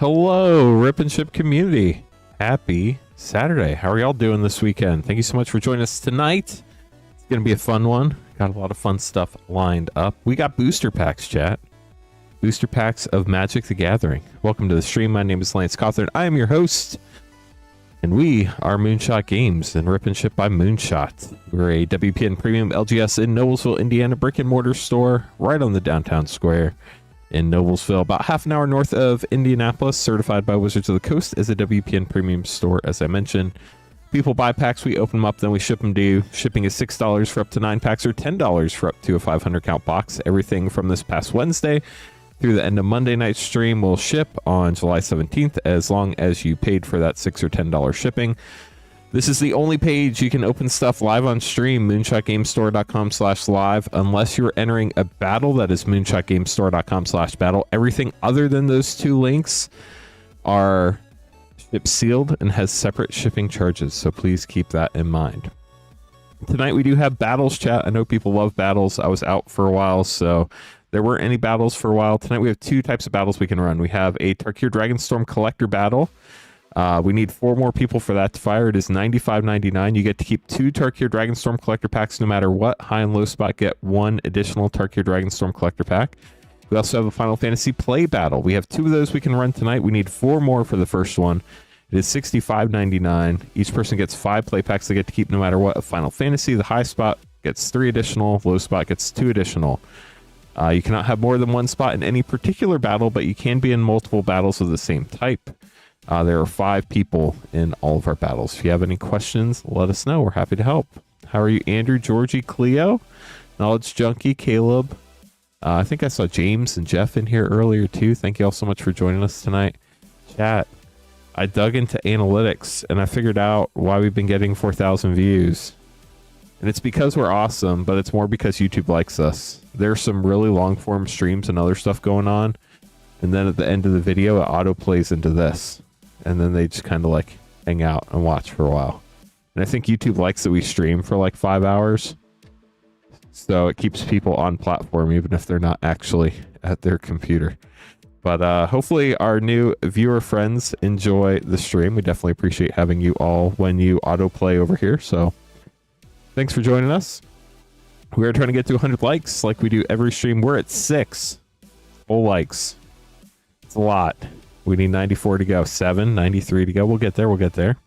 Hello, Rip and Ship community. Happy Saturday. How are y'all doing this weekend? Thank you so much for joining us tonight. It's going to be a fun one. Got a lot of fun stuff lined up. We got booster packs, chat. Booster packs of Magic the Gathering. Welcome to the stream. My name is Lance Cawthorn. I am your host. And we are Moonshot Games and Rip and Ship by Moonshot. We're a WPN Premium LGS in Noblesville, Indiana brick and mortar store right on the downtown square in Noblesville, about half an hour north of Indianapolis, certified by Wizards of the Coast as a WPN Premium store, as I mentioned. People buy packs, we open them up, then we ship them to you. Shipping is $6 for up to 9 packs or $10 for up to a 500 count box. Everything from this past Wednesday through the end of Monday night stream will ship on July 17th, as long as you paid for that $6 or $10 shipping. This is the only page you can open stuff live on stream, moonshotgamestore.com/live, unless you're entering a battle. That is moonshotgamestore.com/battle. Everything other than those two links are ship sealed and has separate shipping charges, so please keep that in mind. Tonight we do have battles, chat. I know people love battles. I was out for a while, so there weren't any battles for a while. Tonight we have two types of battles we can run. We have a Tarkir Dragonstorm Collector battle. We need 4 more people for that to fire. It is $95.99. You get to keep 2 Tarkir Dragonstorm Collector packs no matter what. High and low spot get 1 additional Tarkir Dragonstorm Collector pack. We also have a Final Fantasy play battle. We have 2 of those we can run tonight. We need 4 more for the first one. It is $65.99. Each person gets 5 play packs they get to keep no matter what of Final Fantasy. The high spot gets 3 additional. Low spot gets 2 additional. You cannot have more than 1 spot in any particular battle, but you can be in multiple battles of the same type. There are 5 people in all of our battles. If you have any questions, let us know. We're happy to help. How are you, Andrew, Georgie, Cleo, Knowledge Junkie, Caleb? I think I saw James and Jeff in here earlier too. Thank you all so much for joining us tonight. Chat, I dug into analytics and I figured out why we've been getting 4,000 views. And it's because we're awesome, but it's more because YouTube likes us. There's some really long form streams and other stuff going on. And then at the end of the video, it auto plays into this. And then they just kind of like hang out and watch for a while. And I think YouTube likes that we stream for like 5 hours. So it keeps people on platform even if they're not actually at their computer. But hopefully our new viewer friends enjoy the stream. We definitely appreciate having you all when you autoplay over here. So thanks for joining us. We are trying to get to 100 likes like we do every stream. We're at 6 full likes. It's a lot. We need 94 to go. 7, 93 to go. We'll get there. We'll get there.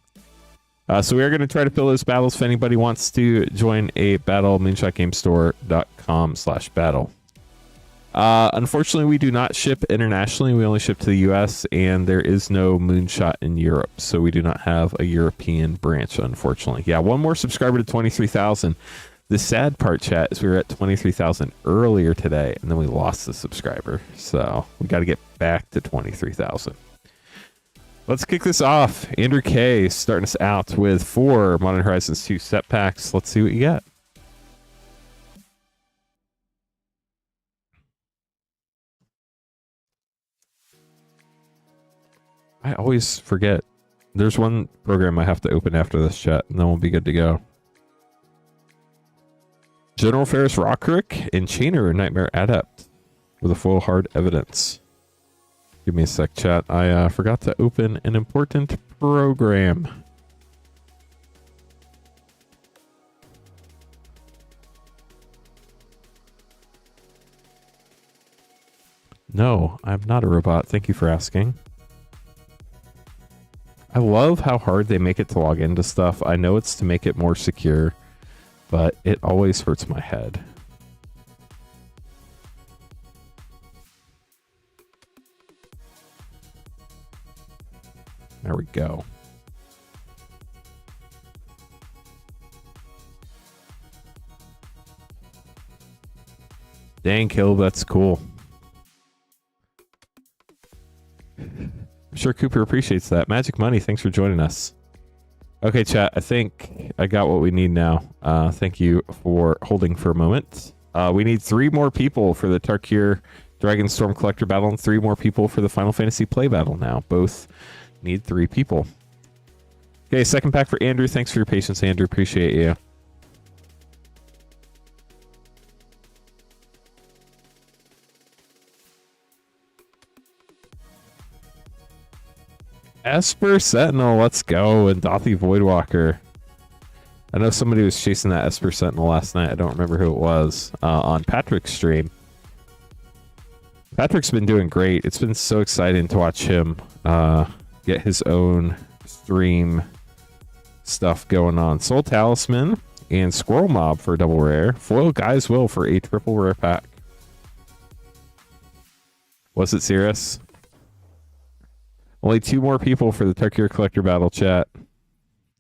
So we are going to try to fill those battles. If anybody wants to join a battle, moonshotgamestore.com/battle. Unfortunately, we do not ship internationally. We only ship to the US, and there is no Moonshot in Europe. So we do not have a European branch, unfortunately. Yeah, 1 more subscriber to 23,000. The sad part, chat, is we were at 23,000 earlier today, and then we lost the subscriber. So we got to get back to 23,000. Let's kick this off. Andrew K. starting us out with 4 Modern Horizons 2 set packs. Let's see what you got. I always forget. There's one program I have to open after this, chat, and then we'll be good to go. General Ferris Rockrick and Chainer Nightmare Adept with a full hard evidence. Give me a sec, chat. I forgot to open an important program. No, I'm not a robot. Thank you for asking. I love how hard they make it to log into stuff. I know it's to make it more secure, but it always hurts my head. There we go. Dang, Kill, that's cool. I'm sure Cooper appreciates that. Magic Money, thanks for joining us. Okay, chat, I think I got what we need now. Thank you for holding for a moment. We need 3 more people for the Tarkir Dragonstorm Collector battle and 3 more people for the Final Fantasy play battle now. Both need 3 people. Okay, second pack for Andrew. Thanks for your patience, Andrew. Appreciate you. Esper Sentinel, let's go. And Dothy Voidwalker. I know somebody was chasing that Esper Sentinel last night. I don't remember who it was on Patrick's stream. Patrick's been doing great. It's been so exciting to watch him get his own stream stuff going on. Soul Talisman and Squirrel Mob for a double rare. Foil Guy's Will for a triple rare pack. Was it Cirrus? Only 2 more people for the Tarkir Collector Battle chat.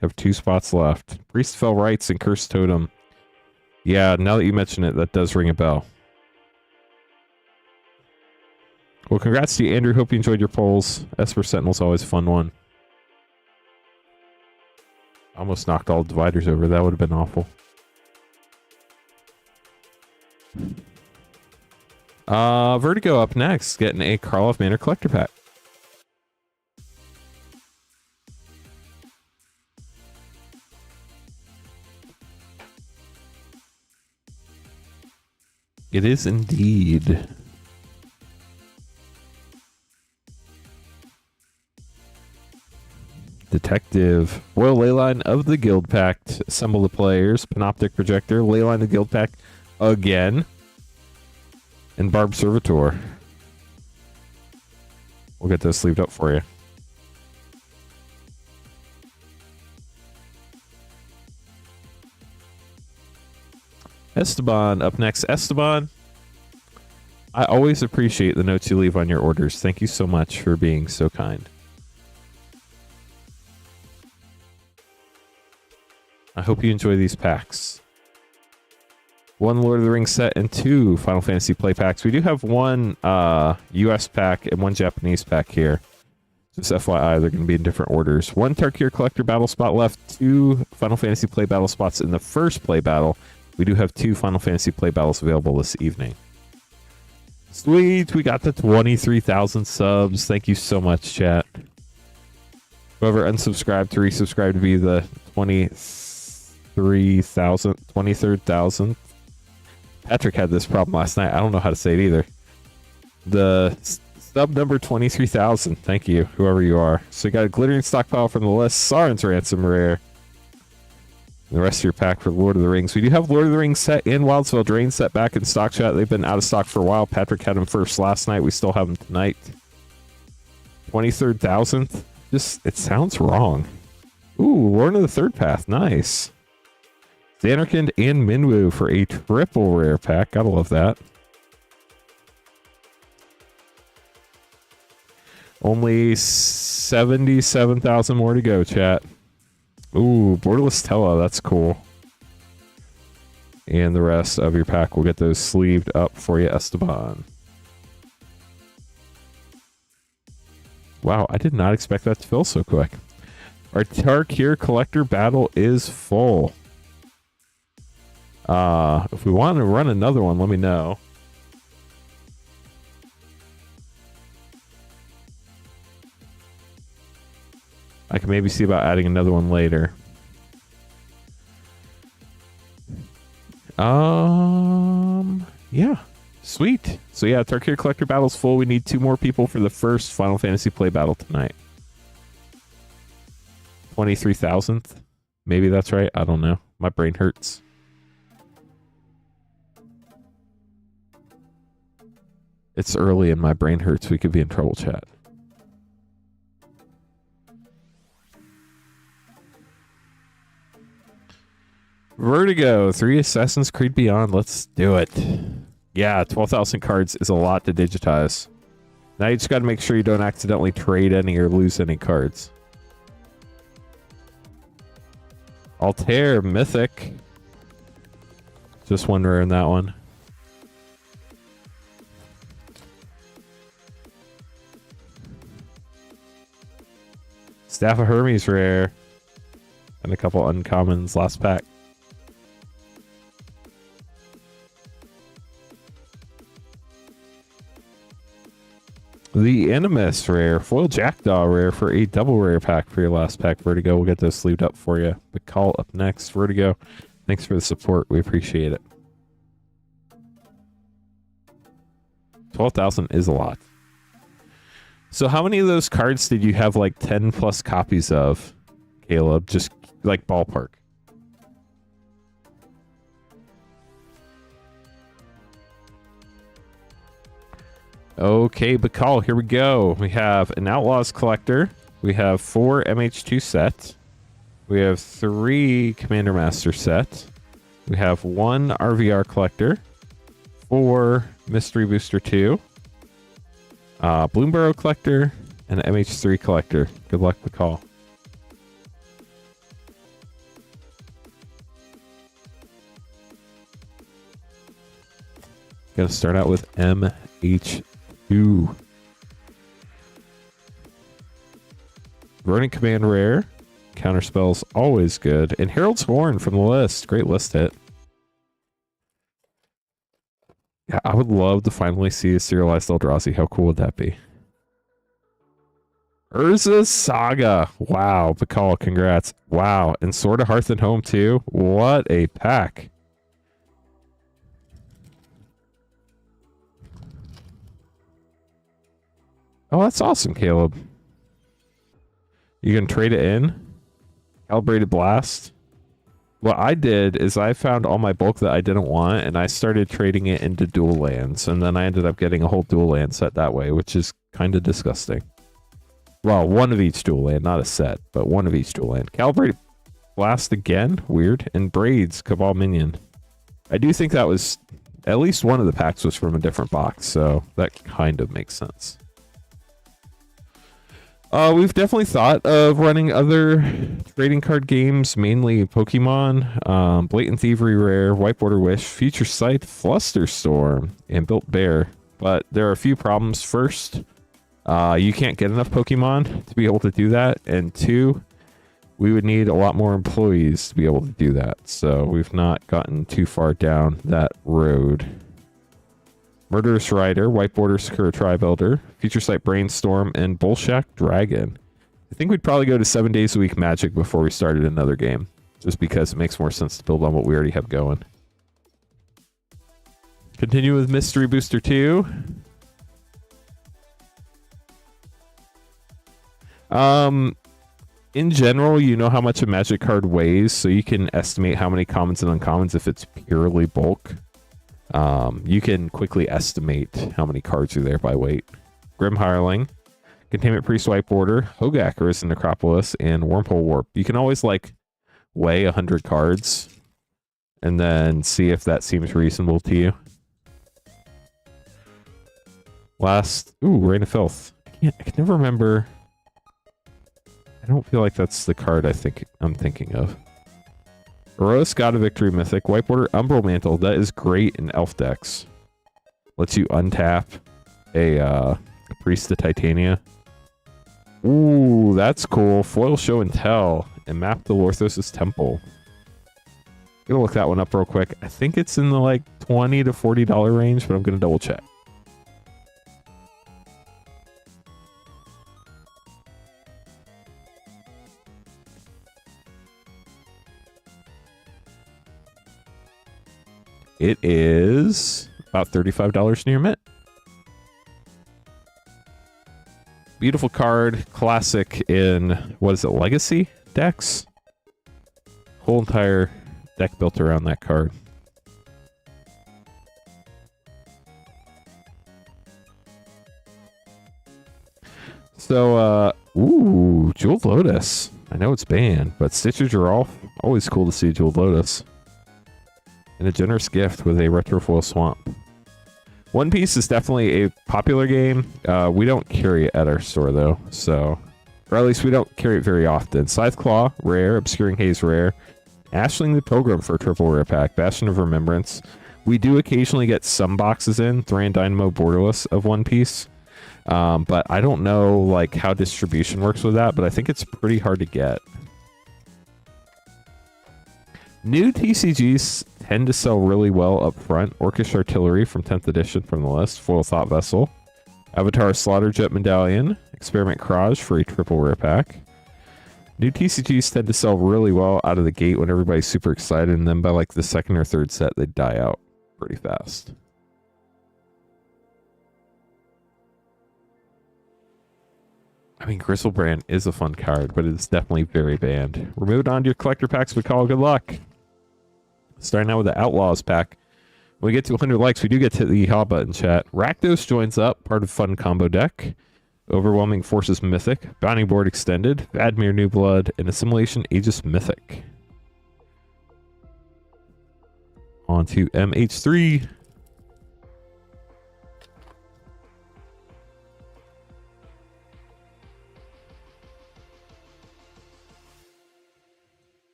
Have 2 spots left. Priest Fell Rights and Cursed Totem. Yeah, now that you mention it, that does ring a bell. Well, congrats to you, Andrew. Hope you enjoyed your polls. Esper Sentinel's always a fun one. Almost knocked all the dividers over. That would have been awful. Vertigo up next. Getting a Karlov Manor Collector Pack. It is indeed. Detective. Royal Leyline of the Guild Pack. Assemble the players. Panoptic Projector. Leyline the Guild Pack again. And Barb Servitor. We'll get those sleeved up for you. Esteban up next. Esteban, I always appreciate the notes you leave on your orders. Thank you so much for being so kind. I hope you enjoy these packs. 1 Lord of the Rings set and 2 Final Fantasy play packs. We do have 1 US pack and 1 Japanese pack here. Just FYI, they're going to be in different orders. 1 Tarkir Collector battle spot left. 2 Final Fantasy play battle spots in the first play battle. We do have 2 Final Fantasy play battles available this evening. Sweet, we got the 23,000 subs. Thank you so much, chat. Whoever unsubscribed to resubscribe to be the 23,000. Patrick had this problem last night. I don't know how to say it either. The sub number 23,000. Thank you, whoever you are. So you got a Glittering Stockpile from the list. Sauron's Ransom rare. The rest of your pack for Lord of the Rings. We do have Lord of the Rings set and Wildsville Drain set back in stock, chat. They've been out of stock for a while. Patrick had them first last night. We still have them tonight. 23rd thousandth. Just, it sounds wrong. Ooh, Lord of the Third Path. Nice. Zanarkand and Minwu for a triple rare pack. Gotta love that. Only 77,000 more to go, chat. Ooh, Borderless Tella, that's cool. And the rest of your pack will get those sleeved up for you, Esteban. Wow, I did not expect that to fill so quick. Our Tarkir Collector battle is full. If we want to run another one, let me know. I can maybe see about adding another one later. Yeah. Sweet. So yeah, Tarkir Collector battle's full. We need 2 more people for the first Final Fantasy play battle tonight. 23,000th. Maybe that's right. I don't know. My brain hurts. It's early and my brain hurts. We could be in trouble, chat. Vertigo, 3 Assassin's Creed Beyond. Let's do it. Yeah, 12,000 cards is a lot to digitize. Now you just got to make sure you don't accidentally trade any or lose any cards. Altair, Mythic. Just one rare in that one. Staff of Hermes rare. And a couple uncommons last pack. The Animus rare. Foil Jackdaw rare for a double rare pack for your last pack, Vertigo. We'll get those sleeved up for you. But call up next, Vertigo. Thanks for the support. We appreciate it. 12,000 is a lot. So how many of those cards did you have like 10 plus copies of, Caleb? Just like ballpark. Okay, Bakal, here we go. We have an Outlaws Collector. We have 4 MH2 sets. We have 3 Commander Master sets. We have 1 RVR Collector. 4 Mystery Booster 2. Bloomburrow Collector. And an MH3 Collector. Good luck, Bakal. Gonna start out with MH2. Running Command rare. Counterspell's always good. And Herald's Horn from the list. Great list hit. Yeah, I would love to finally see a serialized Eldrazi. How cool would that be? Urza Saga. Wow. Bakal, congrats. Wow. And Sword of Hearth and Home too. What a pack. Oh, that's awesome, Caleb. You can trade it in? Calibrated Blast? What I did is I found all my bulk that I didn't want, and I started trading it into dual lands, and then I ended up getting a whole dual land set that way, which is kind of disgusting. Well, one of each dual land, not a set, but one of each dual land. Calibrated Blast again? Weird. And Braids, Cabal Minion. I do think that was... At least one of the packs was from a different box, so that kind of makes sense. We've definitely thought of running other trading card games, mainly Pokemon, Blatant Thievery Rare, White Border Wish, Future Sight, Flusterstorm, and Built Bear. But there are a few problems. First, you can't get enough Pokemon to be able to do that. And 2, we would need a lot more employees to be able to do that. So we've not gotten too far down that road. Murderous Rider, White Border Sakura Tribe Elder, Future Sight Brainstorm, and Bullshack Dragon. I think we'd probably go to 7 days a week Magic before we started another game, just because it makes more sense to build on what we already have going. Continue with Mystery Booster 2. In general, you know how much a Magic card weighs, so you can estimate how many commons and uncommons if it's purely bulk. You can quickly estimate how many cards are there by weight. Grim Hireling, Containment Priest White Border, Hogak Arisen Necropolis, and Wormhole Warp. You can always like weigh 100 cards and then see if that seems reasonable to you. Last, Rain of Filth. I can never remember. I don't feel like that's the card I'm thinking of. Heroic God of Victory Mythic, White Border Umbral Mantle. That is great in elf decks. Lets you untap a Priest of Titania. Ooh, that's cool. Foil Show and Tell and map the Lorthos' Temple. Gonna look that one up real quick. I think it's in the like $20 to $40 range, but I'm gonna double check. It is about $35 near mint. Beautiful card, classic in, what is it, Legacy decks? Whole entire deck built around that card. So, Jeweled Lotus. I know it's banned, but Stitcher Giraffe, always cool to see Jeweled Lotus. And a generous gift with a Retrofoil Swamp. One Piece is definitely a popular game. We don't carry it at our store though, so... Or at least we don't carry it very often. Scytheclaw, rare. Obscuring Haze, rare. Ashling the Pilgrim for a triple rare pack. Bastion of Remembrance. We do occasionally get some boxes in. Thran Dynamo Borderless of One Piece. But I don't know like how distribution works with that, but I think it's pretty hard to get. New TCGs tend to sell really well up front. Orcish Artillery from 10th edition from the list. Foil Thought Vessel. Avatar Slaughterjet Medallion. Experiment Kraj for a triple rare pack. New TCGs tend to sell really well out of the gate when everybody's super excited, and then by like the second or third set, they die out pretty fast. mean, Grizzlebrand is a fun card, but it's definitely very banned. We're moving on to your collector packs. We call good luck. Starting out with the Outlaws pack. When we get to 100 likes, we do get to hit the yeehaw button, chat. Rakdos joins up, part of Fun Combo Deck. Overwhelming Forces Mythic. Bounding Board Extended. Vadmir New Blood. And Assimilation Aegis Mythic. On to MH3.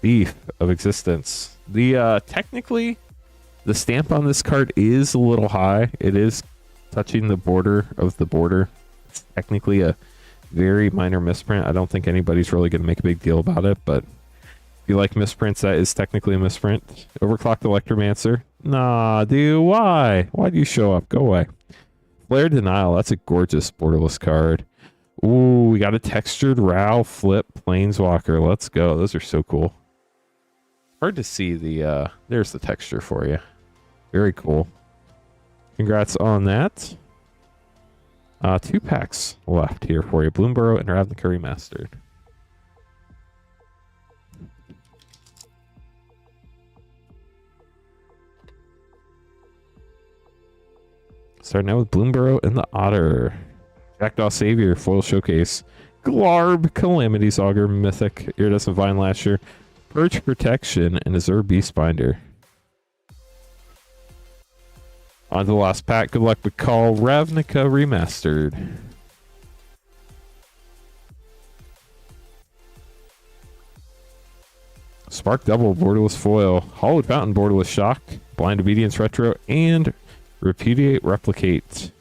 Thief of Existence. The technically, the stamp on this card is a little high. It is touching the border of the border. It's technically a very minor misprint. I don't think anybody's really going to make a big deal about it, but if you like misprints, that is technically a misprint. Overclocked Electromancer. Nah, dude, why? Why do you show up? Go away. Flare Denial. That's a gorgeous borderless card. Ooh, we got a textured Rao Flip Planeswalker. Let's go. Those are so cool. Hard to see the, there's the texture for you. Very cool. Congrats on that. 2 packs left here for you. Bloomburrow and Ravnica Remastered. Starting out with Bloomburrow and the Otter. Jackdaw Savior, Foil Showcase. Glarb, Calamity's Augur, Mythic, Iridescent Vine Lasher. Perch Protection and Azure Beastbinder. On to the last pack. Good luck with Call Ravnica Remastered. Spark Double, Borderless Foil. Hollowed Fountain, Borderless Shock. Blind Obedience Retro. And Repudiate Replicate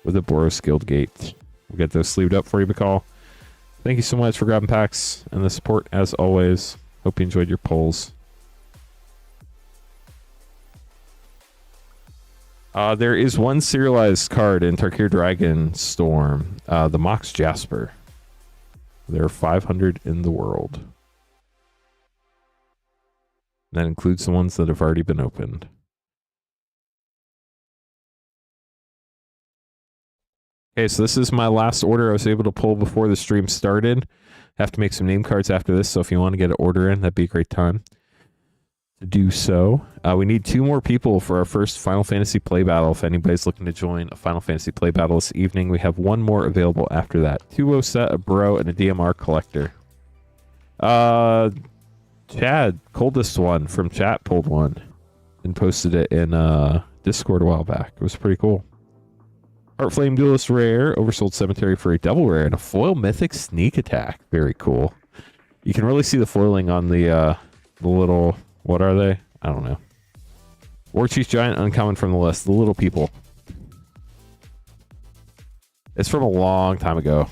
with a Boros Guild Gate. We'll get those sleeved up for you, Bacall. Thank you so much for grabbing packs and the support as always. Hope you enjoyed your polls. There is one serialized card in Tarkir Dragon Storm, the Mox Jasper. There are 500 in the world. That includes the ones that have already been opened. Okay, so this is my last order I was able to pull before the stream started. Have to make some name cards after this, so if you want to get an order in, that'd be a great time to do so. We need 2 more people for our first Final Fantasy play battle. If anybody's looking to join a Final Fantasy play battle this evening, we have 1 more available after that. 2 set, a bro, and a DMR collector. Chad, coldest one from chat, pulled one and posted it in Discord a while back. It was pretty cool. Heartflame Duelist Rare, Oversold Cemetery for a double rare, and a foil Mythic Sneak Attack. Very cool. You can really see the foiling on the little, what are they? I don't know. War Chief Giant, uncommon from the list. The little people. It's from a long time ago.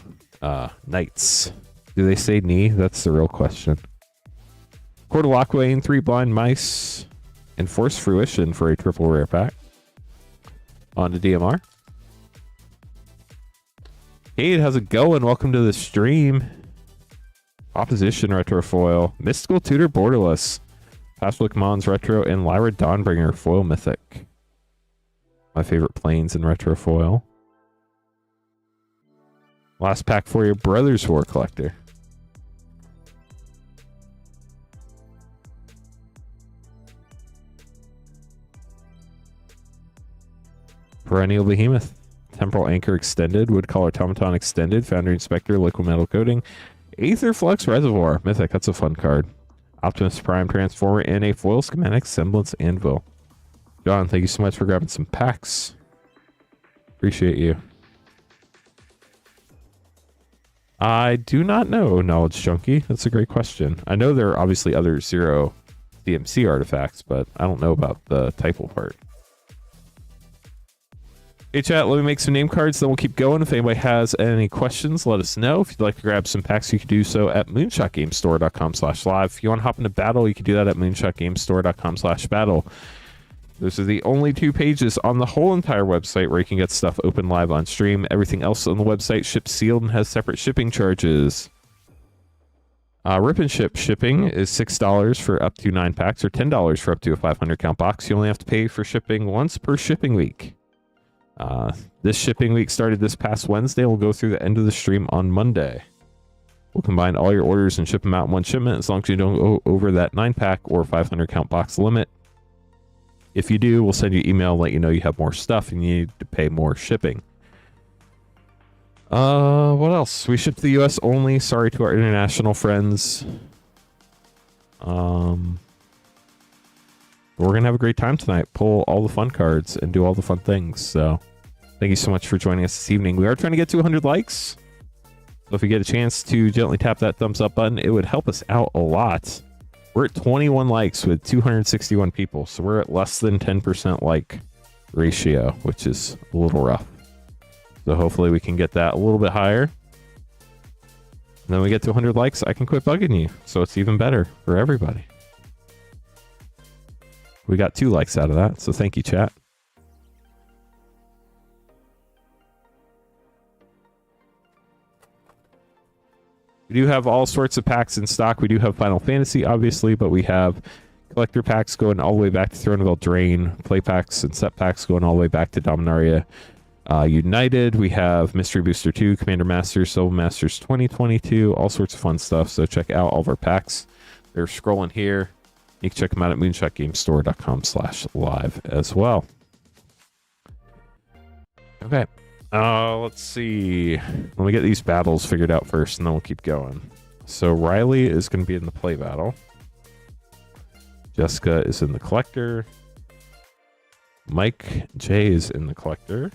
Knights. Do they say knee? That's the real question. Court of Lockwain, 3 Blind Mice, and Force Fruition for a triple rare pack. On to DMR. Hey, how's it going? Welcome to the stream. Opposition Retro Foil. Mystical Tutor Borderless. Password Mons Retro and Lyra Dawnbringer Foil Mythic. My favorite planes in Retro Foil. Last pack for your Brothers War Collector. Perennial Behemoth. Temporal Anchor Extended, Woodcall Automaton Extended, Foundry Inspector, Liquid Metal Coating, Aether Flux Reservoir, Mythic, that's a fun card. Optimus Prime Transformer, and a Foil Schematic Semblance Anvil. John, thank you so much for grabbing some packs. Appreciate you. I do not know, Knowledge Junkie. That's a great question. I know there are obviously other Zero DMC artifacts, but I don't know about the typo part. Hey chat, let me make some name cards, then we'll keep going. If anybody has any questions, let us know. If you'd like to grab some packs, you can do so at moonshotgamestore.com/live. If you want to hop into battle, you can do that at moonshotgamestore.com/battle. Those are the only 2 pages on the whole entire website where you can get stuff open live on stream. Everything else on the website ships sealed and has separate shipping charges. Rip and Ship shipping is $6 for up to 9 packs, or $10 for up to a 500 count box. You only have to pay for shipping once per shipping week. This shipping week started this past Wednesday. We'll go through the end of the stream on Monday. We'll combine all your orders and ship them out in one shipment as long as you don't go over that 9-pack or 500 count box limit. If you do, we'll send you an email, let you know you have more stuff and you need to pay more shipping. What else? We ship to the US only. Sorry to our international friends. We're gonna have a great time tonight. Pull all the fun cards and do all the fun things. So thank you so much for joining us this evening. We are trying to get to 100 likes. So if you get a chance to gently tap that thumbs up button, it would help us out a lot. We're at 21 likes with 261 people. So we're at less than 10% like ratio, which is a little rough. So hopefully we can get that a little bit higher. And then we get to 100 likes, I can quit bugging you. So it's even better for everybody. We got 2 likes out of that. So thank you, chat. We do have all sorts of packs in stock. We do have Final Fantasy, obviously, but we have collector packs going all the way back to Throne of Eldraine, play packs and set packs going all the way back to Dominaria United. We have Mystery Booster 2, Commander Masters, Soul Masters 2022, all sorts of fun stuff. So check out all of our packs. They're scrolling here. You can check them out at moonshotgamestore.com/live as well. Okay. Let's see. Let me get these battles figured out first, and then we'll keep going. So Riley is going to be in the play battle. Jessica is in the collector. Mike J is in the collector.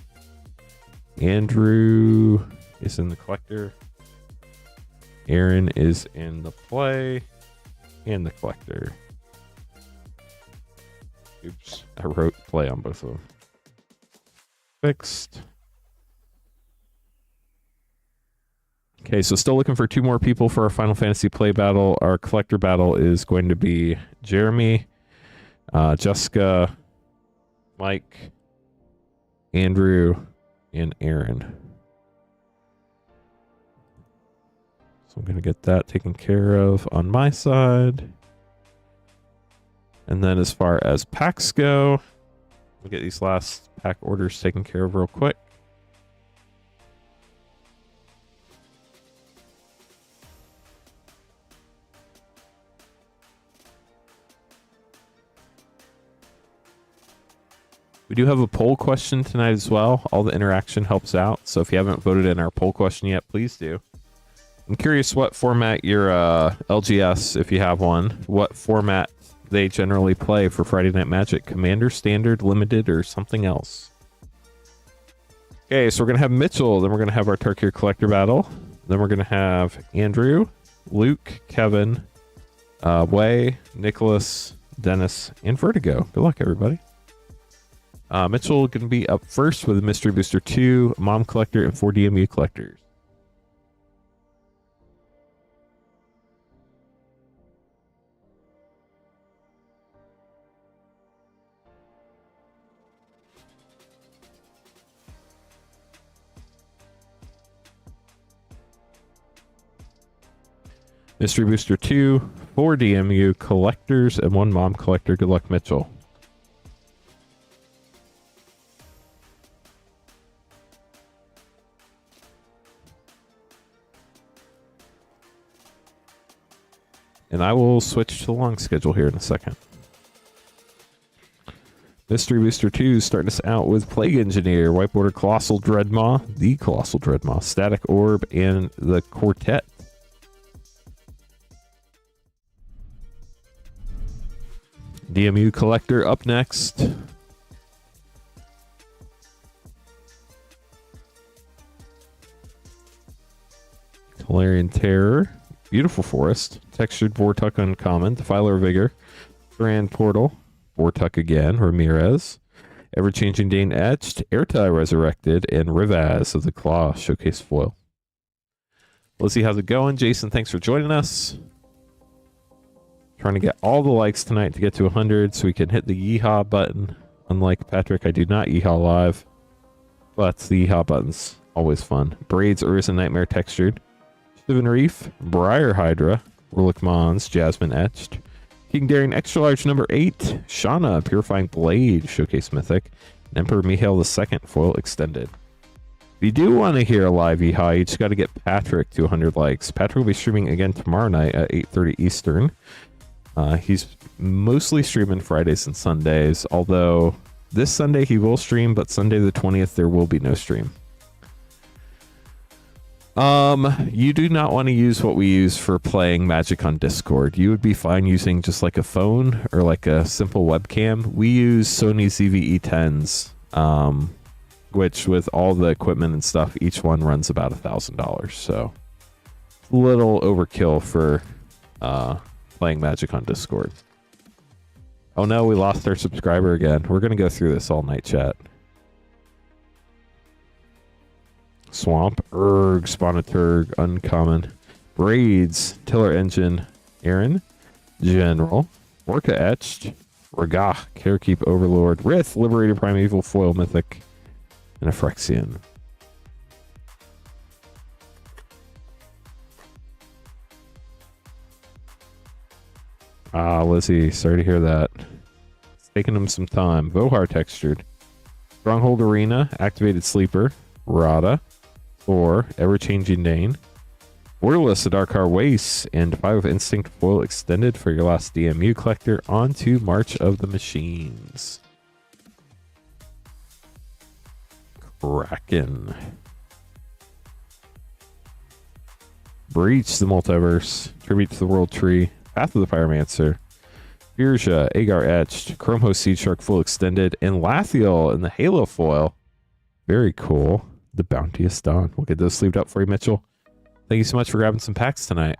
Andrew is in the collector. Aaron is in the play and the collector. Oops, I wrote play on both of them. Fixed. Okay, so still looking for 2 more people for our Final Fantasy play battle. Our collector battle is going to be Jeremy, Jessica, Mike, Andrew, and Aaron. So I'm going to get that taken care of on my side. And then as far as packs go, we'll get these last pack orders taken care of real quick. We do have a poll question tonight as well. All the interaction helps out. So if you haven't voted in our poll question yet, please do. I'm curious what format your LGS, if you have one, what format they generally play for Friday Night Magic. Commander, Standard, Limited, or something else. Okay, so we're going to have Mitchell. Then we're going to have our Tarkir Collector battle. Then we're going to have Andrew, Luke, Kevin, Way, Nicholas, Dennis, and Vertigo. Good luck, everybody. Mitchell going to be up first with a Mystery Booster 2, Mom Collector, and 4 DMU Collectors. Mystery Booster 2, 4 DMU Collectors, and 1 Mom Collector. Good luck, Mitchell. And I will switch to the long schedule here in a second. Mystery Booster 2 starting us out with Plague Engineer, White Border Colossal Dreadmaw, the Colossal Dreadmaw, Static Orb, and the Quartet. DMU Collector up next. Tolarian Terror. Beautiful Forest, Textured Vortuck Uncommon, Defiler of Vigor, Grand Portal, Vortuck again, Ramirez, Ever-Changing Dane Etched, Airtie Resurrected, and Rivaz of the Claw Showcase Foil. Let's see how's it going. Jason, thanks for joining us. Trying to get all the likes tonight to get to 100 so we can hit the yeehaw button. Unlike Patrick, I do not yeehaw live, but the yeehaw button's always fun. Braids, Urza Nightmare Textured, Steven Reef, Briar Hydra, Rulik Mons, Jasmine Etched, King Daring Extra Large number 8, Shauna, Purifying Blade, Showcase Mythic, Emperor Mihail II foil extended. If you do want to hear a live EHI, you just got to get Patrick to 100 likes. Patrick will be streaming again tomorrow night at 8:30 Eastern. He's mostly streaming Fridays and Sundays, although this Sunday he will stream, but Sunday the 20th there will be no stream. You do not want to use what we use for playing Magic on Discord. You would be fine using just like a phone or like a simple webcam. We use Sony ZV-E10s, which with all the equipment and stuff, each one runs about $1,000. So a little overkill for playing Magic on Discord. Oh no, we lost our subscriber again. We're going to go through this all night, chat. Swamp, Erg, Spawnaturg, Uncommon, Braids, Tiller Engine, Aaron, General, Orca Etched, Ragah, Carekeep Overlord, Rith, Liberator Primeval, Foil Mythic, and a Phyrexian. Ah, Lizzie, sorry to hear that. It's taking him some time. Vohar Textured, Stronghold Arena, Activated Sleeper, Rada, Thor, Ever-Changing Dane, Borderless, a Darkar Waste, and 5 of Instinct Foil Extended for your last DMU collector. On to March of the Machines. Kraken. Breach the Multiverse, Tribute to the World Tree, Path of the Pyromancer, Birja, Agar Etched, Chromho Seed Shark Full Extended, and Lathiel in the Halo foil. Very cool. The Bounteous Dawn. We'll get those sleeved up for you, Mitchell. Thank you so much for grabbing some packs tonight.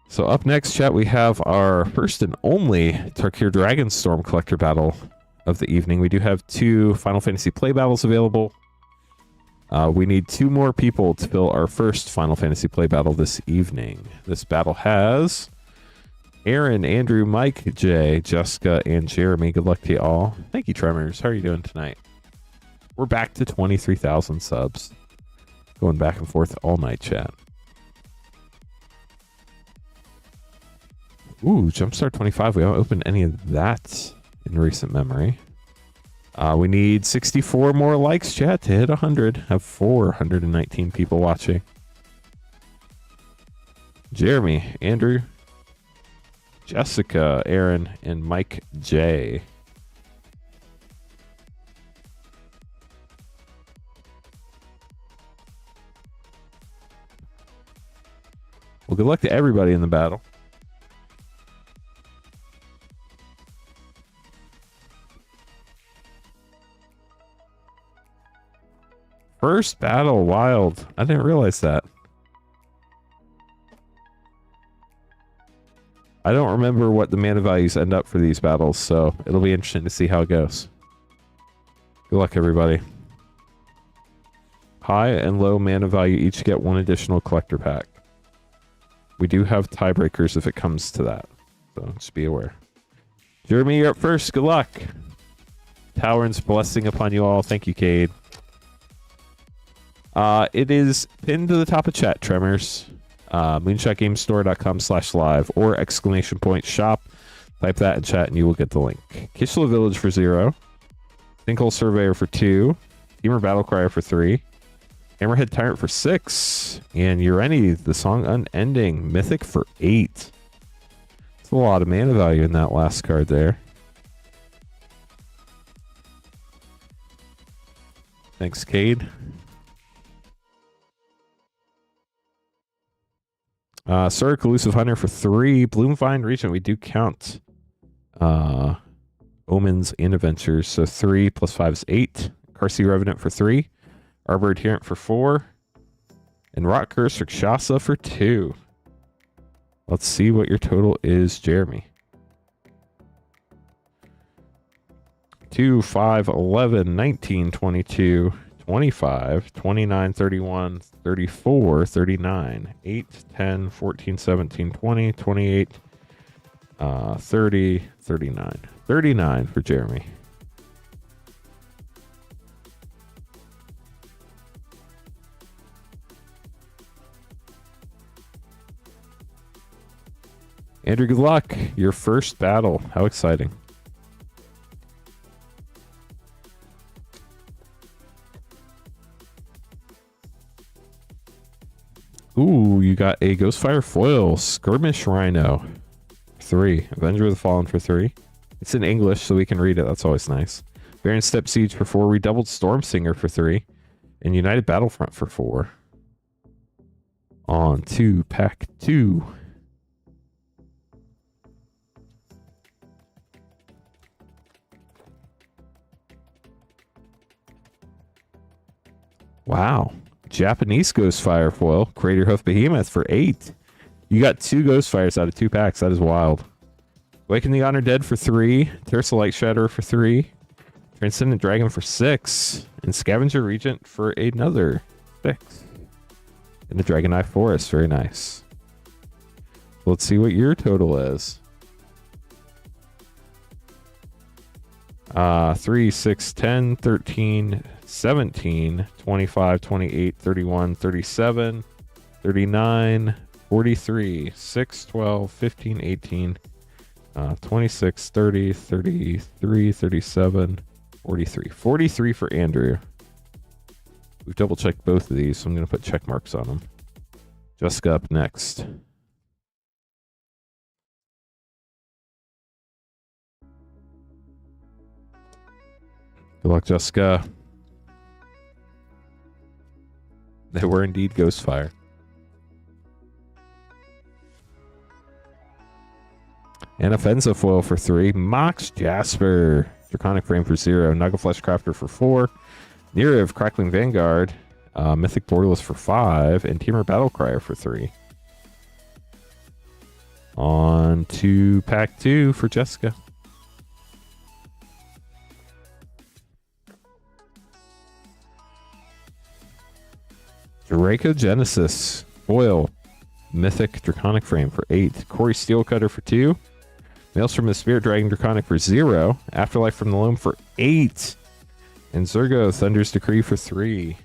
So up next, chat, we have our first and only Tarkir Dragonstorm collector battle of the evening. We do have 2 Final Fantasy play battles available. We need 2 more people to fill our first Final Fantasy play battle this evening. This battle has Aaron, Andrew, Mike, Jay, Jessica, and Jeremy. Good luck to you all. Thank you, Tremors. How are you doing tonight? We're back to 23,000 subs. Going back and forth all night, chat. Ooh, Jumpstart 25. We haven't opened any of that in recent memory. We need 64 more likes, chat, to hit 100. Have 419 people watching. Jeremy, Andrew, Jessica, Aaron, and Mike J. Well, good luck to everybody in the battle. First battle, wild. I didn't realize that. I don't remember what the mana values end up for these battles, so it'll be interesting to see how it goes. Good luck, everybody. High and low mana value each get 1 additional collector pack. We do have tiebreakers if it comes to that, so just be aware. Jeremy, you're up first. Good luck. Tower's blessing upon you all. Thank you, Cade. It is pinned to the top of chat, Tremors. moonshotgamestore.com/live or ! shop. Type that in chat and you will get the link. Kishla Village for 0. Sinkhole Surveyor for 2. Teamer Battlecryer for 3. Hammerhead Tyrant for 6. And Ureni, the Song Unending, Mythic for 8. That's a lot of mana value in that last card there. Thanks, Cade. Surk, Elusive Hunter for 3. Bloomvine Regent, we do count Omens and Adventures, so 3 plus 5 is 8. Carsey Revenant for 3. Arbor Adherent for 4. And Rot Curse Rakshasa for 2. Let's see what your total is, Jeremy. 2, 5, 11, 19, 22, 25, 29, 31, 34, 39, 8, 10, 14, 17, 20, 28, 30, 39. 39 for Jeremy. Andrew, good luck. Your first battle. How exciting. Ooh, you got a Ghostfire foil. Skirmish Rhino. 3. Avenger of the Fallen for 3. It's in English, so we can read it. That's always nice. Baron Step Siege for 4. Redoubled Stormsinger for 3. And United Battlefront for 4. On to pack 2. Wow. Japanese Ghostfire foil. Crater Hoof Behemoth for 8. You got 2 Ghostfires out of 2 packs. That is wild. Awaken the Honored Dead for 3. Tersa Light Shatterer for 3. Transcendent Dragon for 6. And Scavenger Regent for another 6. And the Dragon Eye Forest. Very nice. Let's see what your total is. 3, 6, 10, 13, 17, 25, 28, 31, 37, 39, 43, 6, 12, 15, 18, 26, 30, 33, 37, 43. 43 for Andrew. We've double checked both of these, so I'm going to put check marks on them. Jessica up next. Good luck, Jessica. They were indeed Ghostfire. And Offensive foil for 3. Mox Jasper. Draconic Frame for 0. Nuggleflesh Crafter for 4. Nirav Crackling Vanguard. Mythic Borderless for 5. And Teamer Battlecrier for 3. On to pack 2 for Jessica. Draco Genesis foil. Mythic Draconic Frame for 8. Corey Steelcutter for 2. Maelstrom of Spirit Dragon Draconic for 0. Afterlife from the Loam for 8. And Zergo Thunder's Decree for 3.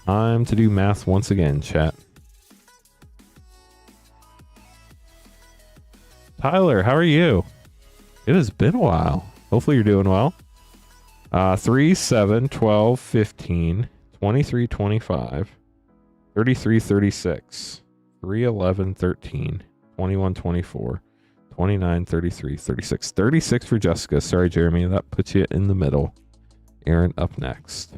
Time to do math once again, chat. Tyler, how are you? It has been a while. Hopefully you're doing well. 3, 7, 12, 15, 23, 25, 33, 36, 3, 11, 13, 21, 24, 29, 33, 36. 36 for Jessica. Sorry, Jeremy. That puts you in the middle. Aaron up next.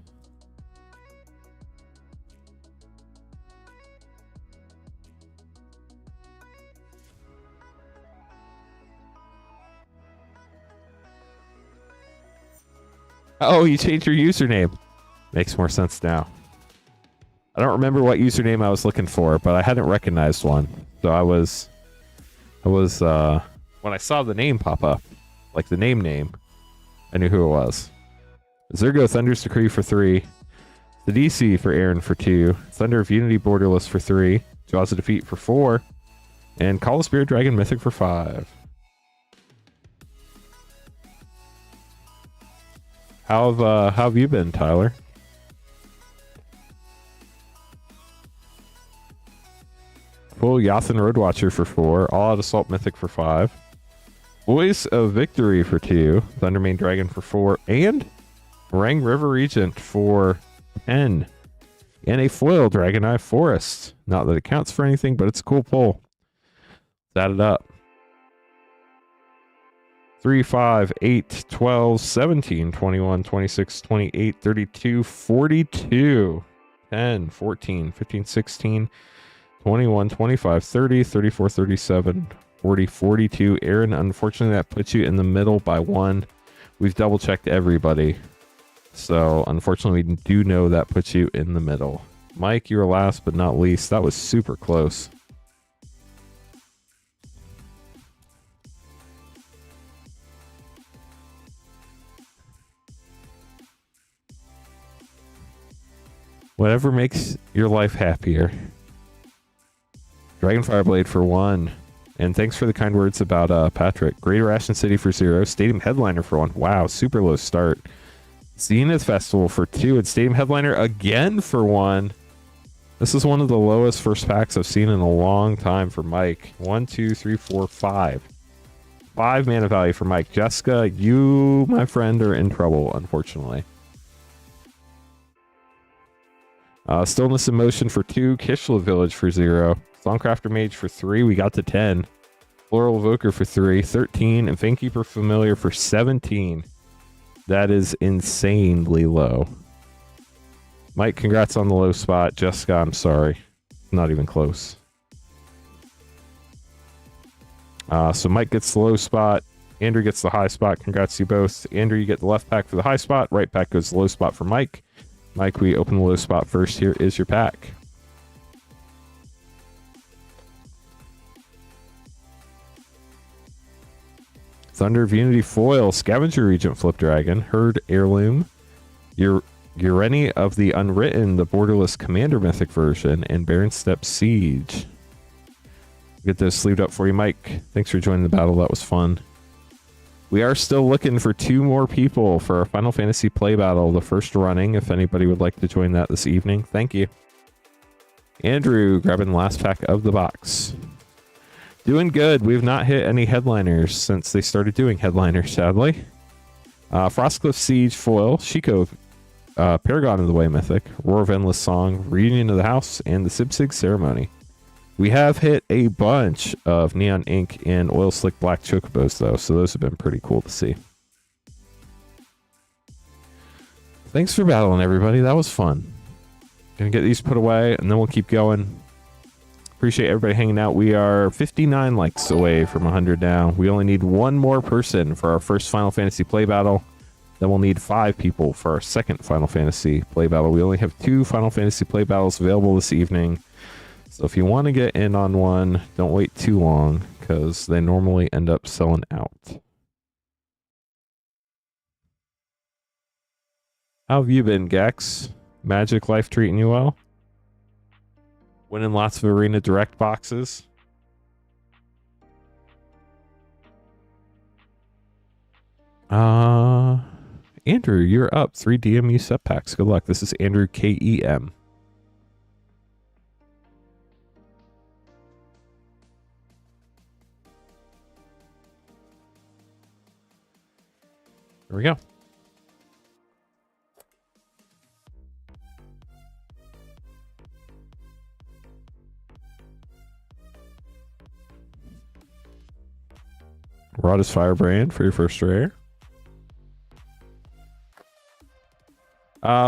Oh, you changed your username. Makes more sense now. I don't remember what username I was looking for, but I hadn't recognized one. So I was when I saw the name pop up, like the name, I knew who it was. Zergo Thunder's Decree for 3. The DC for Aaron for 2. Thunder of Unity Borderless for 3. Jaws of Defeat for 4. And Call of Spirit Dragon Mythic for 5. How have you been, Tyler? Full Yathan Roadwatcher for 4. All Out Assault Mythic for 5. Voice of Victory for 2. Thundermane Dragon for 4. And Rang River Regent for 10. And a foil Dragon Eye Forest. Not that it counts for anything, but it's a cool pull. Let's add it up. 3, 5, 8, 12, 17, 21, 26, 28, 32, 42, 10, 14, 15, 16, 21, 25, 30, 34, 37, 40, 42. Aaron, unfortunately, that puts you in the middle by 1. We've double checked everybody. So, unfortunately, we do know that puts you in the middle. Mike, you were last but not least. That was super close. Whatever makes your life happier. Dragon Fireblade for 1. And thanks for the kind words about Patrick. Greater Ashen City for 0. Stadium Headliner for 1. Wow, super low start. Zenith Festival for 2. And Stadium Headliner again for 1. This is one of the lowest first packs I've seen in a long time for Mike. 1, 2, 3, 4, 5. 5 mana value for Mike. Jessica, you, my friend, are in trouble, unfortunately. Stillness in Motion for 2. Kishla Village for 0. Songcrafter Mage for 3. We got to 10. Floral Evoker for 3. 13. And Fanekeeper Familiar for 17. That is insanely low. Mike, congrats on the low spot. Jessica, I'm sorry. Not even close. So Mike gets the low spot. Andrew gets the high spot. Congrats to you both. Andrew, you get the left pack for the high spot. Right pack goes the low spot for Mike. Mike, we open the low spot first. Here is your pack. Thunder of Unity Foil, Scavenger Regent Flip Dragon, Herd Heirloom, Ureni of the Unwritten, the Borderless Commander Mythic version, and Baron Step Siege. Get those sleeved up for you, Mike. Thanks for joining the battle. That was fun. We are still looking for 2 more people for our Final Fantasy play battle, the first running, if anybody would like to join that this evening. Thank you. Andrew, grabbing the last pack of the box. Doing good. We've not hit any headliners since they started doing headliners, sadly. Frostcliff Siege Foil, Shiko, Paragon of the Way Mythic, Roar of Endless Song, Reunion of the House, and the Sibsig Ceremony. We have hit a bunch of Neon Ink and Oil Slick Black Chocobos, though, so those have been pretty cool to see. Thanks for battling, everybody. That was fun. Gonna get these put away, and then we'll keep going. Appreciate everybody hanging out. We are 59 likes away from 100 now. We only need 1 more person for our first Final Fantasy play battle. Then we'll need 5 people for our second Final Fantasy play battle. We only have 2 Final Fantasy play battles available this evening. So if you want to get in on one, don't wait too long, because they normally end up selling out. How have you been, Gex? Magic life treating you well? Winning lots of Arena Direct boxes? Andrew, you're up. 3 DMU set packs. Good luck. This is Andrew KEM. There we go. Rodda's Firebrand for your first rare.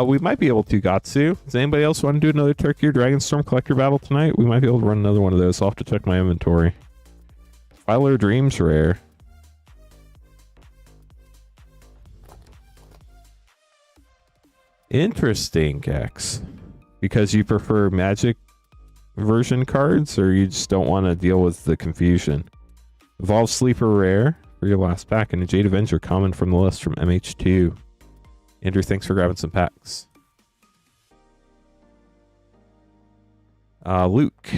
We might be able to Gatsu. Does anybody else want to do another Turkey or Dragonstorm Collector battle tonight? We might be able to run another one of those. I'll have to check my inventory. Filer Dreams rare. Interesting, Gex. Because you prefer Magic version cards, or you just don't want to deal with the confusion? Evolve Sleeper rare for your last pack, and a Jade Avenger common from the list from MH2. Andrew, thanks for grabbing some packs. Luke,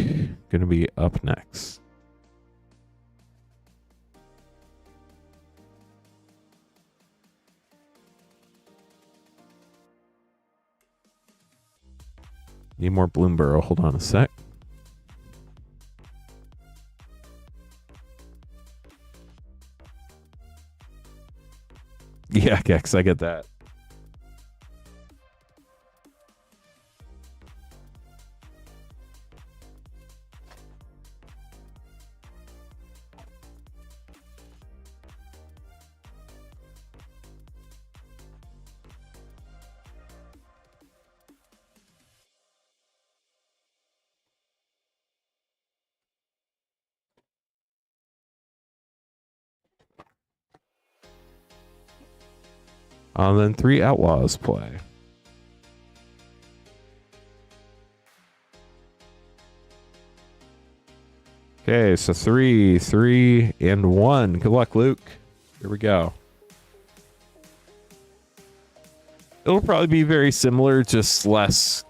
gonna be up next. Need more Bloomborough. Hold on a sec. Yeah, Gex, I get that. Then 3 Outlaws play. Okay, so 3, 3, and 1. Good luck, Luke. Here we go. It'll probably be very similar, just less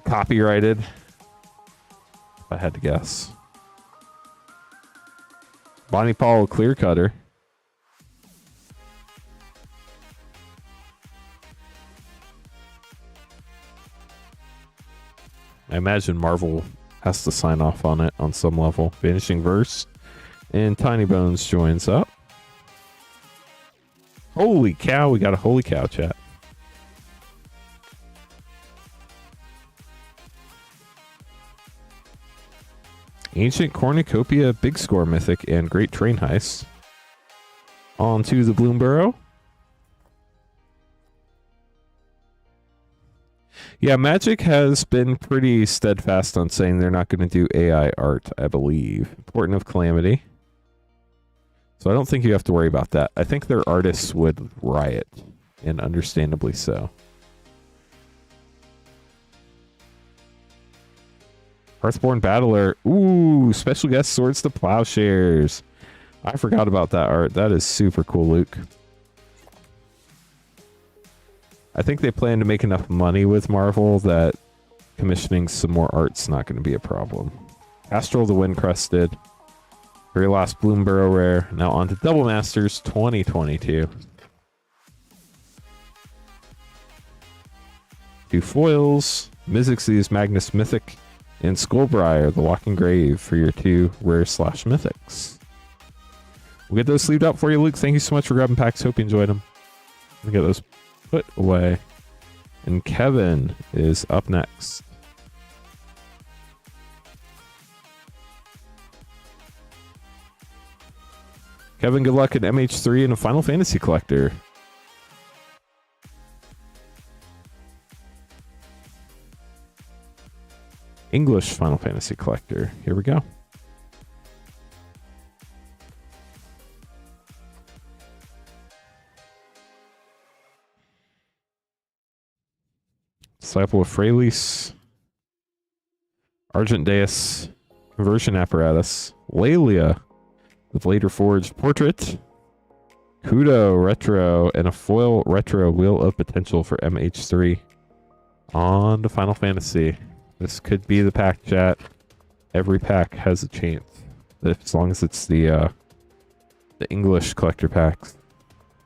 copyrighted, if I had to guess. Bonnie Paul Clear Cutter. I imagine Marvel has to sign off on it on some level. Vanishing Verse. And Tiny Bones joins up. Holy cow, we got a holy cow chat. Ancient Cornucopia, Big Score Mythic, and Great Train Heist. On to the Bloomburrow. Yeah, Magic has been pretty steadfast on saying they're not going to do AI art, I believe. Important of Calamity. So I don't think you have to worry about that. I think their artists would riot, and understandably so. Hearthborn Battler. Ooh, special guest Swords to Plowshares. I forgot about that art. That is super cool, Luke. I think they plan to make enough money with Marvel that commissioning some more art's not going to be a problem. Astral the Wind Crested. Very last Bloomburrow rare. Now on to Double Masters 2022. 2 foils. Mizzix's Magnus Mythic. And Skullbriar, the Walking Grave, for your 2 rare / mythics. We'll get those sleeved up for you, Luke. Thank you so much for grabbing packs. Hope you enjoyed them. We'll get those put away. And Kevin is up next. Kevin, good luck at MH3 and a Final Fantasy Collector. English Final Fantasy Collector. Here we go. Disciple of Freylis. Argent Deus. Conversion Apparatus. Lelia. The Blade Reforged Portrait. Kudo Retro. And a foil retro Wheel of Potential for MH3. On to Final Fantasy. This could be the pack, chat. Every pack has a chance. As long as it's the English collector packs.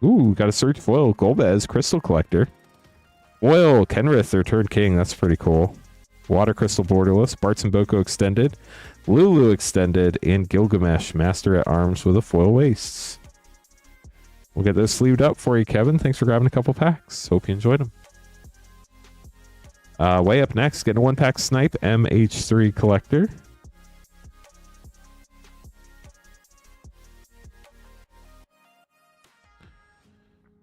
Ooh, got a Search Foil. Golbez Crystal Collector. Foil Kenrith, the Returned King. That's pretty cool. Water Crystal Borderless. Bart's and Boko Extended. Lulu Extended. And Gilgamesh Master at Arms with a Foil Wastes. We'll get those sleeved up for you, Kevin. Thanks for grabbing a couple packs. Hope you enjoyed them. Way up next, get a 1-pack Snipe MH3 Collector.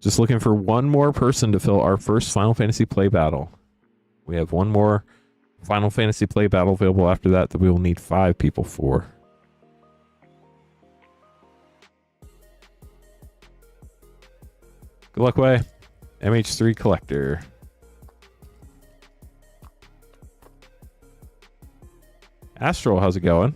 Just looking for one more person to fill our first Final Fantasy play battle. We have one more Final Fantasy play battle available after that we will need 5 people for. Good luck, Way. MH3 Collector. Astral, how's it going?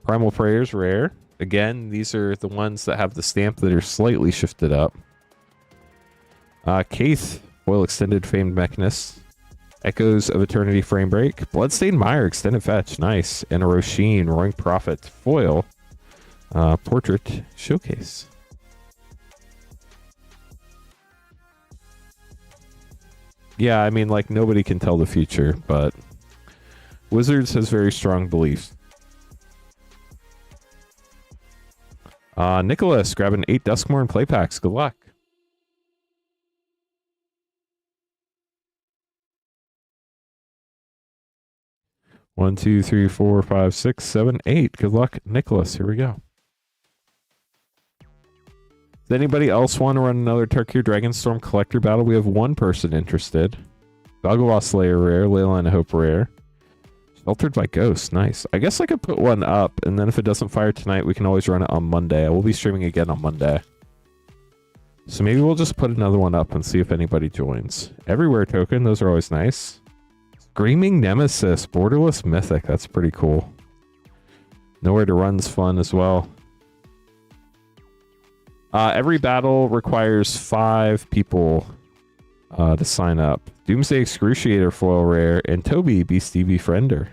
Primal Prayers, rare. Again, these are the ones that have the stamp that are slightly shifted up. Kaith, Foil Extended Famed Mechanist. Echoes of Eternity Frame Break. Bloodstained Mire, Extended Fetch, nice. And a Roshin, Roaring Prophet, Foil. Portrait Showcase. Yeah, I mean, like, nobody can tell the future, but Wizards has very strong beliefs. Nicholas, grabbing 8 Duskmourn play packs. Good luck. One, two, three, four, 5, 6, 7, 8. Good luck, Nicholas. Here we go. Does anybody else want to run another Tarkir Dragonstorm collector battle? We have one person interested. Dogwa Slayer rare, Leyline of Hope rare. Sheltered by Ghost, nice. I guess I could put one up, and then if it doesn't fire tonight, we can always run it on Monday. I will be streaming again on Monday. So maybe we'll just put another one up and see if anybody joins. Everywhere token, those are always nice. Screaming Nemesis, Borderless Mythic, that's pretty cool. Nowhere to Run's fun as well. Every battle requires 5 people to sign up. Doomsday Excruciator foil rare, and Toby Beastie Befriender.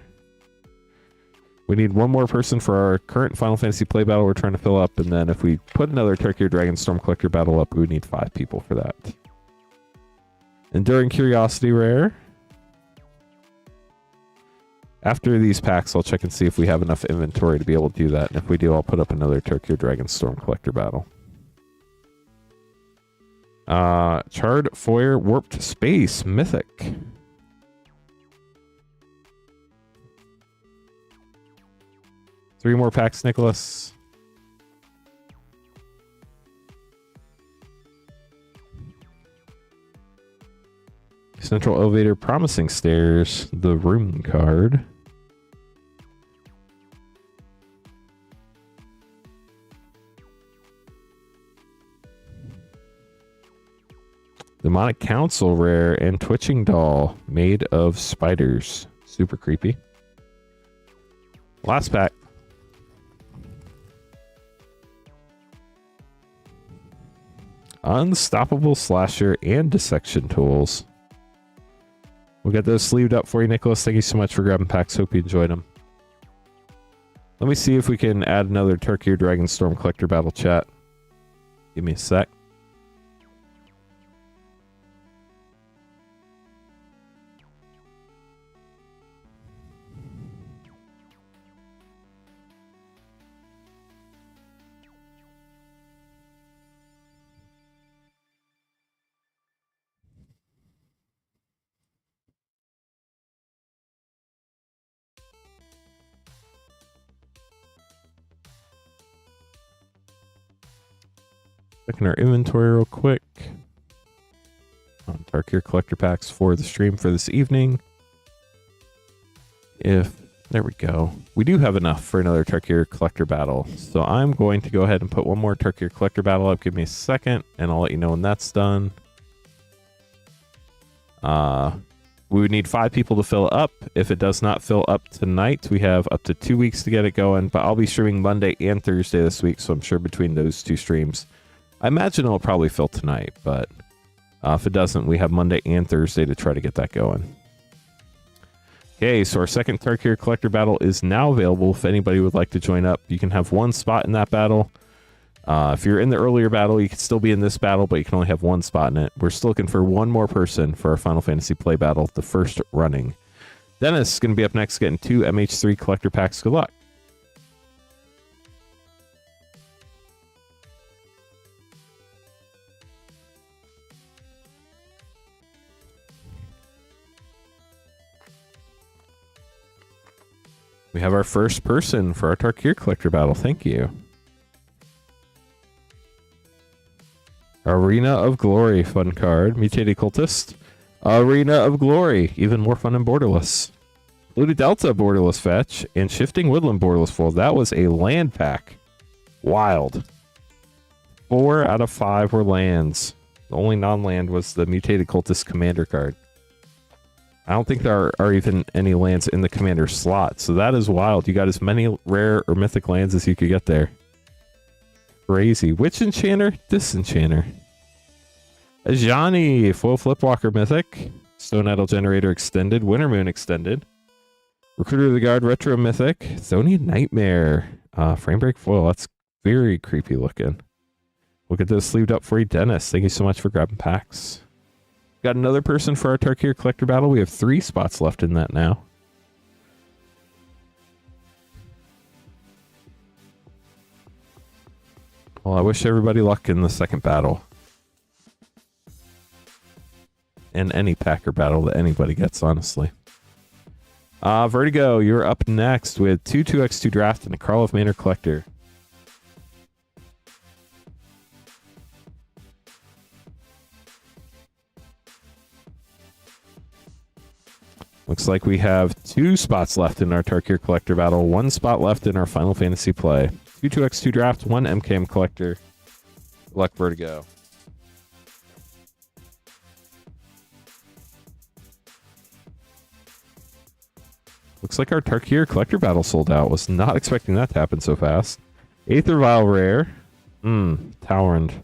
We need one more person for our current Final Fantasy play battle we're trying to fill up, and then if we put another Tarkir Dragonstorm collector battle up, we would need 5 people for that. Enduring Curiosity rare. After these packs, I'll check and see if we have enough inventory to be able to do that. And if we do, I'll put up another Turkey or Dragonstorm collector battle. Charred Foyer Warped Space Mythic. Three more packs, Nicholas. Central Elevator Promising Stairs, the Room card. Demonic Council rare and Twitching Doll made of spiders. Super creepy. Last pack. Unstoppable Slasher and Dissection Tools. We'll get those sleeved up for you, Nicholas. Thank you so much for grabbing packs. Hope you enjoyed them. Let me see if we can add another Turkey or Dragonstorm collector battle chat. Give me a sec. Checking our inventory real quick. On Tarkir collector packs for the stream for this evening. There we go. We do have enough for another Tarkir collector battle. So I'm going to go ahead and put one more Tarkir collector battle up. Give me a second and I'll let you know when that's done. We would need 5 people to fill it up. If it does not fill up tonight, we have up to 2 weeks to get it going. But I'll be streaming Monday and Thursday this week. So I'm sure between those 2 streams, I imagine it'll probably fill tonight, but if it doesn't, we have Monday and Thursday to try to get that going. Okay, so our second Tarkir collector battle is now available. If anybody would like to join up, you can have 1 spot in that battle. If you're in the earlier battle, you can still be in this battle, but you can only have 1 spot in it. We're still looking for 1 more person for our Final Fantasy play battle, the first running. Dennis is going to be up next getting 2 MH3 collector packs. Good luck. We have our first person for our Tarkir collector battle. Thank you. Arena of Glory, fun card. Mutated Cultist. Arena of Glory, even more fun and borderless. Polluted Delta borderless fetch and Shifting Woodland borderless fold. That was a land pack. Wild. 4 out of 5 were lands. The only non-land was the Mutated Cultist commander card. I don't think there are even any lands in the commander slot, so that is wild. You got as many rare or mythic lands as you could get there. Crazy. Witch Enchanter, Disenchanter. Ajani, Foil Flipwalker Mythic. Stone Idol Generator Extended. Winter Moon Extended. Recruiter of the Guard Retro Mythic. Thonian Nightmare. Framebreak Foil. That's very creepy looking. We'll get those sleeved up for you, Dennis. Thank you so much for grabbing packs. Got another person for our Tarkir collector battle. We have 3 spots left in that now. Well, I wish everybody luck in the second battle. And any Packer battle that anybody gets, honestly. Vertigo, you're up next with 2 2x2 draft and a Karlov Manor collector. Looks like we have 2 spots left in our Tarkir collector battle, 1 spot left in our Final Fantasy play. 2 2x2 draft, 1 MKM collector. Good luck, Vertigo. Looks like our Tarkir collector battle sold out. Was not expecting that to happen so fast. Aether Vial rare. Towerend.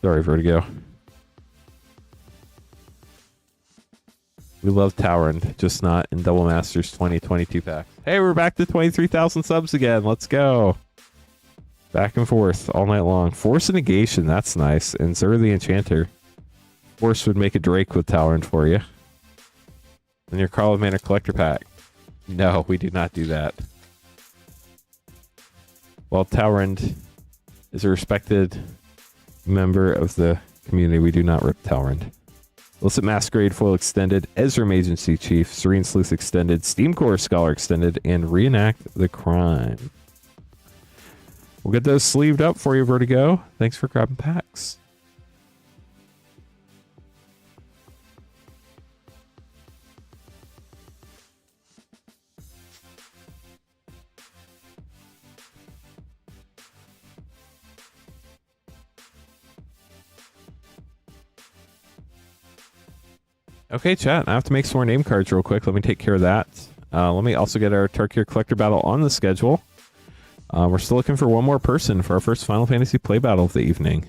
Sorry, Vertigo. We love Towerend, just not in Double Masters 2022 pack. Hey, we're back to 23,000 subs again. Let's go. Back and forth all night long. Force of Negation, that's nice. And Zur the Enchanter. Horse would make a Drake with Talrand for you. And your Carl of Mana collector pack. No, we do not do that. While Talrand is a respected member of the community, we do not rip Talrand. Illicit Masquerade Foil Extended, Ezra Agency Chief, Serene Sleuth Extended, Steam Core Scholar Extended, and Reenact the Crime. We'll get those sleeved up for you, Vertigo. Thanks for grabbing packs. Okay, chat. I have to make some more name cards real quick. Let me take care of that. Let me also get our Tarkir Collector Battle on the schedule. We're still looking for one more person for our first Final Fantasy play battle of the evening.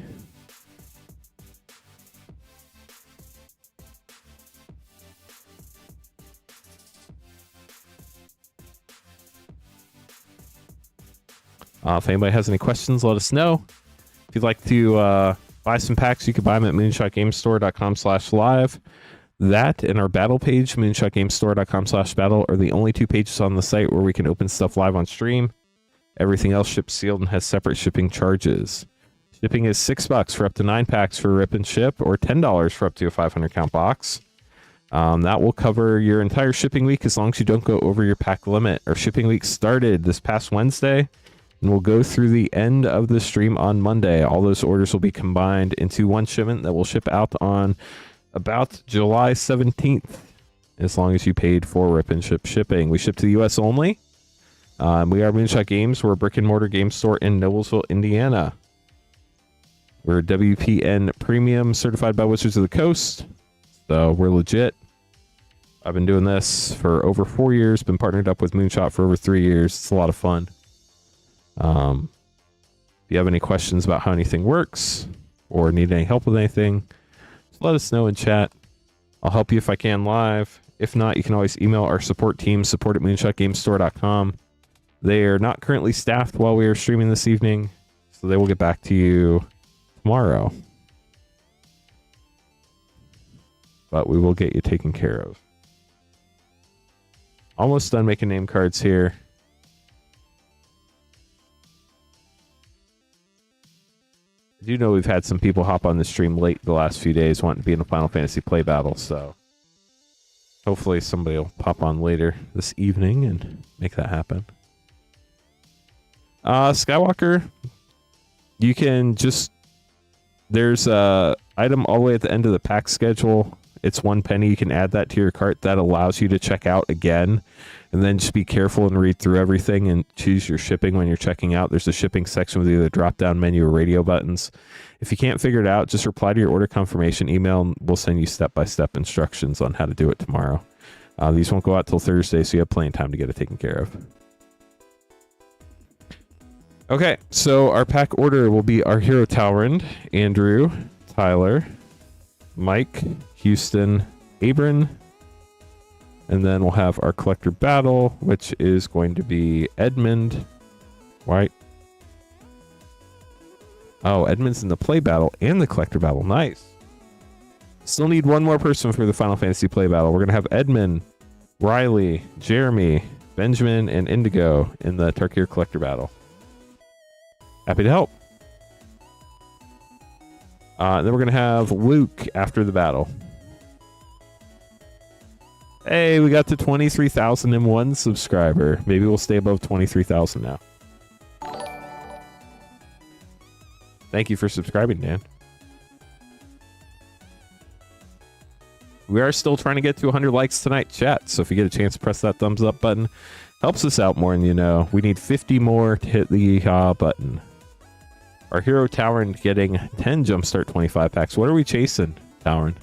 If anybody has any questions, let us know. If you'd like to buy some packs, you can buy them at moonshotgamestore.com/live. That and our battle page, moonshotgamestore.com/battle, are the only two pages on the site where we can open stuff live on stream. Everything else ships sealed and has separate shipping charges. Shipping is $6 for up to 9 packs for rip and ship, or $10 for up to a 500 count box. That will cover your entire shipping week as long as you don't go over your pack limit. Our shipping week started this past Wednesday and will go through the end of the stream on Monday. All those orders will be combined into one shipment that will ship out on about July 17th, as long as you paid for rip and ship shipping. We ship to the U.S. only. We are Moonshot Games. We're a brick and mortar game store in Noblesville, Indiana. We're WPN Premium certified by Wizards of the Coast, so we're legit. I've been doing this for over 4 years, been partnered up with Moonshot for over 3 years. It's a lot of fun. If you have any questions about how anything works or need any help with anything, just let us know in chat. I'll help you if I can live. If not, you can always email our support team, support@moonshotgamestore.com. They are not currently staffed while we are streaming this evening, so they will get back to you tomorrow. But we will get you taken care of. Almost done making name cards here. I do know we've had some people hop on the stream late the last few days wanting to be in a Final Fantasy play battle, so hopefully somebody will pop on later this evening and make that happen. Skywalker, you can just, there's a item all the way at the end of the pack schedule. It's 1 penny. You can add that to your cart. That allows you to check out again, and then just be careful and read through everything and choose your shipping when you're checking out. There's a shipping section with either drop down menu or radio buttons. If you can't figure it out, just reply to your order confirmation email and we'll send you step-by-step instructions on how to do it tomorrow. These won't go out till Thursday, so you have plenty of time to get it taken care of. Okay, so our pack order will be our hero Talrand, Andrew, Tyler, Mike, Houston, Abram, and then we'll have our collector battle, which is going to be Edmund, right? Oh, Edmund's in the play battle and the collector battle. Nice. Still need one more person for the Final Fantasy play battle. We're going to have Edmund, Riley, Jeremy, Benjamin, and Indigo in the Tarkir collector battle. Happy to help. Then we're going to have Luke after the battle. Hey, we got to 23,001 subscriber. Maybe we'll stay above 23,000 now. Thank you for subscribing, Dan. We are still trying to get to 100 likes tonight, chat. So if you get a chance, press that thumbs up button. Helps us out more than you know. We need 50 more to hit the yeehaw button. Our hero Talrand getting 10 Jumpstart 25 packs. What are we chasing, Talrand?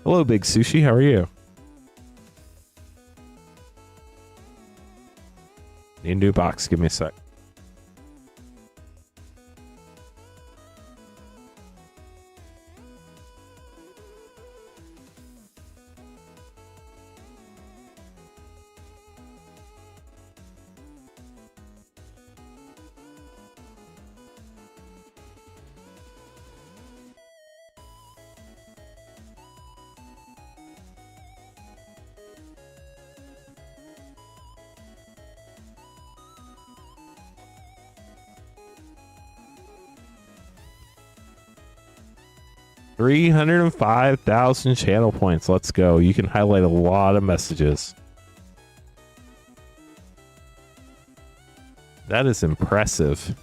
Hello, Big Sushi. How are you? Need a new box. Give me a sec. 305,000 channel points. Let's go. You can highlight a lot of messages. That is impressive.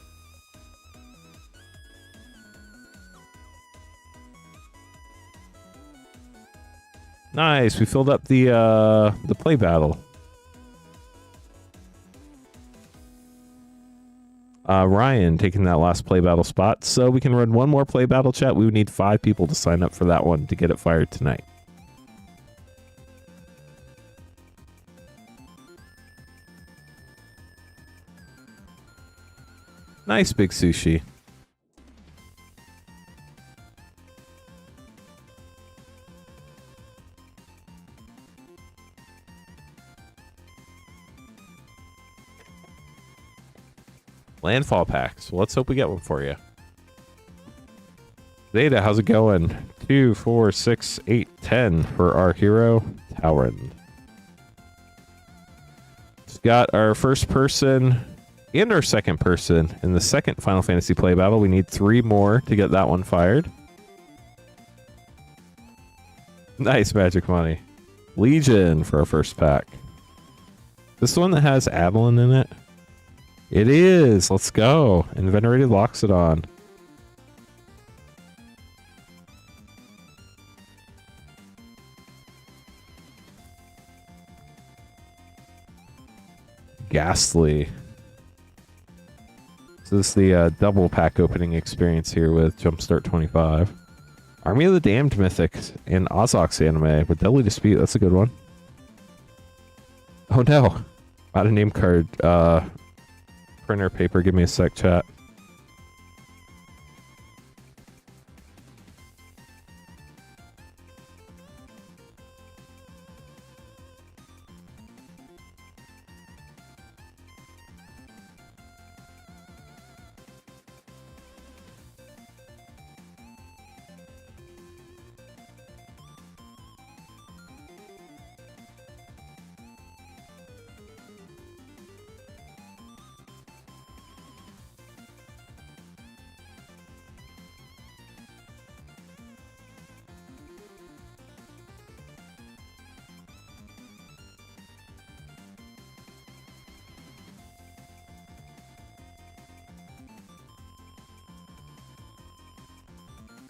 Nice. We filled up the play battle. Ryan taking that last play battle spot. So we can run one more play battle, chat. We would need 5 people to sign up for that one to get it fired tonight. Nice big sushi. Landfall packs. Well, let's hope we get one for you. Zeta, how's it going? 2, 4, 6, 8, 10 for our hero, Tauren. Just got our first person and our second person in the second Final Fantasy play battle. We need 3 more to get that one fired. Nice magic money. Legion for our first pack. This one that has Adeline in it. It is. Let's go. And Venerated Loxodon. Ghastly. So this is the double pack opening experience here with Jumpstart 25. Army of the Damned Mythic and Ozox anime with Deadly Dispute. That's a good one. Oh no. Out of name card. Printer paper. Give me a sec, chat.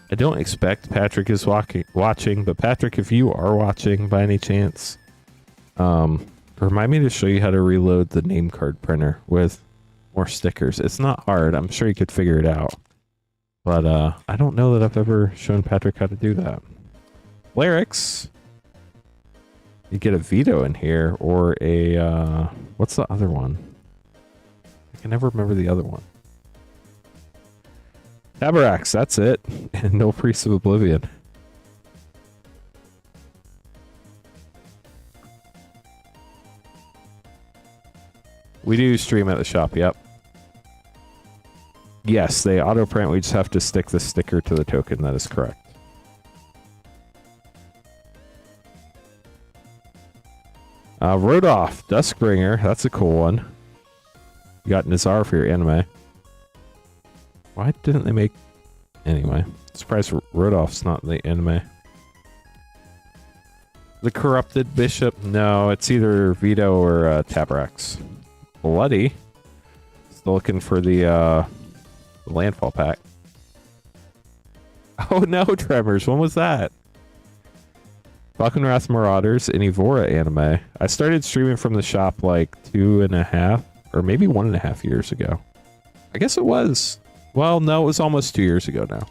I don't expect Patrick is watching, but Patrick, if you are watching by any chance, remind me to show you how to reload the name card printer with more stickers. It's not hard. I'm sure you could figure it out. But I don't know that I've ever shown Patrick how to do that. Lyrics. You get a veto in here or a... what's the other one? I can never remember the other one. Tabarax, that's it. And no Priest of Oblivion. We do stream at the shop, yep. Yes, they auto print. We just have to stick the sticker to the token. That is correct. Rodolph, Duskbringer. That's a cool one. You got Nazar for your anime. Why didn't they make... Anyway. Surprised Rodolph's not in the anime. The Corrupted Bishop. No, it's either Vito or Tabarax. Bloody. Still looking for the landfall pack. Oh no, Tremors. When was that? Falconwrath Marauders and Evora anime. I started streaming from the shop like 2.5 or maybe 1.5 years ago. I guess it was... Well, no, it was almost 2 years ago now.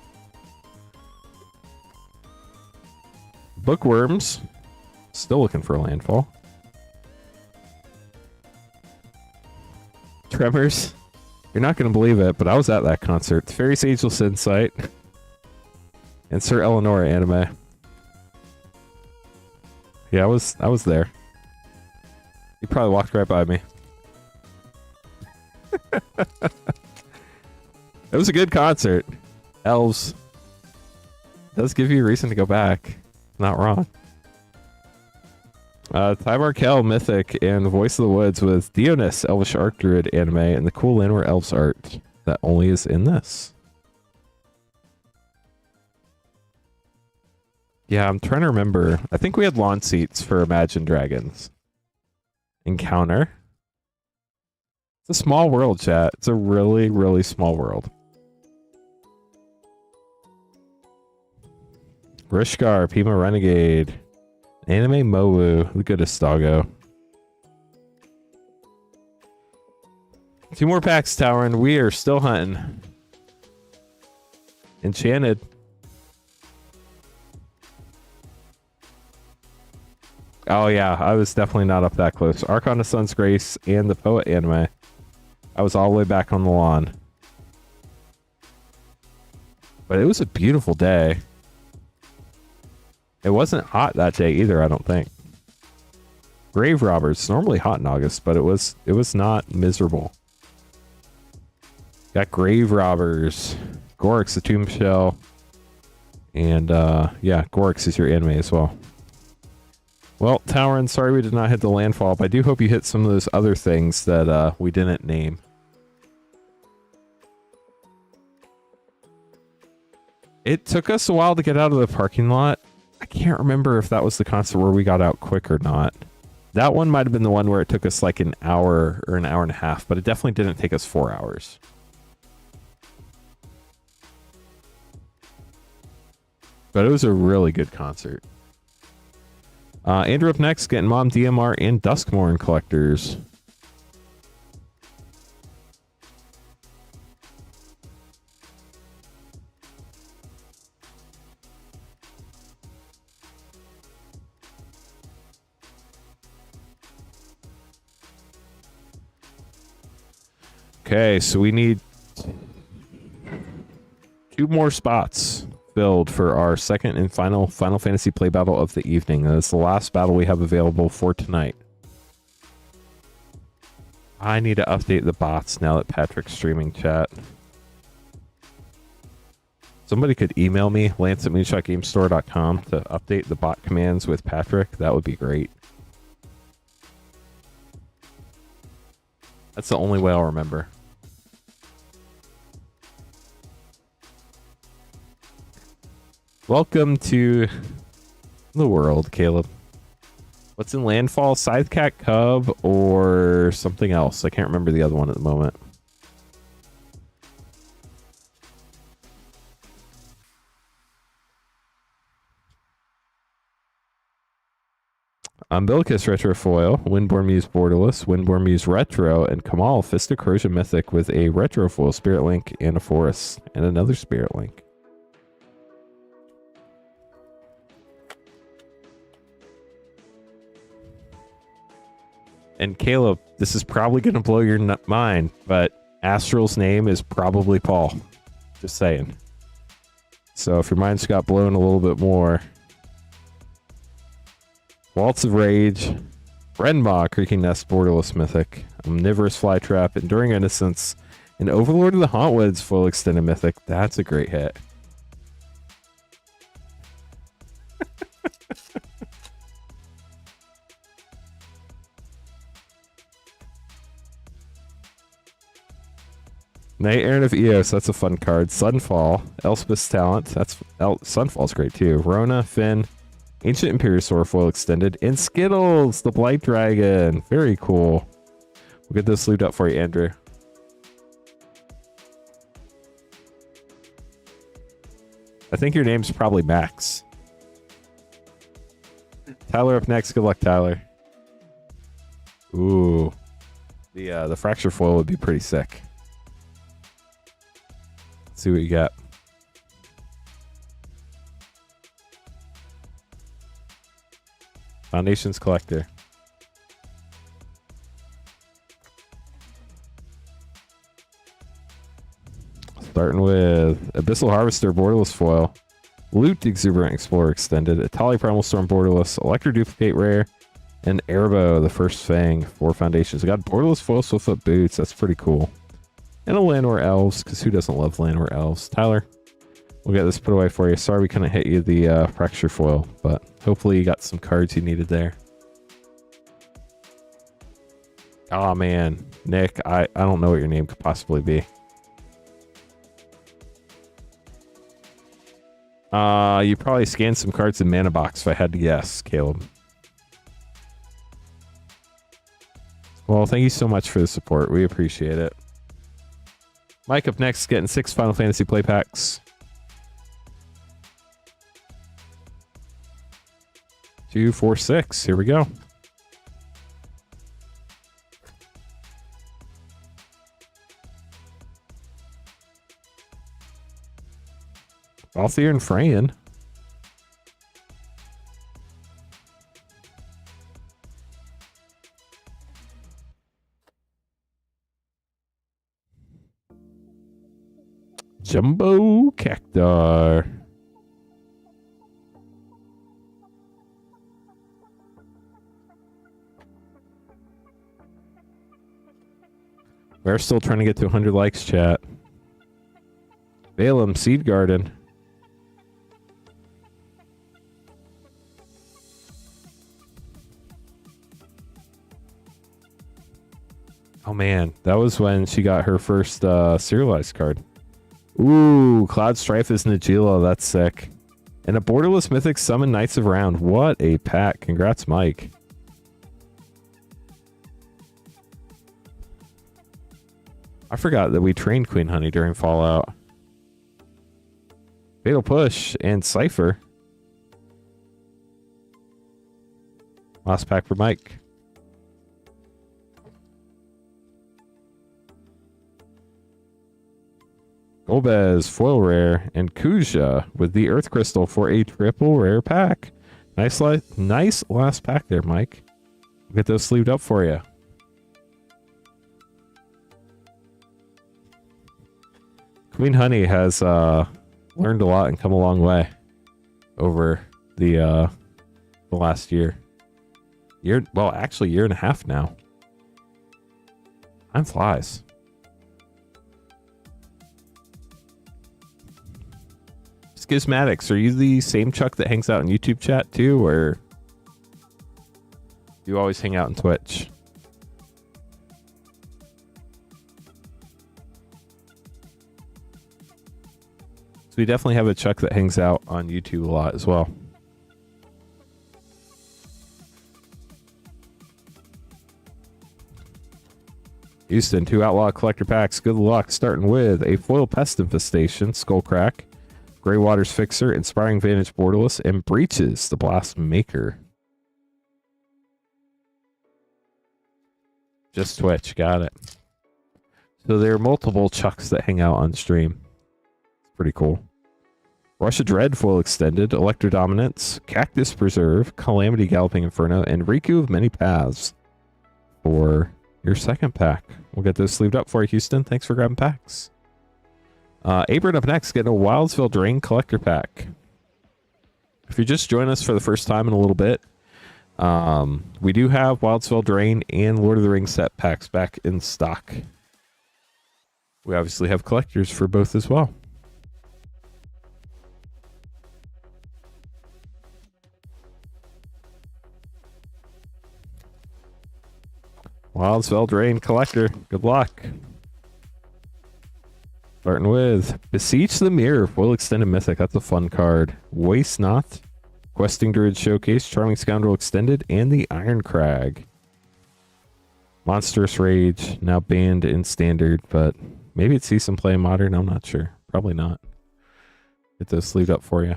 Bookworms. Still looking for a landfall. Tremors. You're not going to believe it, but I was at that concert. Fairy's Ageless Insight. And Sir Eleanor anime. Yeah, I was there. You probably walked right by me. It was a good concert. Elves. Does give you a reason to go back. Not wrong. Ty Markel, Mythic, and Voice of the Woods with Dionys, Elvish Arc Druid anime, and the cool Llanowar Elves art that only is in this. Yeah, I'm trying to remember. I think we had lawn seats for Imagine Dragons. Encounter. It's a small world, chat. It's a really, really small world. Rishkar, Pima Renegade, Anime Mowu, the goodest doggo. 2 more packs, Tower, and we are still hunting. Enchanted. Oh yeah, I was definitely not up that close. Archon of Sun's Grace and the Poet anime. I was all the way back on the lawn. But it was a beautiful day. It wasn't hot that day either, I don't think. Grave Robbers, it's normally hot in August, but it was not miserable. Got Grave Robbers, Gorix, the Tomb Shell, and yeah, Gorix is your anime as well. Well, Towerin, sorry we did not hit the landfall, but I do hope you hit some of those other things that we didn't name. It took us a while to get out of the parking lot. I can't remember if that was the concert where we got out quick or not. That one might have been the one where it took us like an hour or an hour and a half, but it definitely didn't take us 4 hours. But it was a really good concert. Andrew up next, getting Mom DMR and Duskmorn collectors. Okay, so we need 2 more spots filled for our second and final Final Fantasy play battle of the evening. That's the last battle we have available for tonight. I need to update the bots now that Patrick's streaming, chat. Somebody could email me, lance@moonshotgamestore.com, to update the bot commands with Patrick. That would be great. That's the only way I'll remember. Welcome to the world, Caleb. What's in Landfall? Scythecat Cub or something else? I can't remember the other one at the moment. Umbilicus Retrofoil, Windborn Muse Borderless, Windborn Muse Retro, and Kamal Fist of Corrosion Mythic with a Retrofoil Spirit Link and a Forest and another Spirit Link. And Caleb, this is probably going to blow your mind, but Astral's name is probably Paul. Just saying. So if your mind's got blown a little bit more. Waltz of Rage, Renmaw, Creaking Nest, Borderless Mythic, Omnivorous Flytrap, Enduring Innocence, and Overlord of the Hauntwoods full extended Mythic. That's a great hit. Knight Errant of Eos, that's a fun card. Sunfall, Elspeth's Talent, Sunfall's great too. Rona, Finn, Ancient Imperiosaur foil extended, and Skittles, the Blight Dragon. Very cool. We'll get this loot up for you, Andrew. I think your name's probably Max. Tyler up next. Good luck, Tyler. Ooh. The Fracture foil would be pretty sick. Let's see what you got. Foundations Collector. Starting with Abyssal Harvester Borderless Foil, Loot Exuberant Explorer Extended, Atali Primal Storm Borderless, Electro Duplicate Rare, and Airbo, the First Fang, 4 Foundations. I got Borderless Foil Swiftfoot Boots, that's pretty cool. And a Llanowar Elves, because who doesn't love Llanowar Elves? Tyler, we'll get this put away for you. Sorry we couldn't hit you the Fracture Foil, but hopefully you got some cards you needed there. Oh man, Nick, I don't know what your name could possibly be. You probably scanned some cards in Mana Box if I had to guess, Caleb. Well, thank you so much for the support. We appreciate it. Mike up next, getting 6 Final Fantasy play packs. 2, 4, 6. Here we go. Balthier and Freyan. Jumbo Cactar. We're still trying to get to 100 likes, chat. Balaam, Seed Garden. Oh man, that was when she got her first serialized card. Ooh, Cloud Strife is Najila. That's sick. And a borderless mythic summon Knights of Round. What a pack. Congrats, Mike. I forgot that we trained Queen Honey during Fallout. Fatal Push and Cypher. Last pack for Mike. Golbez, Foil Rare, and Kuja with the Earth Crystal for a triple rare pack. Nice last pack there, Mike. We'll get those sleeved up for you. Queen Honey has learned a lot and come a long way over the last year. Well, actually, year and a half now. Time flies. Schismatics, are you the same Chuck that hangs out in YouTube chat too, or do you always hang out in Twitch? So we definitely have a Chuck that hangs out on YouTube a lot as well. Houston, 2 Outlaw Collector Packs. Good luck starting with a Foil Pest Infestation, Skullcrack, Grey Waters Fixer, Inspiring Vantage Borderless, and Breaches, the Blast Maker. Just Twitch, got it. So there are multiple Chucks that hang out on stream. It's pretty cool. Russia Dread Foil Extended, Electro Dominance, Cactus Preserve, Calamity Galloping Inferno, and Riku of Many Paths for your second pack. We'll get those sleeved up for you, Houston. Thanks for grabbing packs. Abram up next, getting a Wildsville Drain Collector Pack. If you're just joining us for the first time in a little bit, we do have Wildsville Drain and Lord of the Rings set packs back in stock. We obviously have collectors for both as well. Wildsville Drain Collector, good luck. Starting with Beseech the Mirror, Foil Extended Mythic. That's a fun card. Waste Not, Questing Druid Showcase, Charming Scoundrel Extended, and the Iron Crag. Monstrous Rage, now banned in Standard, but maybe it sees some play in Modern. I'm not sure. Probably not. Get those sleeved up for you.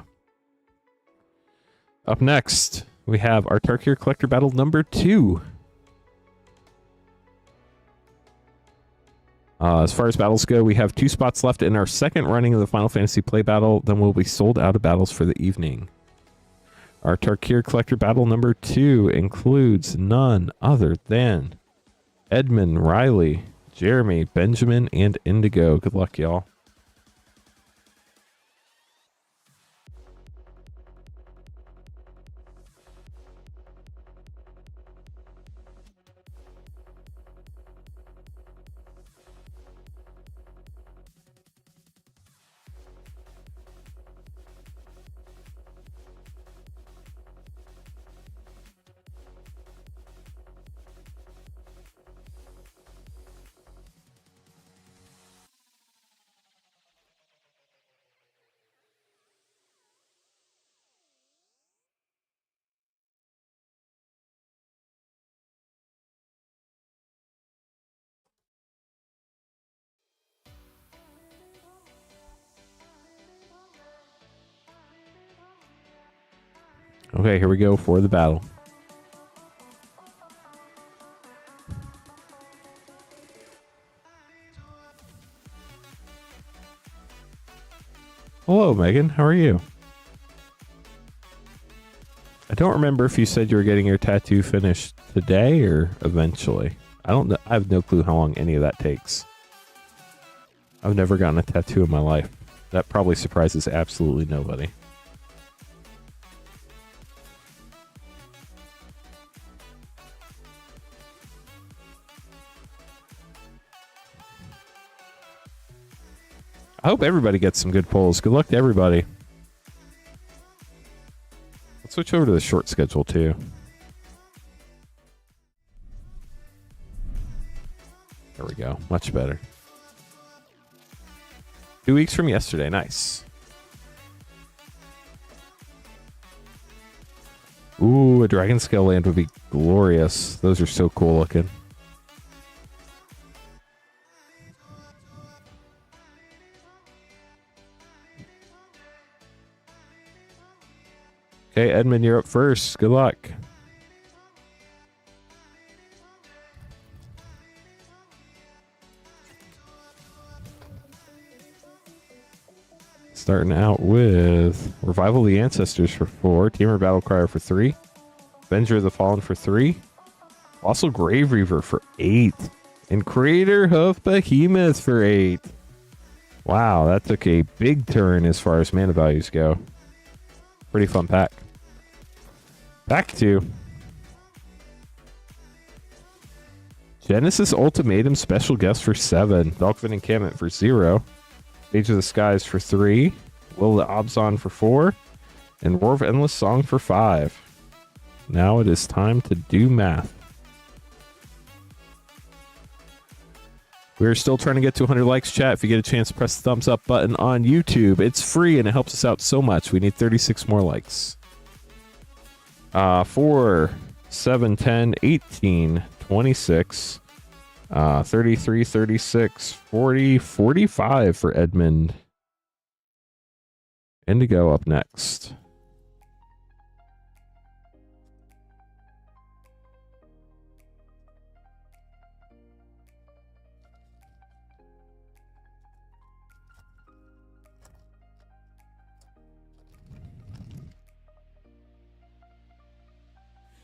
Up next, we have our Tarkir Collector Battle number 2. As far as battles go, we have 2 spots left in our second running of the Final Fantasy Play Battle. Then we'll be sold out of battles for the evening. Our Tarkir Collector Battle number 2 includes none other than Edmund, Riley, Jeremy, Benjamin, and Indigo. Good luck, y'all. Okay, here we go for the battle. Hello, Megan. How are you? I don't remember if you said you were getting your tattoo finished today or eventually. I don't know. I have no clue how long any of that takes. I've never gotten a tattoo in my life. That probably surprises absolutely nobody. I hope everybody gets some good pulls. Good luck to everybody. Let's switch over to the short schedule too. There we go. Much better. 2 weeks from yesterday. Nice. Ooh, a dragon scale land would be glorious. Those are so cool looking. Okay, Edmund, you're up first. Good luck. Starting out with Revival of the Ancestors for 4, Tamer Battlecryer for 3, Avenger of the Fallen for 3, also Grave Reaver for 8, and Crater Hoof Behemoth for 8. Wow, that took a big turn as far as mana values go. Pretty fun pack. Pack 2. Genesis Ultimatum Special Guest for 7. Velkvin Encampment for 0. Age of the Skies for 3. Will of the Abzan for 4. And Roar of Endless Song for 5. Now it is time to do math. We're still trying to get to 100 likes, chat. If you get a chance, press the thumbs up button on YouTube. It's free and it helps us out so much. We need 36 more likes. 4, 7, 10, 18, 26, 33, 36, 40, 45 for Edmund. Indigo up next.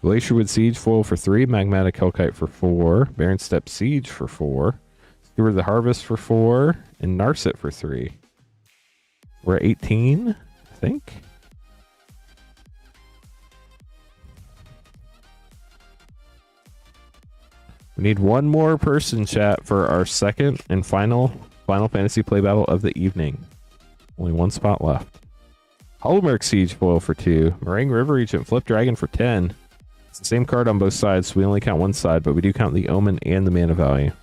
Glacierwood Siege foil for 3, Magmatic Hellkite for 4, Barren Steppe Siege for 4, Steward of the Harvest for 4, and Narset for 3. We're at 18, I think. We need one more person, chat, for our second and final Fantasy play battle of the evening. Only one spot left. Hollowmark Siege foil for 2, Meringue River Regent Flip Dragon for 10. It's the same card on both sides, so we only count one side, but we do count the Omen and the mana value.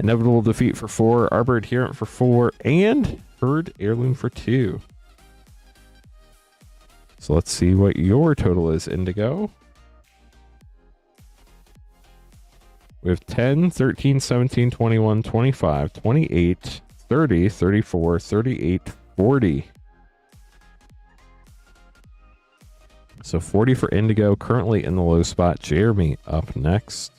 Inevitable Defeat for 4, Arbor Adherent for 4, and Herd Heirloom for 2. So let's see what your total is, Indigo. We have 10, 13, 17, 21, 25, 28, 30, 34, 38, 40. So 40 for Indigo, currently in the low spot. Jeremy up next.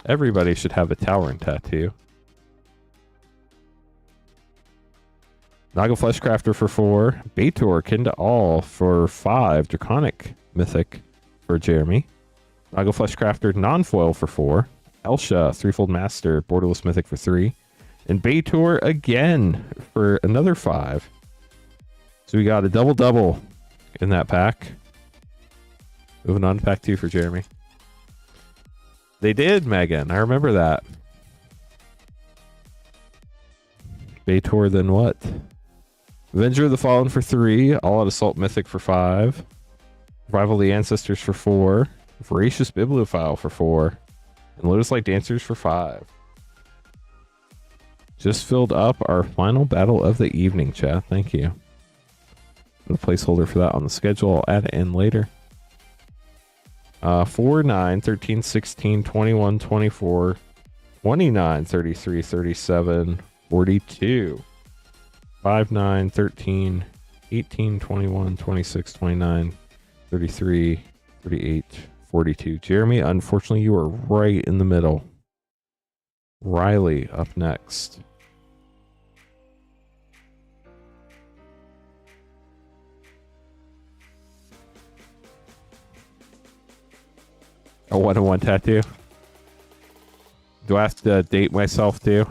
Everybody should have a Towering tattoo. Naga Fleshcrafter for 4. Baitor, Kin to All for 5. Draconic Mythic for Jeremy. Naga Fleshcrafter non-foil for 4. Elsha, Threefold Master, Borderless Mythic for 3. And Baitor again for another 5. So we got a double-double in that pack. Moving on to pack 2 for Jeremy. They did, Megan. I remember that. Baitor, then what? Avenger of the Fallen for 3. All-Out Assault Mythic for 5. Revival of the Ancestors for 4. Voracious Bibliophile for 4. And Lotus Light Dancers for 5. Just filled up our final battle of the evening, chat. Thank you. Put a placeholder for that on the schedule. I'll add it in later. 4, 9, 13, 16, 21, 24, 29, 33, 37, 42. 5, 9, 13, 18, 21, 26, 29, 33, 38, 42. Jeremy, unfortunately, you are right in the middle. Riley up next. A 1-on-1 tattoo. Do I have to date myself too?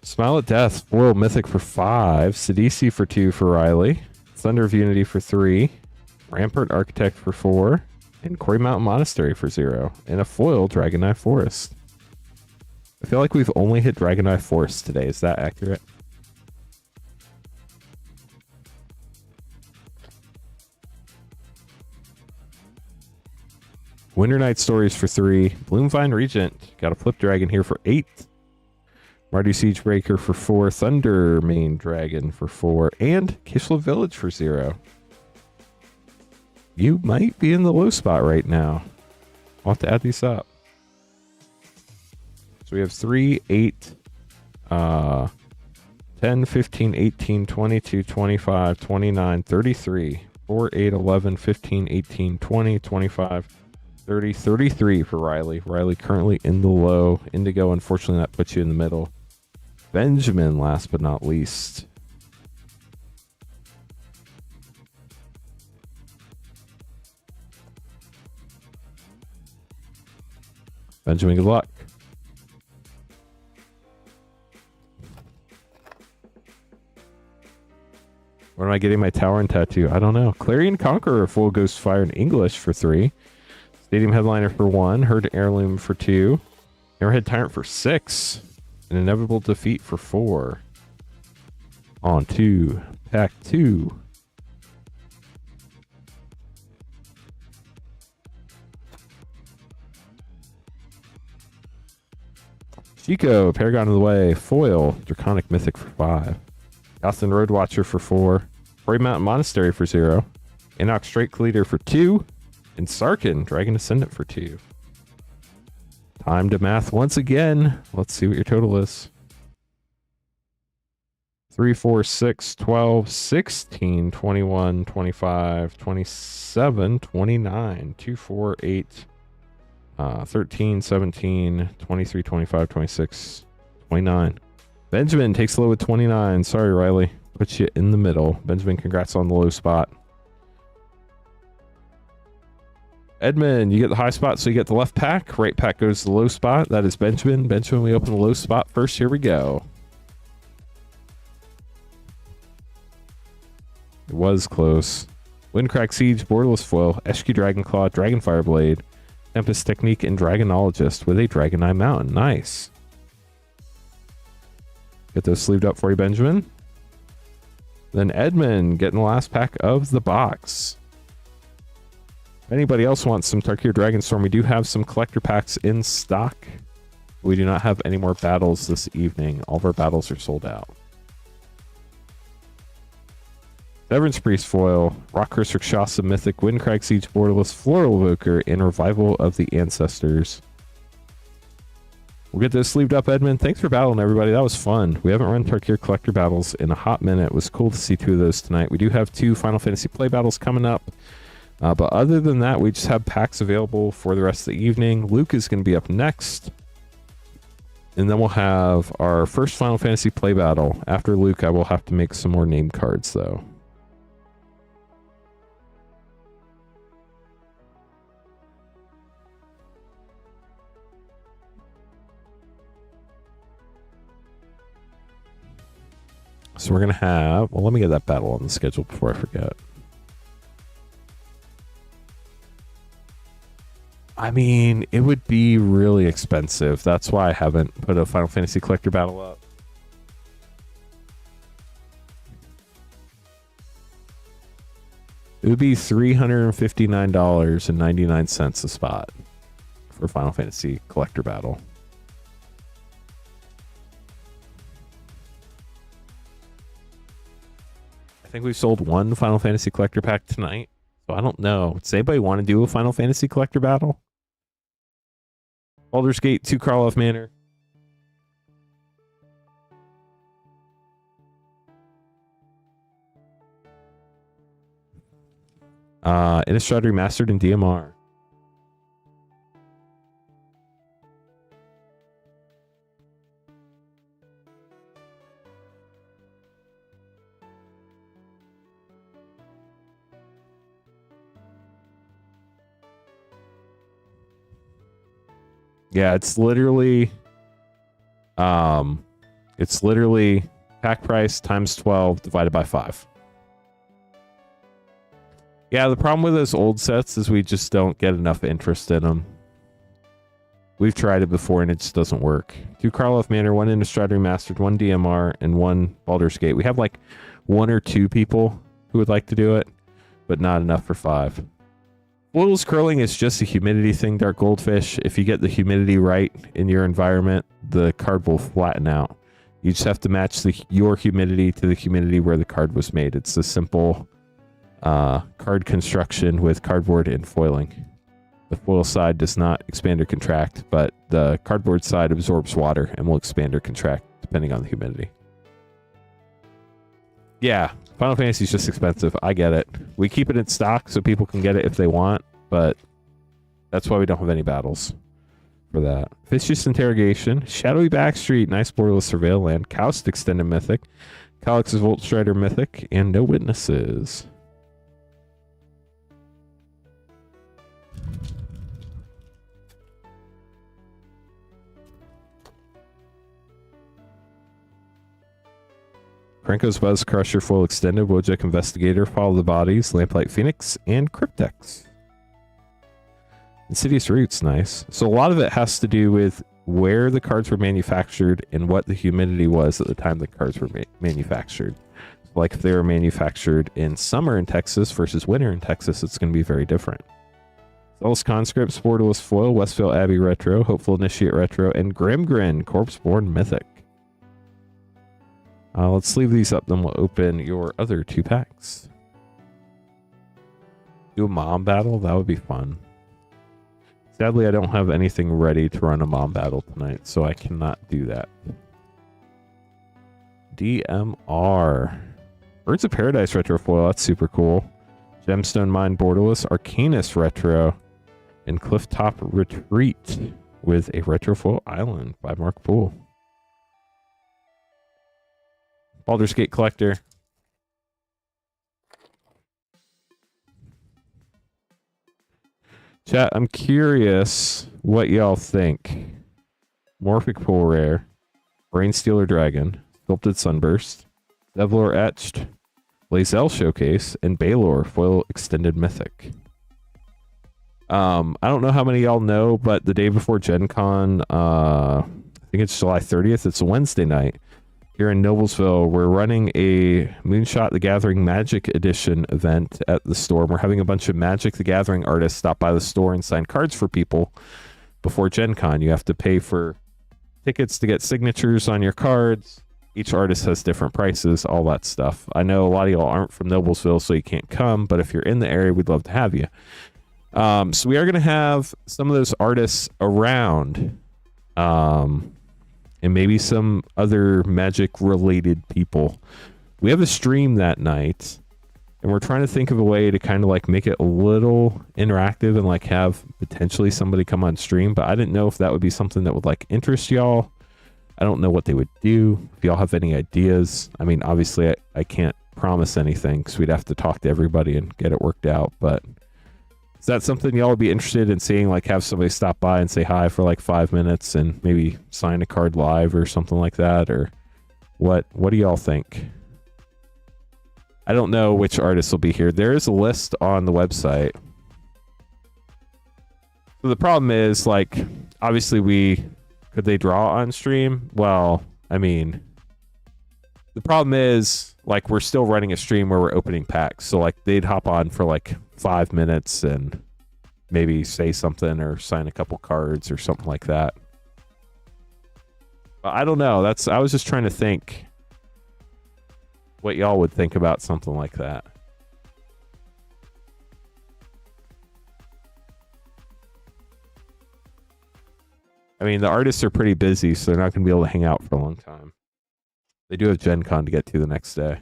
Smile at Death, foil mythic for 5. Sidisi for 2 for Riley. Thunder of Unity for 3. Rampart Architect for 4. And Quarry Mountain Monastery for 0. And a foil Dragon Eye Forest. I feel like we've only hit Dragon Eye Forest today. Is that accurate? Winter Night Stories for 3. Bloomvine Regent. Got a Flip Dragon here for 8. Mardu Siegebreaker for 4. Thunder Main Dragon for 4. And Kishla Village for 0. You might be in the low spot right now. I'll have to add these up. So we have 3, 8, 10, 15, 18, 22, 25, 29, 33. 4, 8, 11, 15, 18, 20, 25, 30, 33 for Riley. Riley currently in the low. Indigo, unfortunately, that puts you in the middle. Benjamin, last but not least. Benjamin, good luck. Where am I getting my tower and tattoo? I don't know. Clarion Conqueror, full Ghost Fire in English for 3. Stadium Headliner for 1. Herd Heirloom for 2. Arrowhead Tyrant for 6. An Inevitable Defeat for 4. On to pack 2. Chico, Paragon of the Way, foil, Draconic Mythic for 5. Gotham Road Watcher for 4. Quarry Mountain Monastery for 0. Enoch Strike Leader for 2. And Sarkin, Dragon Ascendant for 2. Time to math once again. Let's see what your total is. 3, 4, 6, 12, 16, 21, 25, 27, 29, 2, 4, 8, 13, 17, 23, 25, 26, 29. Benjamin takes the low with 29. Sorry, Riley. Puts you in the middle. Benjamin, congrats on the low spot. Edmund, you get the high spot, so you get the left pack. Right pack goes to the low spot. That is Benjamin. Benjamin, we open the low spot first. Here we go. It was close. Windcrack Siege, Borderless Foil, Eshki Dragonclaw, Dragonfire Blade, Tempest Technique, and Dragonologist with a Dragon Eye Mountain. Nice. Get those sleeved up for you, Benjamin. Then Edmund getting the last pack of the box. If anybody else wants some Tarkir Dragonstorm, we do have some collector packs in stock. We do not have any more battles this evening. All of our battles are sold out. Severance Priest foil, Rockhurst Rakshasa Mythic, Windcrag Siege Borderless, Floral Evoker, and Revival of the Ancestors. We'll get those sleeved up, Edmund. Thanks for battling, everybody. That was fun. We haven't run Tarkir collector battles in a hot minute. It was cool to see 2 of those tonight. We do have 2 Final Fantasy play battles coming up. But other than that, we just have packs available for the rest of the evening. Luke is going to be up next. And then we'll have our first Final Fantasy play battle. After Luke, I will have to make some more name cards, though. So we're going to have... Well, let me get that battle on the schedule before I forget. I mean, it would be really expensive. That's why I haven't put a Final Fantasy collector battle up. It would be $359.99 a spot for Final Fantasy collector battle. I think we sold one Final Fantasy collector pack tonight. So I don't know. Does anybody want to do a Final Fantasy collector battle? Baldur's Gate 2 Karlov Manor. Innistrad Remastered in DMR. Yeah, it's literally pack price times 12 divided by 5. Yeah, the problem with those old sets is we just don't get enough interest in them. We've tried it before and it just doesn't work. 2 Karlov Manor, 1 Innistrad Remastered, 1 DMR, and 1 Baldur's Gate. We have like 1 or 2 people who would like to do it, but not enough for 5. Foils curling is just a humidity thing, Dark Goldfish. If you get the humidity right in your environment, the card will flatten out. You just have to match your humidity to the humidity where the card was made. It's a simple card construction with cardboard and foiling. The foil side does not expand or contract, but the cardboard side absorbs water and will expand or contract depending on the humidity. Yeah, Final Fantasy is just expensive. I get it. We keep it in stock so people can get it if they want, but that's why we don't have any battles for that. Vicious Interrogation, Shadowy Backstreet, Nice Borderless Surveil Land, Kaust Extended Mythic, Calix's Volt Strider Mythic, and No Witnesses. Krenko's Buzz Crusher, Full Extended, Wojak Investigator, Follow the Bodies, Lamplight Phoenix, and Cryptex. Insidious Roots, nice. So a lot of it has to do with where the cards were manufactured and what the humidity was at the time the cards were manufactured. Like if they were manufactured in summer in Texas versus winter in Texas, it's going to be very different. Zealous Conscript, Sportalist Foil, Westvale Abbey Retro, Hopeful Initiate Retro, and Grimgrin, Corpseborn Mythic. Let's leave these up, then we'll open your other 2 packs. Do a mom battle? That would be fun. Sadly, I don't have anything ready to run a mom battle tonight, so I cannot do that. DMR. Birds of Paradise Retro Foil, that's super cool. Gemstone Mine Borderless, Arcanus Retro, and Clifftop Retreat with a Retro Foil Island by Mark Poole. Baldur's Gate Collector. Chat, I'm curious what y'all think. Morphic Pool Rare, Brainstealer Dragon, Sculpted Sunburst, Devlor Etched, Lae'zel Showcase, and Baylor Foil Extended Mythic. I don't know how many y'all know, but the day before Gen Con, I think it's July 30th, it's a Wednesday night. Here in Noblesville, we're running a Moonshot the Gathering Magic Edition event at the store. We're having a bunch of Magic the Gathering artists stop by the store and sign cards for people before Gen Con. You have to pay for tickets to get signatures on your cards. Each artist has different prices, all that stuff. I know a lot of y'all aren't from Noblesville, so you can't come, but if you're in the area, we'd love to have you. So we are going to have some of those artists around. And maybe some other Magic-related people. We have a stream that night, and we're trying to think of a way to kind of like make it a little interactive and like have potentially somebody come on stream, but I didn't know if that would be something that would like interest y'all. I don't know what they would do. If y'all have any ideas, I mean, obviously I can't promise anything because we'd have to talk to everybody and get it worked out, but is that something y'all would be interested in seeing, like have somebody stop by and say hi for like 5 minutes and maybe sign a card live or something like that? Or what do y'all think? I don't know which artists will be here. There is a list on the website. So the problem is, like, obviously could they draw on stream? Well, I mean, the problem is, like, we're still running a stream where we're opening packs. So, like, they'd hop on for, like, 5 minutes and maybe say something or sign a couple cards or something like that. But I don't know. I was just trying to think. what y'all would think about something like that. I mean, the artists are pretty busy, so they're not going to be able to hang out for a long time. They do have Gen Con to get to the next day.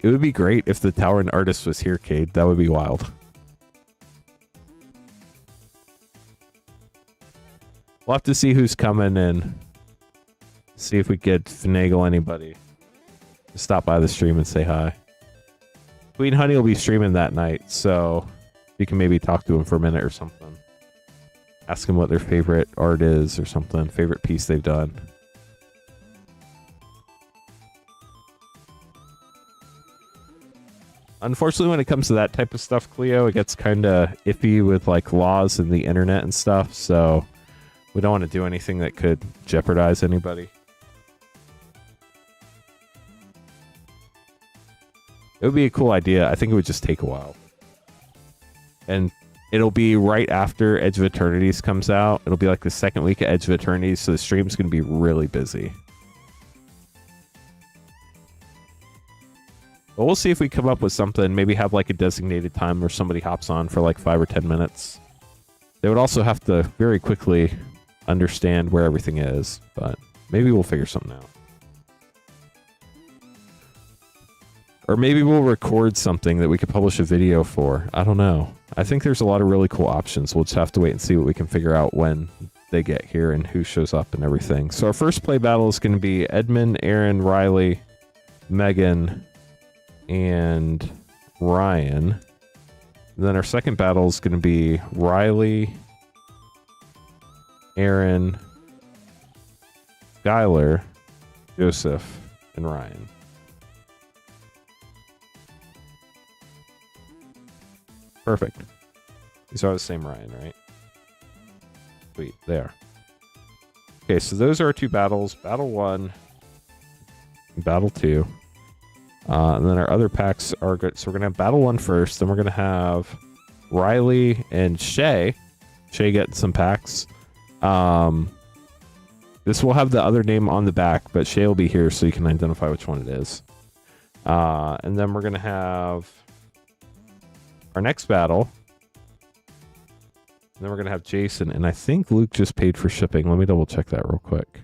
It would be great if the Tower and Artist was here, Cade. That would be wild. We'll have to see who's coming and see if we could finagle anybody to stop by the stream and say hi. Queen Honey will be streaming that night, so you can maybe talk to him for a minute or something. Ask them what their favorite art is or something, favorite piece they've done. Unfortunately, when it comes to that type of stuff, Cleo, it gets kind of iffy with like laws and the internet and stuff, so we don't want to do anything that could jeopardize anybody. It would be a cool idea. I think it would just take a while. And it'll be right after Edge of Eternities comes out. It'll be like the second week of Edge of Eternities, so the stream's going to be really busy. But we'll see if we come up with something. Maybe have like a designated time where somebody hops on for like 5 or 10 minutes. They would also have to very quickly understand where everything is, but maybe we'll figure something out. Or maybe we'll record something that we could publish a video for. I don't know. I think there's a lot of really cool options. We'll just have to wait and see what we can figure out when they get here and who shows up and everything. So our first play battle is going to be Edmund, Aaron, Riley, Megan, and Ryan. And then our second battle is going to be Riley, Aaron, Skylar, Joseph, and Ryan. Perfect. These are the same Ryan, right? Sweet, there. Okay, so those are our two battles. Battle 1, Battle 2. And then our other packs are good. So we're going to have Battle 1 first. Then we're going to have Riley and Shay. Shay getting some packs. This will have the other name on the back, but Shay will be here so you can identify which one it is. And then we're going to have our next battle. And then we're going to have Jason. And I think Luke just paid for shipping. Let me double check that real quick.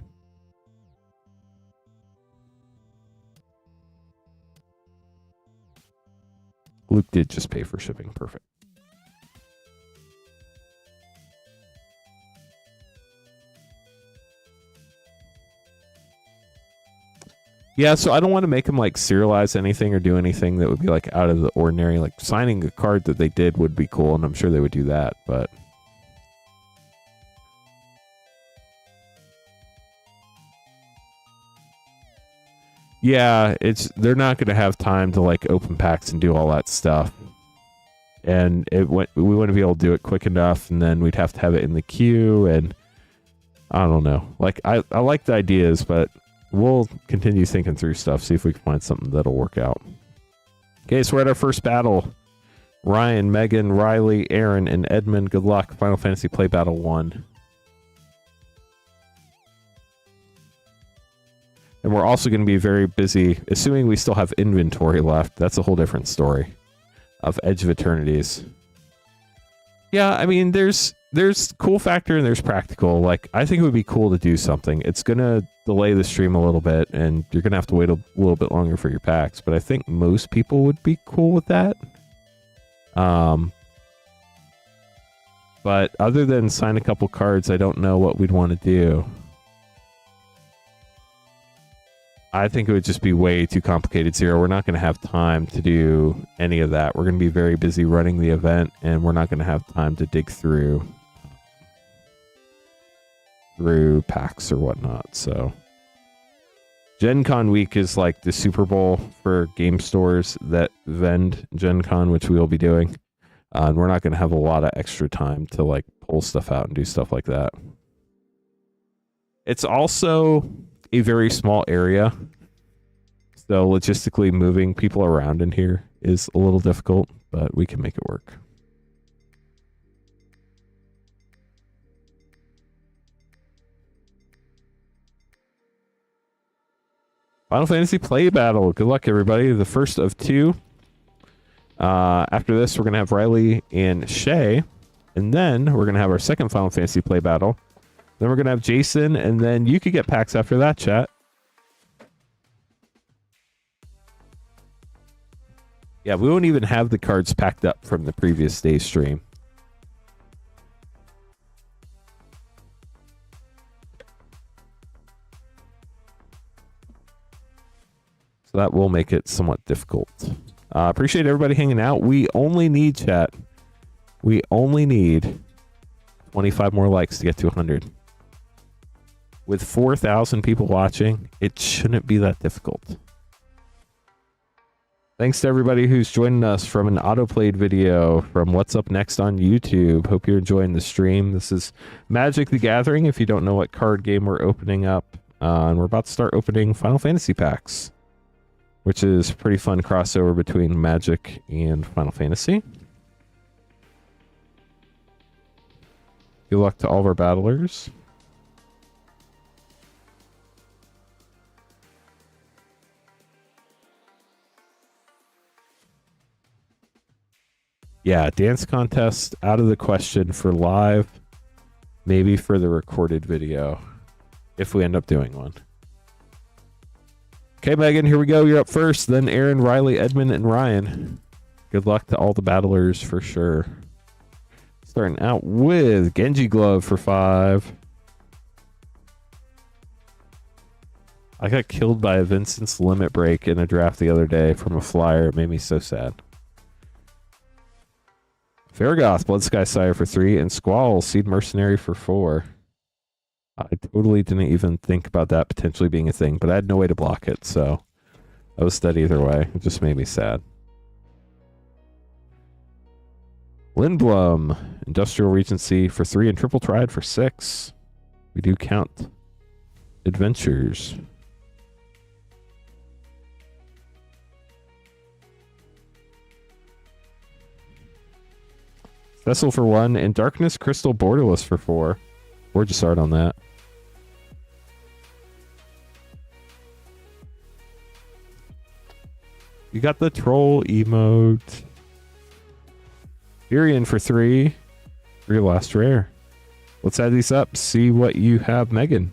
Luke did just pay for shipping. Perfect. Yeah, so I don't want to make them like serialize anything or do anything that would be like out of the ordinary. Like signing a card that they did would be cool, and I'm sure they would do that, but yeah, they're not going to have time to like open packs and do all that stuff. And we wouldn't be able to do it quick enough, and then we'd have to have it in the queue, and I don't know. Like I like the ideas, but we'll continue thinking through stuff, see if we can find something that'll work out. Okay, so we're at our first battle. Ryan, Megan, Riley, Aaron, and Edmund. Good luck. Final Fantasy Play Battle 1. And we're also going to be very busy, assuming we still have inventory left. That's a whole different story of Edge of Eternities. Yeah, I mean, there's cool factor and there's practical. Like, I think it would be cool to do something. It's going to delay the stream a little bit, and you're going to have to wait a little bit longer for your packs. But I think most people would be cool with that. But other than sign a couple cards, I don't know what we'd want to do. I think it would just be way too complicated, Zero. We're not going to have time to do any of that. We're going to be very busy running the event, and we're not going to have time to dig through packs or whatnot. So Gen Con week is like the Super Bowl for game stores that vend Gen Con, which we will be doing. And we're not going to have a lot of extra time to like pull stuff out and do stuff like that. It's also a very small area, so logistically moving people around in here is a little difficult, but we can make it work. Final Fantasy Play Battle. Good luck, everybody. The first of two. After this, we're going to have Riley and Shay. And then we're going to have our second Final Fantasy Play Battle. Then we're going to have Jason. And then you could get packs after that, chat. Yeah, we won't even have the cards packed up from the previous day's stream. So that will make it somewhat difficult. Appreciate everybody hanging out. We only need, chat. We only need 25 more likes to get to 100. With 4,000 people watching, it shouldn't be that difficult. Thanks to everybody who's joining us from an autoplayed video from What's Up Next on YouTube. Hope you're enjoying the stream. This is Magic the Gathering, if you don't know what card game we're opening up. And we're about to start opening Final Fantasy packs, which is a pretty fun crossover between Magic and Final Fantasy. Good luck to all of our battlers. Yeah, dance contest out of the question for live, maybe for the recorded video, if we end up doing one. Okay, Megan, here we go. You're up first. Then Aaron, Riley, Edmund, and Ryan. Good luck to all the battlers for sure. Starting out with Genji Glove for 5. I got killed by a Vincent's Limit Break in a draft the other day from a flyer. It made me so sad. Farragoth, Blood Sky Sire for 3, and Squall, Seed Mercenary for 4. I totally didn't even think about that potentially being a thing, but I had no way to block it, so I was dead either way. It just made me sad. Lindblom, Industrial Regency for 3, and Triple Triad for 6. We do count adventures. Vessel for 1, and Darkness Crystal Borderless for 4. Gorgeous art on that. You got the troll emote. Furion for 3. For your last rare. Let's add these up. See what you have, Megan.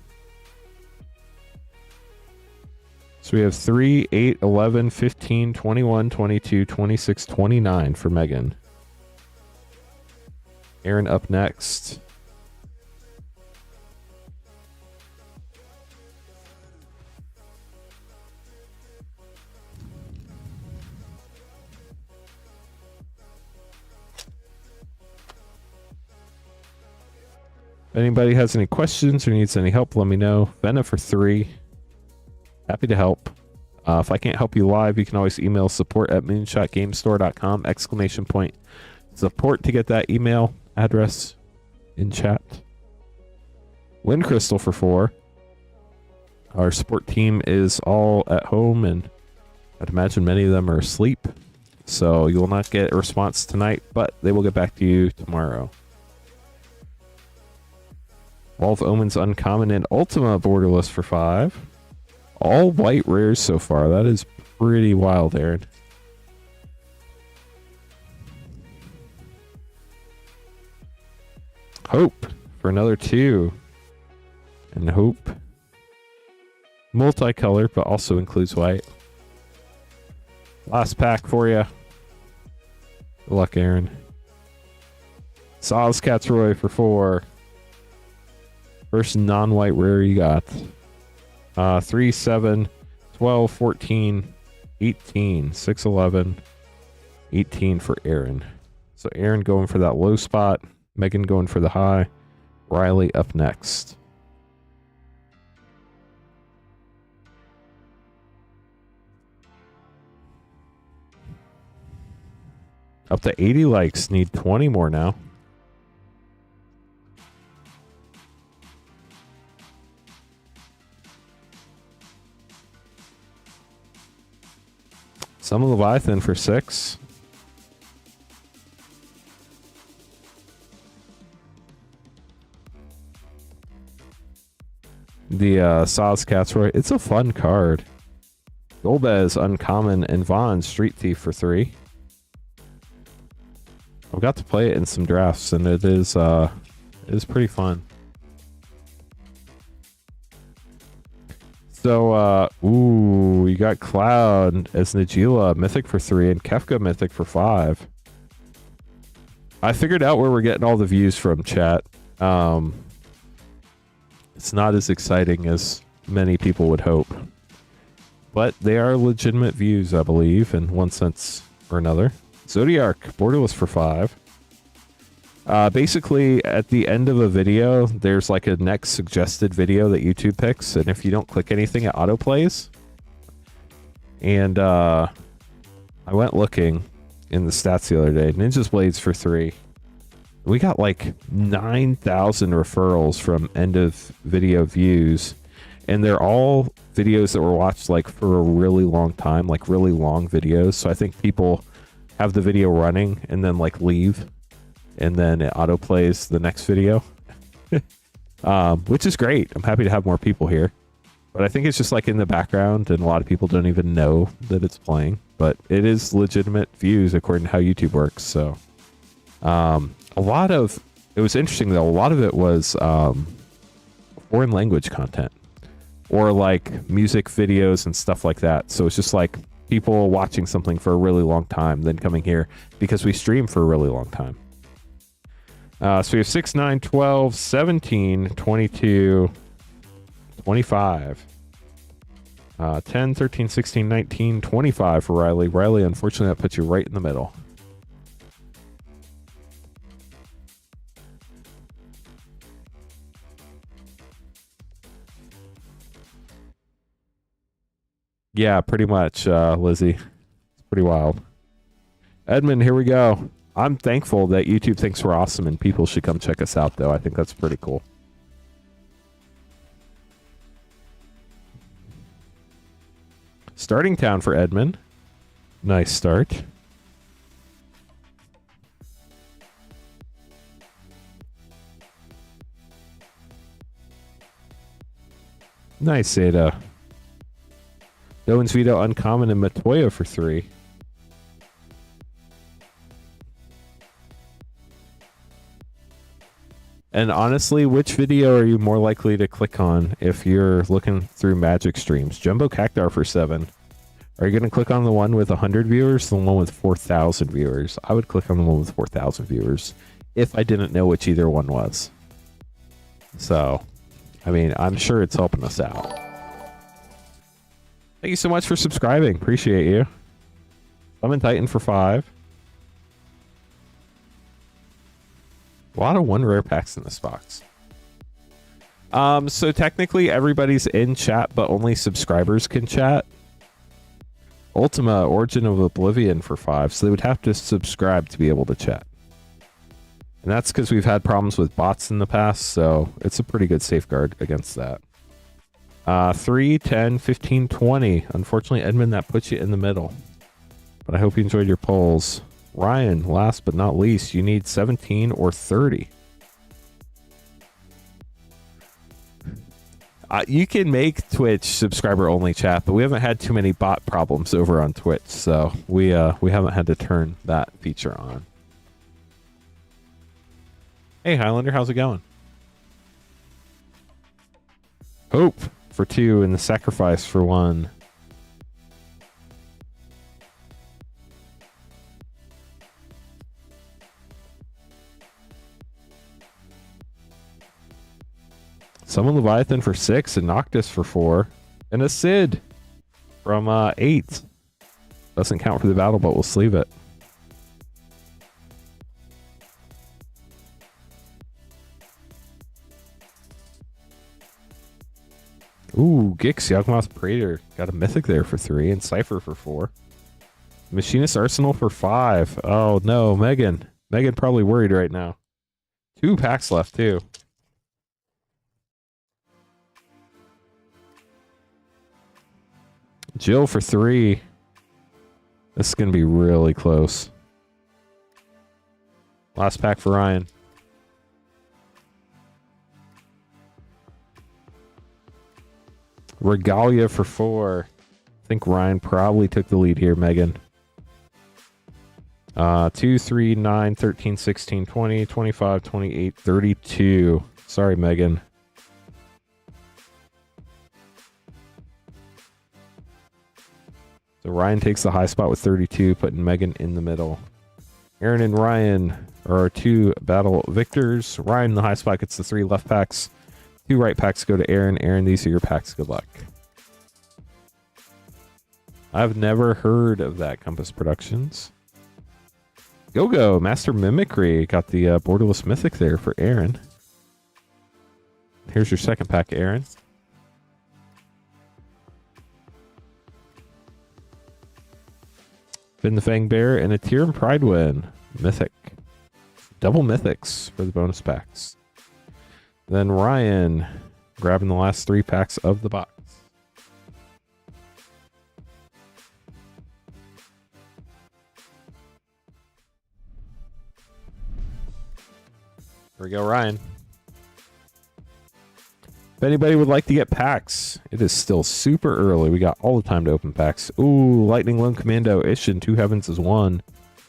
So we have 3, 8, 11, 15, 21, 22, 26, 29 for Megan. Aaron up next. If anybody has any questions or needs any help, let me know. Venna for 3. Happy to help. If I can't help you live, you can always email support@moonshotgamestore.com, exclamation point support to get that email address in chat. Wind Crystal for 4. Our support team is all at home, and I'd imagine many of them are asleep, so you will not get a response tonight, but they will get back to you tomorrow. Wall of Omens Uncommon and Ultima Borderless for 5. All white rares so far. That is pretty wild, Aaron. Hope for another 2. And Hope. Multicolor, but also includes white. Last pack for you. Good luck, Aaron. Saw's Catsroy for 4. First non-white rare you got. 3, 7, 12, 14, 18, 6, 11, 18 for Aaron. So Aaron going for that low spot. Megan going for the high. Riley up next. Up to 80 likes. Need 20 more now. Some Leviathan for 6. The Saw's Catsroy. It's a fun card. Golbez, Uncommon, and Vaughn, Street Thief for 3. I've got to play it in some drafts, and it is pretty fun. So, ooh, you got Cloud as Najila, Mythic for 3, and Kefka Mythic for 5. I figured out where we're getting all the views from, chat. It's not as exciting as many people would hope. But they are legitimate views, I believe, in one sense or another. Zodiac, Borderless for 5. Basically, at the end of a video, there's like a next suggested video that YouTube picks, and if you don't click anything, it autoplays. And I went looking in the stats the other day. Ninja's Blades for 3. We got like 9,000 referrals from end of video views, and they're all videos that were watched like for a really long time, like really long videos. So I think people have the video running and then like leave, and then it autoplays the next video, which is great. I'm happy to have more people here, but I think it's just like in the background, and a lot of people don't even know that it's playing, but it is legitimate views according to how YouTube works. So a lot of it was interesting though. A lot of it was foreign language content, or like music videos and stuff like that. So it's just like people watching something for a really long time, then coming here because we stream for a really long time. So we have 6, 9, 12, 17, 22, 25, 10, 13, 16, 19, 25 for Riley. Riley, unfortunately, that puts you right in the middle. Yeah, pretty much, Lizzie. It's pretty wild. Edmund, here we go. I'm thankful that YouTube thinks we're awesome and people should come check us out, though. I think that's pretty cool. Starting town for Edmund. Nice start. Nice, Ada. Doan's Veto, Uncommon, and Matoya for 3. And honestly, which video are you more likely to click on if you're looking through Magic streams? Jumbo Cactar for 7. Are you going to click on the one with 100 viewers or the one with 4,000 viewers? I would click on the one with 4,000 viewers if I didn't know which either one was. So, I mean, I'm sure it's helping us out. Thank you so much for subscribing. Appreciate you. Summon Titan for 5. A lot of 1 rare packs in this box. So technically everybody's in chat, but only subscribers can chat. Ultima, Origin of Oblivion for 5, so they would have to subscribe to be able to chat. And that's because we've had problems with bots in the past, so it's a pretty good safeguard against that. 3, 10, 15, 20. Unfortunately, Edmund, that puts you in the middle. But I hope you enjoyed your polls. Ryan, last but not least, you need 17 or 30. You can make Twitch subscriber only chat, but we haven't had too many bot problems over on Twitch, so we haven't had to turn that feature on. Hey Highlander, how's it going? Hope for 2 and the Sacrifice for 1. Summon Leviathan for 6, and Noctis for 4, and a Sid from 8. Doesn't count for the battle, but we'll sleeve it. Ooh, Gix, Yawgmoth Praetor. Got a Mythic there for 3, and Cypher for 4. Machinist Arsenal for 5. Oh no, Megan. Megan probably worried right now. 2 packs left, too. Jill for 3. This is going to be really close. Last pack for Ryan. Regalia for 4. I think Ryan probably took the lead here, Megan. 2, 3, 9, 13, 16, 20, 25, 28, 32. Sorry, Megan. So Ryan takes the high spot with 32, putting Megan in the middle. Aaron and Ryan are our 2 battle victors. Ryan, the high spot, gets the 3 left packs. 2 right packs go to Aaron. Aaron, these are your packs. Good luck. I've never heard of that, Compass Productions. Go, Master Mimicry. Got the Borderless Mythic there for Aaron. Here's your second pack, Aaron. Finn the Fang Bear and a Tyrion Pride win. Mythic. Double Mythics for the bonus packs. Then Ryan grabbing the last 3 packs of the box. Here we go, Ryan. If anybody would like to get packs, it is still super early. We got all the time to open packs. Ooh, Lightning Lone Commando, Ishin, 2 Heavens is 1,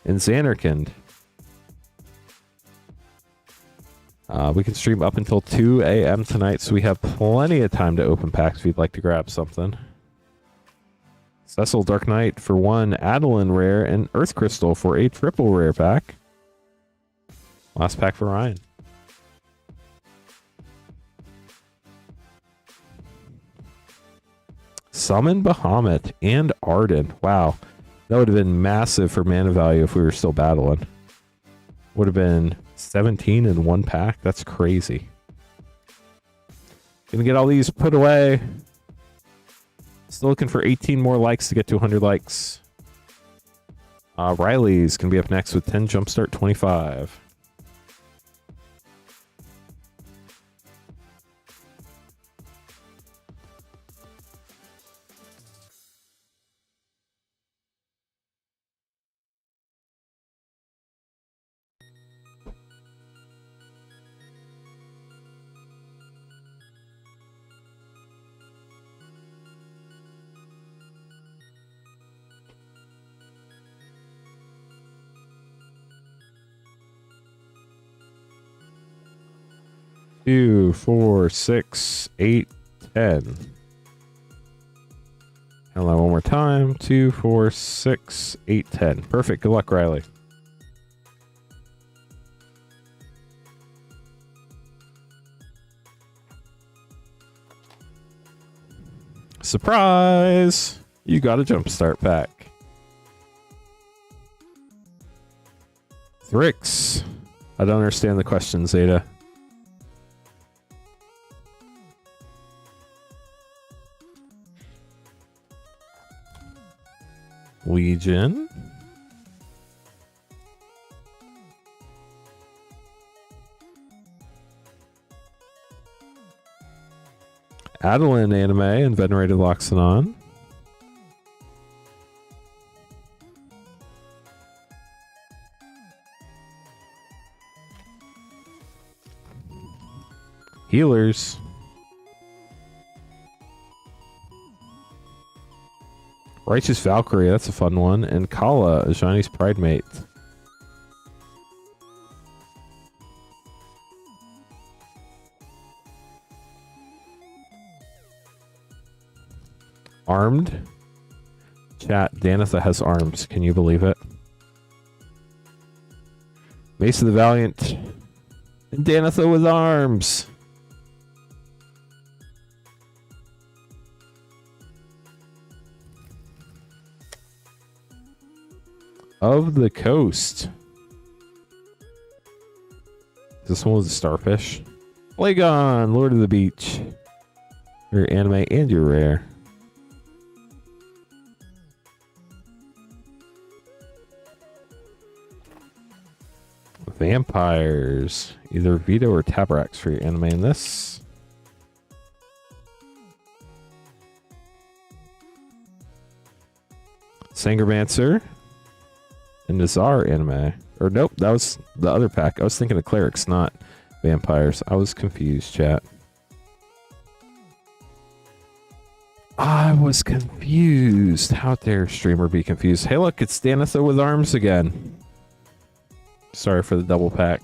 and Xanarkand. We can stream up until 2 a.m. tonight, so we have plenty of time to open packs if you'd like to grab something. Cecil Dark Knight for 1, Adeline Rare, and Earth Crystal for a triple rare pack. Last pack for Ryan. Summon Bahamut and Arden. Wow. That would have been massive for mana value if we were still battling. Would have been 17 in 1 pack. That's crazy. Gonna get all these put away. Still looking for 18 more likes to get to 100 likes. Riley's gonna be up next with 10 Jumpstart 25. Two, 4, 6, 8, 10. Hello, one more time. 2, 4, 6, 8, 10. Perfect. Good luck, Riley. Surprise! You got a Jumpstart pack. Thrix. I don't understand the question, Zeta. Legion. Adeline Anime and Venerated Loxodon. Healers. Righteous Valkyrie, that's a fun one. And Kala, Ajani's Pride Mate. Armed. Chat, Danitha has arms. Can you believe it? Mace of the Valiant. And Danitha with arms. Of the Coast. This one was a Starfish. Flagon, Lord of the Beach. Your anime and your rare. Vampires. Either Vito or Tabrax for your anime in this. Sangermancer. And Nazar anime. Or nope, that was the other pack. I was thinking of clerics, not vampires. I was confused, chat. I was confused. How dare streamer be confused? Hey, look, it's Danitha with arms again. Sorry for the double pack.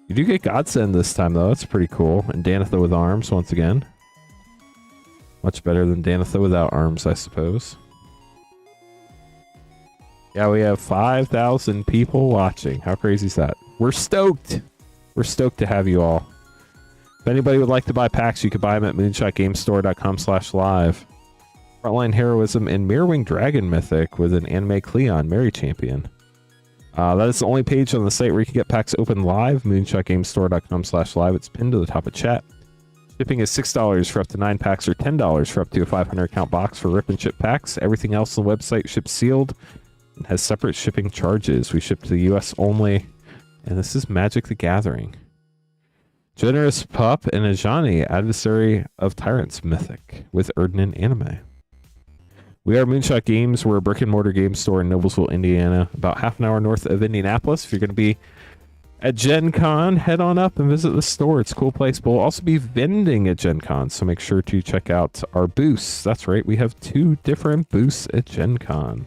You do get Godsend this time, though. That's pretty cool. And Danitha with arms once again. Much better than Danitha without arms, I suppose. Yeah, we have 5,000 people watching. How crazy is that? We're stoked. We're stoked to have you all. If anybody would like to buy packs, you can buy them at moonshotgamestore.com/live. Frontline Heroism and Mirrorwing Dragon Mythic with an Anime Cleon Mary Champion. That is the only page on the site where you can get packs open live. moonshotgamestore.com/live. It's pinned to the top of chat. Shipping is $6 for up to 9 packs or $10 for up to a 500 count box for rip and ship packs. Everything else on the website ships sealed and has separate shipping charges. We ship to the US only. And this is Magic the Gathering. Generous Pup and Ajani, Adversary of Tyrants Mythic with Erdnan Anime. We are Moonshot Games. We're a brick and mortar game store in Noblesville, Indiana, about half an hour north of Indianapolis. If you're going to be at Gen Con, head on up and visit the store. It's a cool place. But we'll also be vending at Gen Con, so make sure to check out our booths. That's right, we have 2 different booths at Gen Con.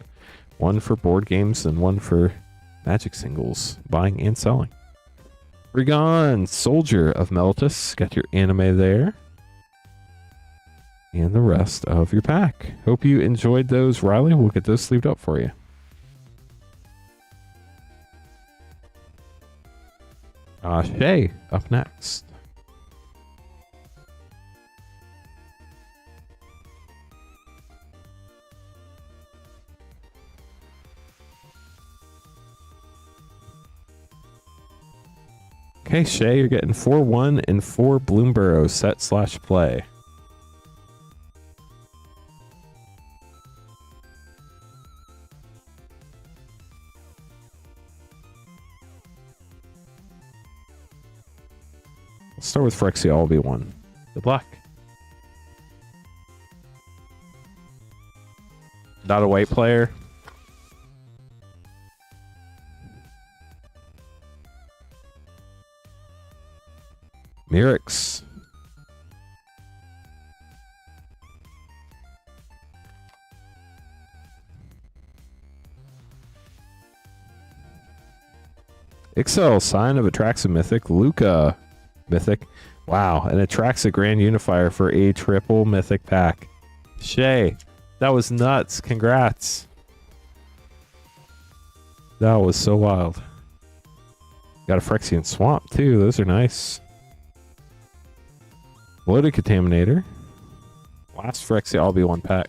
One for board games and one for Magic singles, buying and selling. Rigon, Soldier of Meltus, got your anime there. And the rest of your pack. Hope you enjoyed those, Riley. We'll get those sleeved up for you. Shay, up next. Okay, Shay, you're getting 4-1 and 4 Bloomborough set/play. Let's start with Phyrexia Albi1. Good luck. Not a white player. Mirix. Ixel, Sign of Atraxa Mythic. Luca Mythic. Wow, and Atraxa Grand Unifier for a triple Mythic pack. Shay, that was nuts. Congrats. That was so wild. Got a Phyrexian Swamp, too. Those are nice. Loaded Contaminator. Last Phyrexia Albi1 pack.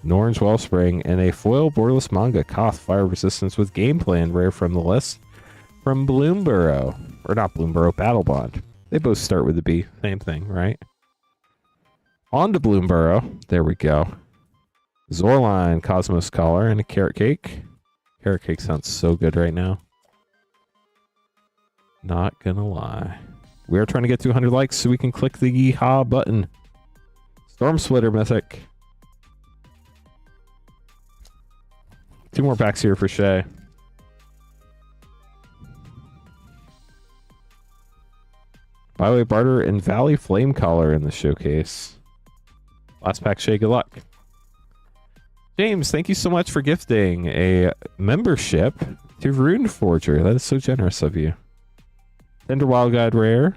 An Orange Wellspring and a foil borderless manga Koth Fire Resistance with Game Plan rare from the list from Bloomborough. Or not Bloomborough, Battle Bond. They both start with a B. Same thing, right? On to Bloomborough. There we go. Zorline, Cosmos Collar, and a Carrot Cake. Carrot Cake sounds so good right now. Not gonna lie. We are trying to get to 100 likes so we can click the yeehaw button. Storm Splitter Mythic. 2 more packs here for Shay. Byway Barter and Valley Flame Collar in the showcase. Last pack, Shay, good luck. James, thank you so much for gifting a membership to Rune Forger. That is so generous of you. Tender Wild Guide Rare.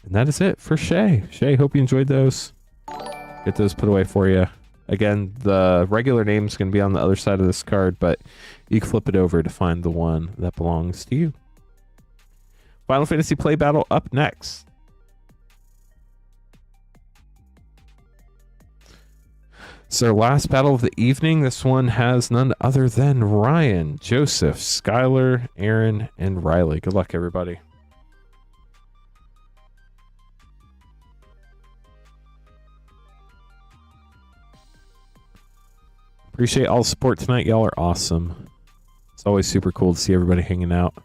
And that is it for Shay. Shay, hope you enjoyed those. Get those put away for you. Again, the regular name is going to be on the other side of this card, but you can flip it over to find the one that belongs to you. Final Fantasy Play Battle up next. It's our last battle of the evening. This one has none other than Ryan, Joseph, Skylar, Aaron, and Riley. Good luck, everybody. Appreciate all the support tonight. Y'all are awesome. It's always super cool to see everybody hanging out.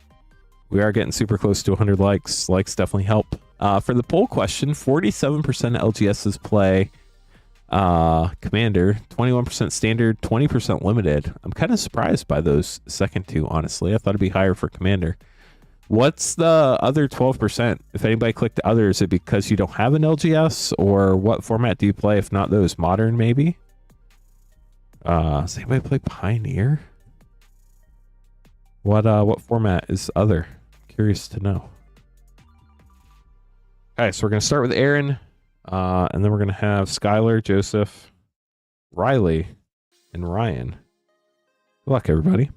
We are getting super close to 100 likes. Likes definitely help. For the poll question, 47% of LGS's play Commander, 21% standard, 20% limited. I'm kind of surprised by those second two, honestly. I thought it'd be higher for Commander. What's the other 12%? If anybody clicked other, is it because you don't have an LGS, or what format do you play? If not those, modern maybe? Does anybody play Pioneer? What format is other? Curious to know. Okay, so we're gonna start with Aaron, and then we're gonna have Skylar, Joseph, Riley, and Ryan. Good luck, everybody.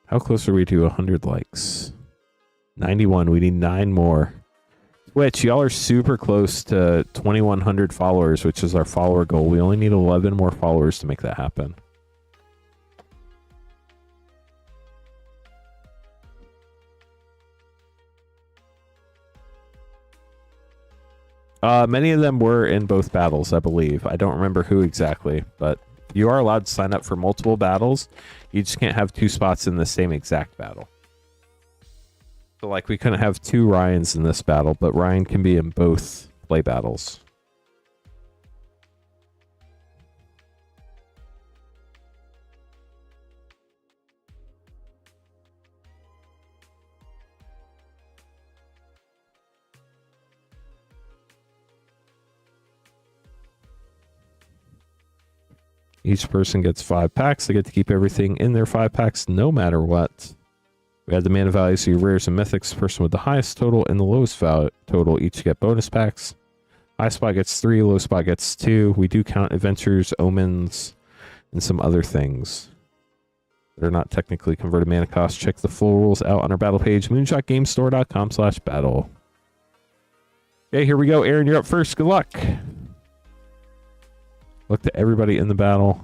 How close are we to 100 likes? 91. We need 9 more. Twitch, y'all are super close to 2,100 followers, which is our follower goal. We only need 11 more followers to make that happen. Many of them were in both battles, I believe. I don't remember who exactly, but you are allowed to sign up for multiple battles. You just can't have 2 spots in the same exact battle. So, like, we couldn't have 2 Ryans in this battle, but Ryan can be in both play battles. Each person gets 5 packs. They get to keep everything in their 5 packs no matter what. We add the mana values to your rares and mythics. Person with the highest total and the lowest total each get bonus packs. High spot gets 3, low spot gets 2. We do count adventures, omens, and some other things that are not technically converted mana costs. Check the full rules out on our battle page, moonshotgamestore.com/battle. Okay, here we go. Aaron, you're up first. Good luck. Look to everybody in the battle.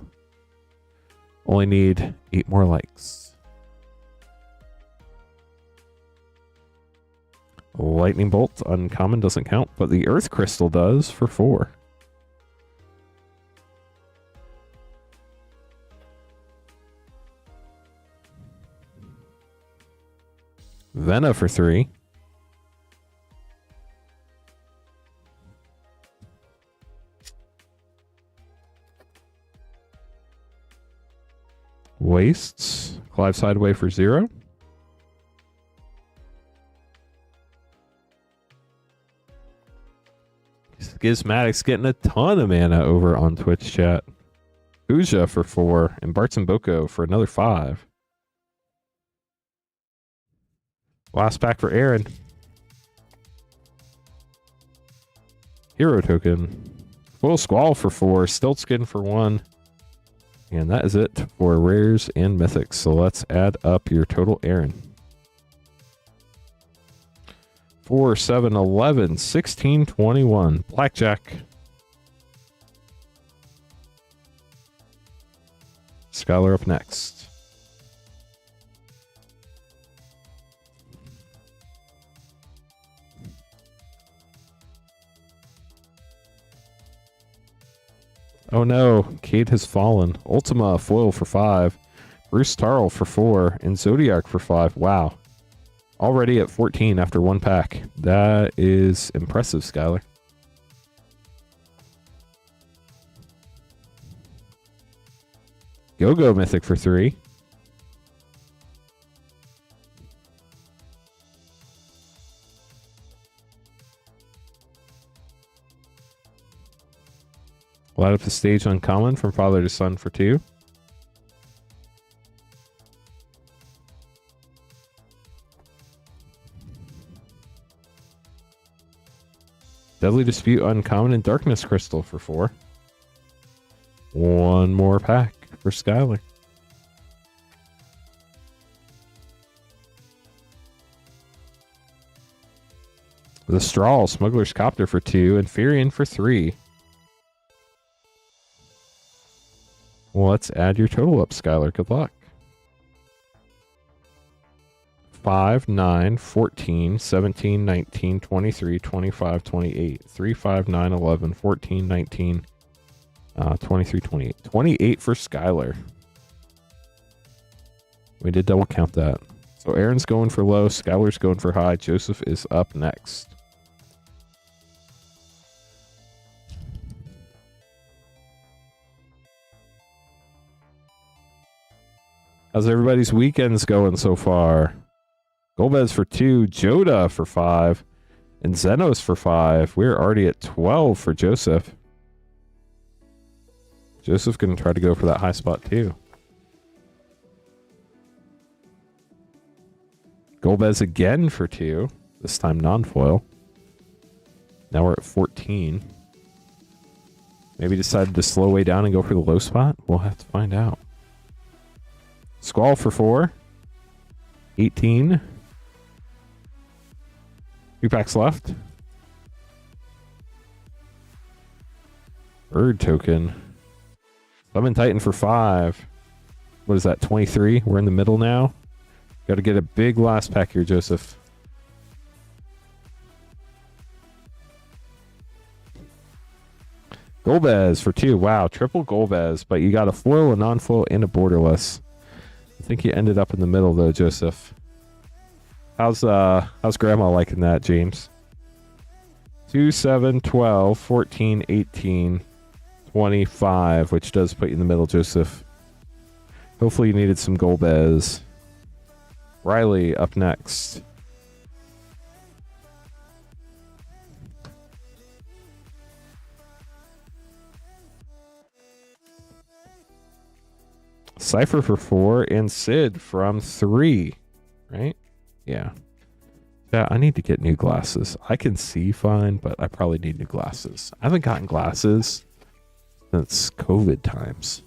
Only need 8 more likes. Lightning Bolt, uncommon, doesn't count, but the Earth Crystal does for 4. Vena for 3. Wastes. Clive Sideway for 0. Gizmatics getting a ton of mana over on Twitch chat. Uja for 4. And Bartz and Boko for another 5. Last pack for Aaron. Hero token. Full Squall for 4. Stiltskin for 1. And that is it for rares and mythics. So let's add up your total, Aaron. 4, 7, 11, 16, 21. Blackjack. Skylar up next. Oh no, Kate has fallen. Ultima foil for 5. Bruce Tarl for 4. And Zodiac for 5. Wow. Already at 14 after 1 pack. That is impressive, Skylar. Go-Go Mythic for 3. Light up the stage uncommon from Father to Son for 2. Deadly Dispute uncommon and Darkness Crystal for 4. 1 more pack for Skylar. The Straw, Smuggler's Copter for 2, and Furion for 3. Well, let's add your total up, Skylar. Good luck. 5, 9, 14, 17, 19, 23, 25, 28. 3, 5, 9, 11, 14, 19. 23, 28. 28 for Skylar. We did double count that. So Aaron's going for low, Skylar's going for high. Joseph is up next. How's everybody's weekends going so far? Golbez for 2, Joda for 5, and Zenos for 5. We're already at 12 for Joseph. Joseph's going to try to go for that high spot too. Golbez again for 2, this time non-foil. Now we're at 14. Maybe decided to slow way down and go for the low spot? We'll have to find out. Squall for 4. 18. 3 packs left. Bird token. Summon Titan for 5. What is that, 23? We're in the middle now. Got to get a big last pack here, Joseph. Golbez for 2. Wow, triple Golbez, but you got a foil, a non-foil, and a borderless. I think you ended up in the middle though, Joseph. How's grandma liking that, James? 2, 7, 12, 14, 18, 25, which does put you in the middle, Joseph. Hopefully you needed some Golbez. Riley up next. Cypher for 4 and Sid from 3, right? Yeah. Yeah, I need to get new glasses. I can see fine, but I probably need new glasses. I haven't gotten glasses since COVID times.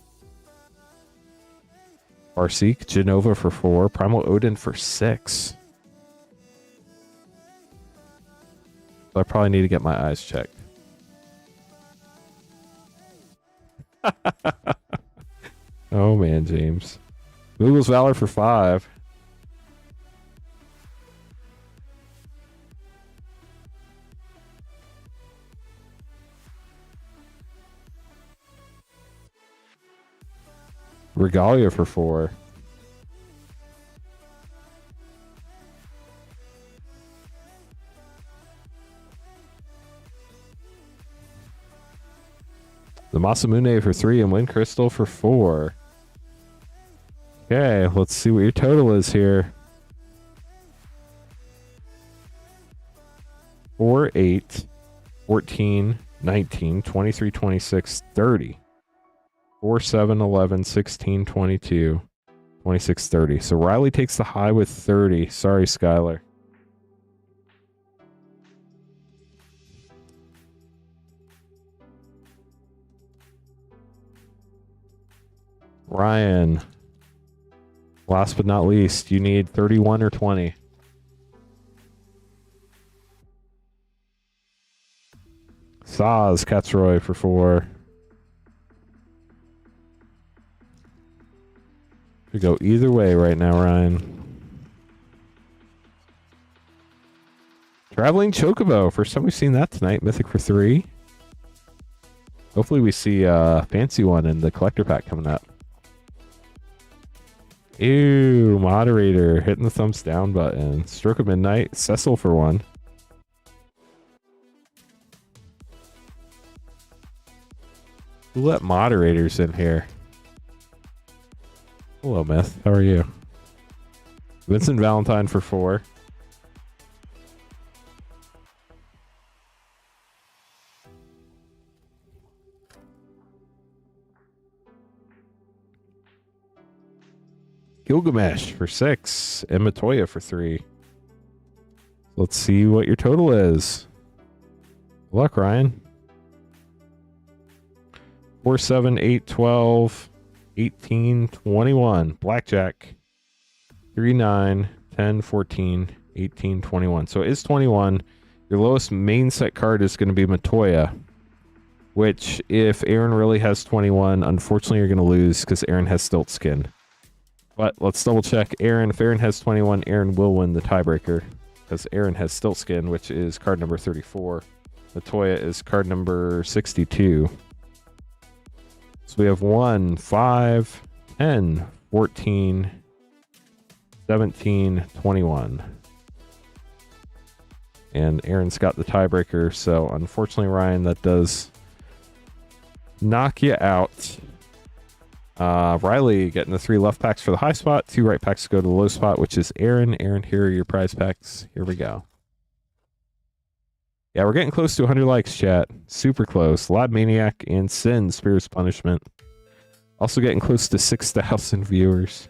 Arseek, Genova for 4, Primal Odin for 6. So I probably need to get my eyes checked. Oh man, James. Google's Valor for 5. Regalia for 4. The Masamune for 3 and Wind Crystal for 4. Okay, let's see what your total is here. 4, 8, 14, 19, 23, 26, 30. 4, 7, 11, 16, 22, 26, 30. So Riley takes the high with 30. Sorry, Skylar. Ryan. Last but not least, you need 31 or 20. Saz, Katsroy for 4. We go either way right now, Ryan. Traveling Chocobo. First time we've seen that tonight. Mythic for 3. Hopefully we see a fancy one in the collector pack coming up. Ew, moderator hitting the thumbs down button. Stroke of Midnight, Cecil for 1. Who let moderators in here? Hello, Myth. How are you? Vincent Valentine for 4. Gilgamesh for 6. And Matoya for 3. Let's see what your total is. Good luck, Ryan. 4, 7, 8, 12, 18, 21. Blackjack. 3, 9, 10, 14, 18, 21. So it is 21. Your lowest main set card is going to be Matoya, which if Aaron really has 21, unfortunately you're going to lose because Aaron has Stilt Skin. But let's double check. Aaron, if Aaron has 21, Aaron will win the tiebreaker because Aaron has Stilt Skin, which is card number 34. Matoya is card number 62. So we have 1, 5, 10, 14, 17, 21. And Aaron's got the tiebreaker, so unfortunately, Ryan, that does knock you out. Riley getting the 3 left packs for the high spot, 2 right packs go to the low spot, which is Aaron. Aaron, here are your prize packs. Here we go. Yeah, we're getting close to 100 likes, chat. Super close. Lab Maniac and Sin, Spear's Punishment. Also getting close to 6,000 viewers.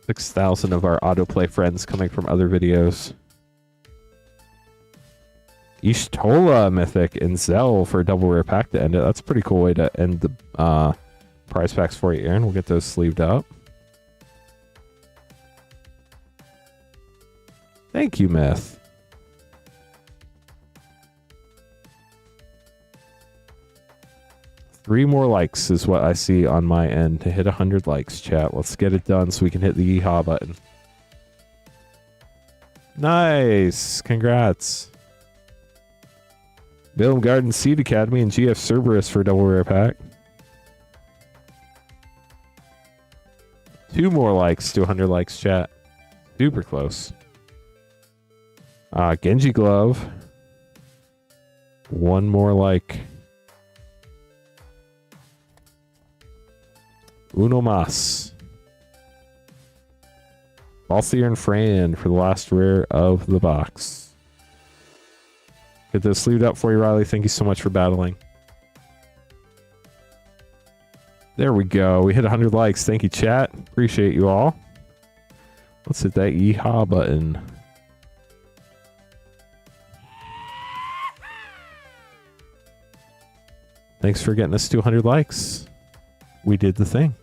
6,000 of our autoplay friends coming from other videos. Ishtola Mythic and Zell for a double rare pack to end it. That's a pretty cool way to end the prize packs for you, Aaron. We'll get those sleeved up. Thank you, Myth. Three more likes is what I see on my end to hit 100 likes, chat. Let's get it done so we can hit the yeehaw button. Nice. Congrats. Bill Garden Seed Academy and GF Cerberus for a double rare pack. 2 more likes to 100 likes, chat. Super close. Genji Glove. 1 more like. Uno Mas. Balthier and Fran for the last rare of the box. Get this sleeved up for you, Riley. Thank you so much for battling. There we go. We hit 100 likes. Thank you, chat. Appreciate you all. Let's hit that yeehaw button. Thanks for getting us to 100 likes. We did the thing.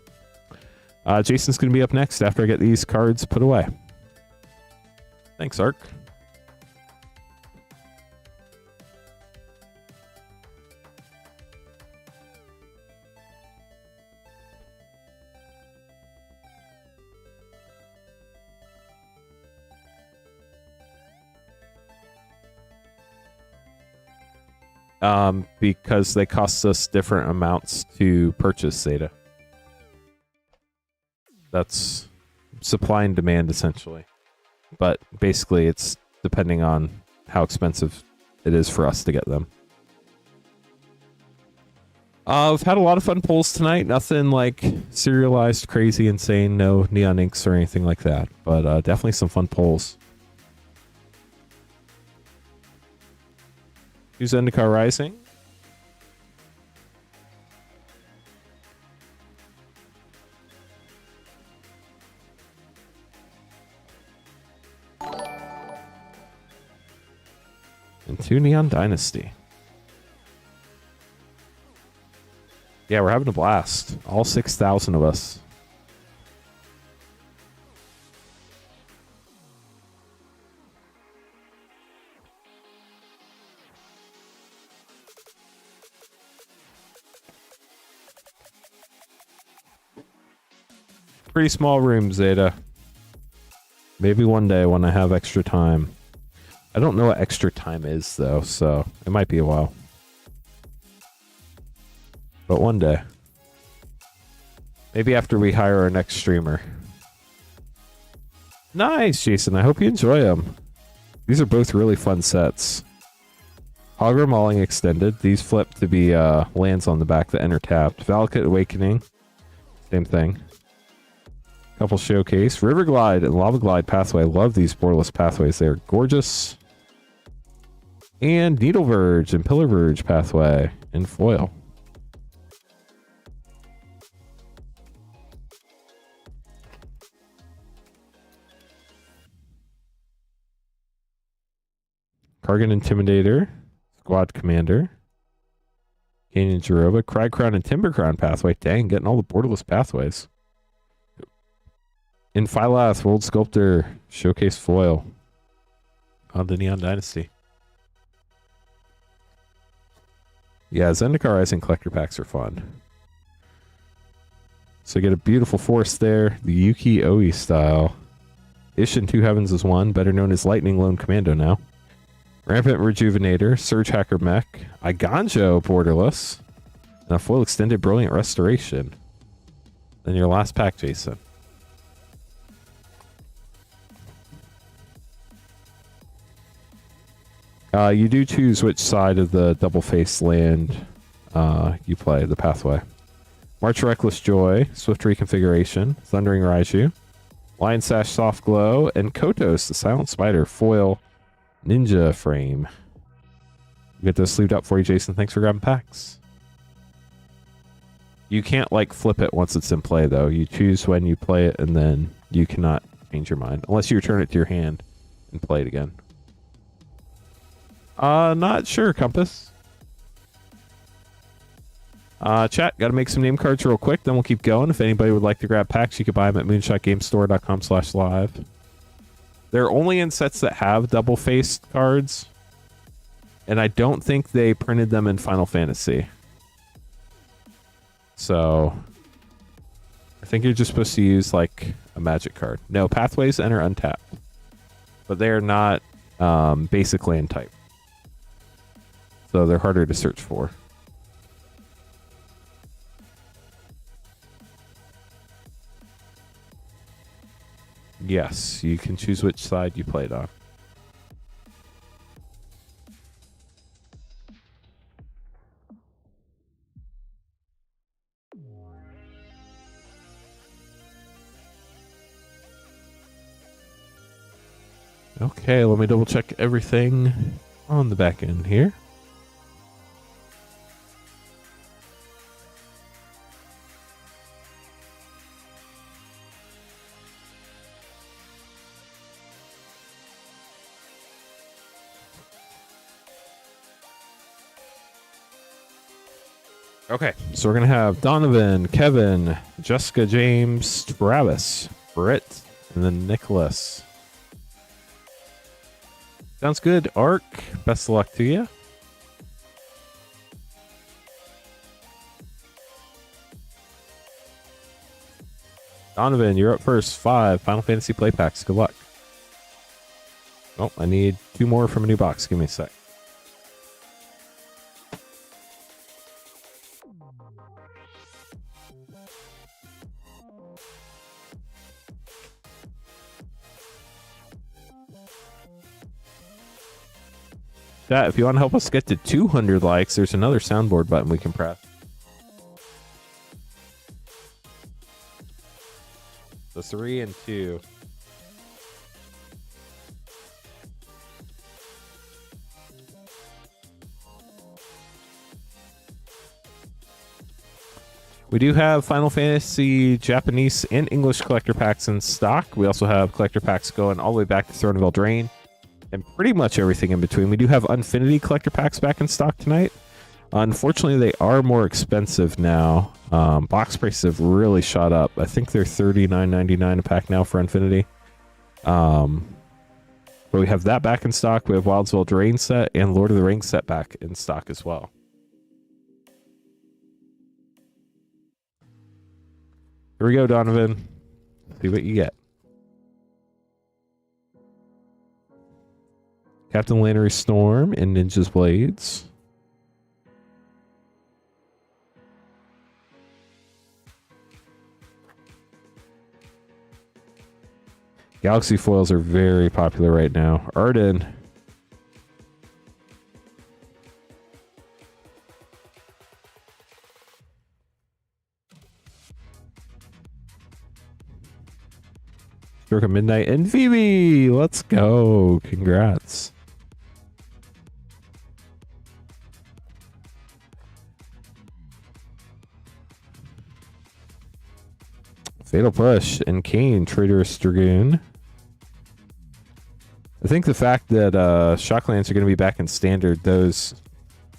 Jason's going to be up next after I get these cards put away. Thanks, Ark. Because they cost us different amounts to purchase Zeta. That's supply and demand, essentially. But basically, it's depending on how expensive it is for us to get them. I've had a lot of fun pulls tonight. Nothing like serialized, crazy, insane. No neon inks or anything like that. But definitely some fun pulls. Who's Zendikar Rising? And 2 Neon Dynasty. Yeah, we're having a blast. All 6,000 of us. Pretty small room, Zeta. Maybe one day when I have extra time. I don't know what extra time is, though, so it might be a while. But one day. Maybe after we hire our next streamer. Nice, Jason. I hope you enjoy them. These are both really fun sets. Hogger Mauling Extended. These flip to be lands on the back that enter tapped. Valakut Awakening. Same thing. Couple Showcase. River Glide and Lava Glide Pathway. I love these borderless pathways. They're gorgeous. And Needle Verge and Pillar Verge Pathway in foil. Kargan Intimidator. Squad Commander. Canyon Jiroba. Crag Crown and Timber Crown Pathway. Dang, getting all the borderless pathways. In Phylath, World Sculptor, Showcase Foil on the Neon Dynasty. Yeah, Zendikar Rising collector packs are fun. So you get a beautiful forest there, the Yuki Oi style. Ishin Two Heavens is one, better known as Lightning Lone Commando now. Rampant Rejuvenator, Surge Hacker Mech, Iganjo Borderless. And a foil extended Brilliant Restoration. Then your last pack, Jason. You do choose which side of the double-faced land you play, the pathway. March Reckless Joy, Swift Reconfiguration, Thundering Raiju, Lion Sash Soft Glow, and Kotos, the Silent Spider, foil ninja frame. You get those sleeved up for you, Jason. Thanks for grabbing packs. You can't, like, flip it once it's in play, though. You choose when you play it, and then you cannot change your mind. Unless you return it to your hand and play it again. Not sure, Compass. Chat, got to make some name cards real quick, then we'll keep going. If anybody would like to grab packs, you can buy them at moonshotgamestore.com/live. They're only in sets that have double-faced cards, and I don't think they printed them in Final Fantasy. So, I think you're just supposed to use, like, a magic card. No, Pathways enter untapped. But they are not basic land type. So they're harder to search for. Yes, you can choose which side you played on. Okay, let me double check everything on the back end here. Okay, so we're going to have Donovan, Kevin, Jessica, James, Travis, Britt, and then Nicholas. Sounds good, Ark. Best of luck to you. Donovan, you're up first. 5 Final Fantasy play packs. Good luck. Oh, I need 2 more from a new box. Give me a sec. That, if you want to help us get to 200 likes, there's another soundboard button we can press. So 3 and 2. We do have Final Fantasy Japanese and English collector packs in stock. We also have collector packs going all the way back to Throne of Eldraine. And pretty much everything in between. We do have Unfinity collector packs back in stock tonight. Unfortunately, they are more expensive now. Box prices have really shot up. I think they're $39.99 a pack now for Unfinity. But we have that back in stock. We have Wilds of Eldraine set and Lord of the Rings set back in stock as well. Here we go, Donovan. See what you get. Captain Lannery Storm and Ninja's Blades. Galaxy foils are very popular right now. Arden. Stroke of Midnight and Phoebe. Let's go. Congrats. Fatal Push and Kane, Traitorous Dragoon. I think the fact that Shocklands are going to be back in Standard, those,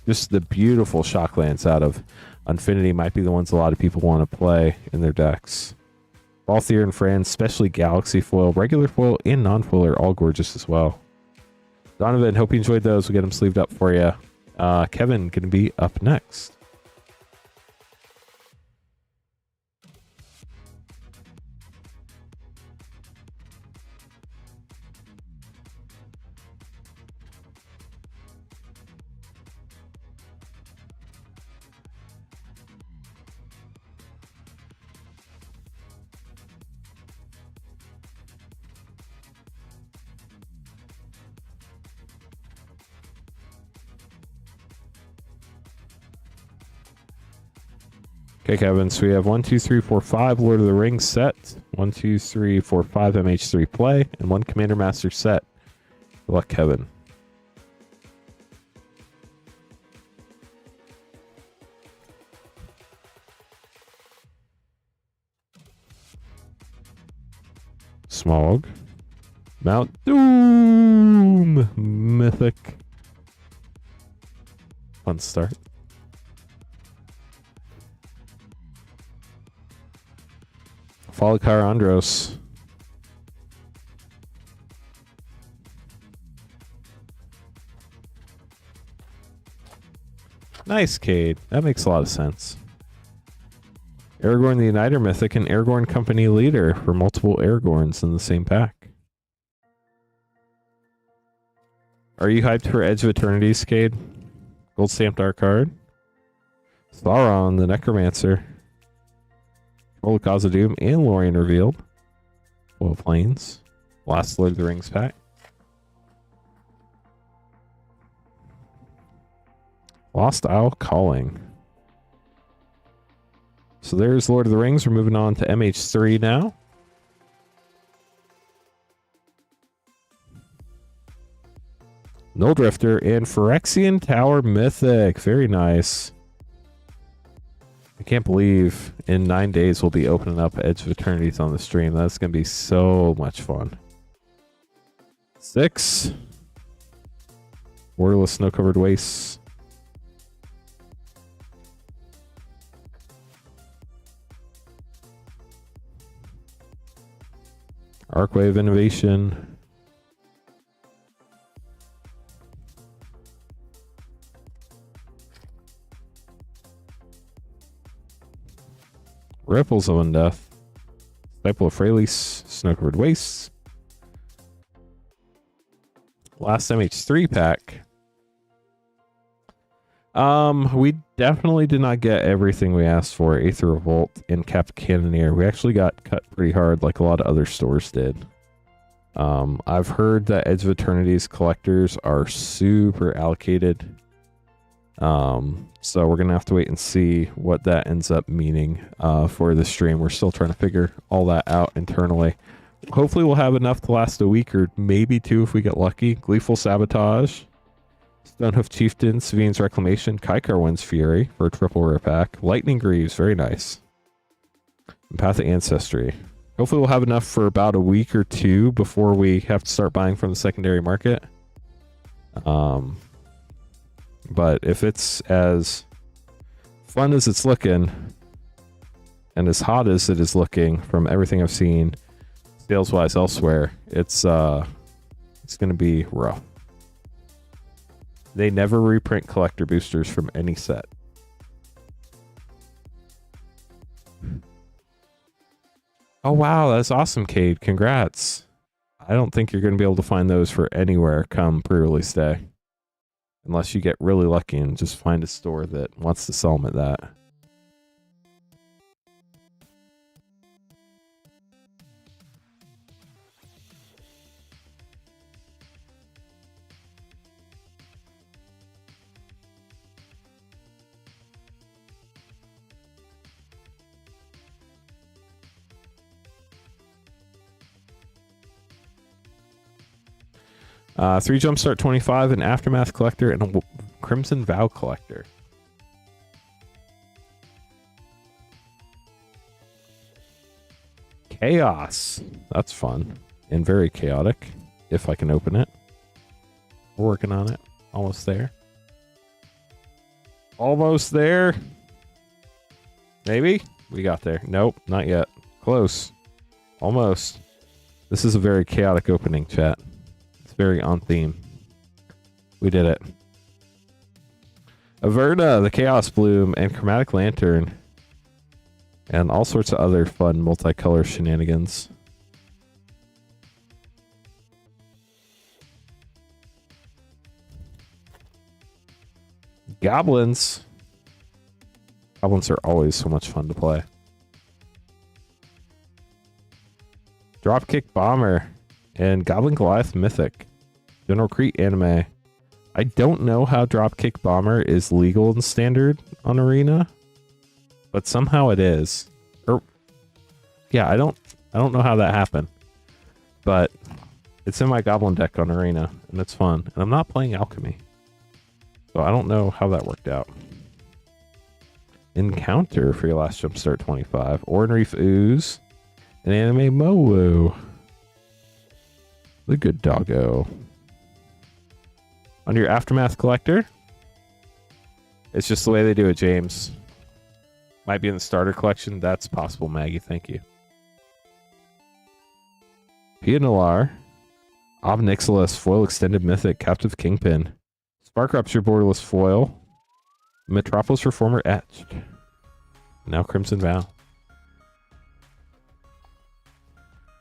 just the beautiful Shocklands out of Unfinity might be the ones a lot of people want to play in their decks. Balthier and Friends, especially Galaxy Foil, regular foil and non-foil are all gorgeous as well. Donovan, hope you enjoyed those. We'll get them sleeved up for you. Kevin going to be up next. Okay, Kevin, so we have 1, 2, 3, 4, 5 Lord of the Rings set, 1, 2, 3, 4, 5 MH3 play, and 1 Commander Master set. Good luck, Kevin. Smog. Mount Doom! Mythic. Fun start. Falakar Andros. Nice, Cade. That makes a lot of sense. Aragorn the Uniter Mythic and Aragorn Company Leader for multiple Aragorns in the same pack. Are you hyped for Edge of Eternity, Cade? Gold stamped art card. Sauron the Necromancer. Roll of Cause of Doom and Lorien revealed. Well, Plains. Last Lord of the Rings pack. Lost Isle Calling. So there's Lord of the Rings. We're moving on to MH3 now. Null Drifter and Phyrexian Tower Mythic. Very nice. I can't believe in 9 days we'll be opening up Edge of Eternities on the stream. That's going to be so much fun. 6. Borderless Snow-Covered Wastes. Arcwave Innovation. Ripples of Undeath. Disciple of Freylis. Snow-Covered Wastes. Last MH3 pack. We definitely did not get everything we asked for. Aether Revolt and Captain Cannoneer. We actually got cut pretty hard like a lot of other stores did. I've heard that Edge of Eternity's collectors are super allocated. So we're going to have to wait and see what that ends up meaning for the stream. We're still trying to figure all that out internally. Hopefully we'll have enough to last a week or maybe 2 if we get lucky. Gleeful Sabotage. Stonehoof Chieftain, Savine's Reclamation, Kaikar Wind's Fury for a triple rare pack. Lightning Greaves, very nice. Empathic Ancestry. Hopefully we'll have enough for about a week or 2 before we have to start buying from the secondary market. But if it's as fun as it's looking and as hot as it is looking from everything I've seen sales-wise elsewhere, it's going to be rough. They never reprint collector boosters from any set. Oh, wow. That's awesome, Cade. Congrats. I don't think you're going to be able to find those for anywhere come pre-release day. Unless you get really lucky and just find a store that wants to sell them at that. Three Jumpstart 25, an Aftermath Collector, and a Crimson Vow Collector. Chaos. That's fun. And very chaotic, if I can open it. We're working on it. Almost there. Almost there. Maybe? We got there. Nope, not yet. Close. Almost. This is a very chaotic opening, chat. Very on theme. We did it. Averna, the Chaos Bloom, and Chromatic Lantern. And all sorts of other fun multicolor shenanigans. Goblins. Goblins are always so much fun to play. Dropkick Bomber. And Goblin Goliath Mythic. General Crete anime. I don't know how Dropkick Bomber is legal and standard on Arena. but somehow it is. Or yeah, I don't know how that happened, but it's in my goblin deck on Arena, and it's fun. And I'm not playing alchemy, so I don't know how that worked out. Encounter for your last jumpstart 25. Oran Reef Ooze, and Anime Mowo. The good doggo. On your Aftermath collector, it's just the way they do it, James. Might be in the starter collection. That's possible, Maggie. Thank you. Pianalar, Obnixilis, Foil Extended Mythic, Captive Kingpin, Spark Rupture Borderless Foil, Metropolis Reformer Etched, now Crimson Vow.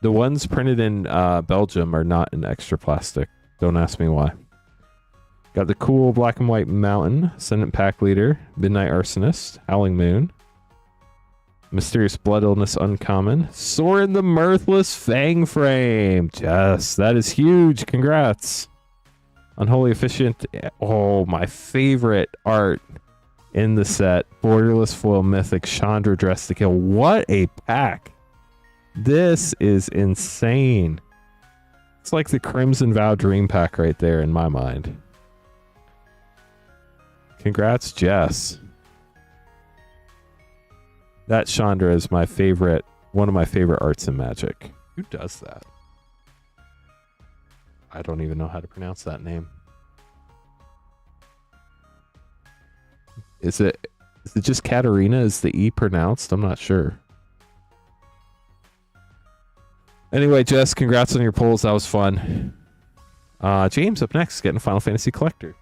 The ones printed in Belgium are not in extra plastic. Don't ask me why. Got the cool black and white Mountain, Ascendant Pack Leader, Midnight Arsonist, Howling Moon, Mysterious Blood Illness Uncommon, Sorin the Mirthless Fang Frame. Yes, that is huge. Congrats. Unholy Efficient. Oh, my favorite art in the set. Borderless Foil Mythic, Chandra Dress to Kill. What a pack. This is insane. It's like the Crimson Vow Dream Pack right there in my mind. Congrats, Jess. That Chandra is my favorite, one of my favorite arts in Magic. Who does that? I don't even know how to pronounce that name. Is it just Katarina? Is the E pronounced? I'm not sure. Anyway, Jess, congrats on your polls. That was fun. James up next, getting Final Fantasy Collector.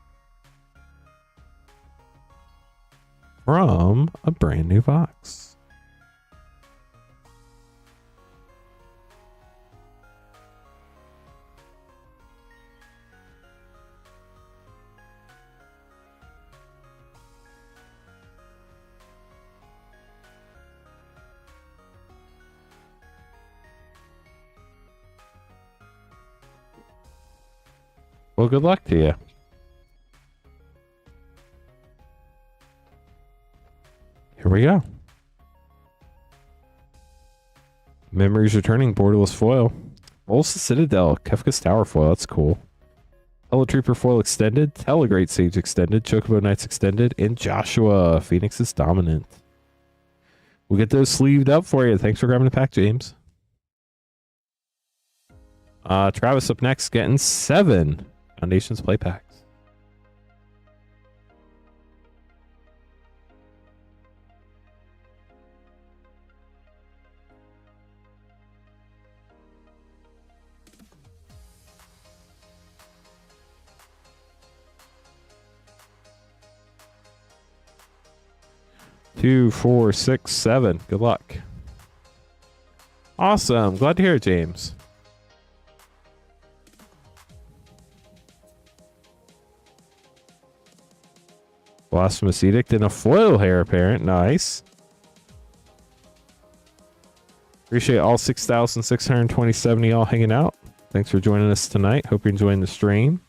From a brand new box. Well, good luck to you. Here we go. Memories Returning, Borderless Foil. Bolsa Citadel, Kefka's Tower Foil, that's cool. Teletrooper Foil Extended, Telegreat Sage Extended, Chocobo Knights Extended, and Joshua, Phoenix is Dominant. We'll get those sleeved up for you. Thanks for grabbing the pack, James. Travis up next, getting 7 Foundations play packs. Two, 4, 6, 7. Good luck. Awesome. Glad to hear it, James. Blasphemous Edict and a foil heir apparent. Nice. Appreciate all 6,627 y'all hanging out. Thanks for joining us tonight. Hope you're enjoying the stream.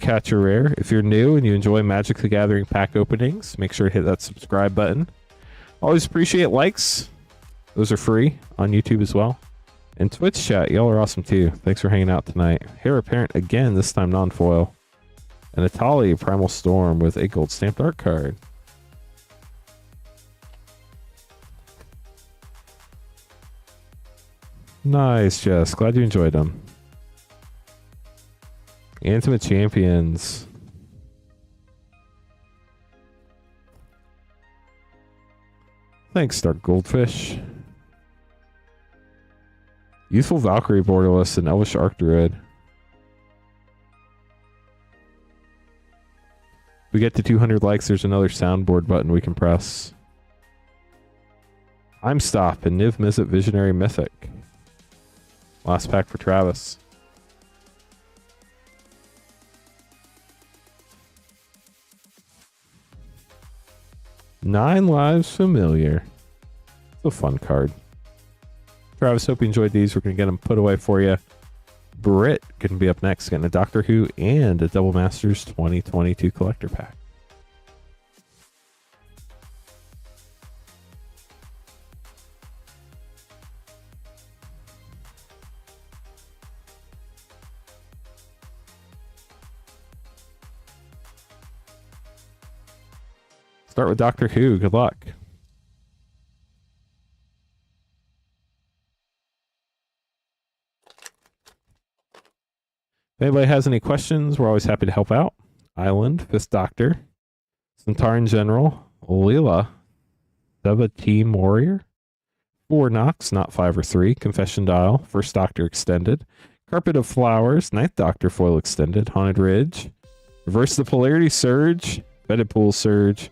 Catcher Rare. If you're new and you enjoy Magic the Gathering pack openings, make sure to hit that subscribe button. Always appreciate likes. Those are free on YouTube as well. And Twitch chat. Y'all are awesome too. Thanks for hanging out tonight. Heir apparent again, this time non-foil. And Atali, Primal Storm with a gold stamped art card. Nice, Jess. Glad you enjoyed them. Ultimate Champions. Thanks, Dark Goldfish. Youthful Valkyrie Borderless and Elvish Archdruid. We get to 200 likes, there's another soundboard button we can press. Time Stop and Niv Mizzet Visionary Mythic. Last pack for Travis. Nine Lives Familiar. It's a fun card. Travis, hope you enjoyed these. We're going to get them put away for you. Britt going to be up next, getting a Doctor Who and a Double Masters 2022 collector pack. Start with Doctor Who. Good luck. If anybody has any questions, we're always happy to help out. Island, 5th Doctor, Centauran General, Leela, Deva Team Warrior, 4 Nox, not 5 or 3, Confession Dial, 1st Doctor Extended, Carpet of Flowers, 9th Doctor Foil Extended, Haunted Ridge, Reverse the Polarity Surge, Fetid Pool Surge,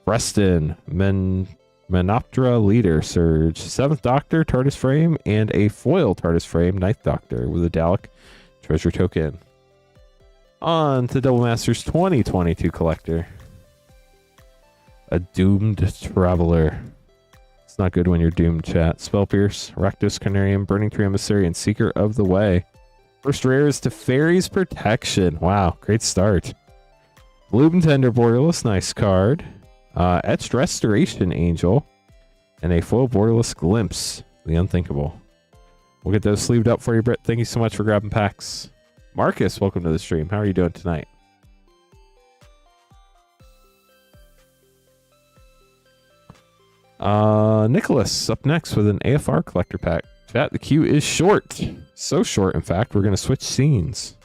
Preston, Menoptera Leader Surge, 7th Doctor TARDIS Frame, and a foil TARDIS Frame, 9th Doctor, with a Dalek Treasure Token. On to Double Masters 2022 Collector. A Doomed Traveler. It's not good when you're doomed, chat. Spell Pierce, Rakdos Carnarium, Burning Tree Emissary, and Seeker of the Way. First rare is Teferi's Protection. Wow, great start. Bloom Tender Borderless, nice card. Etched Restoration Angel. And a foil Borderless Glimpse, the Unthinkable. We'll get those sleeved up for you, Britt. Thank you so much for grabbing packs. Marcus, welcome to the stream. How are you doing tonight? Nicholas up next with an AFR collector pack. Chat, the queue is short. So short, in fact, we're going to switch scenes.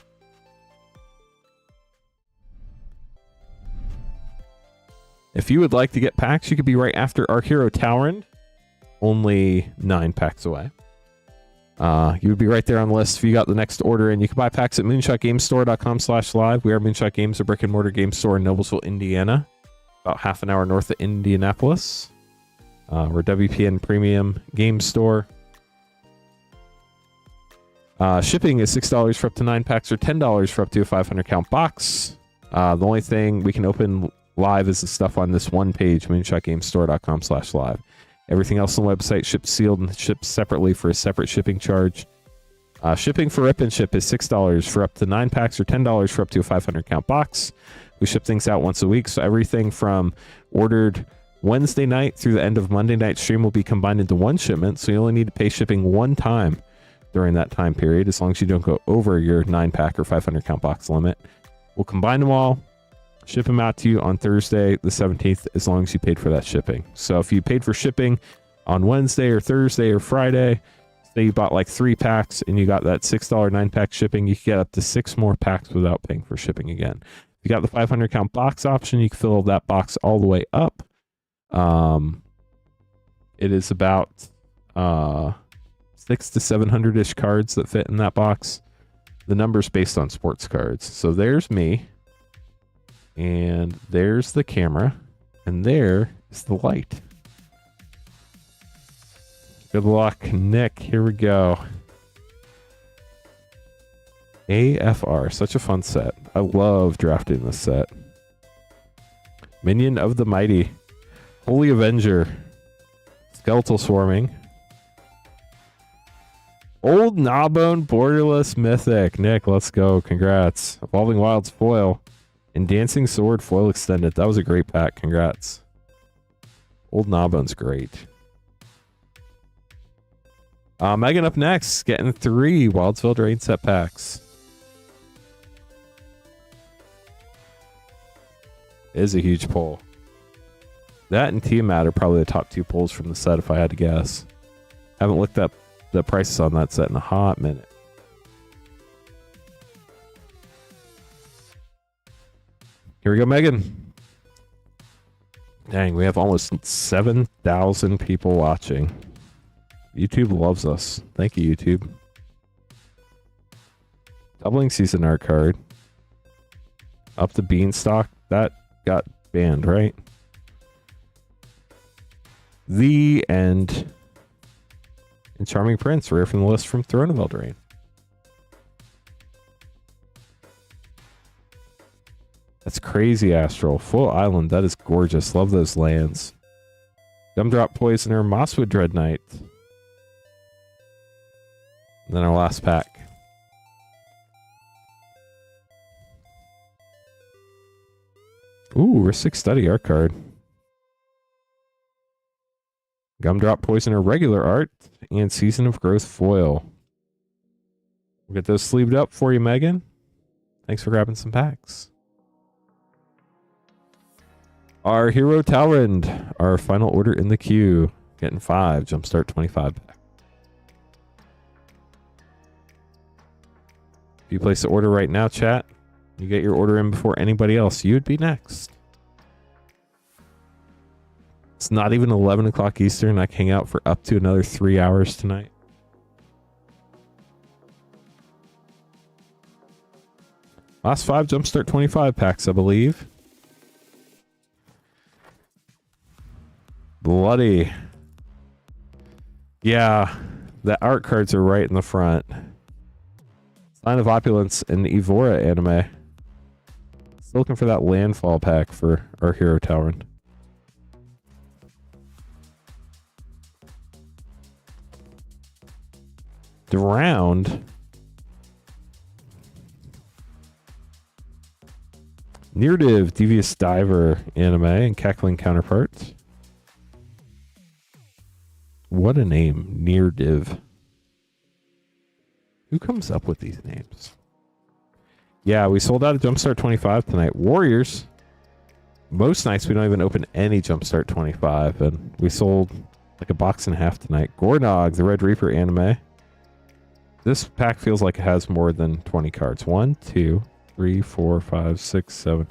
If you would like to get packs, you could be right after our hero Talrand. Only 9 packs away. You would be right there on the list if you got the next order, and you can buy packs at moonshotgamestore.com/live. We are Moonshot Games, a brick and mortar game store in Noblesville, Indiana, about half an hour north of Indianapolis. We're WPN Premium Game Store. Shipping is $6 for up to 9 packs or $10 for up to a 500 count box. The only thing we can open live is the stuff on this one page, moonshotgamestore.com/live. Everything else on the website ships sealed and ships separately for a separate shipping charge. Shipping for Rip and Ship is $6 for up to 9 packs or $10 for up to a 500 count box. We ship things out once a week, so everything from ordered Wednesday night through the end of Monday night stream will be combined into one shipment, so you only need to pay shipping one time during that time period, as long as you don't go over your 9-pack or 500 count box limit. We'll combine them all, ship them out to you on Thursday the 17th, as long as you paid for that shipping. So if you paid for shipping on Wednesday or Thursday or Friday, say you bought like 3 packs and you got that $6 9-pack shipping, you can get up to 6 more packs without paying for shipping again. If you got the 500 count box option, you can fill that box all the way up. It is about 600 to 700-ish cards that fit in that box. The number's based on sports cards. So there's me. And there's the camera. And there is the light. Good luck, Nick. Here we go. AFR. Such a fun set. I love drafting this set. Minion of the Mighty. Holy Avenger. Skeletal Swarming. Old Gnawbone Borderless Mythic. Nick, let's go. Congrats. Evolving Wilds Foil. And Dancing Sword Foil Extended. That was a great pack. Congrats. Old Gnawbone's great. Megan up next. Getting 3 Wildsville Drain set packs. It is a huge pull. That and Tiamat are probably the top 2 pulls from the set if I had to guess. Haven't looked up the prices on that set in a hot minute. Here we go, Megan. Dang, we have almost 7,000 people watching. YouTube loves us. Thank you, YouTube. Doubling Season Art card. Up the Beanstalk. That got banned, right? The End. And Charming Prince, rare from the list from Throne of Eldraine. That's crazy, Astral. Full Island, that is gorgeous. Love those lands. Gumdrop Poisoner, Mosswood Dread Knight. And then our last pack. Ooh, Ristic Study art card. Gumdrop Poisoner regular art and Season of Growth foil. We'll get those sleeved up for you, Megan. Thanks for grabbing some packs. Our Hero Talrand, our final order in the queue. Getting 5, Jumpstart 25 back. If you place the order right now, chat, you get your order in before anybody else, you'd be next. It's not even 11 o'clock Eastern. I can hang out for up to another 3 hours tonight. Last 5 Jumpstart 25 packs, I believe. Bloody. Yeah, the art cards are right in the front. Sign of Opulence and Evora anime. Still looking for that landfall pack for our Hero Talrand. Drowned. Neardiv, Devious Diver anime and Cackling Counterparts. What a name, Neardiv. Who comes up with these names? Yeah, we sold out of Jumpstart 25 tonight. Warriors. Most nights we don't even open any Jumpstart 25, and we sold like a box and a half tonight. Gornog, the Red Reaper anime. This pack feels like it has more than 20 cards. 1, 2, 3, 4, 5, 6, 7,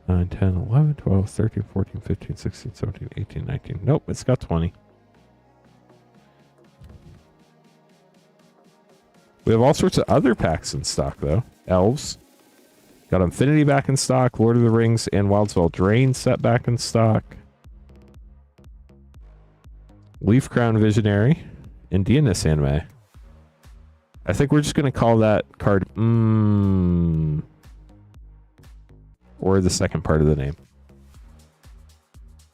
9, 10, 11, 12, 13, 14, 15, 16, 17, 18, 19. Nope, it's got 20. We have all sorts of other packs in stock, though. Elves. Got Infinity back in stock. Lord of the Rings and Wildsville Drain set back in stock. Leaf Crown Visionary. Indianus anime. I think we're just going to call that card or the second part of the name.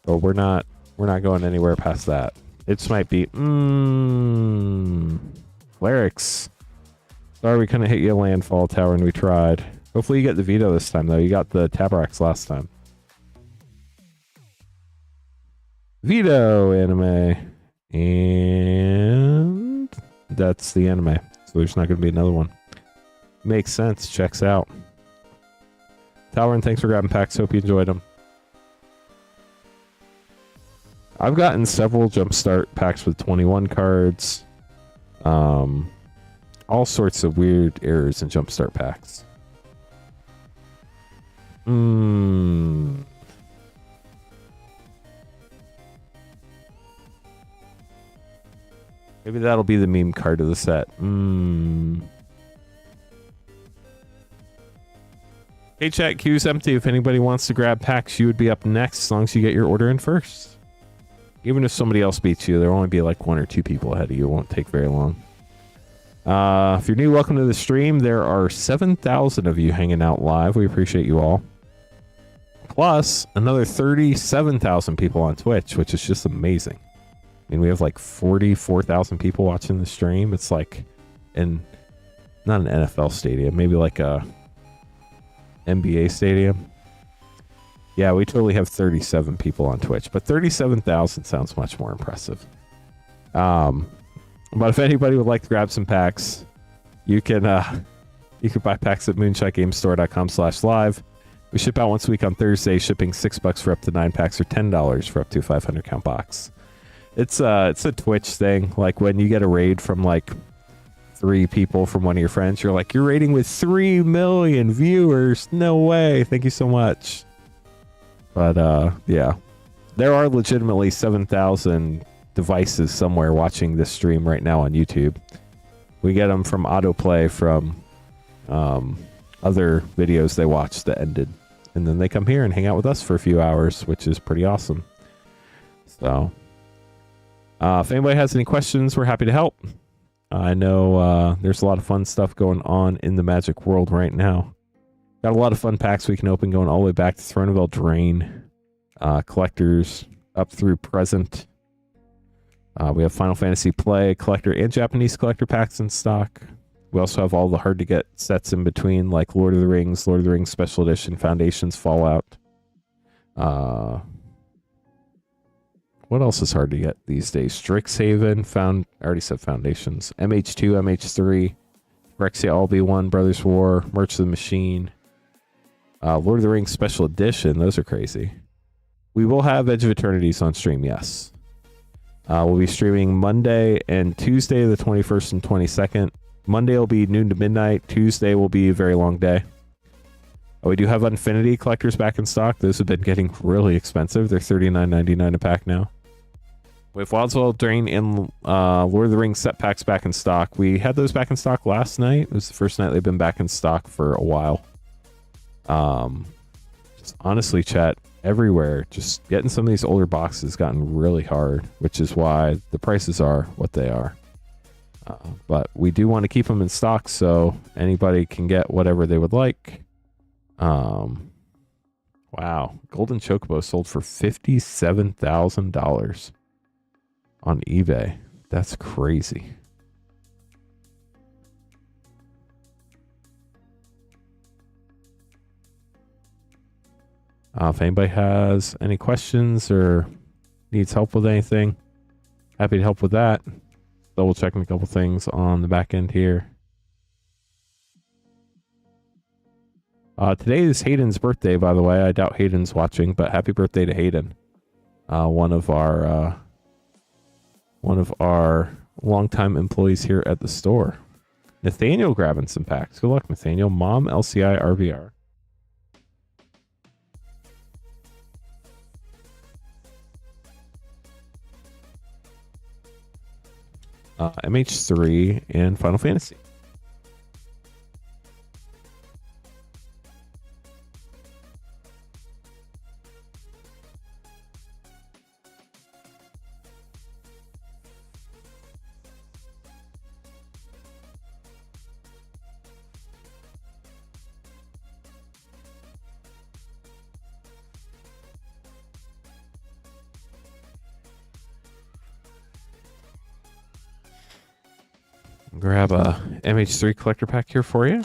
But we're not going anywhere past that. It just might be Clerics. Sorry, we couldn't hit you a landfall tower and we tried. Hopefully you get the veto this time, though. You got the Tabrax last time. Veto anime. And that's the anime. So there's not going to be another one. Makes sense. Checks out. Talrand, thanks for grabbing packs. Hope you enjoyed them. I've gotten several Jumpstart packs with 21 cards. All sorts of weird errors in Jumpstart packs. Maybe that'll be the meme card of the set. Hey chat, queue's empty. If anybody wants to grab packs, you would be up next as long as you get your order in first. Even if somebody else beats you, there'll only be like 1 or 2 people ahead of you. It won't take very long. If you're new, welcome to the stream. There are 7,000 of you hanging out live. We appreciate you all. Plus, another 37,000 people on Twitch, which is just amazing. I mean, we have like 44,000 people watching the stream. It's like not an NFL stadium, maybe like a NBA stadium. Yeah, we totally have 37 people on Twitch, but 37,000 sounds much more impressive. But if anybody would like to grab some packs, you can buy packs at moonshotgamestore.com/live. We ship out once a week on Thursday, shipping $6 for up to 9 packs or $10 for up to a 500 count box. It's a Twitch thing. Like when you get a raid from like 3 people from one of your friends, you're like, you're raiding with 3 million viewers. No way. Thank you so much. But yeah, there are legitimately 7,000 devices somewhere watching this stream right now on YouTube. We get them from autoplay from other videos they watched that ended, and then they come here and hang out with us for a few hours, which is pretty awesome. So if anybody has any questions, we're happy to help. I know there's a lot of fun stuff going on in the Magic world right now. Got a lot of fun packs we can open going all the way back to Throne of Eldraine, collectors up through present. We have Final Fantasy Play, collector, and Japanese collector packs in stock. We also have all the hard-to-get sets in between, like Lord of the Rings Special Edition, Foundations, Fallout. What else is hard to get these days? Strixhaven, I already said Foundations. MH2, MH3, Phyrexia All-Be-One, Brothers War, Merch of the Machine. Lord of the Rings Special Edition, those are crazy. We will have Edge of Eternities on stream, yes. We'll be streaming Monday and Tuesday, the 21st and 22nd. Monday will be noon to midnight. Tuesday will be a very long day. We do have Infinity collectors back in stock. Those have been getting really expensive. They're $39.99 a pack now. With Wildswell Drain and Lord of the Rings set packs back in stock. We had those back in stock last night. It was the first night they've been back in stock for a while. Just honestly, chat, everywhere, just getting some of these older boxes has gotten really hard, which is why the prices are what they are. But we do want to keep them in stock so anybody can get whatever they would like. Wow. Golden Chocobo sold for $57,000 on eBay. That's crazy. If anybody has any questions or needs help with anything, happy to help with that. Double checking a couple things on the back end here. Today is Hayden's birthday, by the way. I doubt Hayden's watching, but happy birthday to Hayden. One of our longtime employees here at the store. Nathaniel grabbing some packs. Good luck, Nathaniel. Mom, LCI, RVR. MH3 and Final Fantasy. Grab a MH3 collector pack here for you.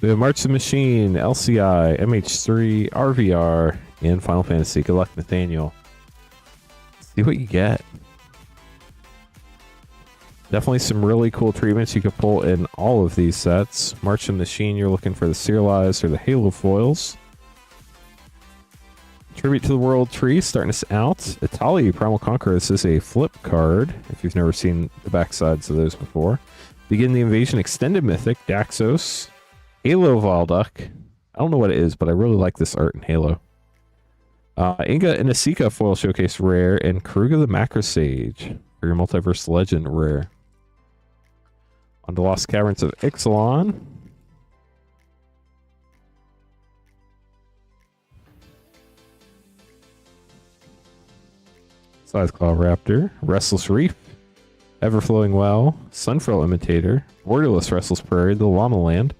The March the Machine, LCI, MH3, RVR, and Final Fantasy. Good luck, Nathaniel. See what you get. Definitely some really cool treatments you could pull in all of these sets. March the Machine, you're looking for the serialized or the Halo foils. Tribute to the World Tree, starting us out. Itali, Primal Conqueror. This is a flip card, if you've never seen the backsides of those before. Begin the Invasion, Extended Mythic, Daxos. Halo Valduck. I don't know what it is, but I really like this art in Halo. Inga and Asika foil showcase rare, and Karuga the Macro Sage for your Multiverse Legend rare. On the Lost Caverns of Ixalan. Sizeclaw Raptor, Restless Reef, Everflowing Well, Sunfurl Imitator, Borderless Restless Prairie, the Llama Land,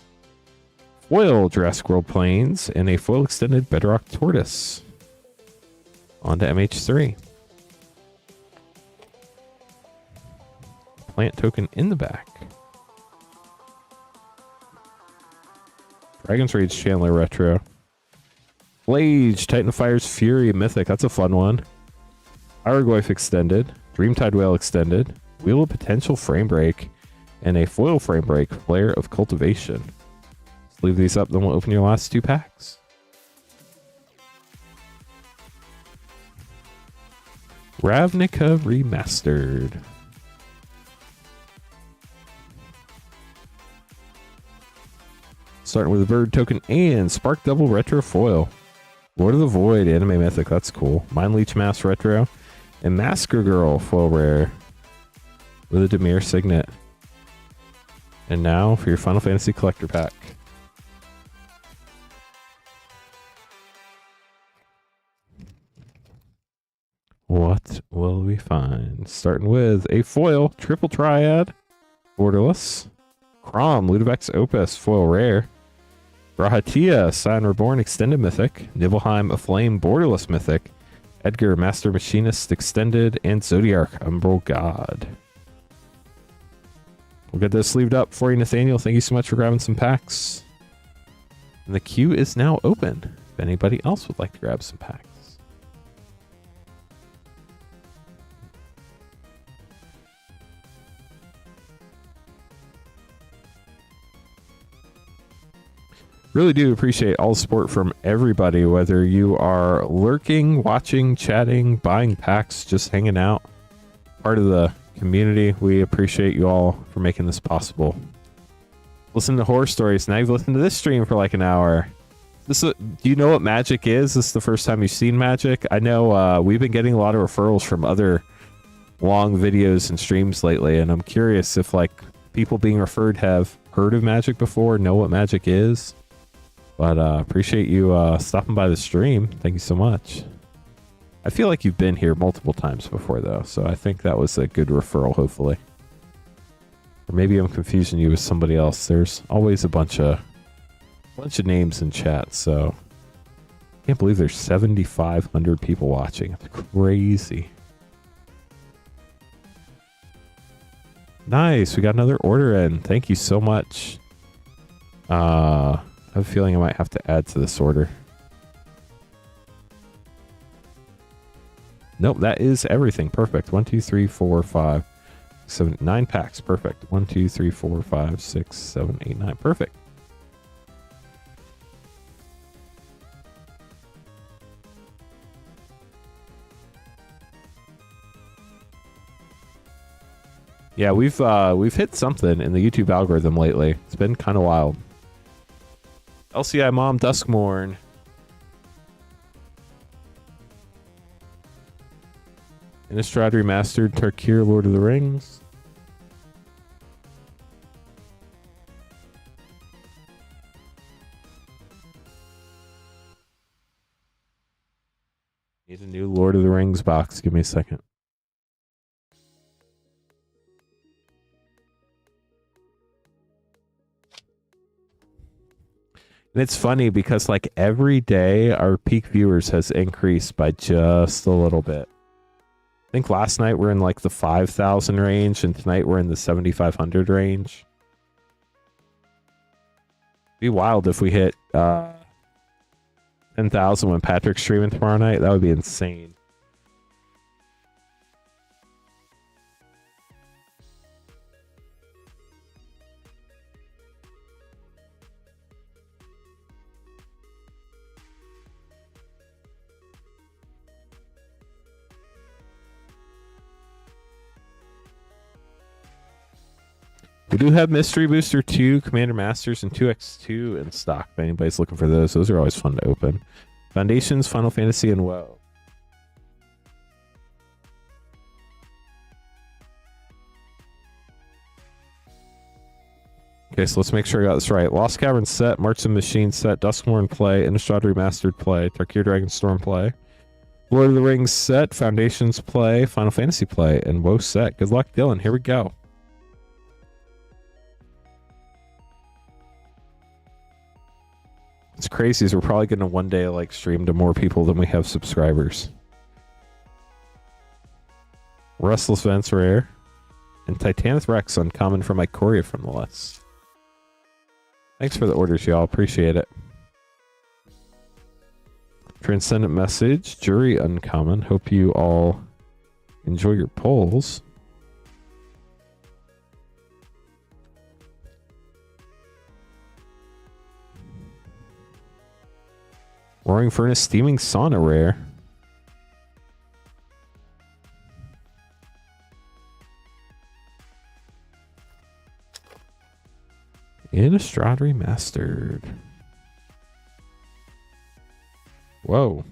foil Jurassic World Plains, and a foil extended Bedrock Tortoise. On to MH3. Plant token in the back. Dragon's Rage Chandler Retro. Flage, Titan of Fire's Fury Mythic. That's a fun one. Hieroglyph Extended. Dreamtide Whale Extended. Wheel of Potential Frame Break. And a foil Frame Break, Flare of Cultivation. Leave these up, then we'll open your last two packs. Ravnica Remastered. Starting with a bird token and Spark Double Retro Foil. Lord of the Void Anime Mythic, that's cool. Mind Leech Mask Retro. And Masker Girl Foil Rare. With a Demir Signet. And now for your Final Fantasy Collector Pack. What will we find? Starting with a foil, Triple Triad, Borderless, Crom, Ludovic's Opus, foil rare, Rahatia, Scion Reborn Extended Mythic, Nibelheim Aflame Borderless Mythic, Edgar Master Machinist Extended, and Zodiarch Umbral God. We'll get this sleeved up for you, Nathaniel. Thank you so much for grabbing some packs. And the queue is now open if anybody else would like to grab some packs. Really do appreciate all the support from everybody, whether you are lurking, watching, chatting, buying packs, just hanging out, part of the community. We appreciate you all for making this possible. Listen to horror stories. Now you've listened to this stream for like an hour. Do you know what Magic is? This is the first time you've seen Magic? I know we've been getting a lot of referrals from other long videos and streams lately, and I'm curious if like people being referred have heard of Magic before, know what Magic is. But appreciate you stopping by the stream. Thank you so much. I feel like you've been here multiple times before, though, so I think that was a good referral, hopefully. Or maybe I'm confusing you with somebody else. There's always a bunch of names in chat, so I can't believe there's 7,500 people watching. It's crazy. Nice, we got another order in. Thank you so much. I have a feeling I might have to add to this order. Nope, that is everything. Perfect. 1, 2, 3, 4, 5, 7, 9 packs. Perfect. 1, 2, 3, 4, 5, 6, 7, 8, 9. Perfect. Yeah, we've hit something in the YouTube algorithm lately. It's been kind of wild. LCI Mom Duskmorn. Innistrad Remastered Tarkir Lord of the Rings. Need a new Lord of the Rings box. Give me a second. And it's funny because like every day our peak viewers has increased by just a little bit. I think last night we're in like the 5,000 range and tonight we're in the 7,500 range. It'd be wild if we hit 10,000 when Patrick's streaming tomorrow night. That would be insane. We do have Mystery Booster 2, Commander Masters, and 2x2 in stock if anybody's looking for those. Those are always fun to open. Foundations, Final Fantasy, and WoW. Okay, so let's make sure I got this right. Lost Cavern set, March of the Machine set, Duskmorn play, Innistrad Remastered play, Tarkir Dragonstorm play, Lord of the Rings set, Foundations play, Final Fantasy play, and WoW set. Good luck, Dylan. Here we go. It's crazy is we're probably going to one day like stream to more people than we have subscribers. Restless Vents rare. And Titanith Rex uncommon from Ikoria from the list. Thanks for the orders, y'all. Appreciate it. Transcendent Message. Jury uncommon. Hope you all enjoy your polls. Roaring Furnace Steaming Sauna rare. Innistrad Remastered. Whoa.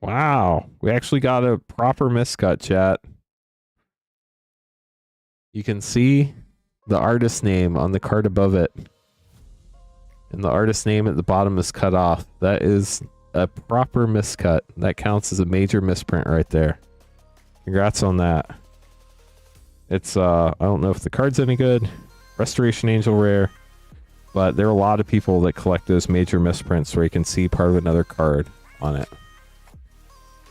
Wow. We actually got a proper miscut, chat. You can see the artist name on the card above it. And the artist name at the bottom is cut off. That is a proper miscut. That counts as a major misprint right there. Congrats on that. It's I don't know if the card's any good. Restoration Angel rare. But there are a lot of people that collect those major misprints where you can see part of another card on it.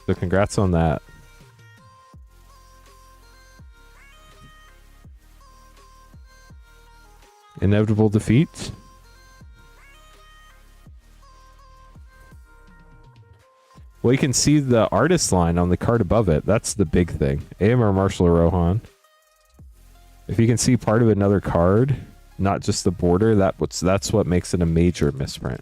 So congrats on that. Inevitable defeat. Well, you can see the artist line on the card above it. That's the big thing. AMR Marshall or Rohan. If you can see part of another card, not just the border, that's what makes it a major misprint.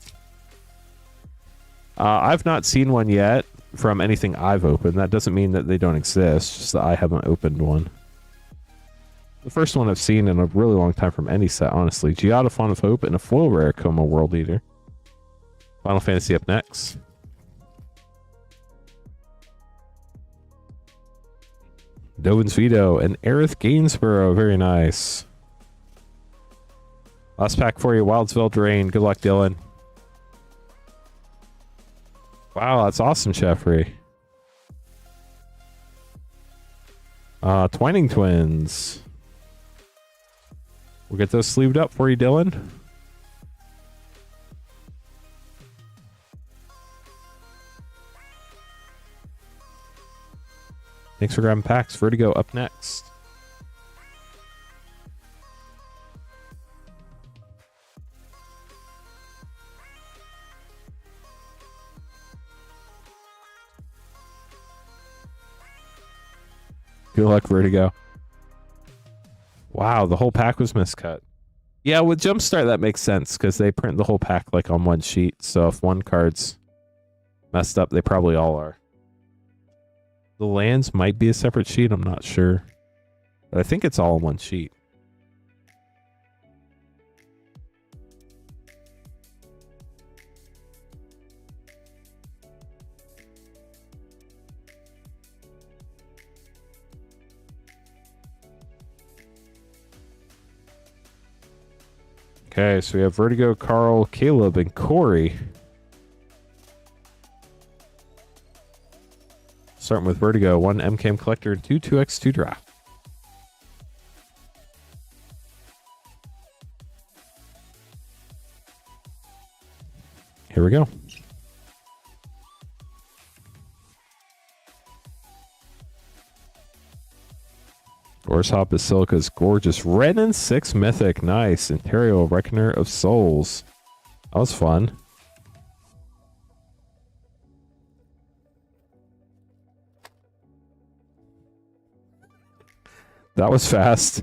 I've not seen one yet from anything I've opened. That doesn't mean that they don't exist, just that I haven't opened one. The first one I've seen in a really long time from any set, honestly. Giada, Font of Hope, and a foil rare Coma World Eater. Final Fantasy up next. Dovin's Veto and Aerith Gainsborough. Very nice. Last pack for you. Wildsville Drain. Good luck, Dylan. Wow, that's awesome, Jeffrey. Twining Twins. We'll get those sleeved up for you, Dylan. Thanks for grabbing packs. Vertigo up next. Good luck, Vertigo. Wow, the whole pack was miscut. Yeah, with Jumpstart that makes sense because they print the whole pack like on one sheet. So if one card's messed up, they probably all are. The lands might be a separate sheet, I'm not sure. But I think it's all on one sheet. Okay, so we have Vertigo, Carl, Caleb, and Corey. Starting with Vertigo, 1 MKM Collector, and 2 2x2 draft. Here we go. Gorshop Basilica's gorgeous. Red and 6 Mythic. Nice. Ontario Reckoner of Souls. That was fun. That was fast.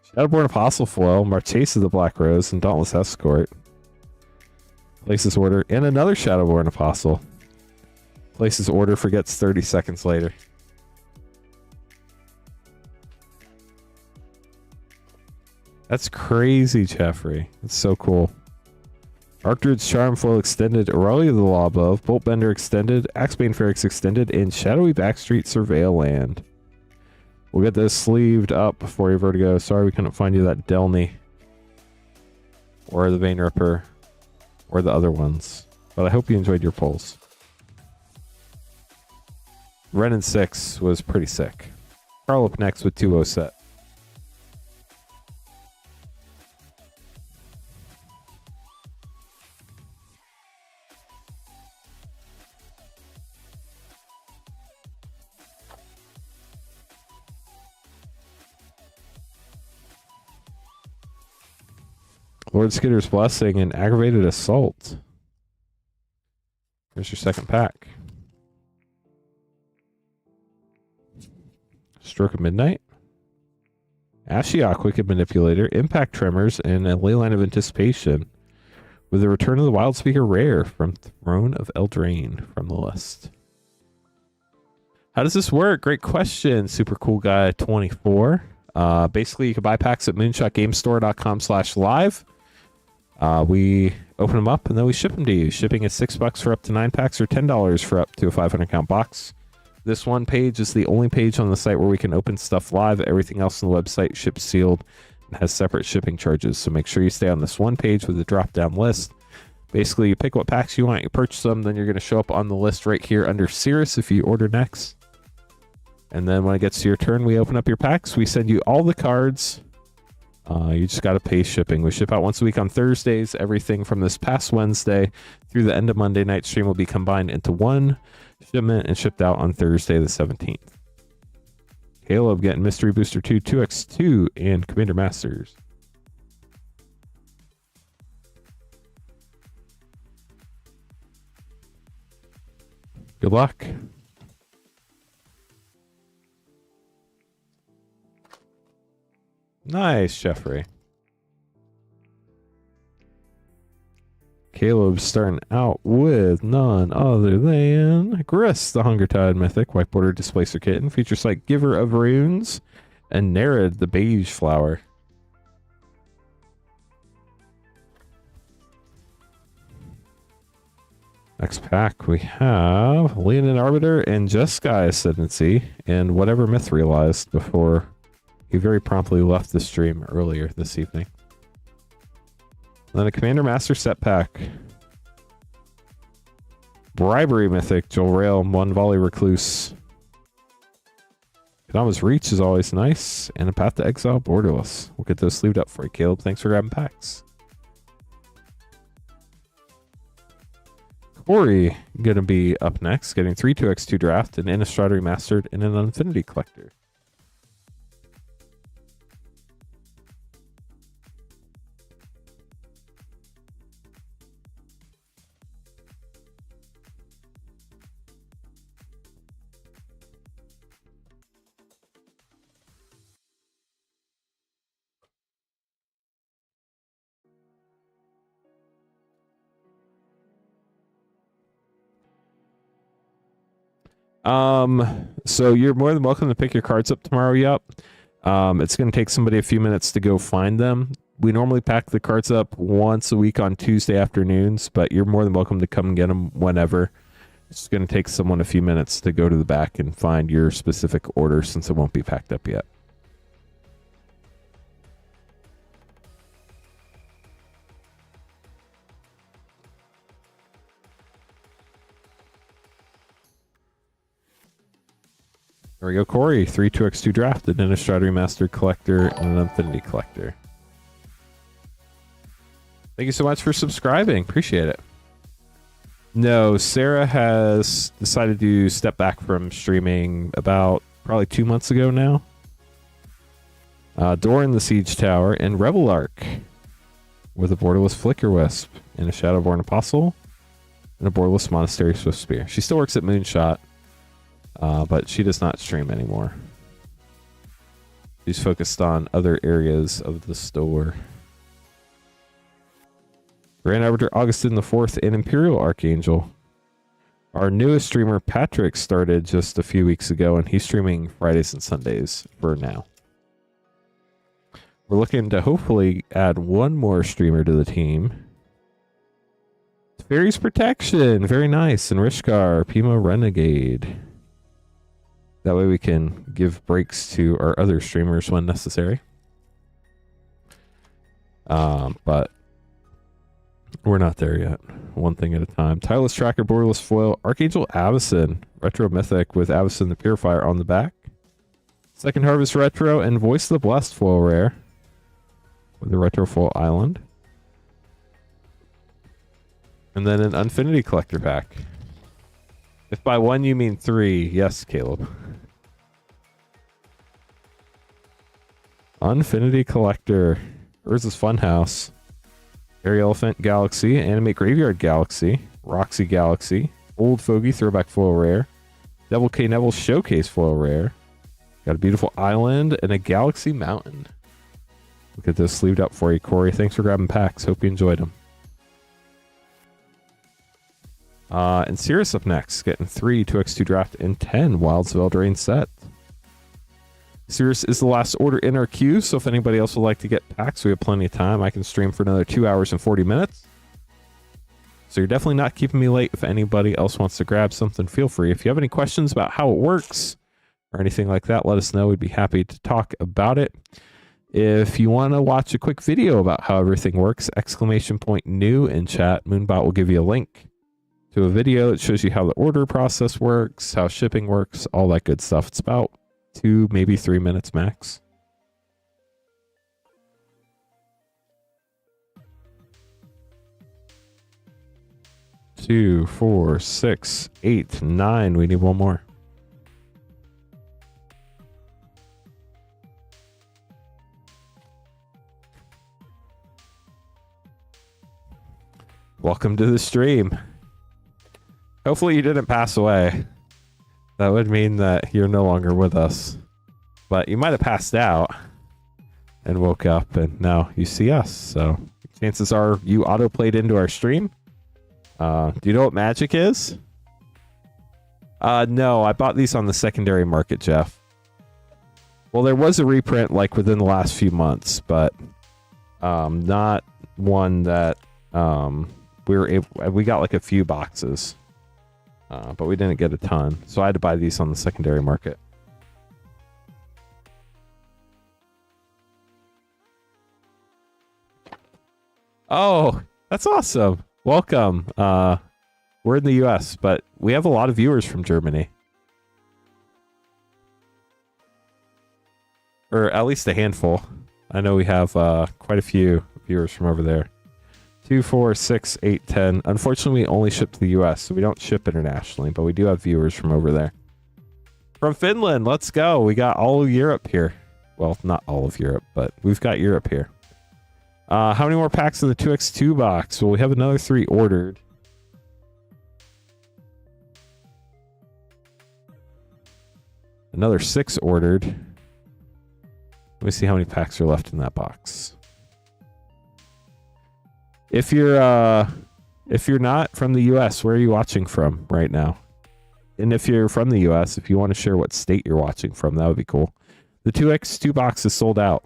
Shadowborn Apostle Foil, Marchesa the Black Rose, and Dauntless Escort. Places order, and another Shadowborn Apostle. Places order, forgets 30 seconds later. That's crazy, Jeffrey. That's so cool. Archdruid's Charm Foil Extended, Aurelia the Law Above, Boltbender Extended, Axebane Ferrex Extended, and Shadowy Backstreet Surveil Land. We'll get this sleeved up before you, Vertigo. Sorry we couldn't find you that Delny. Or the Vein Ripper. Or the other ones. But I hope you enjoyed your pulls. Ren and 6 was pretty sick. Carl up next with 2-0 set. Lord Skitter's Blessing and Aggravated Assault. Here's your second pack. Stroke of Midnight. Ashiok, Wicked Manipulator, Impact Tremors, and a Leyline of Anticipation. With the return of the Wild Speaker Rare from Throne of Eldraine from the list. How does this work? Great question. Super Cool Guy 24. Basically, you can buy packs at moonshotgamestore.com/live. We open them up and then we ship them to you. Shipping is $6 for up to 9 packs or $10 for up to a 500 count box. This one page is the only page on the site where we can open stuff live. Everything else on the website ships sealed and has separate shipping charges. So make sure you stay on this one page with a drop down list. Basically, you pick what packs you want, you purchase them, then you're going to show up on the list right here under Cirrus if you order next. And then when it gets to your turn, we open up your packs. We send you all the cards You just got to pay shipping. We ship out once a week on Thursdays. Everything from this past Wednesday through the end of Monday night stream will be combined into one shipment and shipped out on Thursday the 17th. Caleb getting Mystery Booster 2, 2x2, and Commander Masters. Good luck. Nice, Jeffrey. Caleb's starting out with none other than Gris, the Hunger Tide Mythic, White Border Displacer Kitten, features like Giver of Runes, and Nerid, the Beige Flower. Next pack, we have Leonin Arbiter and Jeskai Ascendancy, and whatever Myth realized before he very promptly left the stream earlier this evening. Then a Commander Master set pack. Bribery Mythic, Jolrael, One Volley Recluse. Kadama's Reach is always nice, and a Path to Exile Borderless. We'll get those sleeved up for you, Caleb. Thanks for grabbing packs. Corey gonna be up next, getting 3 2x2 draft, an Innistrad Remastered, and an Infinity Collector. So you're more than welcome to pick your cards up tomorrow, Yup. It's going to take somebody a few minutes to go find them. We normally pack the cards up once a week on Tuesday afternoons, but you're more than welcome to come and get them whenever. It's going to take someone a few minutes to go to the back and find your specific order since it won't be packed up yet. There we go, Corey. 3 2x2 draft, an Innistrad Remastered Collector, and an Infinity Collector. Thank you so much for subscribing. Appreciate it. No, Sarah has decided to step back from streaming about probably 2 months ago now. Doran the Siege Tower, and Rebel Arc with a Borderless Flicker Wisp, and a Shadowborn Apostle, and a Borderless Monastery Swift Spear. She still works at Moonshot. But she does not stream anymore. She's focused on other areas of the store. Grand Arbiter Augustin the Fourth and Imperial Archangel. Our newest streamer, Patrick, started just a few weeks ago, and he's streaming Fridays and Sundays for now. We're looking to hopefully add one more streamer to the team. Fairies Protection, very nice. And Rishkar, Pima Renegade. That way we can give breaks to our other streamers when necessary. But we're not there yet. One thing at a time. Tireless Tracker, Borderless Foil, Archangel Avacyn, Retro Mythic with Avacyn the Purifier on the back. Second Harvest Retro, and Voice of the Blessed Foil Rare with the Retro Foil Island. And then an Infinity Collector pack. If by one you mean three, yes, Caleb. Infinity Collector. Urza's Funhouse. Airy Elephant Galaxy. Animate Graveyard Galaxy. Roxy Galaxy. Old Fogey Throwback Foil Rare. Devil K. Neville Showcase Foil Rare. Got a beautiful island and a Galaxy Mountain. We'll get this sleeved up for you, Corey. Thanks for grabbing packs. Hope you enjoyed them. And Cirrus up next, getting 3 2x2 draft and 10 Wilds of Eldraine set. Cirrus is the last order in our queue, so if anybody else would like to get packs, we have plenty of time. I can stream for another 2 hours and 40 minutes. So you're definitely not keeping me late. If anybody else wants to grab something, feel free. If you have any questions about how it works or anything like that, let us know. We'd be happy to talk about it. If you want to watch a quick video about how everything works, !new in chat. Moonbot will give you a link to a video that shows you how the order process works, how shipping works, all that good stuff. It's about 2, maybe 3 minutes max. 2, 4, 6, 8, 9. We need one more. Welcome to the stream. Hopefully you didn't pass away. That would mean that you're no longer with us. But you might have passed out and woke up and now you see us. So chances are you auto-played into our stream. Do you know what Magic is? No, I bought these on the secondary market, Jeff. Well, there was a reprint like within the last few months, but not one that we got like a few boxes, but we didn't get a ton, so I had to buy these on the secondary market. Oh, that's awesome. Welcome. We're in the US, but we have a lot of viewers from Germany. Or at least a handful. I know we have quite a few viewers from over there. 2, 4, 6, 8, 10. Unfortunately, we only ship to the US, so we don't ship internationally, but we do have viewers from over there. From Finland, let's go. We got all of Europe here. Well, not all of Europe, but we've got Europe here. How many more packs in the 2x2 box? Well, we have another 3 ordered. Another 6 ordered. Let me see how many packs are left in that box. If you're not from the US, where are you watching from right now? And if you're from the US, if you want to share what state you're watching from, that would be cool. The 2x2 box is sold out.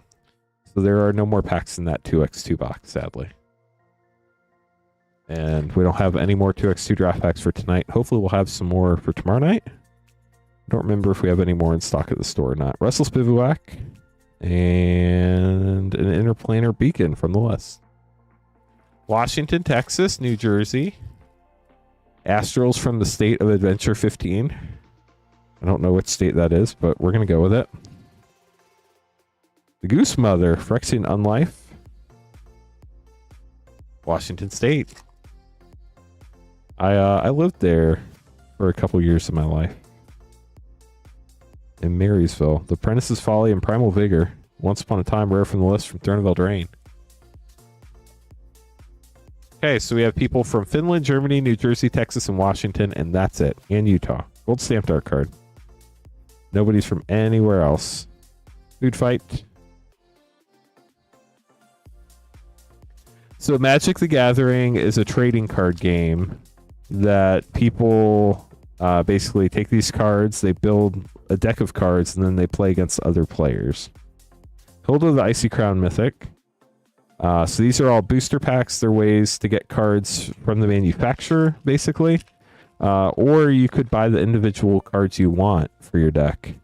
So there are no more packs in that 2x2 box, sadly. And we don't have any more 2x2 draft packs for tonight. Hopefully we'll have some more for tomorrow night. I don't remember if we have any more in stock at the store or not. Russell's Bivouac. And an interplanar beacon from the list. Washington, Texas, New Jersey. Astrals from the state of Adventure 15. I don't know which state that is, but we're going to go with it. The Goose Mother, Phyrexian Unlife. Washington State. I lived there for a couple years of my life. In Marysville. The Apprentice's Folly and Primal Vigor. Once upon a time, rare from the list from Throne of Eldraine. Okay, so we have people from Finland, Germany, New Jersey, Texas, and Washington, and that's it. And Utah. Gold stamped art card. Nobody's from anywhere else. Food Fight. So Magic the Gathering is a trading card game that people basically take these cards, they build a deck of cards, and then they play against other players. Hilda the Icy Crown Mythic. So these are all booster packs. They're ways to get cards from the manufacturer, basically. Or you could buy the individual cards you want for your deck.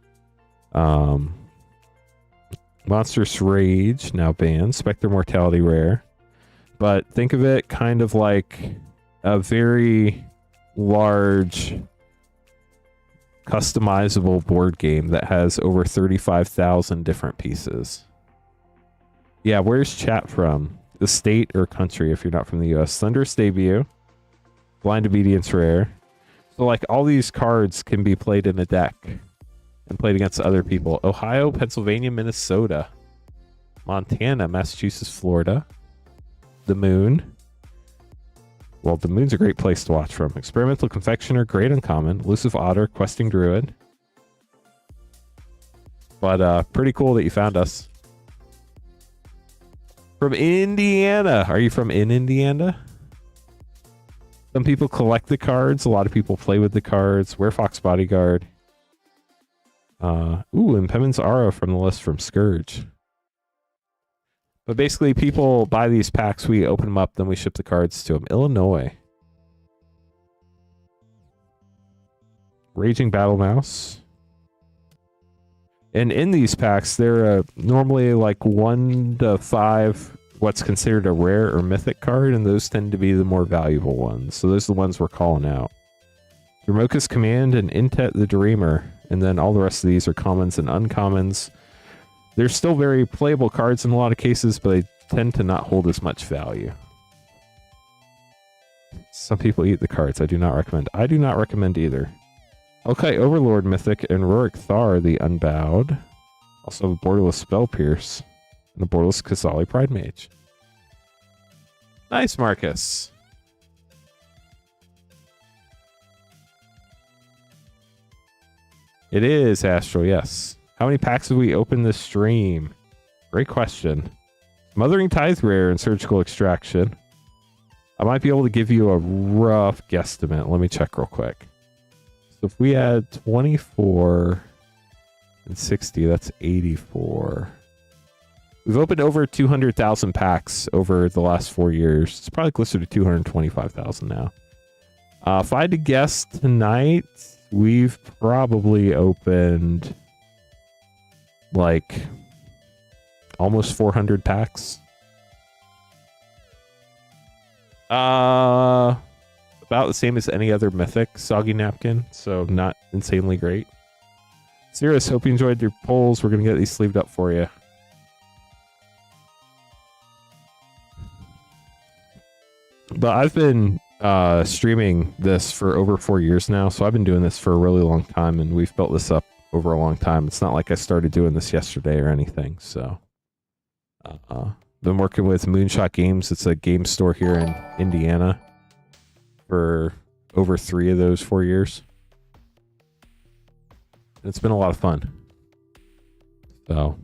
Monstrous Rage, now banned. Spectre Mortality rare. But think of it kind of like a very large customizable board game that has over 35,000 different pieces. Yeah, where's chat from? The state or country if you're not from the US. Thunderous Debut. Blind Obedience rare. So like all these cards can be played in a deck and played against other people. Ohio, Pennsylvania, Minnesota. Montana, Massachusetts, Florida. The Moon. Well, the Moon's a great place to watch from. Experimental Confectioner, Great Uncommon. Elusive Otter, Questing Druid. But pretty cool that you found us. From Indiana. Are you from in Indiana? Some people collect the cards. A lot of people play with the cards. Werefox Bodyguard. Impediments Aura from the list from Scourge. But basically, people buy these packs, we open them up, then we ship the cards to them. Illinois. Raging Battle Mouse. And in these packs, there are normally like 1 to 5 what's considered a rare or mythic card, and those tend to be the more valuable ones. So those are the ones we're calling out. Dromoka's Command and Intet the Dreamer. And then all the rest of these are commons and uncommons. They're still very playable cards in a lot of cases, but they tend to not hold as much value. Some people eat the cards. I do not recommend. I do not recommend either. Okay, Overlord Mythic and Rorik Thar, the Unbowed. Also a borderless Spell Pierce. And a borderless Kazali Pride Mage. Nice, Marcus. It is Astral, yes. How many packs have we opened this stream? Great question. Mothering Tithe Rare and Surgical Extraction. I might be able to give you a rough guesstimate. Let me check real quick. So if we add 24 and 60, that's 84. We've opened over 200,000 packs over the last 4 years. It's probably closer to 225,000 now. If I had to guess tonight, we've probably opened like almost 400 packs. About the same as any other Mythic Soggy Napkin, so not insanely great. Sirius, hope you enjoyed your polls. We're going to get these sleeved up for you. But I've been streaming this for over 4 years now, so I've been doing this for a really long time, and we've built this up over a long time. It's not like I started doing this yesterday or anything, so... been working with Moonshot Games. It's a game store here in Indiana for over 3 of those 4 years. It's been a lot of fun. So,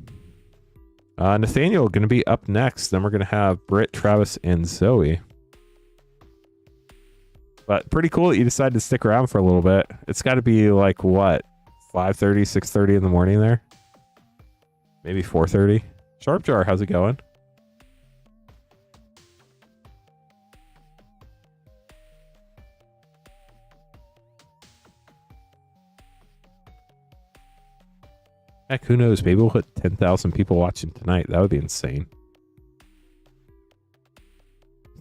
Nathaniel going to be up next. Then we're going to have Britt, Travis, and Zoe. But pretty cool that you decided to stick around for a little bit. It's got to be like, what, 5:30, 6:30 in the morning there? Maybe 4:30. Sharp Jar, how's it going? Heck, who knows? Maybe we'll hit 10,000 people watching tonight. That would be insane.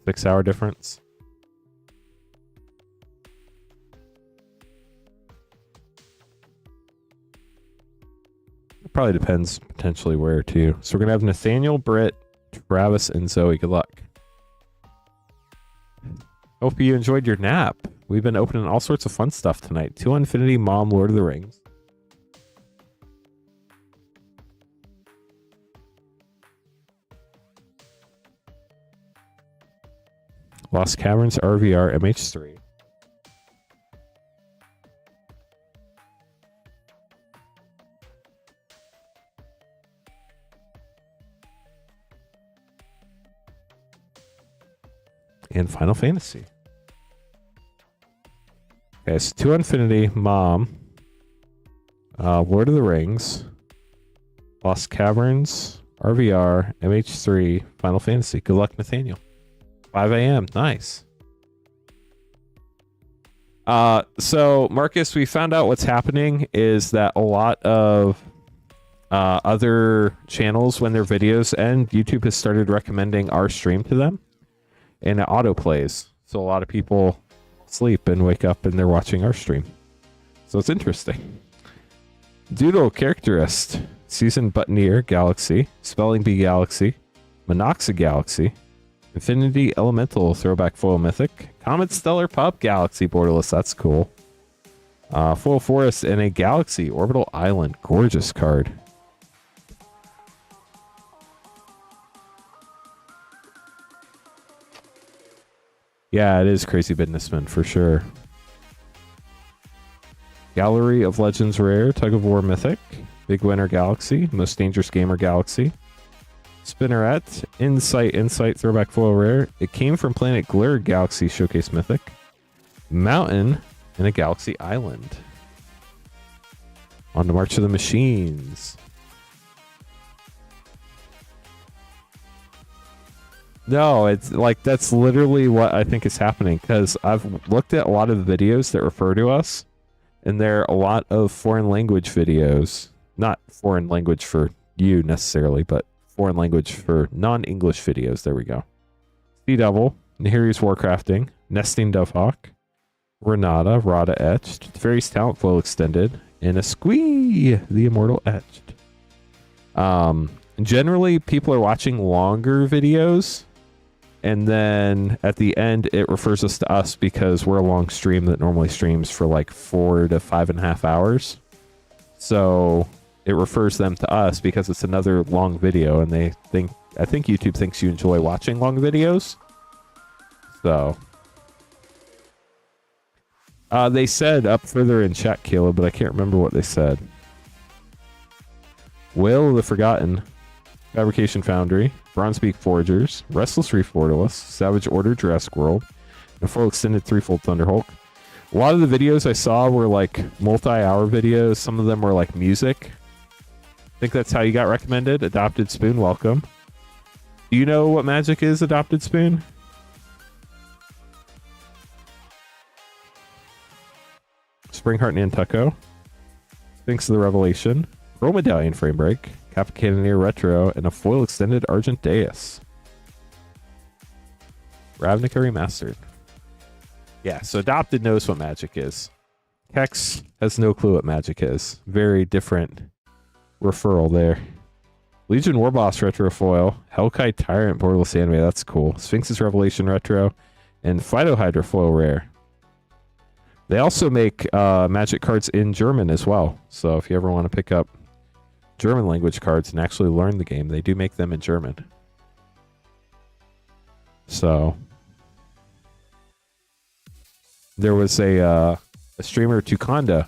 6-hour difference. It probably depends potentially where too. So we're going to have Nathaniel, Britt, Travis, and Zoe. Good luck. Hope you enjoyed your nap. We've been opening all sorts of fun stuff tonight. 2 Infinity, Mom, Lord of the Rings. Lost Caverns, RVR, MH3. And Final Fantasy. Okay, so 2 Infinity, Mom, Lord of the Rings, Lost Caverns, RVR, MH3, Final Fantasy. Good luck, Nathaniel. 5 a.m. Nice. So, Marcus, we found out what's happening is that a lot of other channels, when their videos end, YouTube has started recommending our stream to them. And it auto plays. So a lot of people sleep and wake up and they're watching our stream. So it's interesting. Doodle Characterist, Season Buttoneer Galaxy, Spelling Bee Galaxy, Monoxa Galaxy, Infinity Elemental Throwback Foil Mythic, Comet Stellar Pup Galaxy Borderless, that's cool. Foil Forest and a Galaxy Orbital Island, gorgeous card. Yeah, it is Crazy Businessman for sure. Gallery of Legends Rare, Tug of War Mythic, Big Winner Galaxy, Most Dangerous Gamer Galaxy, Spinneret, Insight Throwback Foil Rare. It came from Planet Glur Galaxy Showcase Mythic, Mountain, and a Galaxy Island. On to March of the Machines. No, it's like that's literally what I think is happening, because I've looked at a lot of the videos that refer to us, and there are a lot of foreign language videos. Not foreign language for you necessarily, but foreign language for non-English videos. There we go. Sea Devil, Nahiri's Warcrafting, Nesting Dovehawk, Renata, Rada Etched, Fairy's Talent Flow Extended, and a Squee, the Immortal Etched. Generally, people are watching longer videos. And then at the end, it refers us to us because we're a long stream that normally streams for like 4 to 5.5 hours. So it refers them to us because it's another long video, and I think YouTube thinks you enjoy watching long videos. So they said up further in chat, Caleb, but I can't remember what they said. Whale of the Forgotten, Fabrication Foundry, Bronzebeak Forgers, Restless Reef Borderless, Savage Order Jurassic World, and a full extended threefold Thunderhulk. A lot of the videos I saw were like multi-hour videos. Some of them were like music. I think that's how you got recommended. Adopted Spoon, welcome. Do you know what magic is, Adopted Spoon? Springheart Nantucko, Sphinx of the Revelation, Pearl Medallion Frame Break, Kappa Cannoneer Retro, and a foil extended Argent Deus. Ravnica Remastered. Yeah, so Adopted knows what magic is. Hex has no clue what magic is. Very different referral there. Legion Warboss Retro Foil, Hellkite Tyrant Borderless Anime, that's cool. Sphinx's Revelation Retro, and Phytohydra Foil Rare. They also make magic cards in German as well. So if you ever want to pick up German language cards and actually learn the game, they do make them in German. So there was a streamer, Tukonda,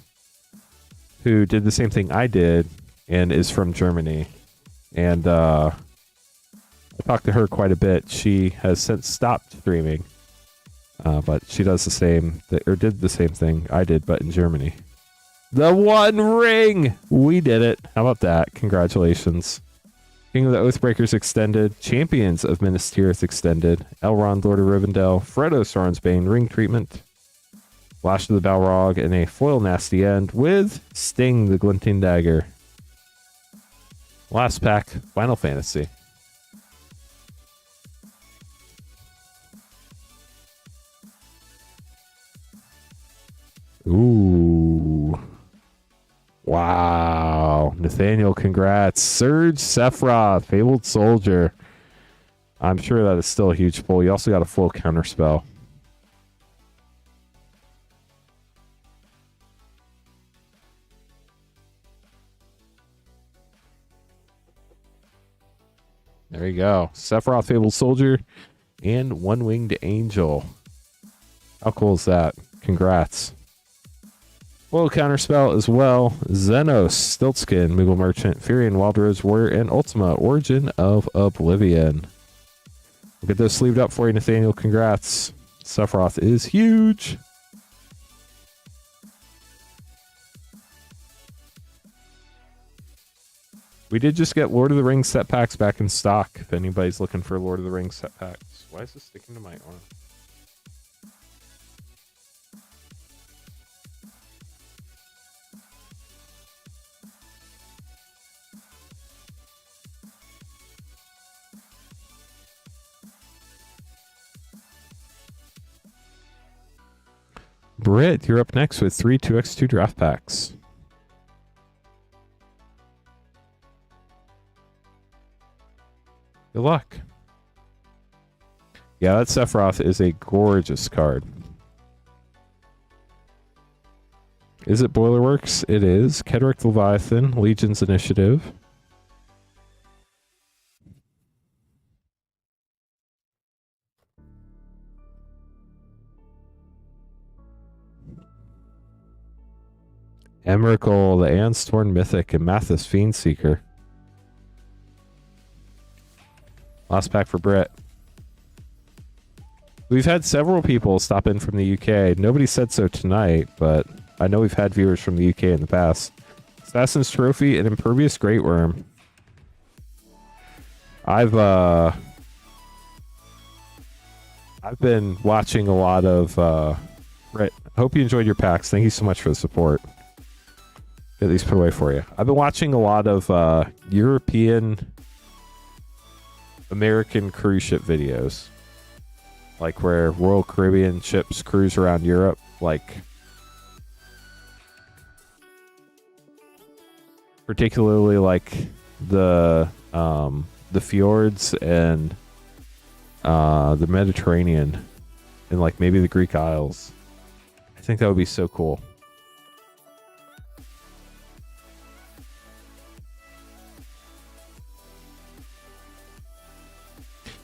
who did the same thing I did and is from Germany. And I talked to her quite a bit. She has since stopped streaming. But she does the same, or did the same thing I did, but in Germany. The One Ring! We did it. How about that? Congratulations. King of the Oathbreakers Extended, Champions of Minas Tirith Extended, Elrond, Lord of Rivendell, Frodo, Sauron's Bane, Ring Treatment, Flash of the Balrog, and a foil nasty end with Sting, the Glinting Dagger. Last pack, Final Fantasy. Ooh. Wow. Nathaniel, congrats. Surge Sephiroth, Fabled Soldier. I'm sure that is still a huge pull. You also got a full counterspell. There you go. Sephiroth, Fabled Soldier, and One Winged Angel. How cool is that? Congrats. Full counterspell as well. Xenos, Stiltskin, Moogle Merchant, Furion, Wild Rose Warrior, and Ultima, Origin of Oblivion. We'll get those sleeved up for you, Nathaniel. Congrats. Sephiroth is huge. We did just get Lord of the Rings set packs back in stock. If anybody's looking for Lord of the Rings set packs. Why is this sticking to my arm? Britt, you're up next with 3 2x2 draft packs. Good luck. Yeah, that Sephiroth is a gorgeous card. Is it Boilerworks? It is. Kedrick Leviathan, Legion's Initiative. Emrakul, the Aeonstorn Mythic, and Mathis Fiendseeker. Last pack for Brett. We've had several people stop in from the UK. Nobody said so tonight, but I know we've had viewers from the UK in the past. Assassin's Trophy and Impervious Great Worm. I've been watching a lot of Brett. Hope you enjoyed your packs. Thank you so much for the support. Get these put away for you. I've been watching a lot of European American cruise ship videos, like where Royal Caribbean ships cruise around Europe, like particularly like the fjords and the Mediterranean and like maybe the Greek Isles. I think that would be so cool.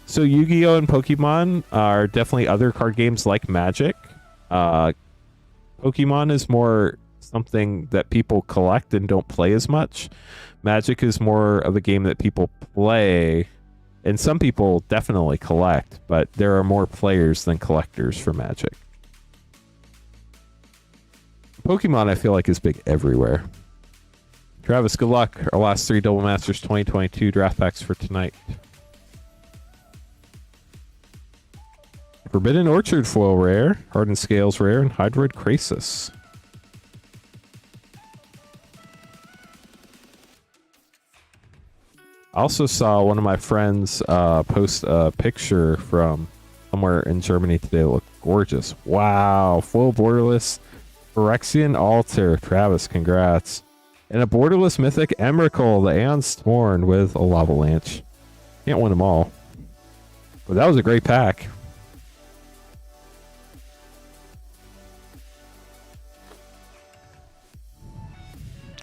So Yu-Gi-Oh! And Pokemon are definitely other card games like Magic. Pokemon is more something that people collect and don't play as much. Magic is more of a game that people play, and some people definitely collect, but there are more players than collectors for Magic. Pokemon, I feel like, is big everywhere. Travis, good luck. Our last 3 Double Masters 2022 draft packs for tonight. Forbidden Orchard foil rare, Hardened Scales rare, and Hydroid Krasis. I also saw one of my friends post a picture from somewhere in Germany today that looked gorgeous. Wow, full borderless Phyrexian Altar. Travis, congrats. And a borderless mythic Emrakul, the Aeon's Torn with a Lavalanche. Can't win them all. But that was a great pack.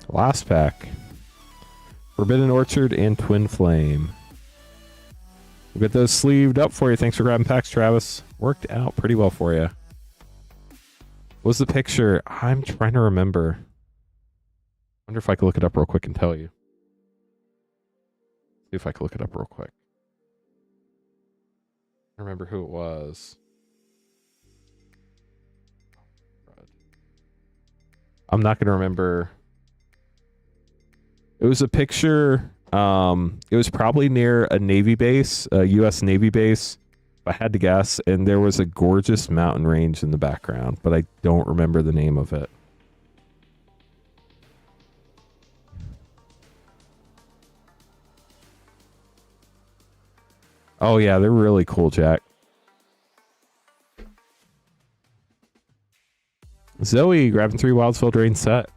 Last pack. Forbidden Orchard and Twin Flame. We'll get those sleeved up for you. Thanks for grabbing packs, Travis. Worked out pretty well for you. What was the picture? I'm trying to remember. Wonder if I could look it up real quick and tell you. See if I can look it up real quick. I remember who it was. I'm not going to remember. It was a picture. It was probably near a Navy base, a U.S. Navy base, if I had to guess. And there was a gorgeous mountain range in the background, but I don't remember the name of it. Oh, yeah, they're really cool, Jack. Zoe grabbing 3 Wildsfell Drain set.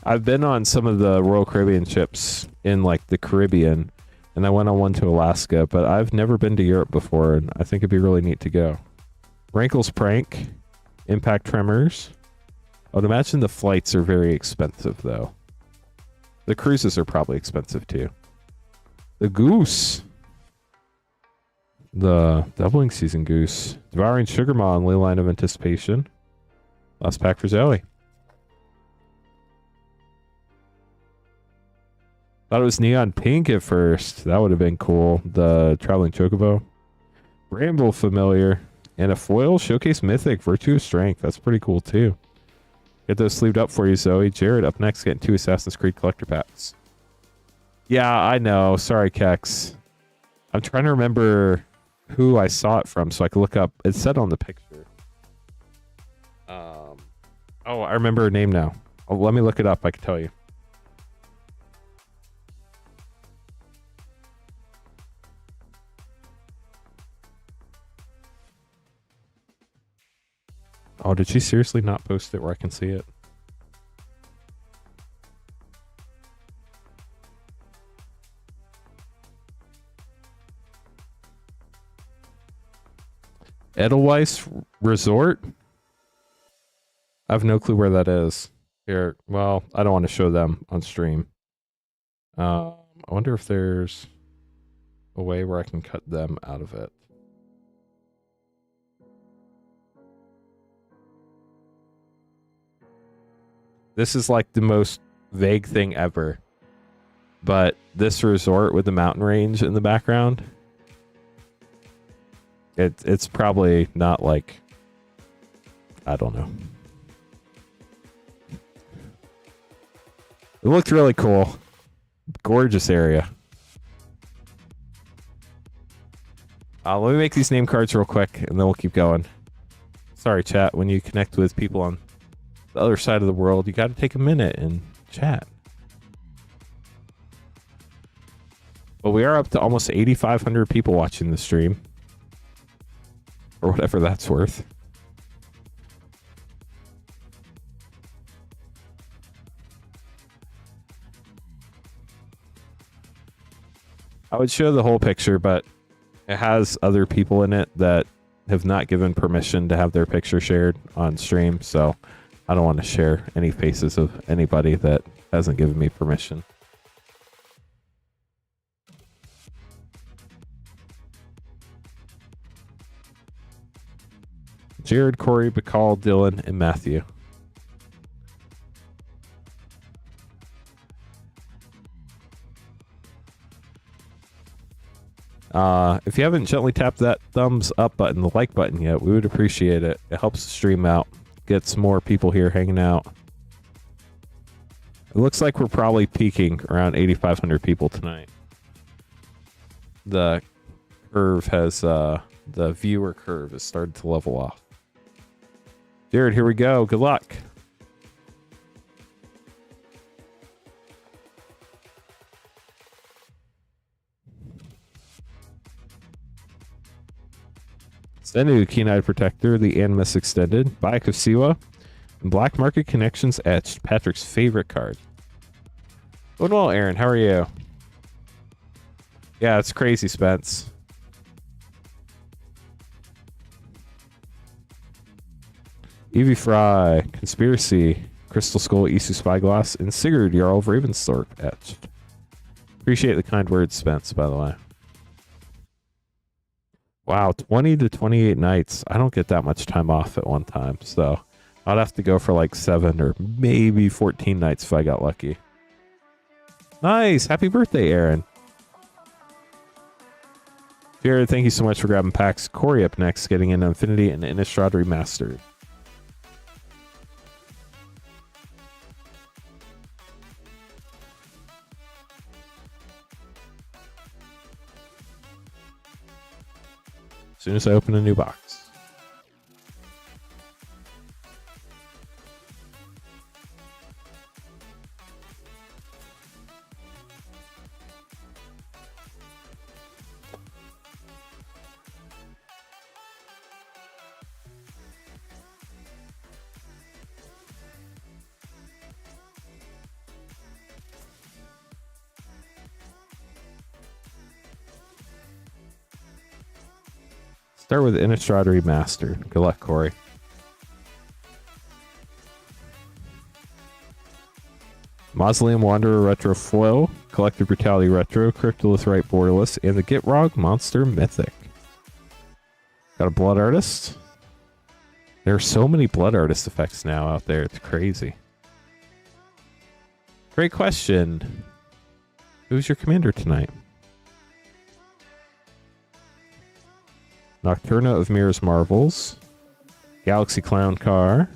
I've been on some of the Royal Caribbean ships in like the Caribbean, and I went on one to Alaska, but I've never been to Europe before, and I think it'd be really neat to go. Rankle's Prank, Impact Tremors. I would imagine the flights are very expensive, though. The cruises are probably expensive, too. The Goose. The Doubling Season Goose. Devouring Sugarmaw and Ley Line of Anticipation. Last pack for Zoe. Thought it was neon pink at first. That would have been cool. The Traveling Chocobo. Bramble Familiar. And a foil Showcase Mythic, Virtue of Strength. That's pretty cool, too. Get those sleeved up for you, Zoe. Jared up next, getting 2 Assassin's Creed collector packs. Yeah, I know. Sorry, Kex. I'm trying to remember who I saw it from so I could look up. It said on the picture. Oh, I remember her name now. Oh, let me look it up. I can tell you. Oh, did she seriously not post it where I can see it? Edelweiss Resort? I have no clue where that is. Here, well, I don't want to show them on stream. I wonder if there's a way where I can cut them out of it. This is like the most vague thing ever. But this resort with the mountain range in the background, it's probably not like, I don't know. It looked really cool. Gorgeous area. Let me make these name cards real quick and then we'll keep going. Sorry, chat. When you connect with people on the other side of the world, you got to take a minute and chat. But we are up to almost 8,500 people watching the stream. Or whatever that's worth. I would show the whole picture, but it has other people in it that have not given permission to have their picture shared on stream, so I don't want to share any faces of anybody that hasn't given me permission. Jared, Corey, Bacall, Dylan, and Matthew. If you haven't gently tapped that thumbs up button, the like button yet, we would appreciate it. It helps the stream out, gets more people here hanging out. It looks like we're probably peaking around 8,500 people tonight. The curve has, the viewer curve has started to level off. Jared, here we go. Good luck. Senu, Keen-Eyed Protector, the Animus Extended, Bike of Siwa, and Black Market Connections Etched, Patrick's favorite card. Doing well, Aaron. How are you? Yeah, it's crazy, Spence. Evie Fry, Conspiracy, Crystal Skull, Isu Spyglass, and Sigurd Jarl of Ravensthorpe Etched. Appreciate the kind words, Spence, by the way. Wow, 20 to 28 nights. I don't get that much time off at one time, so I'd have to go for like 7 or maybe 14 nights if I got lucky. Nice! Happy birthday, Aaron. Jared, thank you so much for grabbing packs. Corey up next, getting into Infinity and Innistrad Remastered. As soon as I open a new box. Start with Innistrad Remastered. Good luck, Corey. Mausoleum Wanderer Retro Foil, Collective Brutality Retro, Cryptolith Right Borderless, and the Gitrog Monster Mythic. Got a Blood Artist. There are so many Blood Artist effects now out there. It's crazy. Great question. Who's your commander tonight? Nocturna of Mirror's Marvels, Galaxy Clown Car,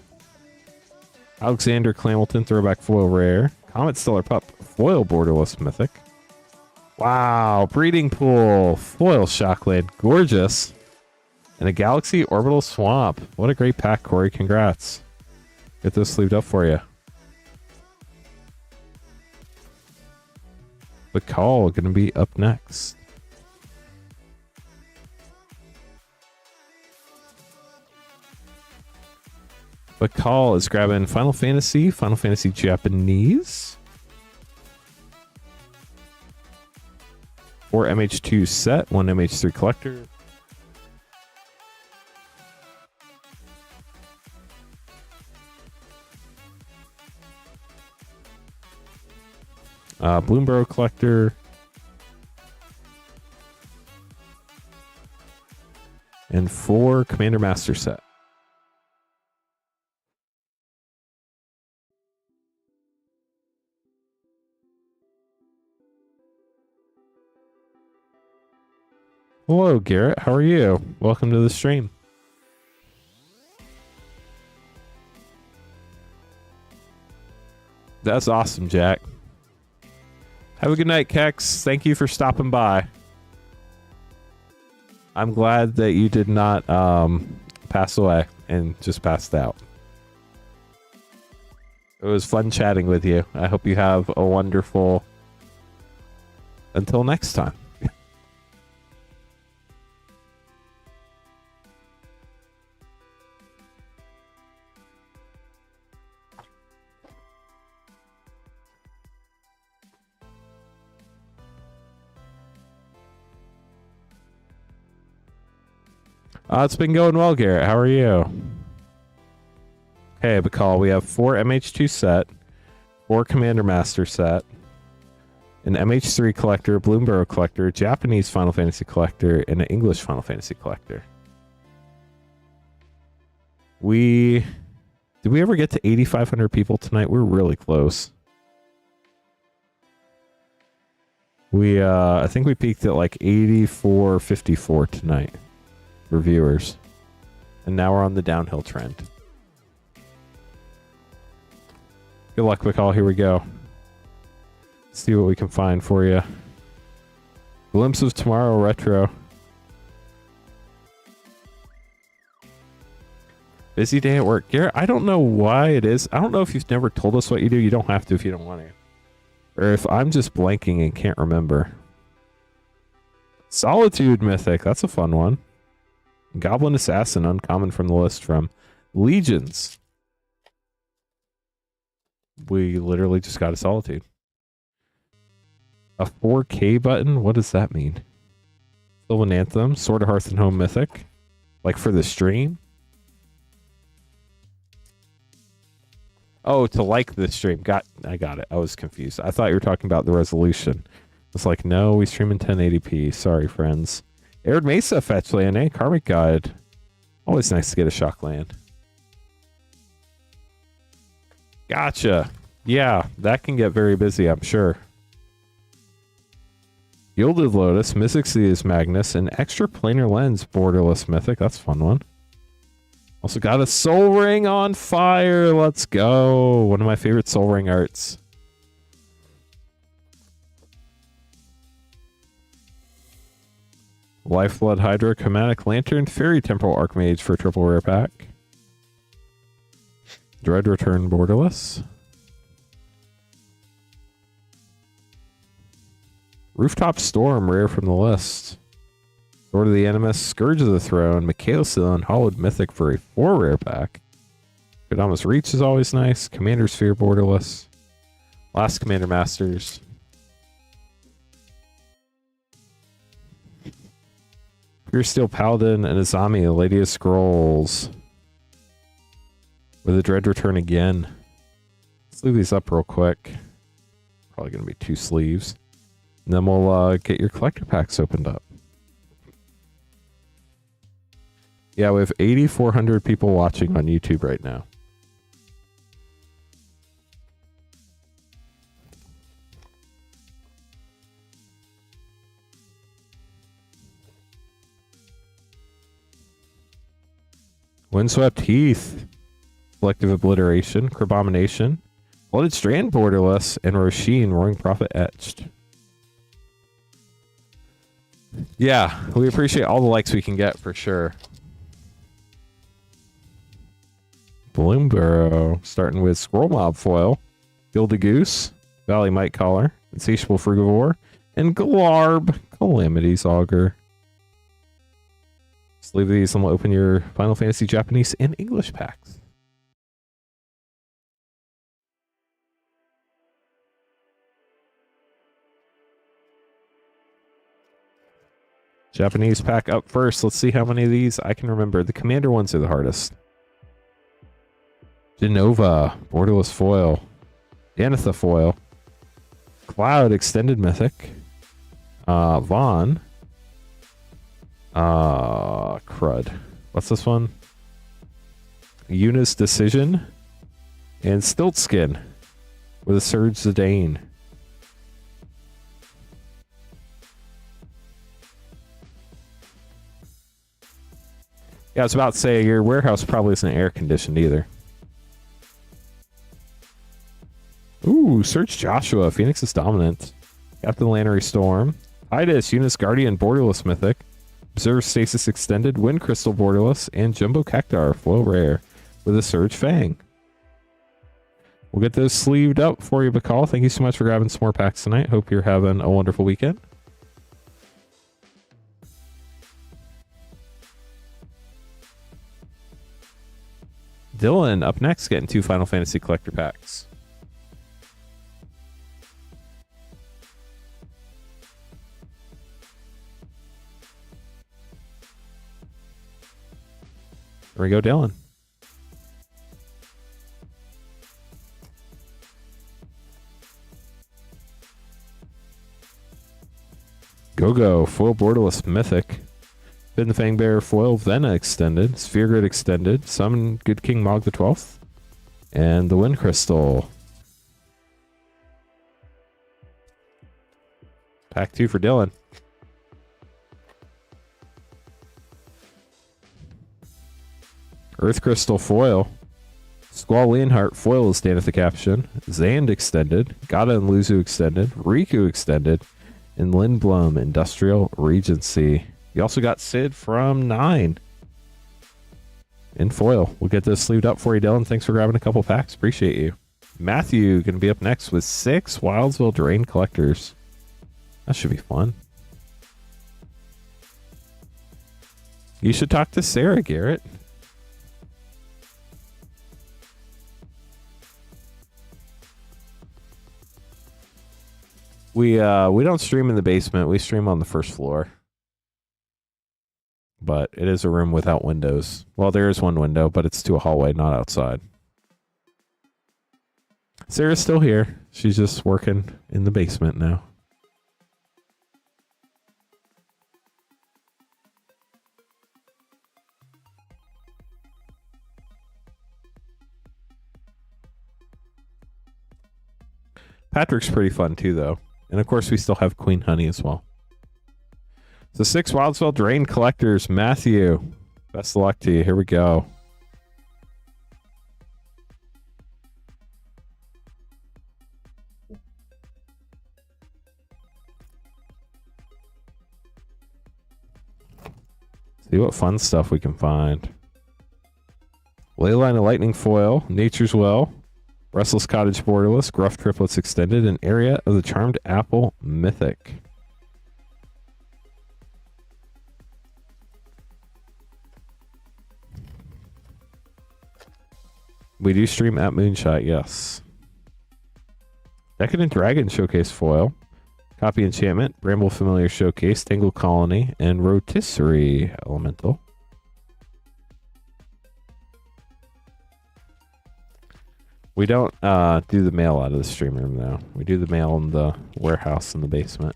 Alexander Clamilton Throwback Foil Rare, Comet Stellar Pup Foil Borderless Mythic. Wow, Breeding Pool Foil Shockland, gorgeous, and a Galaxy Orbital Swamp. What a great pack, Corey! Congrats. Get this sleeved up for you. Bacall gonna be up next. Bacall is grabbing Final Fantasy Japanese, or MH2 set, 1 MH3 collector. Bloomborough collector. And 4 Commander Master set. Hello, Garrett. How are you? Welcome to the stream. That's awesome, Jack. Have a good night, Kex. Thank you for stopping by. I'm glad that you did not pass away and just passed out. It was fun chatting with you. I hope you have a wonderful... Until next time. It's been going well, Garrett. How are you? Okay, Bacall, we have 4 MH2 set, 4 Commander Master set, an MH3 collector, a Bloomburrow collector, a Japanese Final Fantasy collector, and an English Final Fantasy collector. Did we ever get to 8,500 people tonight? We're really close. I think we peaked at like 84.54 tonight for viewers. And now we're on the downhill trend. Good luck, Bacall. Here we go. Let's see what we can find for you. Glimpse of Tomorrow Retro. Busy day at work. Garrett, I don't know why it is. I don't know if you've never told us what you do. You don't have to if you don't want to. Or if I'm just blanking and can't remember. Solitude Mythic. That's a fun one. Goblin Assassin. Uncommon from the list from Legions. We literally just got a Solitude. A 4K button? What does that mean? Sylvan Anthem. Sword of Hearth and Home Mythic. Like for the stream? Oh, to like the stream. I got it. I was confused. I thought you were talking about the resolution. It's like, no, we stream in 1080p. Sorry, friends. Arid Mesa fetch land, eh? Karmic Guide. Always nice to get a shock land. Gotcha. Yeah, that can get very busy, I'm sure. Gilded Lotus, Mystic Seas Magnus, and Extra Planar Lens Borderless Mythic. That's a fun one. Also got a Soul Ring on fire. Let's go. One of my favorite Soul Ring arts. Lifeblood Hydra, Chromatic Lantern, Fairy Temporal Archmage for a triple rare pack. Dread Return Borderless. Rooftop Storm, rare from the list. Sword of the Animus, Scourge of the Throne, Mikhail Hollowed Mythic for a 4 rare pack. Kodamas Reach is always nice. Commander Sphere Borderless. Last Commander Masters. Pure Steel Paladin and Azami, Lady of Scrolls. With a Dread Return again. Let's leave these up real quick. Probably going to be 2 sleeves. And then we'll get your collector packs opened up. Yeah, we have 8,400 people watching on YouTube right now. Windswept Heath. Selective Obliteration. Crabomination. Blooded Strand Borderless. And Roshin Roaring Prophet Etched. Yeah, we appreciate all the likes we can get for sure. Bloomburrow, starting with Scroll Mob Foil, Gilded Goose, Valley Might Collar, Insatiable Frugivore, and Glarb, Calamity's Augur. Just leave these and we'll open your Final Fantasy Japanese and English packs. Japanese pack up first. Let's see how many of these I can remember. The Commander ones are the hardest. Genova, Borderless Foil, Danitha Foil, Cloud Extended Mythic, Vaughn, crud. What's this one? Yuna's Decision, and Stiltskin with a Surge Zidane. Yeah, I was about to say your warehouse probably isn't air conditioned either. Ooh, Search Joshua, Phoenix's Dominant, Captain Lannery Storm, Titus, Eunice Guardian, Borderless Mythic, Observe Stasis Extended, Wind Crystal Borderless, and Jumbo Cactar, Flow Rare, with a Surge Fang. We'll get those sleeved up for you, Bacall. Thank you so much for grabbing some more packs tonight. Hope you're having a wonderful weekend. Dylan, up next, getting 2 Final Fantasy Collector packs. There we go, Dylan. Go, foil borderless mythic. Fin the Fangbearer foil, Vena extended, Sphere Grid extended, Summon Good King Mog the 12th, and the Wind Crystal. Pack 2 for Dylan. Earth Crystal foil. Squall Leonhardt foil is stand at the caption. Zand extended, Gata and Luzu extended, Riku extended, and Lindblom Industrial Regency. You also got Sid from 9 in foil. We'll get this sleeved up for you, Dylan. Thanks for grabbing a couple packs. Appreciate you. Matthew going to be up next with 6 Wildsville Drain Collectors. That should be fun. You should talk to Sarah, Garrett. We don't stream in the basement. We stream on the first floor. But it is a room without windows. Well, there is one window, but it's to a hallway, not outside. Sarah's still here. She's just working in the basement now. Patrick's pretty fun too, though. And of course, we still have Queen Honey as well. So 6 Wildsville Drain Collectors. Matthew, best of luck to you. Here we go. See what fun stuff we can find. Leyline of Lightning foil, Nature's Well, Restless Cottage borderless, Gruff Triplets extended, and Area of the Charmed Apple mythic. We do stream at Moonshot, yes. Decadent Dragon Showcase foil, Copy Enchantment, Bramble Familiar Showcase, Tangle Colony, and Rotisserie Elemental. We don't do the mail out of the stream room, though. We do the mail in the warehouse in the basement.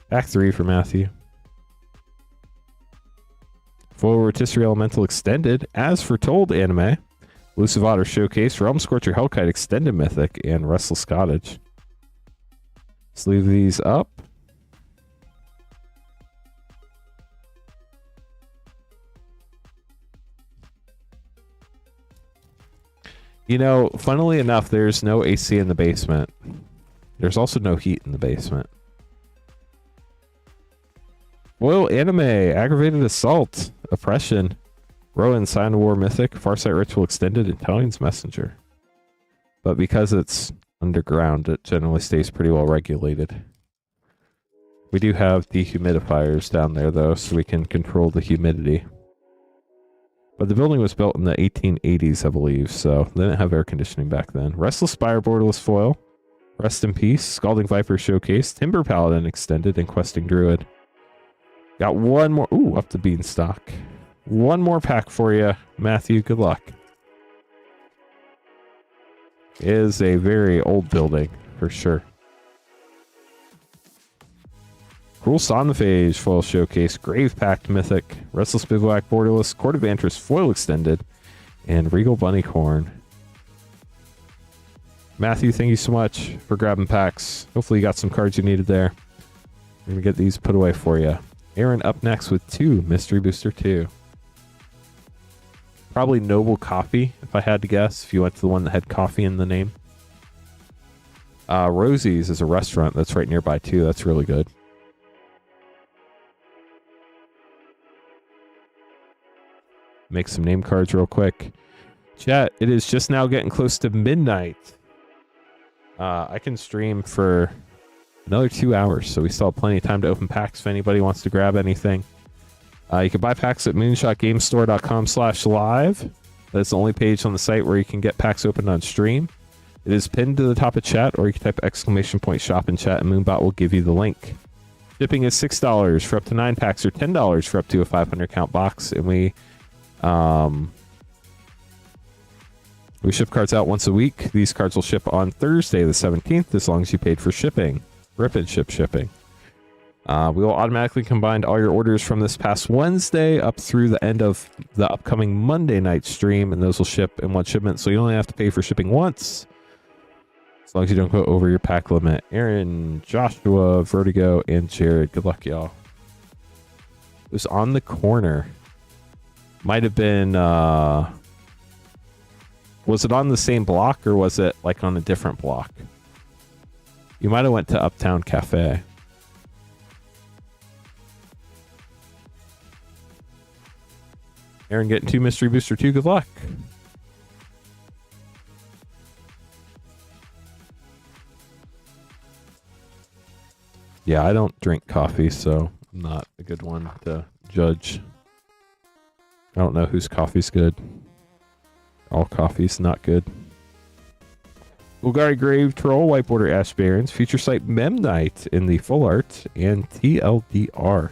Pack 3 for Matthew. Full Rotisserie Elemental Extended, As Foretold anime, Elusive Otter Showcase, Realm Scorcher Hellkite Extended Mythic, and Restless Cottage. Let's leave these up. You know, funnily enough, there's no AC in the basement. There's also no heat in the basement. Foil Anime, Aggravated Assault, Oppression, Rowan Sign of War Mythic, Farsight Ritual Extended, and Telling's Messenger. But because it's underground, it generally stays pretty well regulated. We do have dehumidifiers down there, though, so we can control the humidity. But the building was built in the 1880s, I believe, so they didn't have air conditioning back then. Restless Spire borderless foil, Rest in Peace, Scalding Viper Showcase, Timber Paladin Extended, and Questing Druid. Got one more. Ooh, up the beanstalk. One more pack for you, Matthew. Good luck. It is a very old building, for sure. Cruel Somnophage Foil Showcase, Grave Pact Mythic, Restless Bivouac Borderless, Court of Vantress Foil Extended, and Regal Bunnycorn. Matthew, thank you so much for grabbing packs. Hopefully you got some cards you needed there. We're going to get these put away for you. Aaron up next with 2 Mystery Booster 2. Probably Noble Coffee, if I had to guess, if you went to the one that had coffee in the name. Rosie's is a restaurant that's right nearby too. That's really good. Make some name cards real quick. Chat, it is just now getting close to midnight. I can stream for another 2 hours, so we still have plenty of time to open packs if anybody wants to grab anything. You can buy packs at moonshotgamestore.com/live. That's the only page on the site where you can get packs opened on stream. It is pinned to the top of chat, or you can type !shop in chat and Moonbot will give you the link. Shipping is $6 for up to 9 packs or $10 for up to a 500 count box. And we ship cards out once a week. These cards will ship on Thursday the 17th as long as you paid for shipping. Rip and ship shipping. We will automatically combine all your orders from this past Wednesday up through the end of the upcoming Monday night stream, and those will ship in one shipment, so you only have to pay for shipping once, as long as you don't go over your pack limit. Aaron, Joshua, Vertigo, and Jared, good luck, y'all. It was on the corner. Might have been, was it on the same block, or was it like on a different block? You might have went to Uptown Cafe. Aaron getting 2 Mystery Booster 2. Good luck. Yeah, I don't drink coffee, so I'm not a good one to judge. I don't know whose coffee's good. All coffee's not good. Bulgari Grave Troll, White Border Ash Barons, Future Sight Mem Knight in the full art, and TLDR.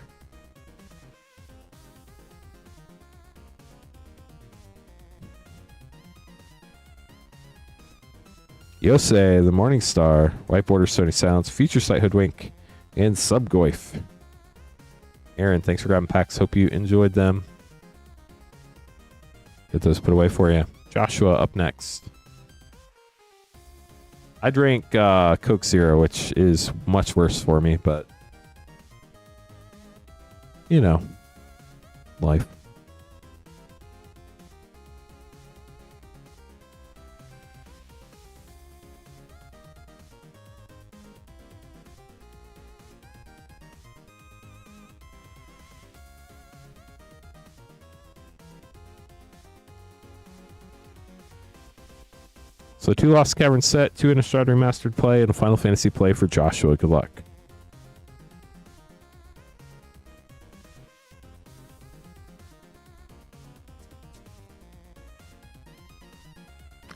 Yosei, the Morning Star, White Border Sony Sounds, Future Sight Hoodwink, and Subgoif. Aaron, thanks for grabbing packs. Hope you enjoyed them. Get those put away for you. Joshua up next. I drank Coke Zero, which is much worse for me, but you know, life. So 2 Lost Cavern set, 2 Innistrad Remastered play, and a Final Fantasy play for Joshua. Good luck.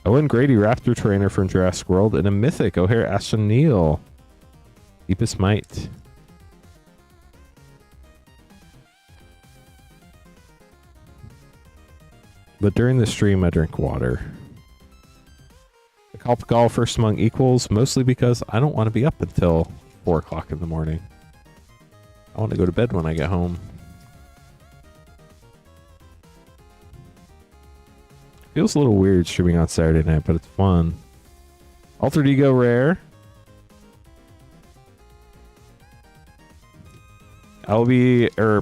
Owen Grady, Raptor Trainer from Jurassic World, and a Mythic O'Hare Ashton Neal. Deepest Might. But during the stream, I drink water. Kalpakal first among equals, mostly because I don't want to be up until 4 o'clock in the morning. I want to go to bed when I get home. Feels a little weird streaming on Saturday night, but it's fun. Altered Ego Rare.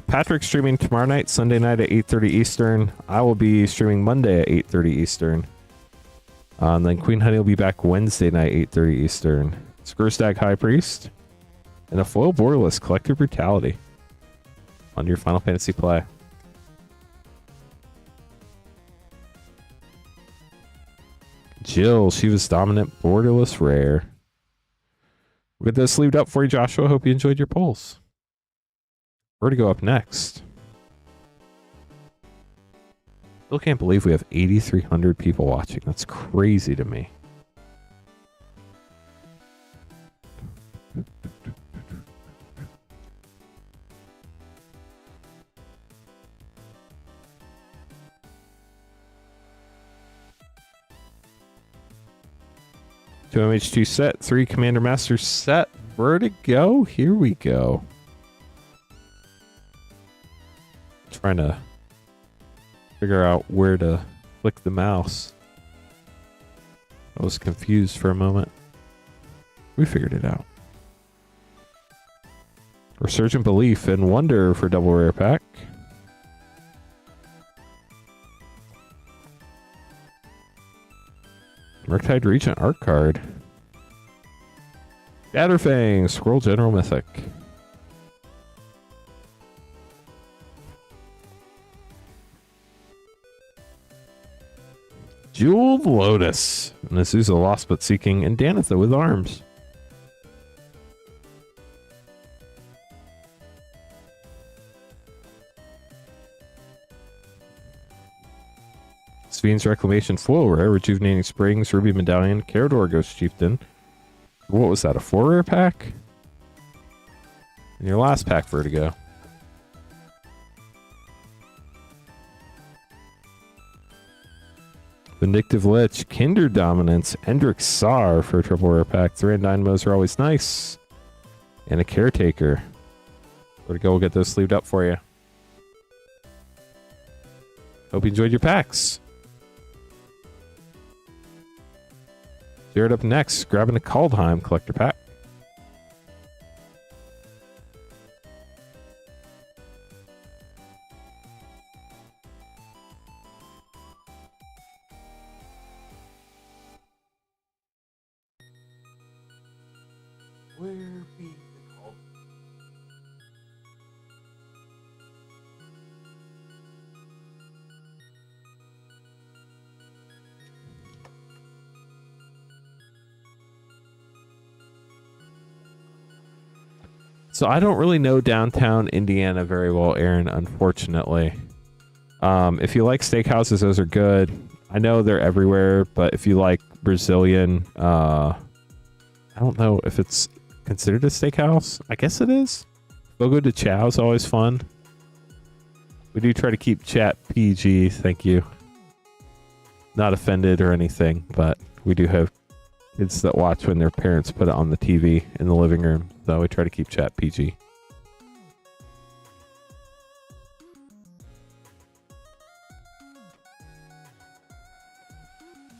Patrick's streaming tomorrow night, Sunday night at 8:30 Eastern. I will be streaming Monday at 8:30 Eastern. And then Queen Honey will be back Wednesday night, 8:30 Eastern. Skrstag High Priest. And a foil borderless Collective Brutality on your Final Fantasy play. Jill, she was dominant borderless rare. We'll get this sleeved up for you, Joshua. Hope you enjoyed your polls. Where to go up next? Still can't believe we have 8,300 people watching. That's crazy to me. Two MH2 set, 3 Commander Master set. Where to go? Here we go. Trying to figure out where to click the mouse. I was confused for a moment. We figured it out. Resurgent Belief and Wonder for double rare pack. Murktide Regent art card. Scatterfang, Scroll General Mythic. Jeweled Lotus. Nasuza Lost But Seeking, and Danitha with Arms. Sven's Reclamation foil rare, Rejuvenating Springs, Ruby Medallion, Carador Ghost Chieftain. What was that, a 4 rare pack? And your last pack, Vertigo. Vindictive Lich, Kinder Dominance, Endrick Sar for a triple rare pack. 3 and Dynamos are always nice. And a Caretaker. Vertigo will get those sleeved up for you. Hope you enjoyed your packs. Jared up next, grabbing a Kaldheim collector pack. Where be the Kaldheim? So I don't really know downtown Indiana very well, Aaron, unfortunately. If you like steakhouses, those are good. I know they're everywhere, but if you like Brazilian, I don't know if it's considered a steakhouse. I guess it is. Fogo de Chao is always fun. We do try to keep chat PG, thank you. Not offended or anything, but we do have kids that watch when their parents put it on the TV in the living room, so we try to keep chat PG.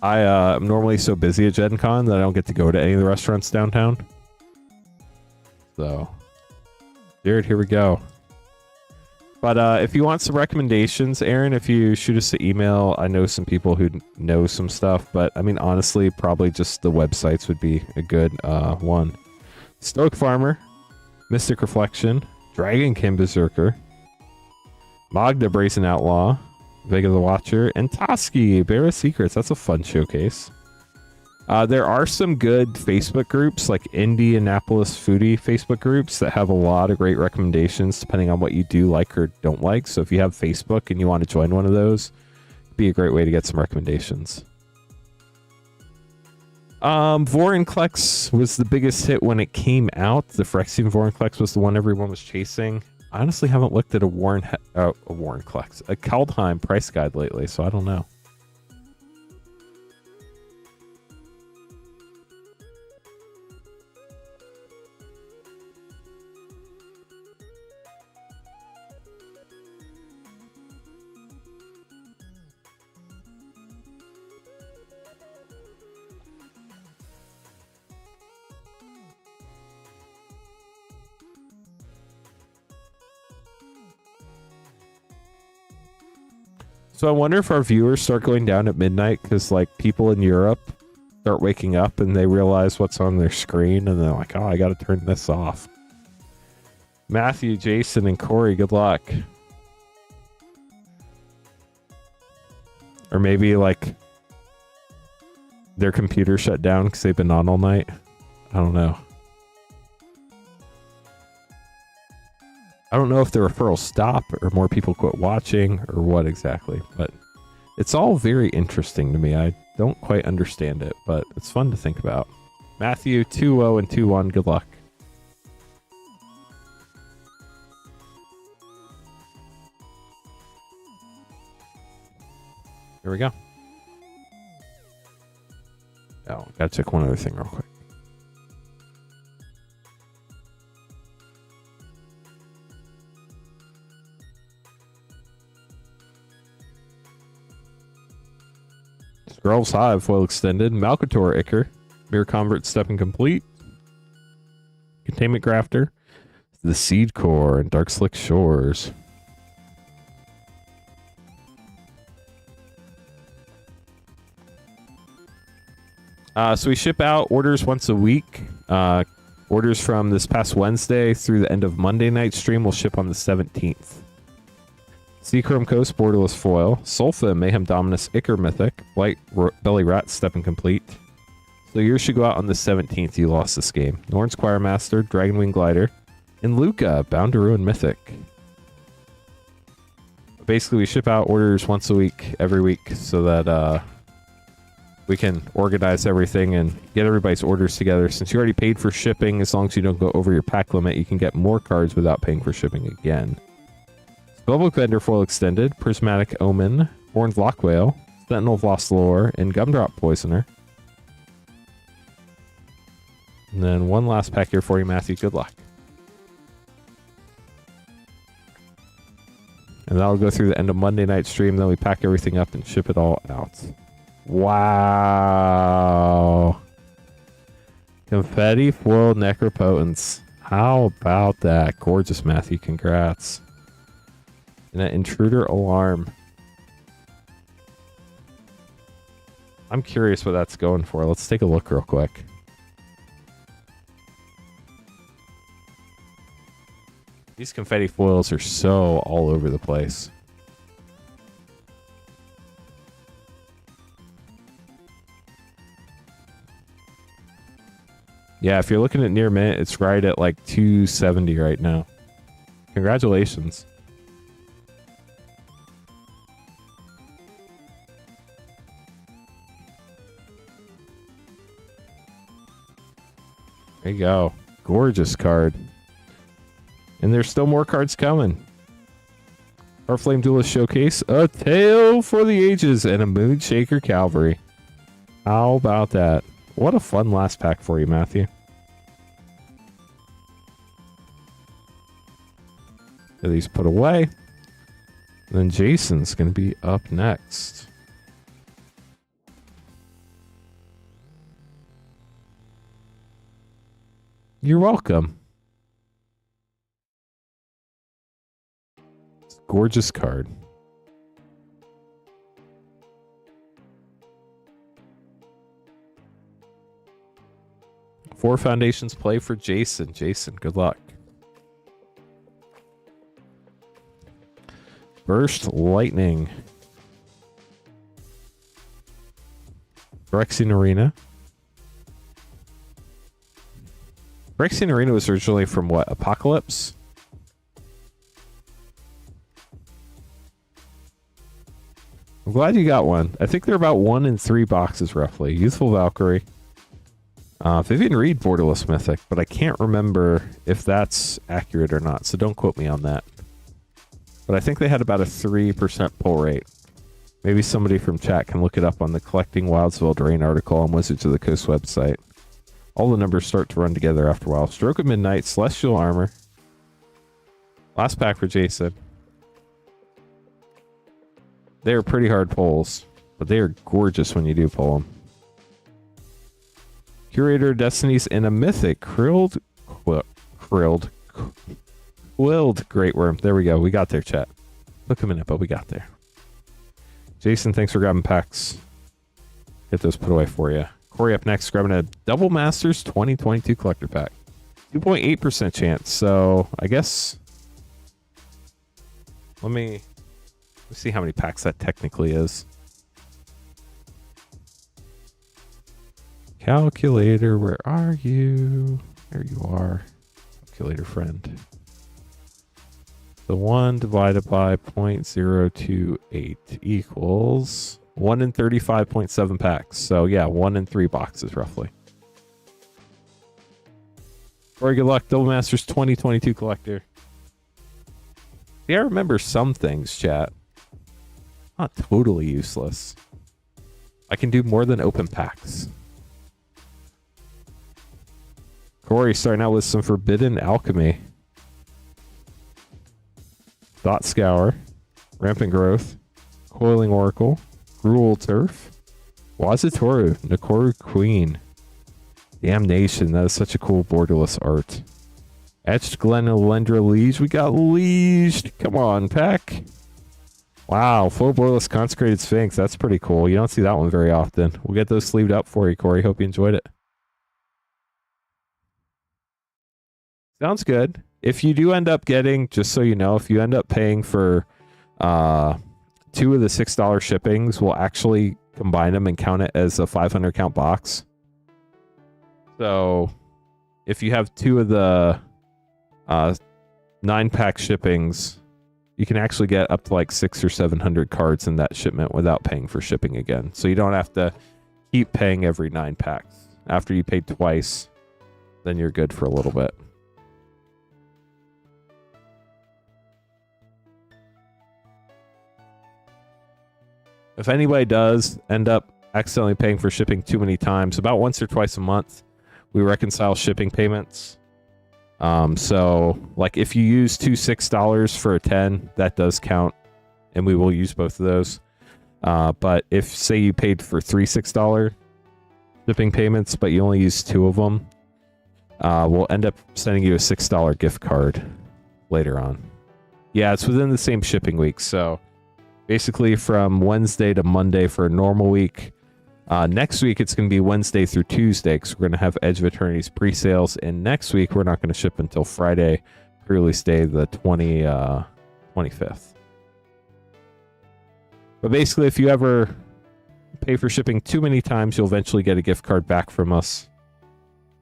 I'm normally so busy at Gen Con that I don't get to go to any of the restaurants downtown. So, Jared, here we go. But if you want some recommendations, Aaron, if you shoot us an email, I know some people who know some stuff, but I mean, honestly, probably just the websites would be a good one. Stoic Farmer, Mystic Reflection, Dragonkin Berserker, Magda Brazen Outlaw, Vega the Watcher, and Toski, Bear of Secrets. That's a fun showcase. There are some good Facebook groups, like Indianapolis Foodie Facebook groups, that have a lot of great recommendations depending on what you do like or don't like. So if you have Facebook and you want to join one of those, it'd be a great way to get some recommendations. Vorinclex was the biggest hit when it came out. The Phyrexian Vorinclex was the one everyone was chasing. I honestly haven't looked at a Vorinclex, a Kaldheim price guide lately, so I don't know. So I wonder if our viewers start going down at midnight because, like, people in Europe start waking up and they realize what's on their screen and they're like, oh, I got to turn this off. Matthew, Jason, and Corey, good luck. Or maybe, like, their computer shut down because they've been on all night. I don't know. I don't know if the referrals stop or more people quit watching or what exactly, but it's all very interesting to me. I don't quite understand it, but it's fun to think about. Matthew, 2-0 and 2-1. Good luck. Here we go. Oh, gotta check one other thing real quick. Grelv's Hive, foil extended. Malcator Ichor. Mirror Convert Step Incomplete. Containment Grafter. The Seed Core and Dark Slick Shores. So we ship out orders once a week. Orders from this past Wednesday through the end of Monday night stream will ship on the 17th. Seachrome Coast, Borderless Foil, Sulfa, Mayhem Dominus, Ichor Mythic, Blight, Belly Rat, Step Incomplete. So yours should go out on the 17th. You lost this game. Norn's Choirmaster, Dragonwing Glider, and Luca, Bound to Ruin Mythic. Basically, we ship out orders once a week, every week, so that we can organize everything and get everybody's orders together. Since you already paid for shipping, as long as you don't go over your pack limit, you can get more cards without paying for shipping again. Spellbook Vendor Foil Extended, Prismatic Omen, Horned Lockwhale, Sentinel of Lost Lore, and Gumdrop Poisoner. And then one last pack here for you, Matthew. Good luck. And that'll go through the end of Monday night stream. Then we pack everything up and ship it all out. Wow. Confetti Foil Necropotence. How about that? Gorgeous, Matthew. Congrats. And an Intruder Alarm. I'm curious what that's going for. Let's take a look real quick. These confetti foils are so all over the place. Yeah, if you're looking at near mint, it's right at like 270 right now. Congratulations. There you go. Gorgeous card. And there's still more cards coming. Our Flame Duelist Showcase, a Tale for the Ages, and a Moonshaker Cavalry. How about that? What a fun last pack for you, Matthew. Get these put away. And then Jason's going to be up next. You're welcome. Gorgeous card. Four Foundations play for Jason. Jason, good luck. Burst Lightning. Phyrexian Arena. Phyrexian Arena was originally from what? Apocalypse? I'm glad you got one. I think they're about 1 in 3 boxes, roughly. Youthful Valkyrie. Vivian Reed Borderless Mythic, but I can't remember if that's accurate or not, so don't quote me on that. But I think they had about a 3% pull rate. Maybe somebody from chat can look it up on the Collecting Wildsville Drain article on Wizards of the Coast website. All the numbers start to run together after a while. Stroke of Midnight, Celestial Armor. Last pack for Jason. They are pretty hard pulls, but they are gorgeous when you do pull them. Curator of Destinies and a Mythic Quilled Great Worm. There we go. We got there, chat. Took a minute, but we got there. Jason, thanks for grabbing packs. Get those put away for you. Corey up next, grabbing a Double Masters 2022 collector pack. 2.8% chance. So I guess let me see how many packs that technically is. Calculator, where are you? There you are. Calculator friend. The 1 divided by 0.028 equals 1 in 35.7 packs. So yeah, 1 in 3 boxes roughly. Very good luck, Double Masters 2022 collector. Yeah, I remember some things, chat. Not totally useless. I can do more than open packs. Corey starting out with some Forbidden Alchemy. Dot Scour. Rampant Growth. Coiling Oracle. Gruul Turf. Wazatoru. Nakoru Queen. Damnation. That is such a cool borderless art. Etched Glenelendra Liege. We got Liege. Come on, pack. Wow, full borderless Consecrated Sphinx. That's pretty cool. You don't see that one very often. We'll get those sleeved up for you, Corey. Hope you enjoyed it. Sounds good. If you do end up getting, just so you know, if you end up paying for 2 of the $6 shippings, we'll actually combine them and count it as a 500 count box. So if you have 2 of the 9-pack shippings, you can actually get up to like 600 or 700 cards in that shipment without paying for shipping again. So you don't have to keep paying every 9 packs. After you paid twice, then you're good for a little bit. If anybody does end up accidentally paying for shipping too many times, about once or twice a month, we reconcile shipping payments. So like if you use two $6 for a 10, that does count, and we will use both of those. But if say you paid for three $6 shipping payments, but you only use 2 of them, we'll end up sending you a $6 gift card later on. Yeah, it's within the same shipping week. So basically from Wednesday to Monday for a normal week. Next week, it's going to be Wednesday through Tuesday because we're going to have Edge of Eternity's pre-sales. And next week, we're not going to ship until Friday, pre-release day, the 25th. But basically, if you ever pay for shipping too many times, you'll eventually get a gift card back from us.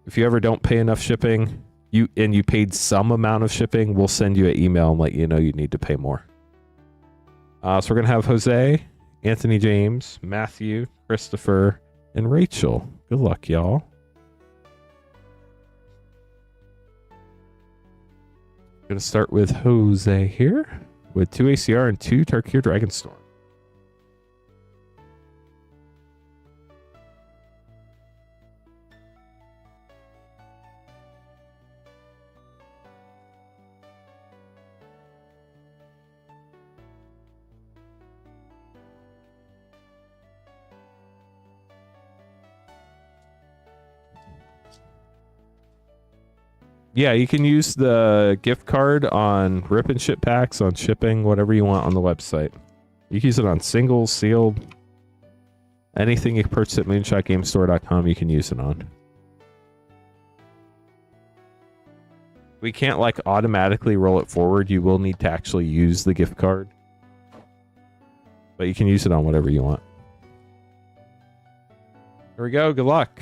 If you ever don't pay enough shipping, you paid some amount of shipping, we'll send you an email and let you know you need to pay more. So we're going to have Jose, Anthony James, Matthew, Christopher, and Rachel. Good luck, y'all. Going to start with Jose here with 2 ACR and 2 Tarkir Dragonstorm. Yeah, you can use the gift card on rip and ship packs, on shipping, whatever you want on the website. You can use it on singles, sealed. Anything you purchase at moonshotgamestore.com, you can use it on. We can't like automatically roll it forward. You will need to actually use the gift card. But you can use it on whatever you want. Here we go. Good luck.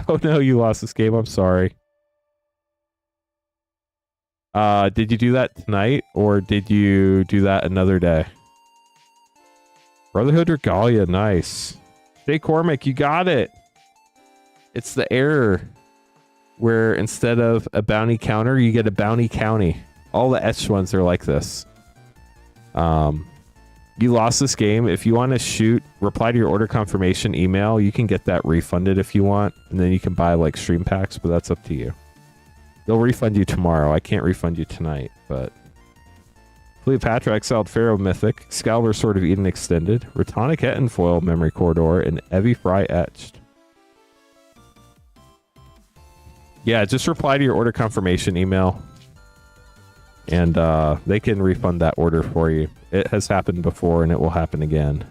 Oh no, you lost this game. I'm sorry. Did you do that tonight or did you do that another day? Brotherhood Regalia, nice. Jay Cormac, you got it. It's the error where instead of a bounty counter, you get a bounty county. All the etched ones are like this. You lost this game. If you want to reply to your order confirmation email, you can get that refunded if you want, and then you can buy like stream packs, but that's up to you. They'll refund you tomorrow. I can't refund you tonight, but Cleopatra Exiled Pharaoh Mythic, Excalibur Sword of Eden Extended, Ratonic Etten Foil Memory Corridor, and Evie Fry Etched. Yeah, just reply to your order confirmation email, and they can refund that order for you. It has happened before, and it will happen again.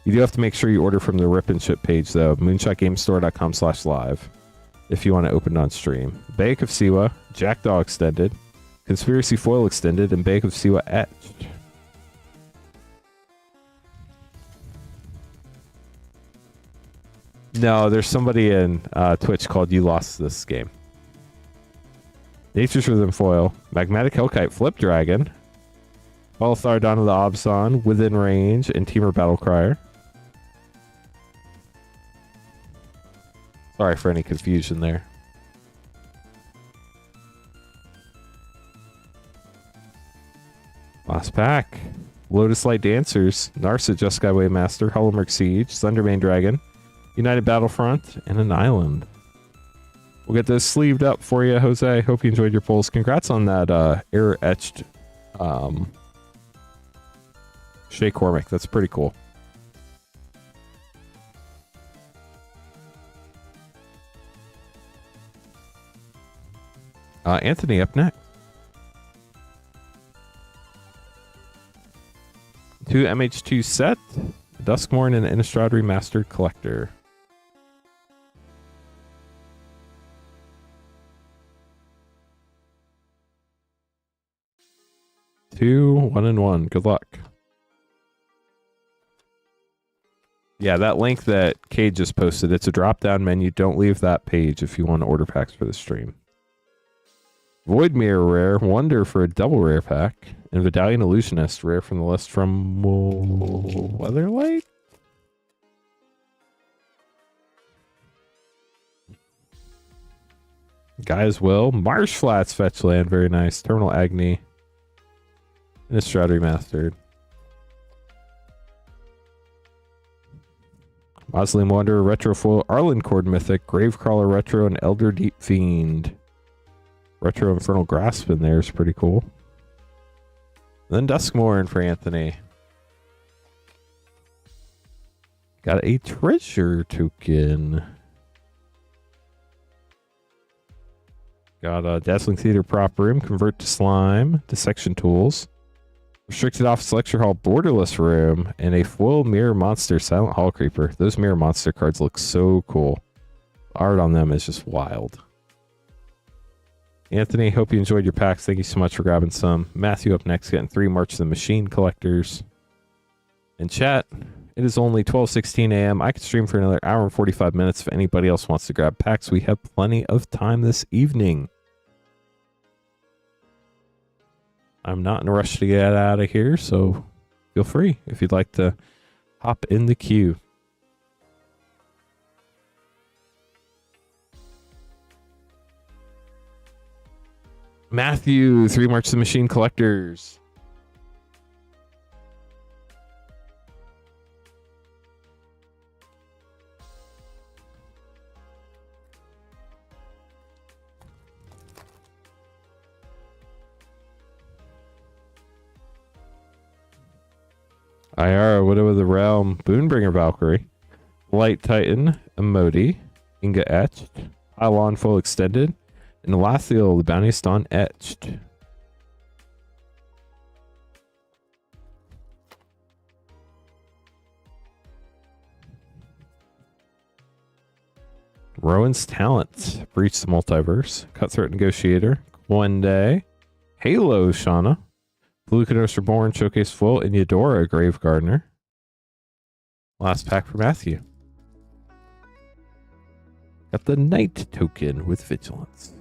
You do have to make sure you order from the Rip and Ship page, though. moonshotgamestore.com/live if you want to open it on stream. Bayek of Siwa, Jackdaw Extended, Conspiracy Foil Extended, and Bayek of Siwa Etched. No, there's somebody in Twitch called You Lost This Game. Nature's Rhythm Foil, Magmatic Hellkite Flip Dragon, Balthar Dawn of the Abzan, Within Range, and Teamer Battlecrier. Sorry for any confusion there. Last pack. Lotus Light Dancers, Narsa Just Skyway Master, Hollowmerk Siege, Thundermane Dragon, United Battlefront, and an Island. We'll get this sleeved up for you, Jose. Hope you enjoyed your pulls. Congrats on that error etched Shay Cormac. That's pretty cool. Anthony up next. 2 MH2 set, Duskmorn and Innistrad Remastered Collector. Two, 1 and 1. Good luck. Yeah, that link that Cade just posted, it's a drop-down menu. Don't leave that page if you want to order packs for the stream. Void Mirror rare, Wonder for a double rare pack, and Vidalian Illusionist rare from the list from Weatherlight. Guy's Will, Marsh Flats fetch land, very nice. Terminal Agni, and a Shroud Remastered. Mausoleum Wanderer, Retro Foil, Arlen Cord Mythic, Gravecrawler Retro, and Elder Deep Fiend. Retro Infernal Grasp in there is pretty cool. And then Duskmourn for Anthony. Got a treasure token. Got a Dazzling Theater Prop Room, Convert to Slime, Dissection Tools, Restricted Office Lecture Hall Borderless Room, and a Foil Mirror Monster Silent Hall Creeper. Those Mirror Monster cards look so cool. Art on them is just wild. Anthony, hope you enjoyed your packs. Thank you so much for grabbing some. Matthew up next, getting 3 March of the Machine collectors. In chat, it is only 12:16 a.m. I could stream for another hour and 45 minutes if anybody else wants to grab packs. We have plenty of time this evening. I'm not in a rush to get out of here, so feel free if you'd like to hop in the queue. Matthew, 3 March of the Machine collectors. Iara, Widow of the Realm, Boonbringer Valkyrie, Light Titan, Emoti, Inga Etched, Pylon Full Extended, and Lathiel, the Bountyist on Etched. Rowan's Talent, Breach the Multiverse, Cutthroat Negotiator, Gwende, Halo Shauna, Lucanos Reborn, Showcase Full, and Eudora Grave Gardener. Last pack for Matthew. Got the Knight token with Vigilance.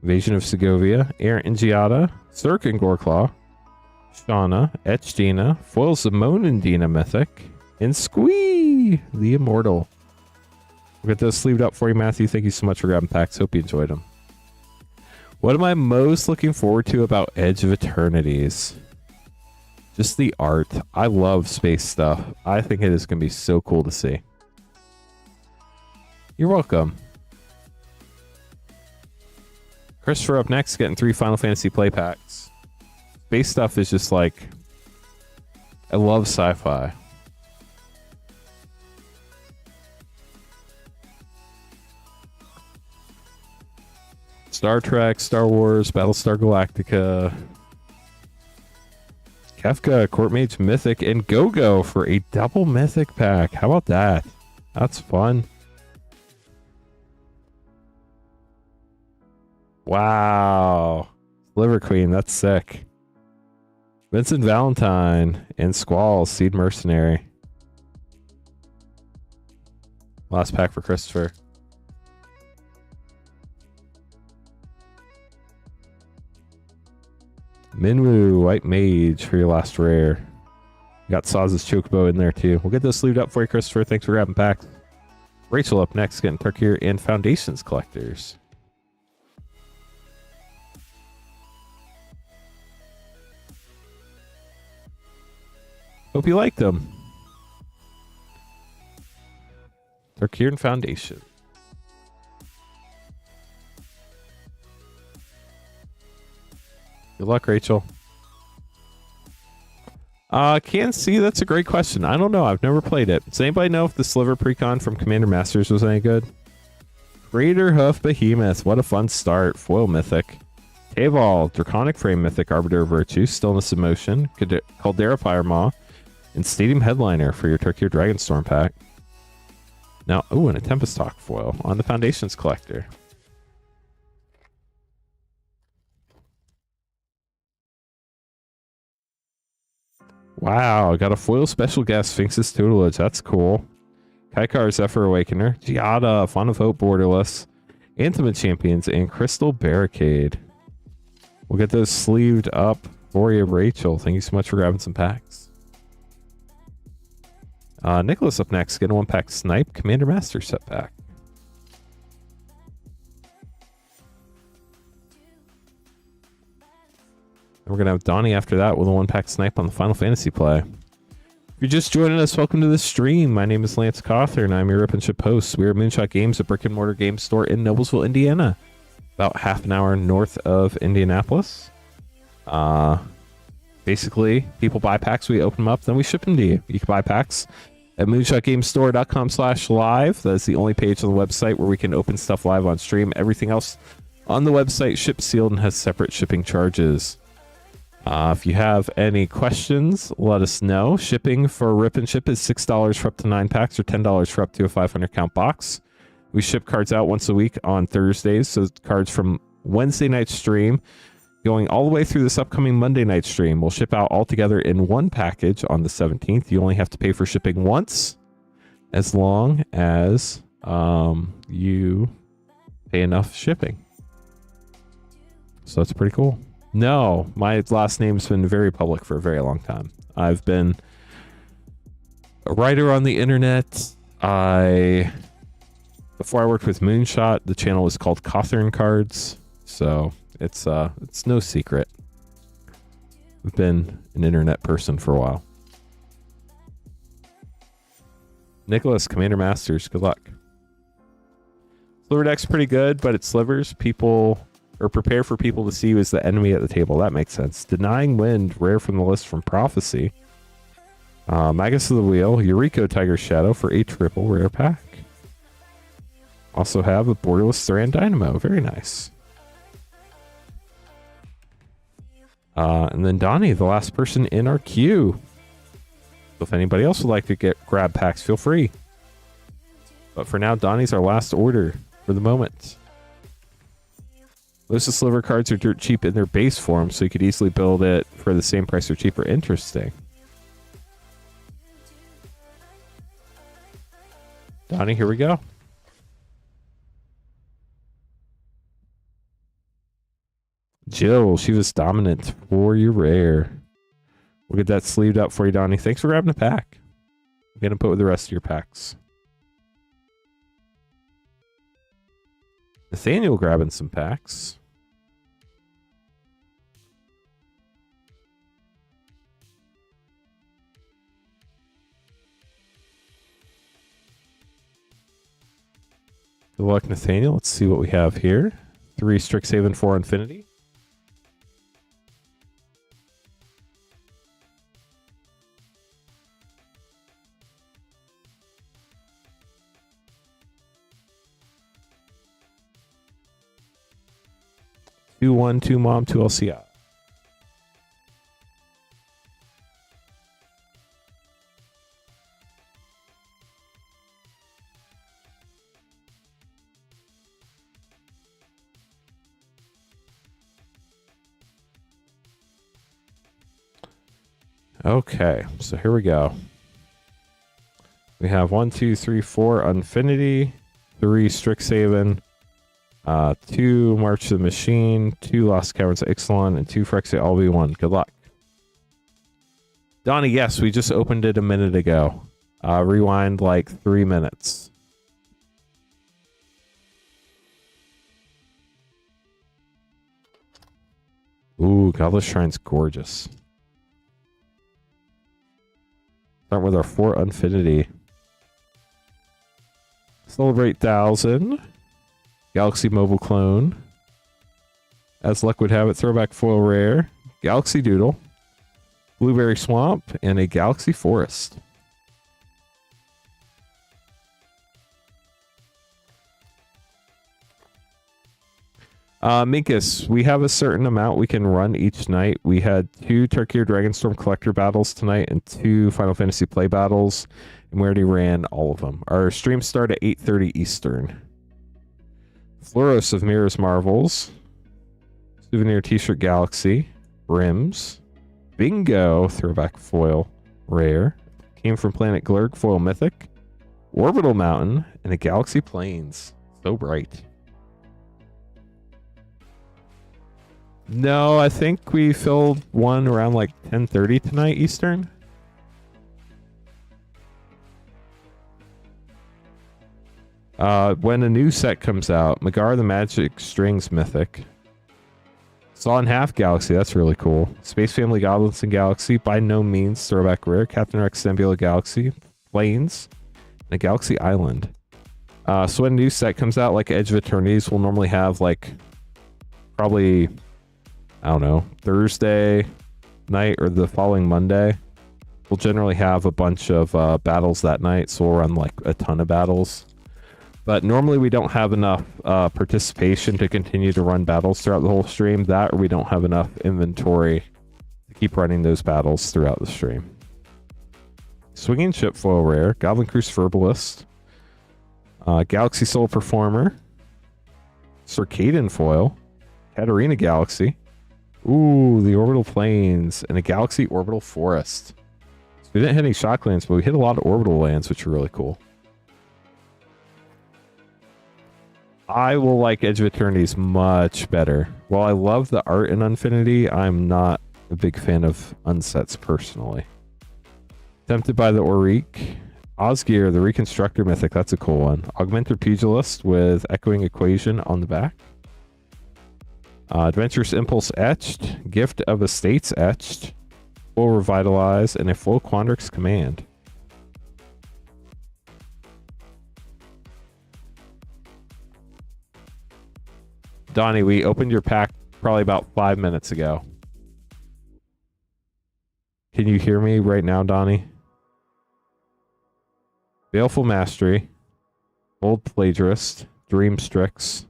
Invasion of Segovia, Aaron Ingiata, Cirque and Goreclaw, Shauna, Etchdina, Foils the Monandina Mythic, and Squee, the Immortal. We'll get those sleeved up for you, Matthew. Thank you so much for grabbing packs. Hope you enjoyed them. What am I most looking forward to about Edge of Eternities? Just the art. I love space stuff. I think it is going to be so cool to see. You're welcome. Christopher up next, getting 3 Final Fantasy play packs. Space stuff is just like... I love sci-fi. Star Trek, Star Wars, Battlestar Galactica, Kefka, Court Mage Mythic, and Go-Go for a double Mythic pack. How about that? That's fun. Wow. Liver Queen, that's sick. Vincent Valentine and Squall, Seed Mercenary. Last pack for Christopher. Minwoo, White Mage for your last rare. You got Saz's Chocobo in there too. We'll get those sleeved up for you, Christopher. Thanks for grabbing packs. Rachel up next, getting Tarkir and Foundations collectors. Hope you liked them. Tarkir and Foundation. Good luck, Rachel. Can't see. That's a great question. I don't know. I've never played it. Does anybody know if the Sliver Precon from Commander Masters was any good? Crater Hoof Behemoth. What a fun start. Foil Mythic. Taval, Draconic Frame Mythic, Arbiter of Virtue, Stillness of Motion, Caldera Firemaw, and Stadium Headliner for your Tarkir Dragonstorm pack. Now, ooh, and a Tempest Talk foil on the Foundations collector. Wow, got a foil special guest, Sphinx's Tutelage. That's cool. Kaikar, Zephyr Awakener. Giada, Font of Hope, Borderless. Anthem Champions, and Crystal Barricade. We'll get those sleeved up for you, Rachel. Thank you so much for grabbing some packs. Nicholas up next. Get a 1-pack Snipe Commander Master set pack. And we're going to have Donnie after that with a 1-pack Snipe on the Final Fantasy play. If you're just joining us, welcome to the stream. My name is Lance Cawthor, and I'm your Rip and Ship host. We are Moonshot Games, a brick-and-mortar game store in Noblesville, Indiana. About half an hour north of Indianapolis. Basically, people buy packs, we open them up, then we ship them to you. You can buy packs at moonshotgamestore.com/live. That's the only page on the website where we can open stuff live on stream. Everything else on the website ships sealed and has separate shipping charges. If you have any questions, let us know. Shipping for Rip and Ship is $6 for up to 9 packs or $10 for up to a 500 count box. We ship cards out once a week on Thursdays, so cards from Wednesday night stream going all the way through this upcoming Monday night stream. We'll ship out all together in one package on the 17th. You only have to pay for shipping once, as long as you pay enough shipping. So that's pretty cool. No, my last name's been very public for a very long time. I've been a writer on the internet. Before I worked with Moonshot, the channel was called Cawthorn Cards, so it's no secret. I've been an internet person for a while. Nicholas, Commander Masters, good luck. Sliver deck's pretty good, but it slivers. People, or prepare for people to see you as the enemy at the table. That makes sense. Denying Wind, rare from the list from Prophecy. Magus of the Wheel, Eureka Tiger Shadow for a triple rare pack. Also have a Borderless Thran Dynamo. Very nice. And then Donnie, the last person in our queue. So if anybody else would like to grab packs, feel free. But for now, Donnie's our last order for the moment. Most of the Sliver cards are dirt cheap in their base form, so you could easily build it for the same price or cheaper. Interesting. Donnie, here we go. Jill, she was dominant for your rare. We'll get that sleeved up for you, Donnie. Thanks for grabbing a pack. I'm going to put with the rest of your packs. Nathaniel grabbing some packs. Good luck, Nathaniel. Let's see what we have here. 3 Strixhaven, 4 Infinity. Two 1, 2 Mom, 2 LCI. Okay, so here we go. We have 1, 2, 3, 4 Infinity, 3 Strixhaven, 2 March to the Machine, 2 Lost Caverns of Ixalan, and 2 Phyrexia LV1. Good luck. Donnie, yes, we just opened it a minute ago. Rewind like 3 minutes. Ooh, Godless Shrine's gorgeous. Start with our 4 Infinity. Celebrate 1000. Galaxy Mobile Clone. As luck would have it, throwback foil rare. Galaxy Doodle. Blueberry Swamp. And a Galaxy Forest. Minkus, we have a certain amount we can run each night. We had 2 Turkey or Dragonstorm Collector battles tonight and 2 Final Fantasy play battles, and we already ran all of them. Our stream started at 8:30 Eastern. Floros of Mirrors Marvels, Souvenir T-shirt Galaxy, Brims, Bingo Throwback Foil Rare, came from Planet Glurg Foil Mythic, Orbital Mountain, and a Galaxy Plains. So bright. No, I think we filled one around like 10:30 tonight Eastern. When a new set comes out, Magar the Magic Strings Mythic. Saw in Half Galaxy, that's really cool. Space Family Goblins in Galaxy, by no means throwback rare. Captain Rex Nebula Galaxy, Plains, and a Galaxy Island. So when a new set comes out, like Edge of Eternities, we'll normally have like probably, I don't know, Thursday night or the following Monday. We'll generally have a bunch of battles that night, so we'll run like a ton of battles. But normally we don't have enough participation to continue to run battles throughout the whole stream. That or we don't have enough inventory to keep running those battles throughout the stream. Swinging Ship Foil Rare, Goblin Cruise Herbalist, Galaxy Soul Performer, Circaden Foil, Katarina Galaxy, ooh, the Orbital Plains, and a Galaxy Orbital Forest. So we didn't hit any shock lands, but we hit a lot of orbital lands, which are really cool. I will like Edge of Eternities much better. While I love the art in Unfinity, I'm not a big fan of unsets personally. Tempted by the Auric. Osgear, the Reconstructor Mythic, that's a cool one. Augmented Pugilist with Echoing Equation on the back. Adventurous Impulse Etched. Gift of Estates Etched. Full Revitalize, and a full Quandrix Command. Donnie, we opened your pack probably about 5 minutes ago. Can you hear me right now, Donnie? Baleful Mastery, Bold Plagiarist, Dream Strix,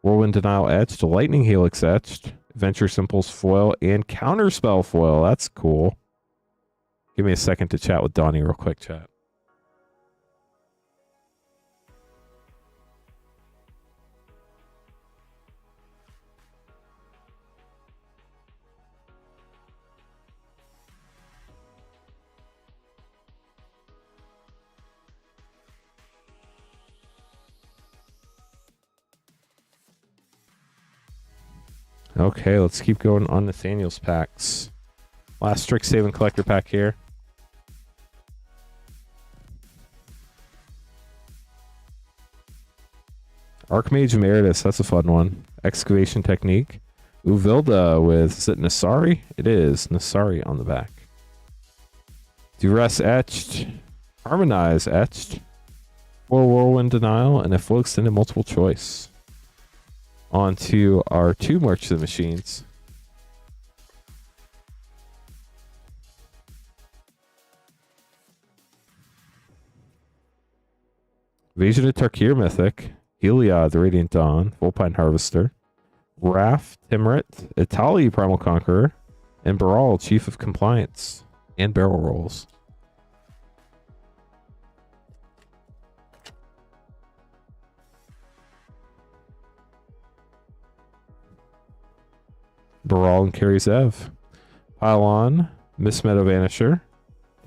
Whirlwind Denial Etched, Lightning Helix Etched, Adventurous Impulse Foil, and Counterspell Foil. That's cool. Give me a second to chat with Donnie real quick, chat. Okay, let's keep going on Nathaniel's packs. Last Strixhaven Collector pack here. Archmage Emeritus, that's a fun one. Excavation Technique. Uvilda with, is it Nasari? It is. Nasari on the back. Duress Etched. Harmonize Etched. Full Whirlwind Denial, and a full extended multiple choice. On to our two March of the Machines. Invasion of Tarkir Mythic, Heliod the Radiant Dawn, Volpine Harvester, Raph Timrit, Itali Primal Conqueror, and Baral Chief of Compliance, and Barrel Rolls. Baral and Carries Ev. Pylon, Miss Meadow Vanisher,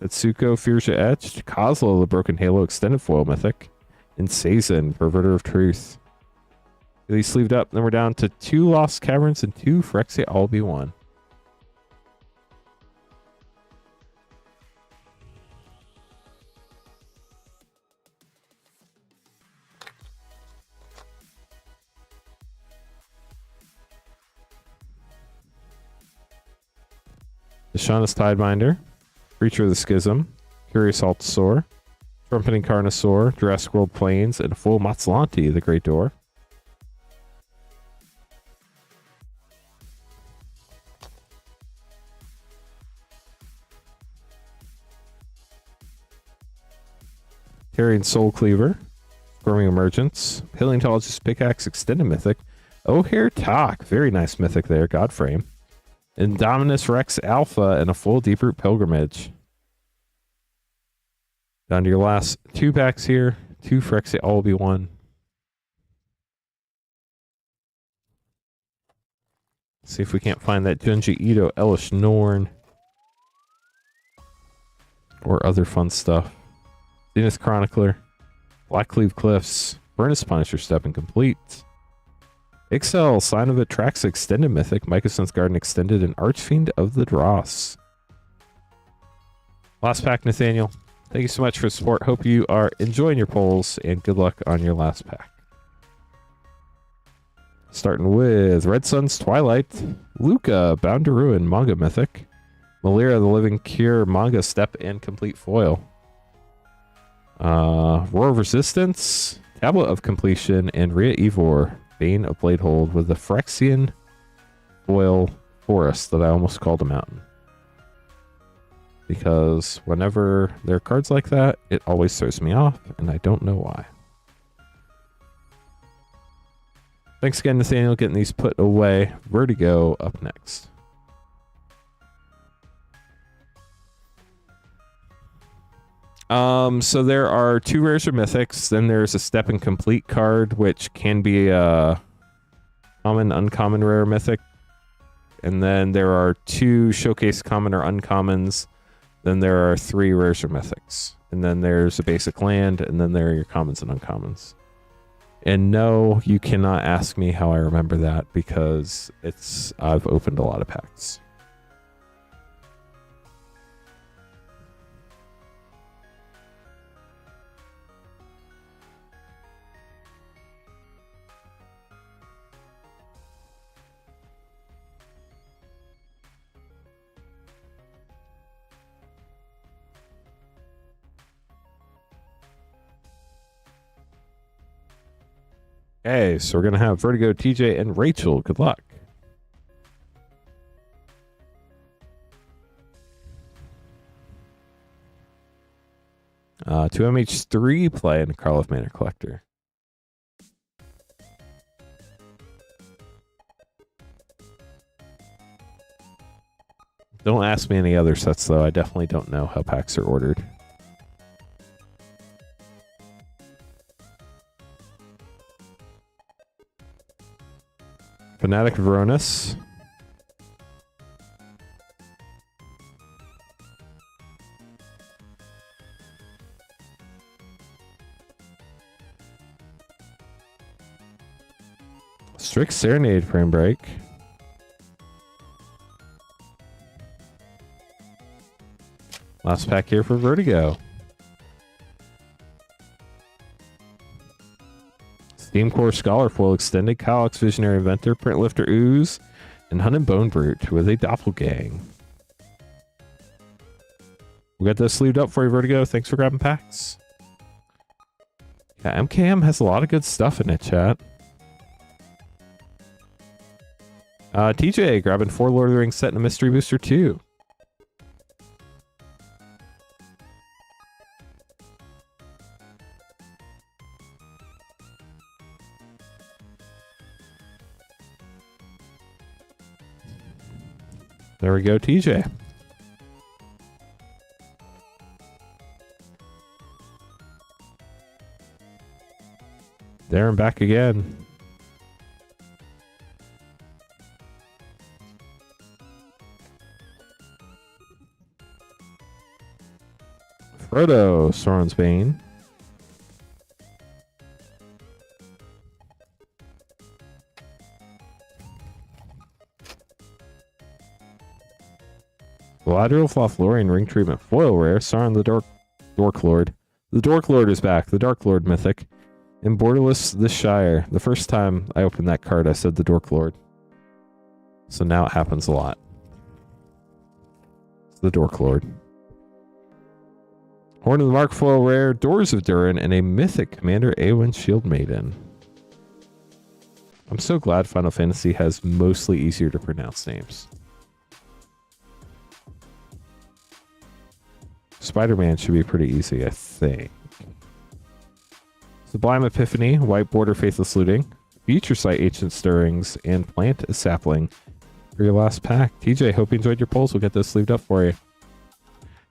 Tetsuko Fuchsia Etched, Kozlo the Broken Halo Extended Foil Mythic, and Sazin, Perverter of Truth. These sleeved up, then we're down to 2 Lost Caverns and 2 Phyrexia Albi 1. Deshaunus Tidebinder, Creature of the Schism, Curious Altosaur, Trumpeting Carnosaur, Jurassic World Plains, and a full Matsulanti, the Great Door. Tarian Soul Cleaver, Squirming Emergence, Paleontologist Pickaxe Extended Mythic, O'Hare Talk, very nice mythic there, Godframe. Indominus Rex Alpha, and a full Deeproot Pilgrimage. Down to your last 2 packs here. 2 Phyrexia Albi 1. See if we can't find that Junji Ito, Elish Norn, or other fun stuff. Zenith Chronicler, Blackcleave Cliffs, Furnace Punisher Step Incomplete, Ixel, Sign of Atraxa Extended Mythic, Mycosense Garden Extended, and Archfiend of the Dross. Last pack, Nathaniel. Thank you so much for the support. Hope you are enjoying your polls, and good luck on your last pack. Starting with Red Sun's Twilight, Luca, Bound to Ruin, Manga Mythic, Malira, the Living Cure, Manga Step, and Complete Foil. Roar of Resistance, Tablet of Completion, and Rhea Evor, Bane of Bladehold, with the Phyrexian Foil Forest that I almost called a mountain. Because whenever there are cards like that, it always throws me off, and I don't know why. Thanks again, Nathaniel, getting these put away. Vertigo up next. So there are 2 rares or mythics. Then there's a Step and Complete card, which can be a common, uncommon, rare, mythic. And then there are 2 showcase common or uncommons. Then there are 3 rares or mythics. And then there's a basic land, and then there are your commons and uncommons. And no, you cannot ask me how I remember that, because I've opened a lot of packs. Okay, so we're going to have Vertigo, TJ, and Rachel. Good luck. To MH3 play and Carl of Mana Collector. Don't ask me any other sets, though. I definitely don't know how packs are ordered. Fanatic Veronis. Strict Serenade Frame Break. Last pack here for Vertigo. Steam Core Scholar Foil Extended, Calyx Visionary Inventor, Print Lifter Ooze, and Hunt and Bone Brute with a Doppelgang. We got this sleeved up for you, Vertigo. Thanks for grabbing packs. Yeah, MKM has a lot of good stuff in it, chat. TJ grabbing 4 Lord of the Rings set and a Mystery Booster 2. There we go, TJ. Darren back again. Frodo, Sauron's Bane. Galadriel, Flothlorian, Ring Treatment, Foil Rare, Sauron the Dork Lord. The Dork Lord is back, the Dark Lord Mythic. And Borderless the Shire. The first time I opened that card, I said the Dork Lord. So now it happens a lot. It's the Dork Lord. Horn of the Mark Foil Rare, Doors of Durin, and a Mythic Commander Eowyn Shield Maiden. I'm so glad Final Fantasy has mostly easier to pronounce names. Spider-Man should be pretty easy, I think. Sublime Epiphany, White Border Faithless Looting, Future Sight Ancient Stirrings, and Plant a Sapling for your last pack. TJ, hope you enjoyed your polls. We'll get those sleeved up for you.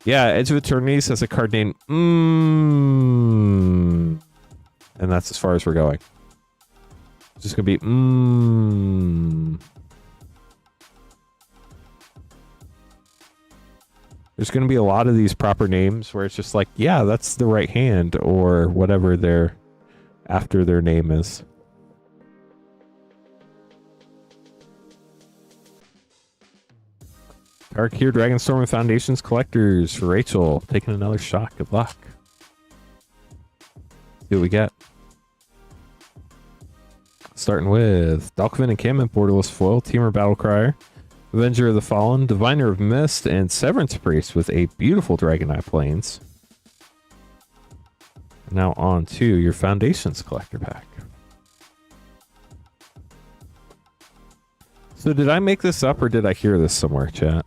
Yeah, Edge of Eternities has a card named and that's as far as we're going. It's just going to be There's going to be a lot of these proper names where it's just like, yeah, that's the right hand, or whatever their after their name is. Dark here, Dragonstorm and Foundations Collectors for Rachel. Taking another shot. Good luck. See what we get. Starting with Dalkovin Encampment, Borderless Foil, Teamer Battlecrier, Avenger of the Fallen, Diviner of Mist, and Severance Priest with a beautiful Dragon Eye Plains. Now on to your Foundations Collector Pack. So did I make this up or did I hear this somewhere, chat?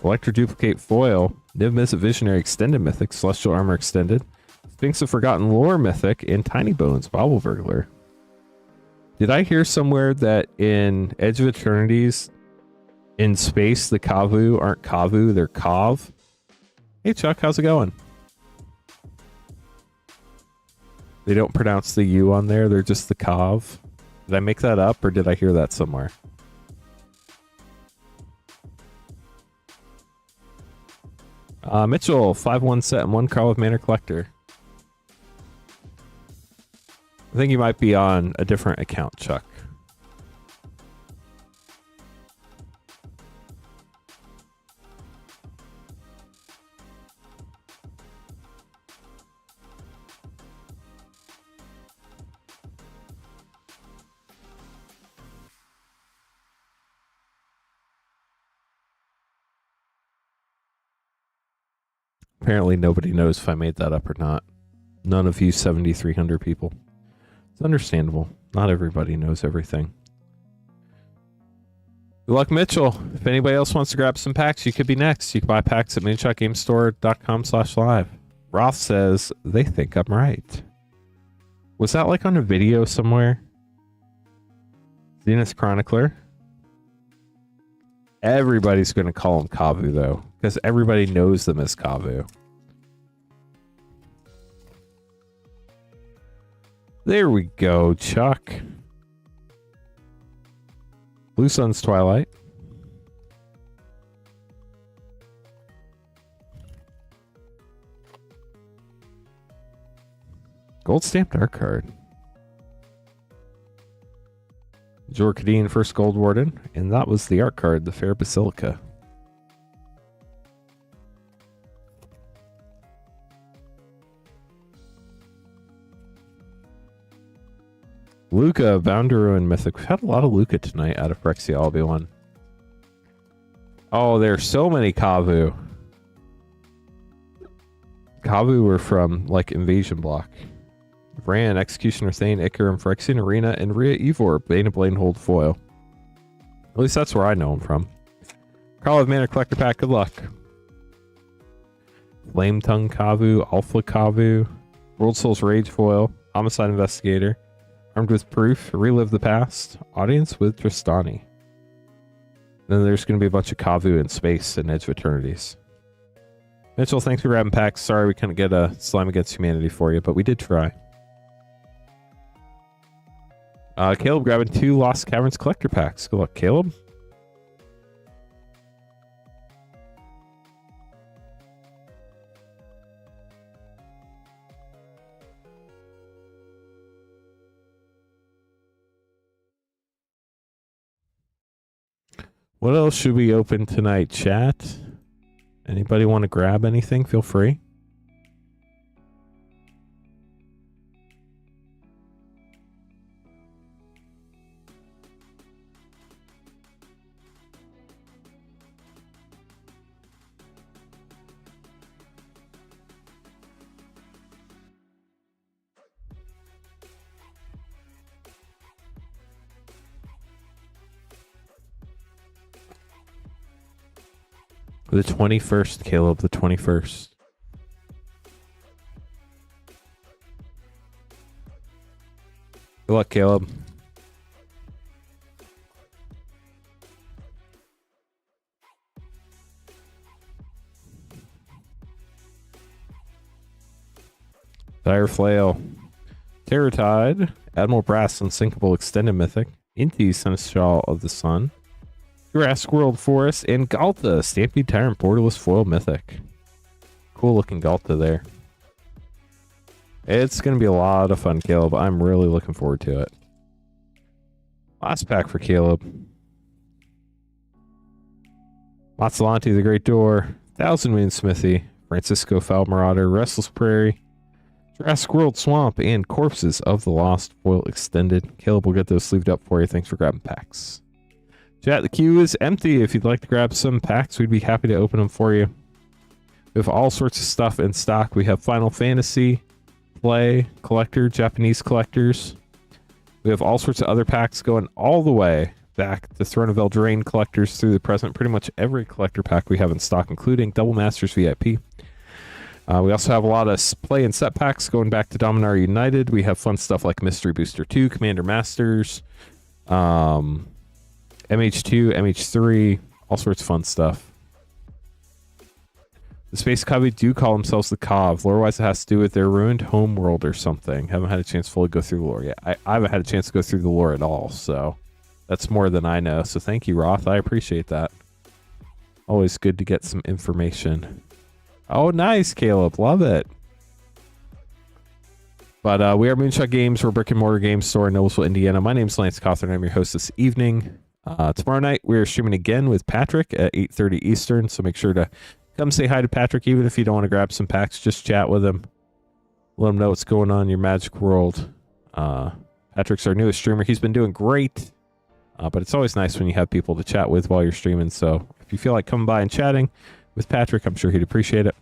Electro Duplicate Foil, Niv Mizzet Visionary Extended Mythic, Celestial Armor Extended, Sphinx of Forgotten Lore Mythic, and Tiny Bones Bobble Burglar. Did I hear somewhere that in Edge of Eternities, in space, the Kavu aren't Kavu, they're Kav? Hey Chuck, how's it going? They don't pronounce the U on there, they're just the Kav. Did I make that up or did I hear that somewhere? Mitchell, 5-1 set and 1 Call of Manor Collector. I think you might be on a different account, Chuck. Apparently nobody knows if I made that up or not. None of you 7,300 people. It's understandable. Not everybody knows everything. Good luck, Mitchell. If anybody else wants to grab some packs, you could be next. You can buy packs at minishotgamestore.com/live. Roth says they think I'm right. Was that like on a video somewhere? Zenith Chronicler. Everybody's going to call him Kavu, though, because everybody knows them as Kavu. There we go, Chuck. Blue Sun's Twilight. Gold stamped art card. Jorkadine, first Gold Warden, and that was the art card, the Fair Basilica. Luca, Bound to Ruin Mythic. We've had a lot of Luca tonight out of Phyrexia Albion. Oh, there's so many Kavu. Kavu were from, like, Invasion Block. Vran, Executioner Thane, Icar, and Phyrexian Arena, and Rhea Evor, Bane of Bladehold Foil. At least that's where I know him from. Call of Mana Collector Pack, good luck. Flame Tongue Kavu, Alpha Kavu, World Souls Rage Foil, Homicide Investigator, Armed with Proof, Relive the Past, Audience with Tristani. Then there's going to be a bunch of Kavu in space and Edge of Eternities. Mitchell, thanks for grabbing packs. Sorry we couldn't get a Slime Against Humanity for you, but we did try. Caleb grabbing 2 Lost Caverns Collector Packs. Good luck, Caleb. What else should we open tonight, chat? Anybody want to grab anything? Feel free. The 21st, Caleb, the 21st. Good luck, Caleb. Dire Flail. Terror Tide. Admiral Brass, Unsinkable Extended Mythic. Inti, Seneschal of the Sun. Jurassic World Forest, and Galta, Stampede Tyrant Borderless Foil Mythic. Cool looking Galta there. It's going to be a lot of fun, Caleb. I'm really looking forward to it. Last pack for Caleb. Mazzolanti, the Great Door, Thousand Moon Smithy, Francisco Foul Marauder, Restless Prairie, Jurassic World Swamp, and Corpses of the Lost Foil Extended. Caleb will get those sleeved up for you. Thanks for grabbing packs. Chat, the queue is empty. If you'd like to grab some packs, we'd be happy to open them for you. We have all sorts of stuff in stock. We have Final Fantasy, Play, Collector, Japanese Collectors. We have all sorts of other packs going all the way back to Throne of Eldraine Collectors through the present. Pretty much every collector pack we have in stock, including Double Masters VIP. We also have a lot of play and set packs going back to Dominar United. We have fun stuff like Mystery Booster 2, Commander Masters, MH2, MH3, all sorts of fun stuff. The Space Cubby do call themselves the Cov. Lore-wise, it has to do with their ruined homeworld or something. Haven't had a chance to fully go through the lore yet. I haven't had a chance to go through the lore at all, so that's more than I know. So thank you, Roth. I appreciate that. Always good to get some information. Oh, nice, Caleb. Love it. But we are Moonshot Games. We're a brick-and-mortar game store in Noblesville, Indiana. My name's Lance Cawthorn. I'm your host this evening. Tomorrow night, we're streaming again with Patrick at 8:30 Eastern, so make sure to come say hi to Patrick, even if you don't want to grab some packs. Just chat with him. Let him know what's going on in your Magic world. Patrick's our newest streamer. He's been doing great, but it's always nice when you have people to chat with while you're streaming. So if you feel like coming by and chatting with Patrick, I'm sure he'd appreciate it.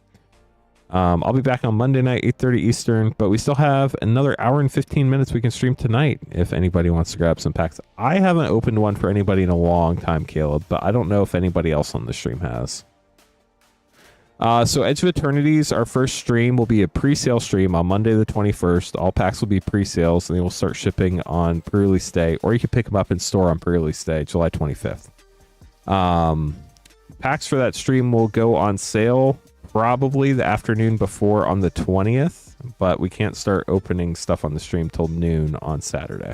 I'll be back on Monday night, 8:30 Eastern, but we still have another hour and 15 minutes we can stream tonight if anybody wants to grab some packs. I haven't opened one for anybody in a long time, Caleb, but I don't know if anybody else on the stream has. So Edge of Eternities, our first stream will be a pre-sale stream on Monday the 21st. All packs will be pre-sales, and they will start shipping on pre-release day, or you can pick them up in store on pre-release day, July 25th. Packs for that stream will go on sale probably the afternoon before on the 20th, but we can't start opening stuff on the stream till noon on Saturday.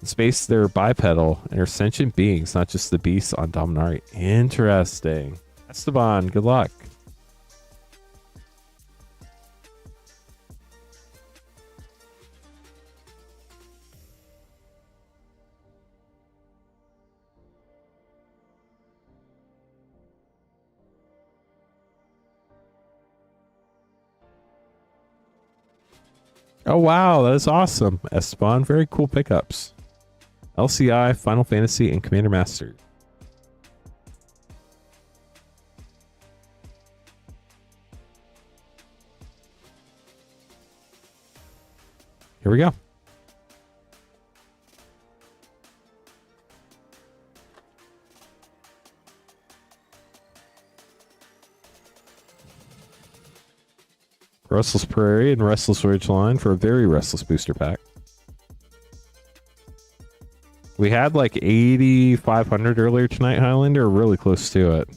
In space, they're bipedal and are sentient beings, not just the beasts on Dominari. Interesting. Esteban, good luck. Oh, wow. That is awesome, Esteban. Very cool pickups. LCI, Final Fantasy, and Commander Master. Here we go. Restless Prairie and Restless Ridgeline for a very restless booster pack. We had like 8,500 earlier tonight, Highlander, really close to it.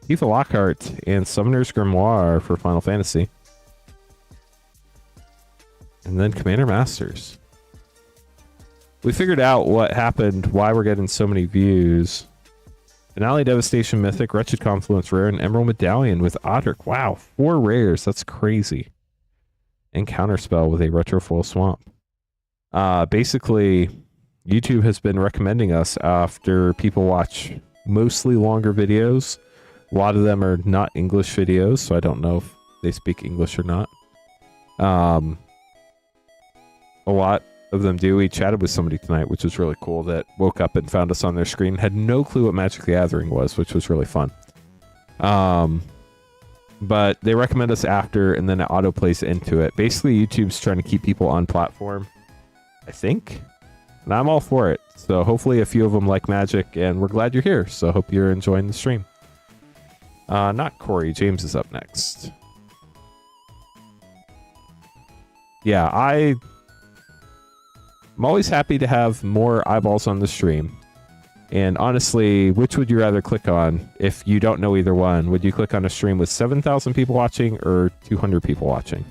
Tifa Lockhart and Summoner's Grimoire for Final Fantasy. And then Commander Masters. We figured out what happened, why we're getting so many views. Finale Devastation Mythic, Wretched Confluence Rare, and Emerald Medallion with Odric. Wow, 4 rares. That's crazy. And Counterspell with a Retrofoil Swamp. Basically, YouTube has been recommending us after people watch mostly longer videos. A lot of them are not English videos, so I don't know if they speak English or not. A lot of them do. We chatted with somebody tonight, which was really cool, that woke up and found us on their screen, had no clue what Magic the Gathering was, which was really fun. But they recommend us after, and then it auto plays into it. Basically, YouTube's trying to keep people on platform, I think, and I'm all for it. So hopefully a few of them like Magic, and we're glad you're here. So hope you're enjoying the stream. Not Corey. James is up next. Yeah, I'm always happy to have more eyeballs on the stream. And honestly, which would you rather click on if you don't know either one? Would you click on a stream with 7,000 people watching or 200 people watching?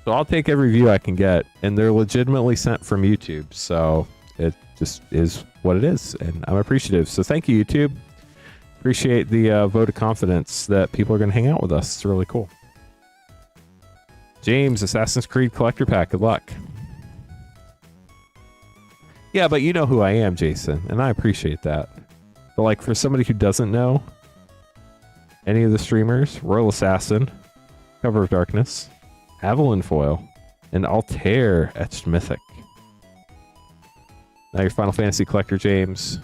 So I'll take every view I can get, and they're legitimately sent from YouTube. So it just is what it is, and I'm appreciative. So thank you, YouTube. Appreciate the vote of confidence that people are going to hang out with us. It's really cool. James, Assassin's Creed Collector Pack. Good luck. Yeah, but you know who I am, Jason, and I appreciate that. But like for somebody who doesn't know any of the streamers, Royal Assassin, Cover of Darkness, Avalon Foil, and Altair Etched Mythic. Now your Final Fantasy collector, James.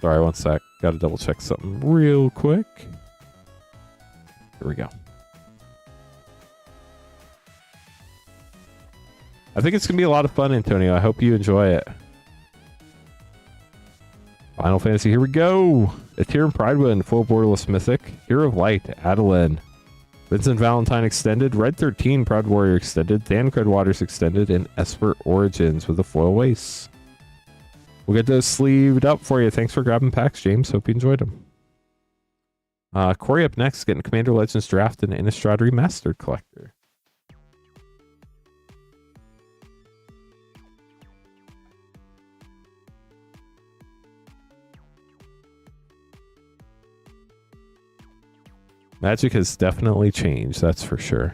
Sorry, one sec. Gotta double check something real quick. Here we go. I think it's going to be a lot of fun, Antonio. I hope you enjoy it. Final Fantasy, here we go. Ethereum Pridewind, full borderless mythic. Hero of Light, Adeline. Vincent Valentine Extended. Red 13, Proud Warrior Extended. Thancred Waters Extended. And Esper Origins with a foil waste. We'll get those sleeved up for you. Thanks for grabbing packs, James. Hope you enjoyed them. Corey up next, getting Commander Legends Draft and Innistrad Remastered Collector. Magic has definitely changed, that's for sure.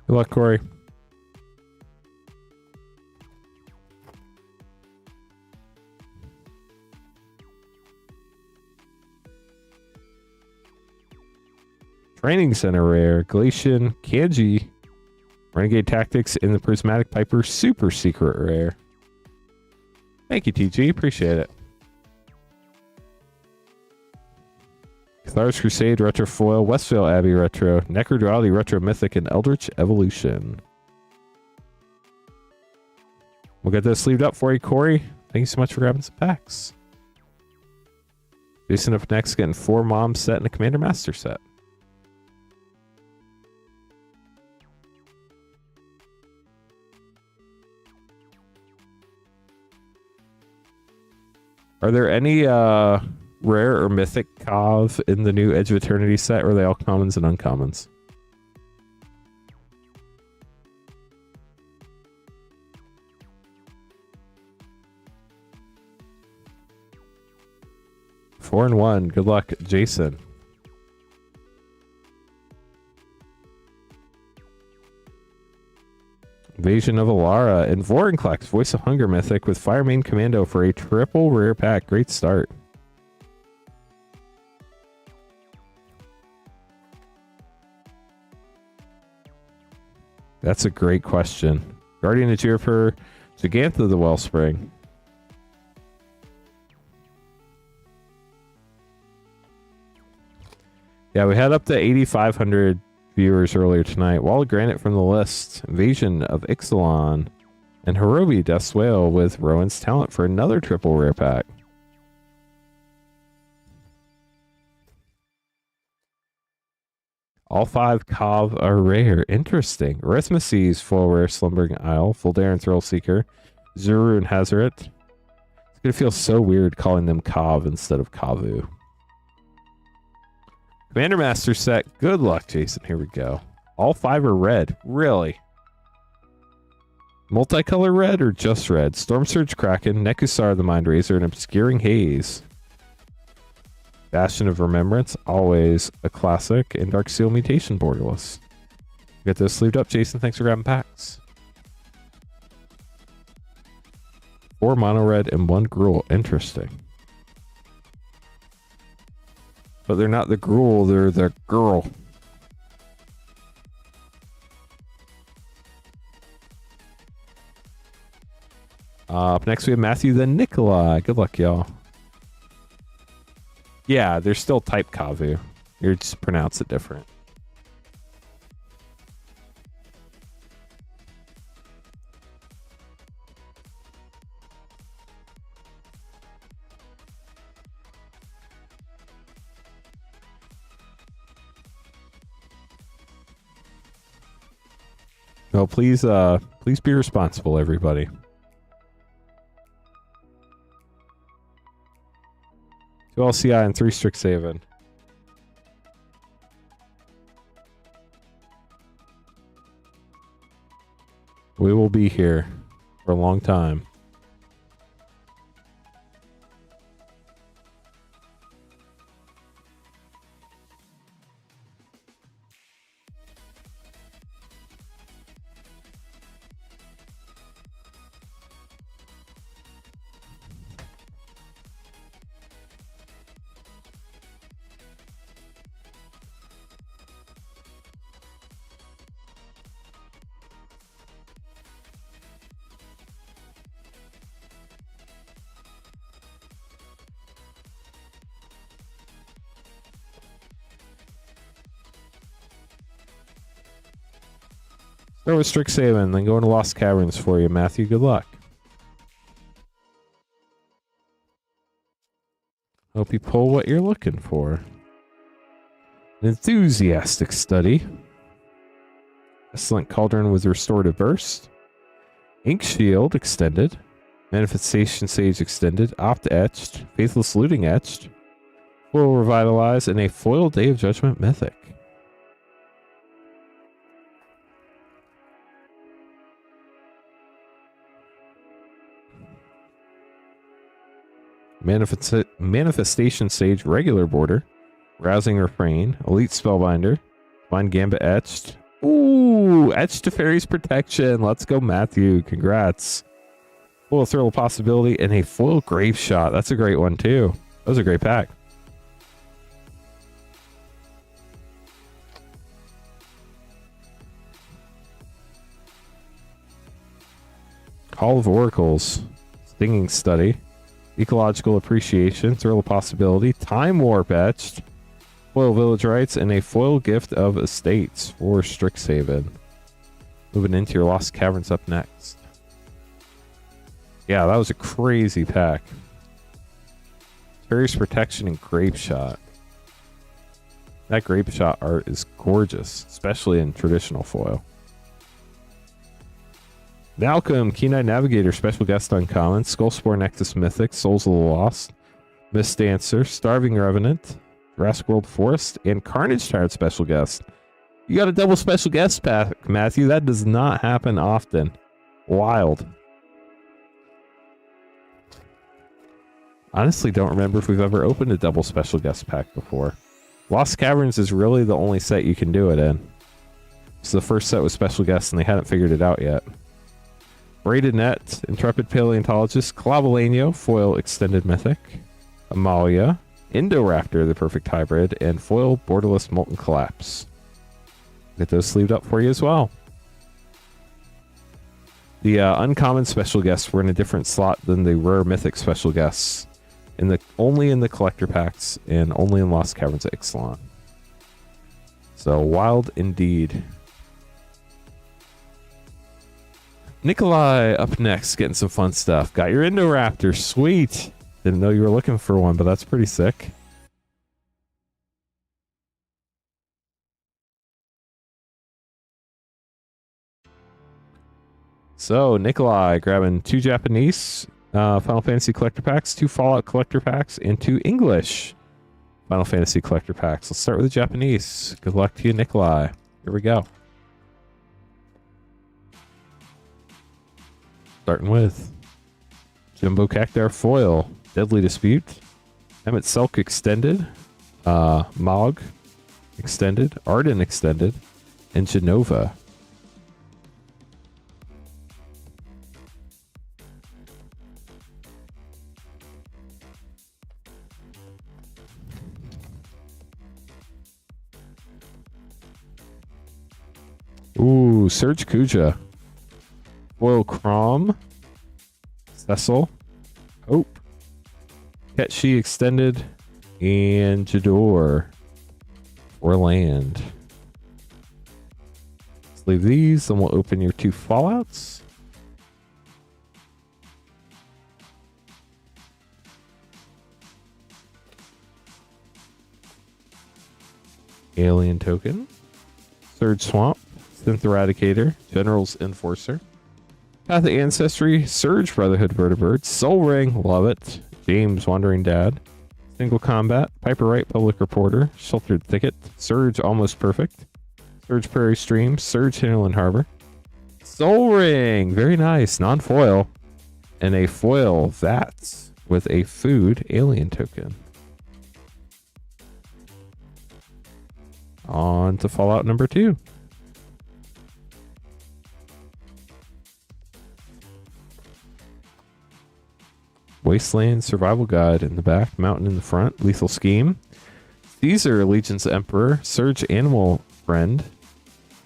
Good luck, Corey. Training Center Rare, Glacian, Kanji, Renegade Tactics, and the Prismatic Piper Super Secret Rare. Thank you, TG. Appreciate it. Cathar's Crusade Retro Foil, Westvale Abbey Retro, Necroduality Retro Mythic, and Eldritch Evolution. We'll get those sleeved up for you, Corey. Thank you so much for grabbing some packs. Jason up next, getting 4 Mom set and a Commander Master set. Are there any rare or mythic Kav in the new Edge of Eternity set, or are they all commons and uncommons? Four and 1. Good luck, Jason. Invasion of Alara and Vorinclex, Voice of Hunger Mythic with Firemane Commando for a triple rare pack. Great start. That's a great question. Guardian of Juniper, Gigantha the Wellspring. Yeah, we had up to 8,500 viewers earlier tonight. Wall of Granite from the list. Invasion of Ixalan. And Hirobi Death's Whale with Rowan's Talent for another triple rare pack. All 5 Kav are rare. Interesting. Erythmacies, full rare Slumbering Isle. Fuldaran Thrill Seeker. Zuru and Hazaret. It's going to feel so weird calling them Kav instead of Kavu. Commander Master set. Good luck, Jason. Here we go. All 5 are red. Really? Multicolor red or just red? Storm Surge Kraken, Nekusar the Mind Razor, and Obscuring Haze. Bastion of Remembrance, always a classic, and Dark Seal Mutation Borderless. Get this sleeved up, Jason. Thanks for grabbing packs. 4 mono red and 1 Gruul. Interesting. But they're not the Gruul, they're the girl. Up next we have Matthew the Nikolai. Good luck, y'all. Yeah, they're still type Kavu. You just pronounce it different. No, please be responsible, everybody. 2 LCI and 3 Strixhaven. We will be here for a long time. Throw a Strixhaven, then go into Lost Caverns for you, Matthew. Good luck. Hope you pull what you're looking for. An enthusiastic study. Excellent Cauldron with Restorative Burst. Ink Shield extended. Manifestation Sage extended. Opt etched. Faithless Looting etched. Foil Revitalize, and a foil Day of Judgment mythic. Manifestation Sage regular border. Rousing Refrain. Elite Spellbinder. Divine Gambit etched. Ooh, etched to Fairy's Protection. Let's go, Matthew. Congrats. Foil Thrill of Possibility and a foil Grave Shot. That's a great one too. That was a great pack. Hall of Oracles. Stinging Study. Ecological Appreciation. Thrill of Possibility. Time Warp etched. Foil Village Rites and a foil Gift of Estates for Strixhaven. Moving into your Lost Caverns up next. Yeah, that was a crazy pack. Fairy's Protection and Grape Shot. That Grape Shot art is gorgeous, especially in traditional foil. Malcolm, Keen-Eyed Navigator, Special Guest Uncommon, Skullspore Nexus Mythic, Souls of the Lost, Mist Dancer, Starving Revenant, Jurassic World Forest, and Carnage Tyrant Special Guest. You got a double Special Guest pack, Matthew. That does not happen often. Wild. Honestly, don't remember if we've ever opened a double Special Guest pack before. Lost Caverns is really the only set you can do it in. It's the first set with Special Guests, and they hadn't figured it out yet. Braided Net, Intrepid Paleontologist, Clavalenio, Foil Extended Mythic, Amalia, Indoraptor, the perfect hybrid, and foil Borderless Molten Collapse. Get those sleeved up for you as well. The uncommon special guests were in a different slot than the rare mythic special guests. Only in the collector packs and only in Lost Caverns at Ixalan. So wild indeed. Nikolai up next, getting some fun stuff. Got your Indoraptor, sweet. Didn't know you were looking for one, but that's pretty sick. So, Nikolai grabbing 2 Japanese Final Fantasy collector packs, 2 Fallout collector packs, and 2 English Final Fantasy collector packs. Let's start with the Japanese. Good luck to you, Nikolai. Here we go. Starting with Jumbo Cactar Foil, Deadly Dispute, Emmett Selk Extended, Mog Extended, Arden Extended, and Genova. Ooh, Surge Kuja. Foil Crom. Cecil. Hope. Ketchi Extended. And Jador. For land. Let's leave these, then we'll open your 2 Fallouts. Alien Token. Surge Swamp. Synth Eradicator, General's Enforcer, Path of Ancestry, Surge Brotherhood Vertibird, Soul Ring, love it, James Wandering Dad, Single Combat, Piper Wright Public Reporter, Sheltered Thicket, Surge Almost Perfect, Surge Prairie Stream, Surge Hinterland Harbor, Soul Ring, very nice, non-foil, and a foil VATS with a food alien token. On to Fallout number 2. Wasteland Survival Guide in the back, Mountain in the front, Lethal Scheme, Caesar, Allegiance Emperor, Surge Animal Friend,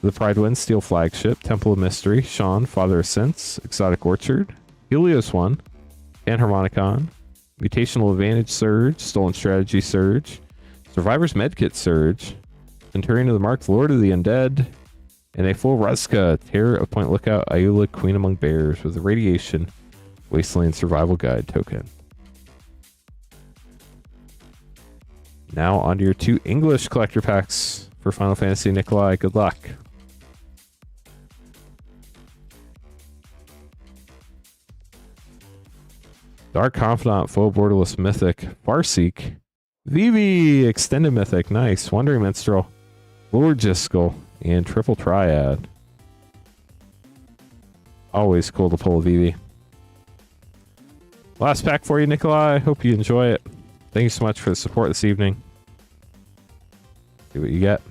The Pride Wind Steel Flagship, Temple of Mystery, Sean, Father of Sense, Exotic Orchard, Helios 1, Panharmonicon, Mutational Advantage Surge, Stolen Strategy Surge, Survivor's Medkit Surge, Centurion of the Marked Lord of the Undead, And a full Ruska, Terror of Point Lookout, Ayula, Queen Among Bears with a Radiation Wasteland Survival Guide token. Now onto your 2 English collector packs for Final Fantasy. Nikolai, good luck. Dark Confidant, Full Borderless Mythic, Farseek, Vivi, Extended Mythic, nice, Wandering Minstrel, Lord Jiskel, and Triple Triad. Always cool to pull a Vivi. Last pack for you, Nikolai. Hope you enjoy it. Thank you so much for the support this evening. See what you get.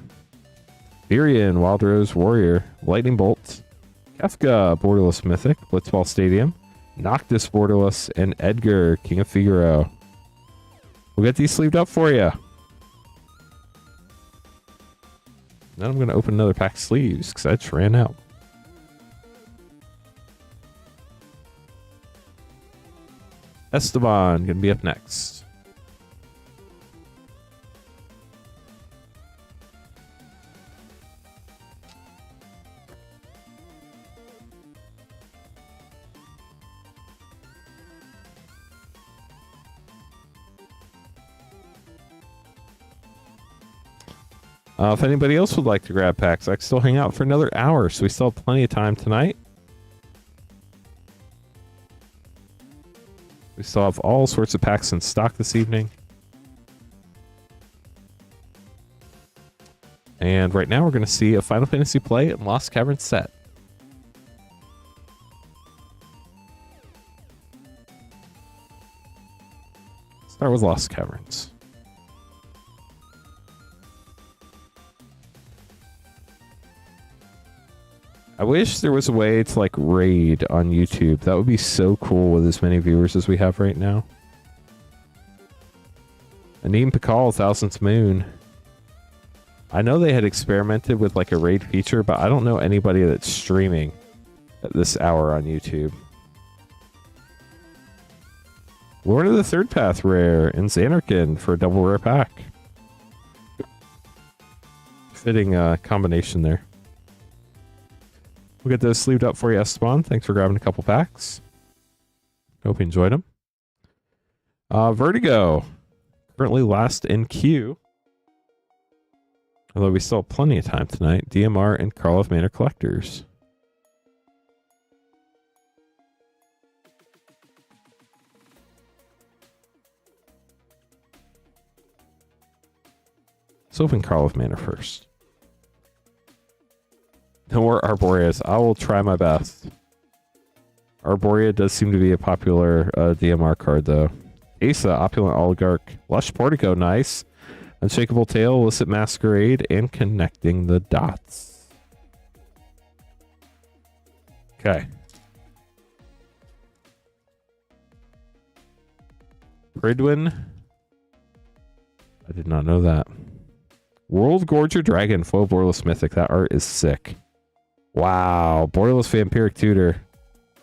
Virion, Wild Rose Warrior, Lightning Bolt, Kefka, Borderless Mythic, Blitzball Stadium, Noctis Borderless, and Edgar, King of Figaro. We'll get these sleeved up for you. Then I'm going to open another pack of sleeves because I just ran out. Esteban going to be up next. If anybody else would like to grab packs, I can still hang out for another hour, so we still have plenty of time tonight. We still have all sorts of packs in stock this evening. And right now we're going to see a Final Fantasy play and Lost Cavern set. Start with Lost Caverns. I wish there was a way to like raid on YouTube. That would be so cool with as many viewers as we have right now. Anim Pakal, Thousandth Moon. I know they had experimented with like a raid feature, but I don't know anybody that's streaming at this hour on YouTube. Lord of the Third Path rare and Xanarkin for a double rare pack. Fitting combination there. We'll get those sleeved up for you, Esteban. Thanks for grabbing a couple packs. Hope you enjoyed them. Vertigo. Currently last in queue. Although we still have plenty of time tonight. DMR and Karlov Manor Collectors. Let's open Karlov Manor first. No more Arboreas. I will try my best. Arborea does seem to be a popular DMR card, though. Asa, Opulent Oligarch. Lush Portico, nice. Unshakable Tail, Illicit Masquerade, and Connecting the Dots. Okay. Pridwin. I did not know that. World Gorger Dragon, Foil Borderless Mythic. That art is sick. Wow. Borderless Vampiric Tutor.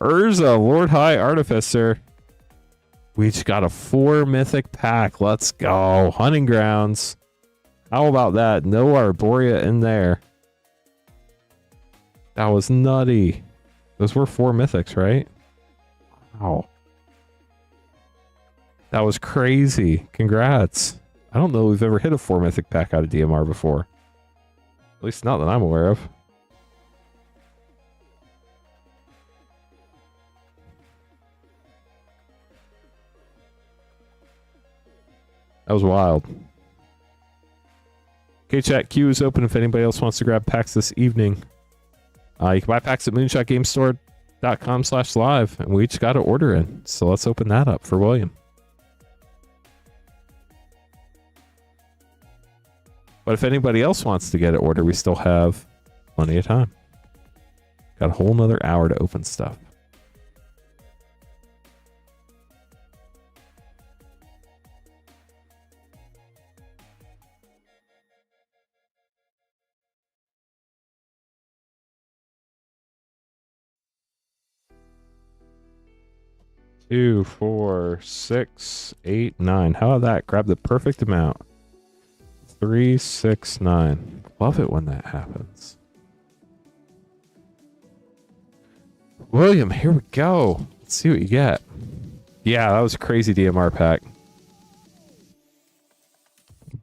Urza, Lord High Artificer. We each got a 4 mythic pack. Let's go. Hunting Grounds. How about that? No Arborea in there. That was nutty. Those were 4 mythics, right? Wow. That was crazy. Congrats. I don't know if we've ever hit a 4 mythic pack out of DMR before. At least not that I'm aware of. That was wild. Okay, chat. Queue is open if anybody else wants to grab packs this evening. You can buy packs at moonshotgamestore.com/live, and we each got an order in. So let's open that up for William. But if anybody else wants to get an order, we still have plenty of time. Got a whole nother hour to open stuff. Two, 4, 6, 8, 9. How about that? Grab the perfect amount. 3, 6, 9. Love it when that happens. William, here we go. Let's see what you get. Yeah, that was a crazy DMR pack.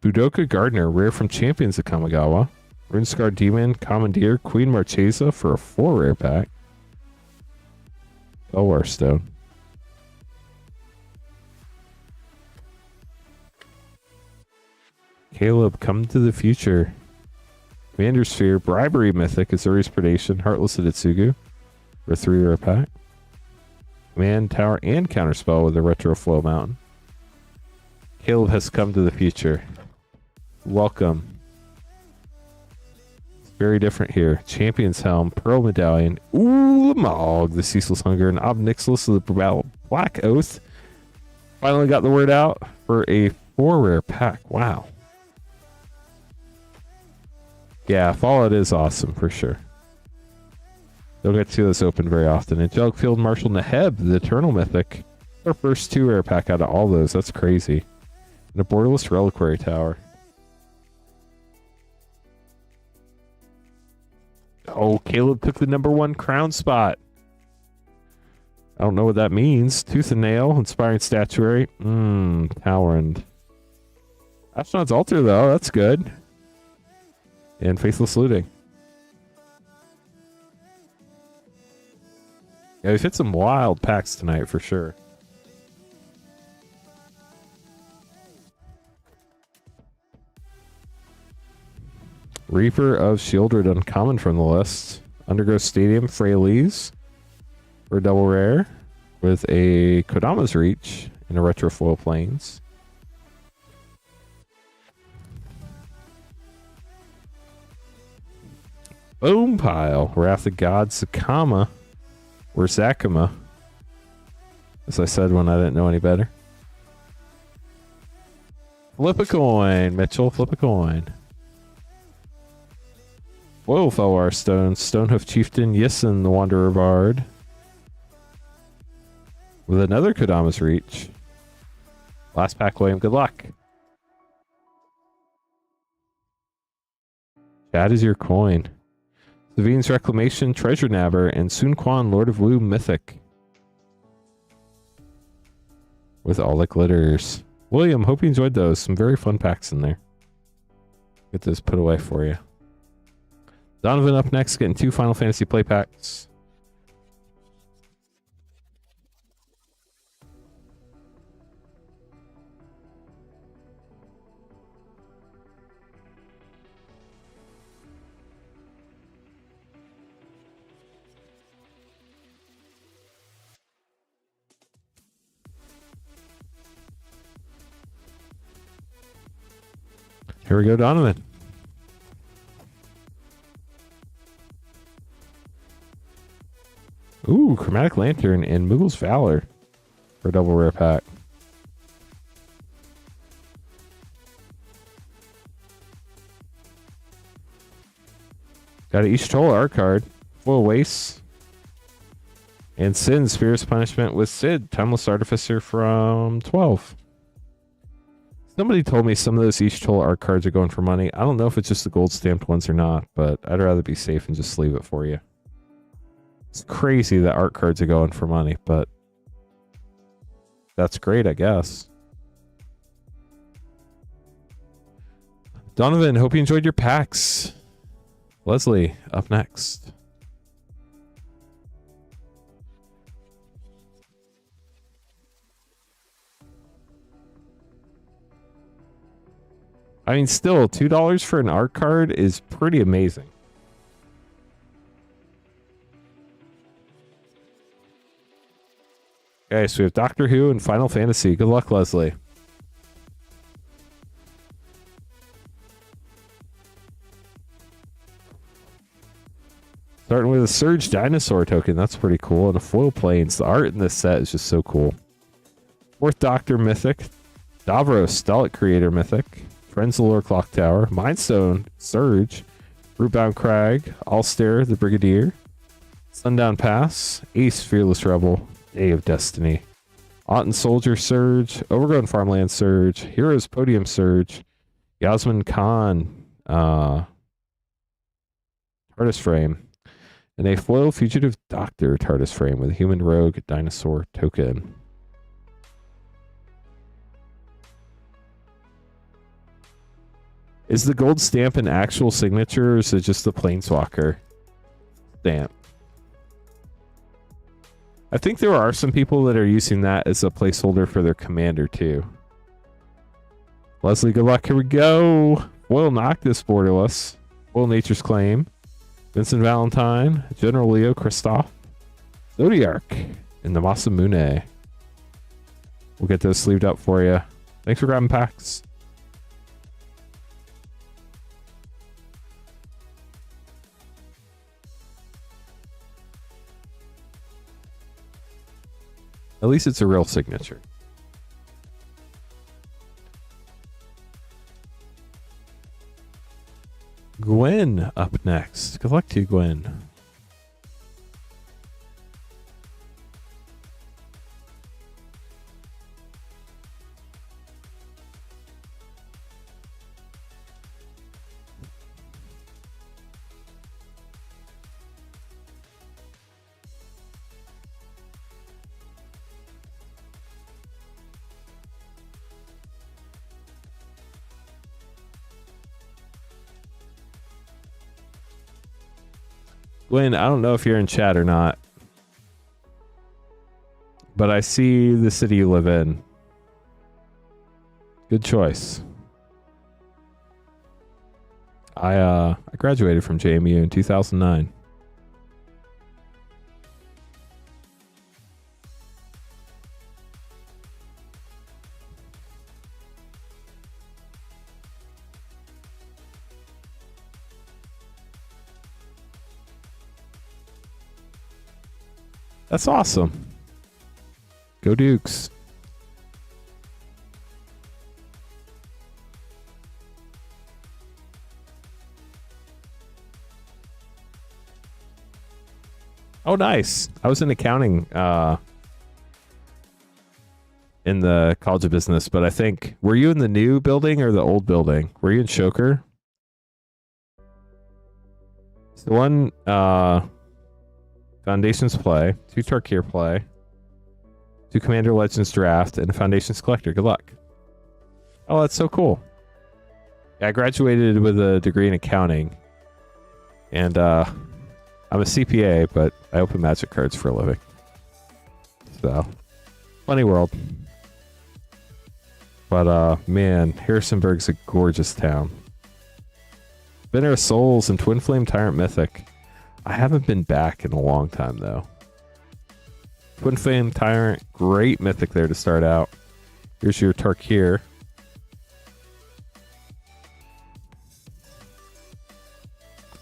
Budoka Gardener, rare from Champions of Kamigawa. Runescar Demon, Commandeer, Queen Marchesa for a 4 rare pack. Belwar Stone. Caleb, come to the future. Commander Sphere, Bribery Mythic, Azuri's Predation, Heartless Aditsugu for a 3 rare pack. Command Tower and Counterspell with a Retro Flow Mountain. Caleb has come to the future. Welcome. It's very different here. Champion's Helm, Pearl Medallion, Ulamog, the Ceaseless Hunger, and Ob Nixilis of the Black Oath. Finally got the word out for a 4 rare pack. Wow. Yeah, Fallout is awesome for sure. Don't get to see this open very often. Angelic Field Marshal Neheb, the Eternal Mythic. Our first 2 rare pack out of all those. That's crazy. And a Borderless Reliquary Tower. Oh, Caleb took the #1 crown spot. I don't know what that means. Tooth and Nail, Inspiring Statuary. Towerend. Astronaut's Altar, though. That's good. And Faithless Looting. Yeah, we've hit some wild packs tonight for sure. Reaper of Shieldred uncommon from the list. Undergrowth Stadium, Freyalise for a double rare with a Kodama's Reach and a Retro Foil Plains. Boom Pile, Wrath of God, Sakama, or Zakama, as I said when I didn't know any better. Flip a coin, Mitchell, flip a coin. Whoa, Felwar Stone, Stonehoof Chieftain, Yissen, the Wanderer Bard. With another Kodama's Reach. Last pack, William, good luck. That is your coin. Savine's Reclamation, Treasure Nabber, and Sun Quan, Lord of Wu, Mythic. With all the glitters. William, hope you enjoyed those. Some very fun packs in there. Get those put away for you. Donovan up next, getting 2 Final Fantasy play packs. Here we go, Donovan. Ooh, Chromatic Lantern and Moogle's Valor for a double rare pack. Got an Ishtola art card, Foil Waste, and Sin, Fierce Punishment with Sid, Timeless Artificer from 12. Somebody told me some of those Ishtola art cards are going for money. I don't know if it's just the gold stamped ones or not, but I'd rather be safe and just leave it for you. It's crazy that art cards are going for money, but that's great, I guess. Donovan, hope you enjoyed your packs. Leslie, up next. I mean, still, $2 for an art card is pretty amazing. Okay, so we have Doctor Who and Final Fantasy. Good luck, Leslie. Starting with a Surge Dinosaur token. That's pretty cool. And a Foil Plains. The art in this set is just so cool. 4th Doctor Mythic. Davros, Stellac Creator Mythic. Friends of the Lore Clock Tower. Mindstone, Surge. Rootbound Crag. Alstair, the Brigadier. Sundown Pass. Ace, Fearless Rebel. Day of Destiny. Autumn Soldier Surge. Overgrown Farmland Surge. Heroes Podium Surge. Yasmin Khan. TARDIS Frame. And a foil fugitive doctor TARDIS frame with a human rogue dinosaur token. Is the gold stamp an actual signature, or is it just the planeswalker stamp? I think there are some people that are using that as a placeholder for their commander too. Leslie, good luck. Here we go. Foil Noctis Borderless. Foil Nature's Claim. Vincent Valentine. General Leo Christoph. Zodiark. And the Masamune. We'll get those sleeved up for you. Thanks for grabbing packs. At least it's a real signature. Gwen up next. Good luck to you, Gwen. Gwen, I don't know if you're in chat or not, but I see the city you live in. Good choice. I graduated from JMU in 2009. That's awesome. Go Dukes. Oh, nice. I was in accounting in the College of Business, but I think, were you in the new building or the old building? Were you in Shoker? It's the one Foundations play, 2 Tarkir play, 2 Commander Legends draft, and a Foundations collector. Good luck. Oh, that's so cool. Yeah, I graduated with a degree in accounting, and I'm a CPA, but I open Magic cards for a living. So, funny world. But man, Harrisonburg's a gorgeous town. Spinner of Souls and Twin Flame Tyrant Mythic. I haven't been back in a long time, though. Twin Flame Tyrant, great mythic there to start out. Here's your Tarkir.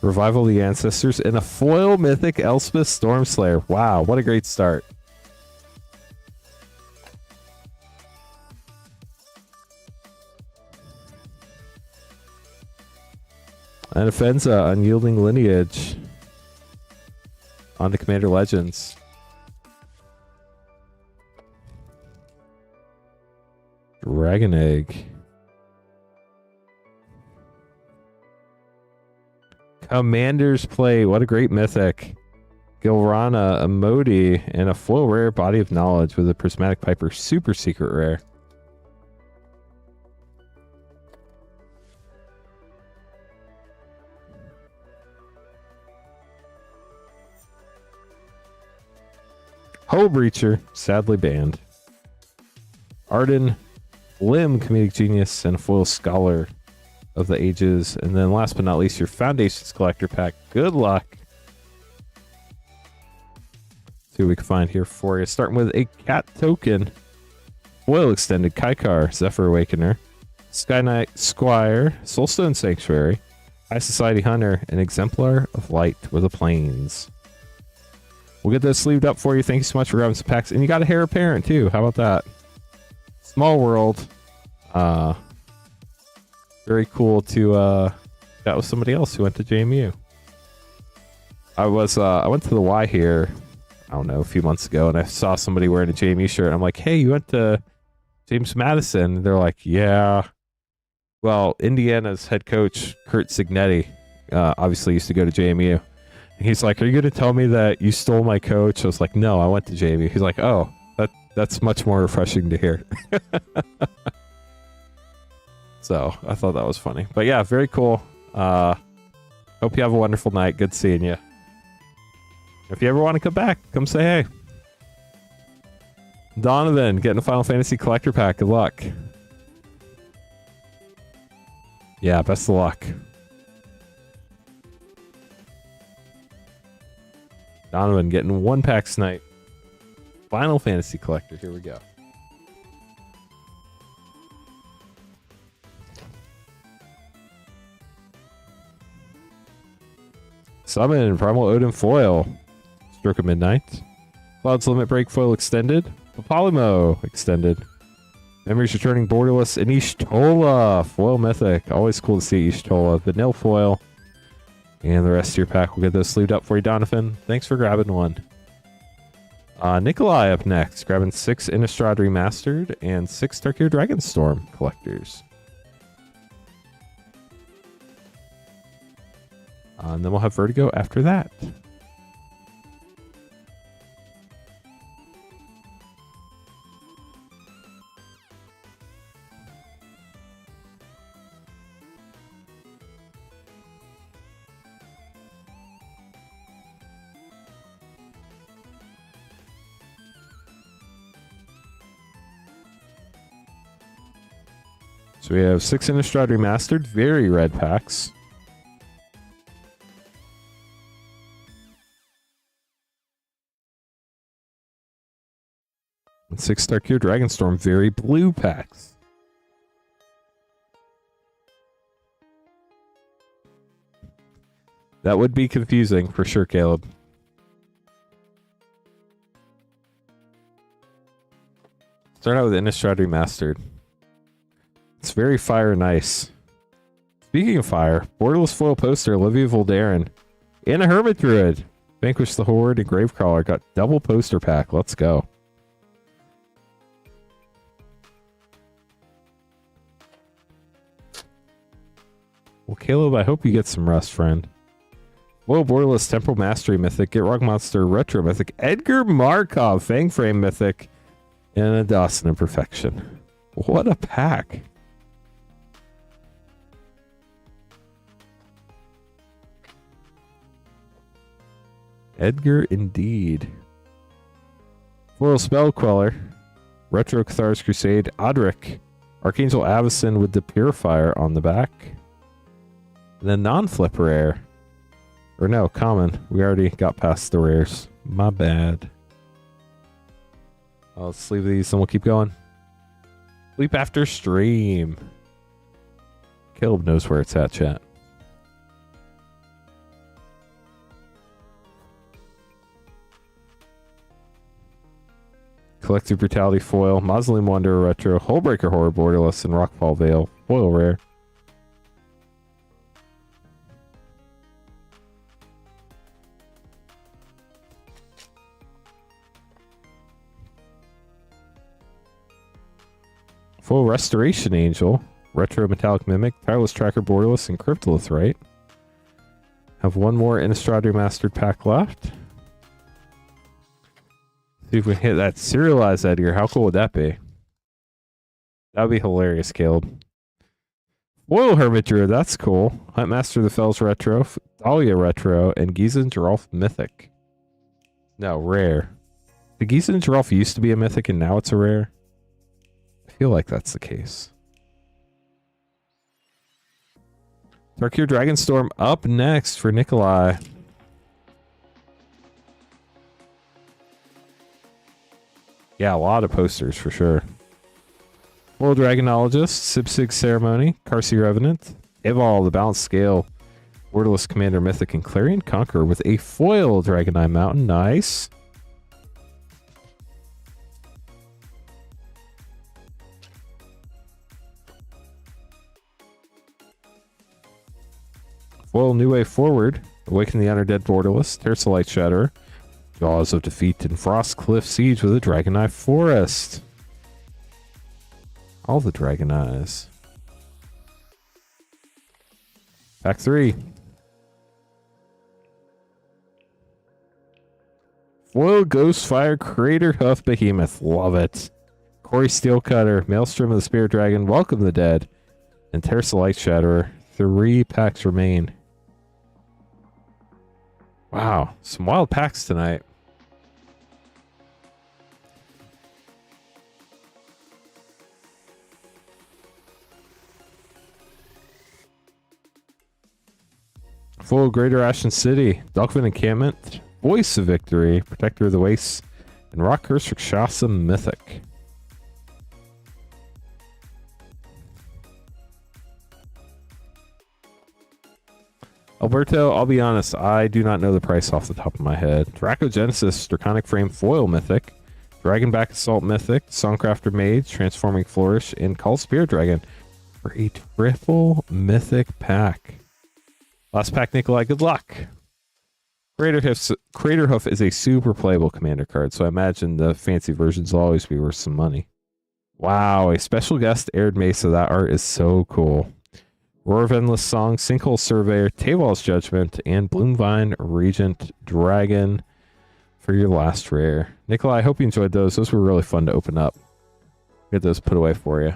Revival of the Ancestors, and a foil mythic Elspeth Stormslayer. Wow, what a great start. And Offensa, Unyielding Lineage. On to Commander Legends. Dragon Egg. Commander's Play. What a great mythic. Gilrana, a Modi, and a foil rare Body of Knowledge with a Prismatic Piper super secret rare. Hull Breacher, sadly banned. Arden, Lim, Comedic Genius, and a foil Scholar of the Ages. And then last but not least, your Foundations Collector Pack. Good luck. See what we can find here for you. Starting with a Cat Token. Foil Extended Kaikar, Zephyr Awakener. Sky Knight Squire, Soulstone Sanctuary. High Society Hunter, and Exemplar of Light with a Plains. We'll get those sleeved up for you. Thank you so much for grabbing some packs. And you got a Heir Apparent too. How about that? Small world. Very cool to chat with somebody else who went to JMU. I went to the Y here, I don't know, a few months ago, and I saw somebody wearing a JMU shirt. I'm like, hey, you went to James Madison? And they're like, yeah. Well, Indiana's head coach, Kurt Signetti, obviously used to go to JMU. He's like, "Are you gonna tell me that you stole my coach?" I was like, "No, I went to JV." He's like, "Oh, that's much more refreshing to hear." So I thought that was funny. But yeah, very cool. Hope you have a wonderful night. Good seeing you. If you ever want to come back, come say hey. Donovan, getting a Final Fantasy collector pack. Good luck. Yeah, best of luck. Donovan getting 1-pack snipe. Final Fantasy collector. Here we go. Summon Primal Odin foil. Stroke of Midnight. Cloud's Limit Break foil extended. Papalymo extended. Memories Returning Borderless and Ishtola foil mythic. Always cool to see Ishtola. Vanilla foil. And the rest of your pack will get those sleeved up for you, Donovan. Thanks for grabbing one. Nikolai up next, grabbing 6 Innistrad Remastered and 6 Tarkir Dragonstorm collectors. And then we'll have Vertigo after that. So we have 6 Innistrad Remastered, very red packs. And 6 Tarkir Dragonstorm, very blue packs. That would be confusing for sure, Caleb. Start out with Innistrad Remastered. It's very fire nice. Speaking of fire, borderless foil poster, Olivia Voldaren, and a Hermit Druid. Vanquish the Horde and Gravecrawler got double poster pack. Let's go. Well, Caleb, I hope you get some rest, friend. Whoa, borderless Temporal Mastery Mythic, Get Rock Monster Retro Mythic, Edgar Markov Fang Frame Mythic, and a Dawson Imperfection. What a pack. Edgar indeed. Floral Spell Queller, Retro Cathar's Crusade, Odric, Archangel Avacyn with the Purifier on the back. And then non-flip rare. Or no, common. We already got past the rares. My bad. I'll sleeve these and we'll keep going. Sleep after stream. Caleb knows where it's at, chat. Collective Brutality foil, Mausoleum Wanderer retro, Hullbreaker Horror borderless, and Rockfall Veil foil rare. Full Restoration Angel, Retro Metallic Mimic, Tireless Tracker borderless, and Cryptolith right. Have one more Innistrad Remastered pack left. See if we can hit that serialized Edgar. How cool would that be? That would be hilarious, Caleb. Foil Hermit Druid, that's cool. Huntmaster of the Fells Retro, Dahlia Retro, and Gizan Geralf Mythic. No, rare. The Gizan Geralf used to be a mythic and now it's a rare? I feel like that's the case. Tarkir Dragonstorm up next for Nikolai. Yeah, a lot of posters for sure. World Dragonologist, Sipsig Ceremony, Karsi Revenant, Eval, the Balanced Scale, Wordless Commander Mythic, and Clarion Conqueror with a foil Dragonite Mountain. Nice. Foil New Way Forward, Awaken the Undead Borderless, Tersalite Shatterer, Jaws of Defeat, and Frostcliff Siege with a Dragonite Forest. All the Dragon Eyes. Pack 3. Foil Ghostfire Crater Hoof Behemoth. Love it. Corey Steelcutter, Maelstrom of the Spirit Dragon, Welcome the Dead, and Terrace the Light Shatterer. 3 packs remain. Wow, some wild packs tonight. Full Greater Ashen City, Dogfin Encampment, Voice of Victory, Protector of the Wastes, and Rock Curse Rakshasa Mythic. Alberto, I'll be honest, I do not know the price off the top of my head. Dracogenesis, Draconic Frame Foil Mythic, Dragonback Assault Mythic, Songcrafter Mage, Transforming Flourish, and Call Spirit Dragon for a triple Mythic pack. Last pack, Nikolai, good luck. Crater Hoof is a super playable commander card, so I imagine the fancy versions will always be worth some money. Wow, a special guest Arid Mesa. That art is so cool. Roar of Endless Song, Sinkhole Surveyor, Taywall's Judgment, and Bloomvine Regent Dragon for your last rare. Nikolai, I hope you enjoyed those. Those were really fun to open up. Get those put away for you.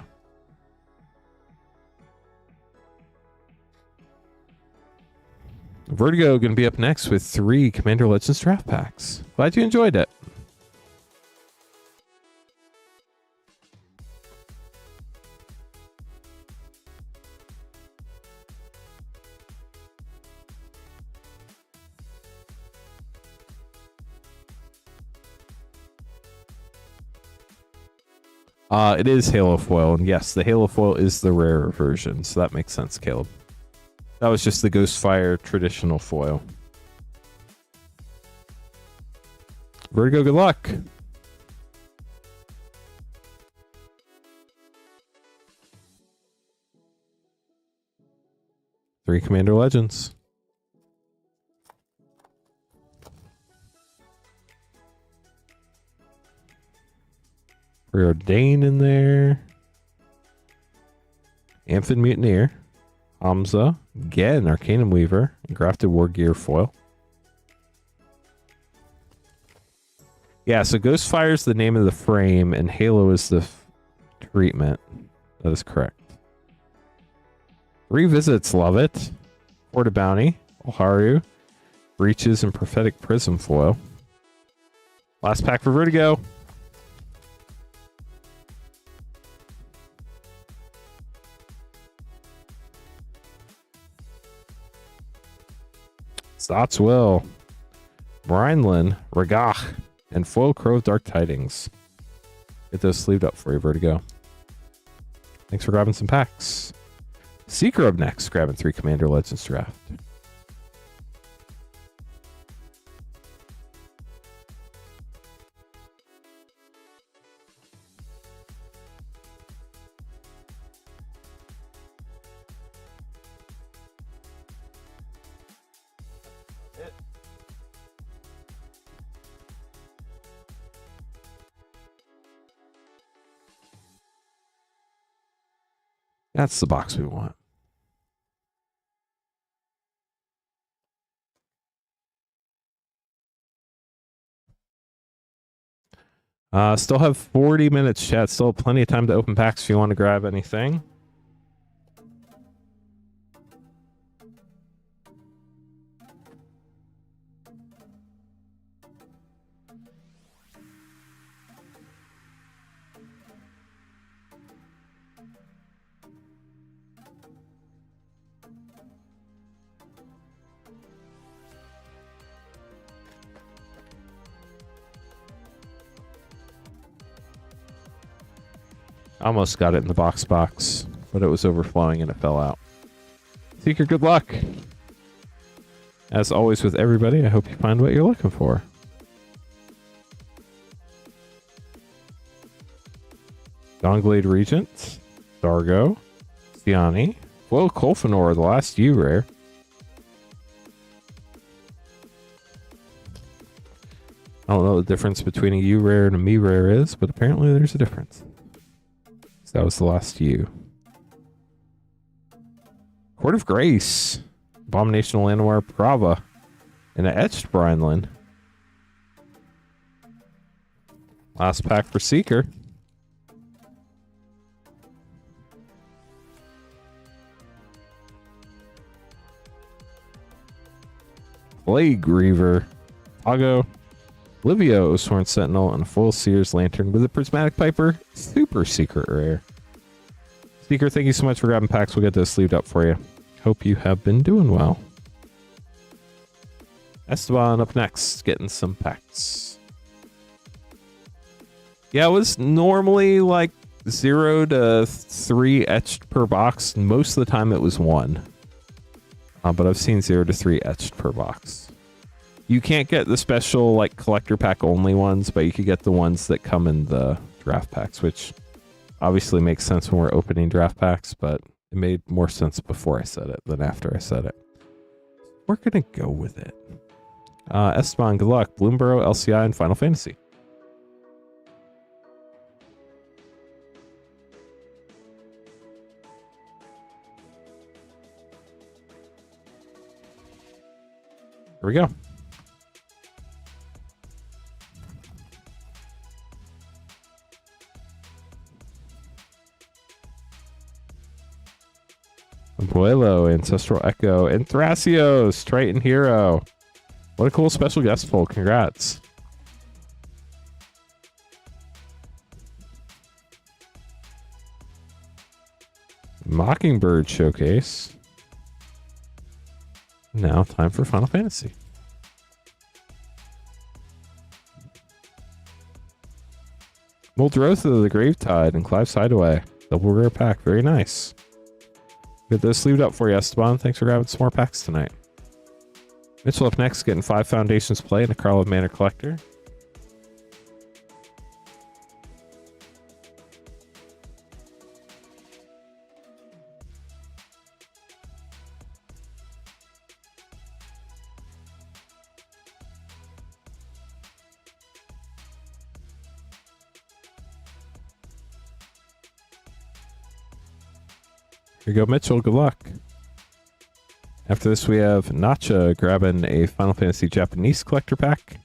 Vertigo going to be up next with 3 Commander Legends draft packs. Glad you enjoyed it. It is Halo Foil, and yes, the Halo Foil is the rarer version, so that makes sense, Caleb. That was just the Ghostfire traditional foil. Vertigo, good luck. Three Commander Legends. Preordain in there. Amphin Mutineer. Hamza. Again, Arcanum Weaver. And Grafted War Gear foil. Yeah, so Ghostfire is the name of the frame, and Halo is the treatment. That is correct. Revisits, love it. Porta Bounty. Oharu. Breaches and Prophetic Prism foil. Last pack for Vertigo. Stots Will, Brinelin, Regach, and Foil Crow of Dark Tidings. Get those sleeved up for you, Vertigo. Thanks for grabbing some packs. Seeker up next, grabbing 3 Commander Legends draft. That's the box we want. Still have 40 minutes, chat. Still have plenty of time to open packs if you want to grab anything. Almost got it in the box, but it was overflowing and it fell out. Seeker, good luck. As always with everybody, I hope you find what you're looking for. Dawnglade Regent, Dargo, Siani, Foil Kolfanor, the last U rare. I don't know what the difference between a U rare and a me rare is, but apparently there's a difference. That was the last U. Court of Grace. Abomination Llanowar Prava. And an etched Brinelin. Last pack for Seeker. Plague Reaver. Tago. Olivia Osworn Sentinel, and a full Sears Lantern with a Prismatic Piper. Super secret rare. Seeker, thank you so much for grabbing packs. We'll get those sleeved up for you. Hope you have been doing well. Esteban up next, getting some packs. Yeah, it was normally like 0 to 3 etched per box. Most of the time it was 1. But I've seen 0 to 3 etched per box. You can't get the special like collector pack only ones, but you could get the ones that come in the draft packs, which obviously makes sense when we're opening draft packs, but it made more sense before I said it than after I said it. We're gonna go with it. Esteban, good luck. Bloomborough, LCI, and Final Fantasy. Here we go. Abuelo, Ancestral Echo, and Thrasios, Triton Hero. What a cool special guest pull. Congrats. Mockingbird Showcase. Now time for Final Fantasy. Muldrotha, the Gravetide, and Clive's Hideaway. Double rare pack. Very nice. Get those sleeved up for you, Esteban. Thanks for grabbing some more packs tonight. Mitchell up next, getting 5 Foundations play and a Carl Manor Collector. Here you go, Mitchell. Good luck. After this, we have Nacha grabbing a Final Fantasy Japanese collector pack.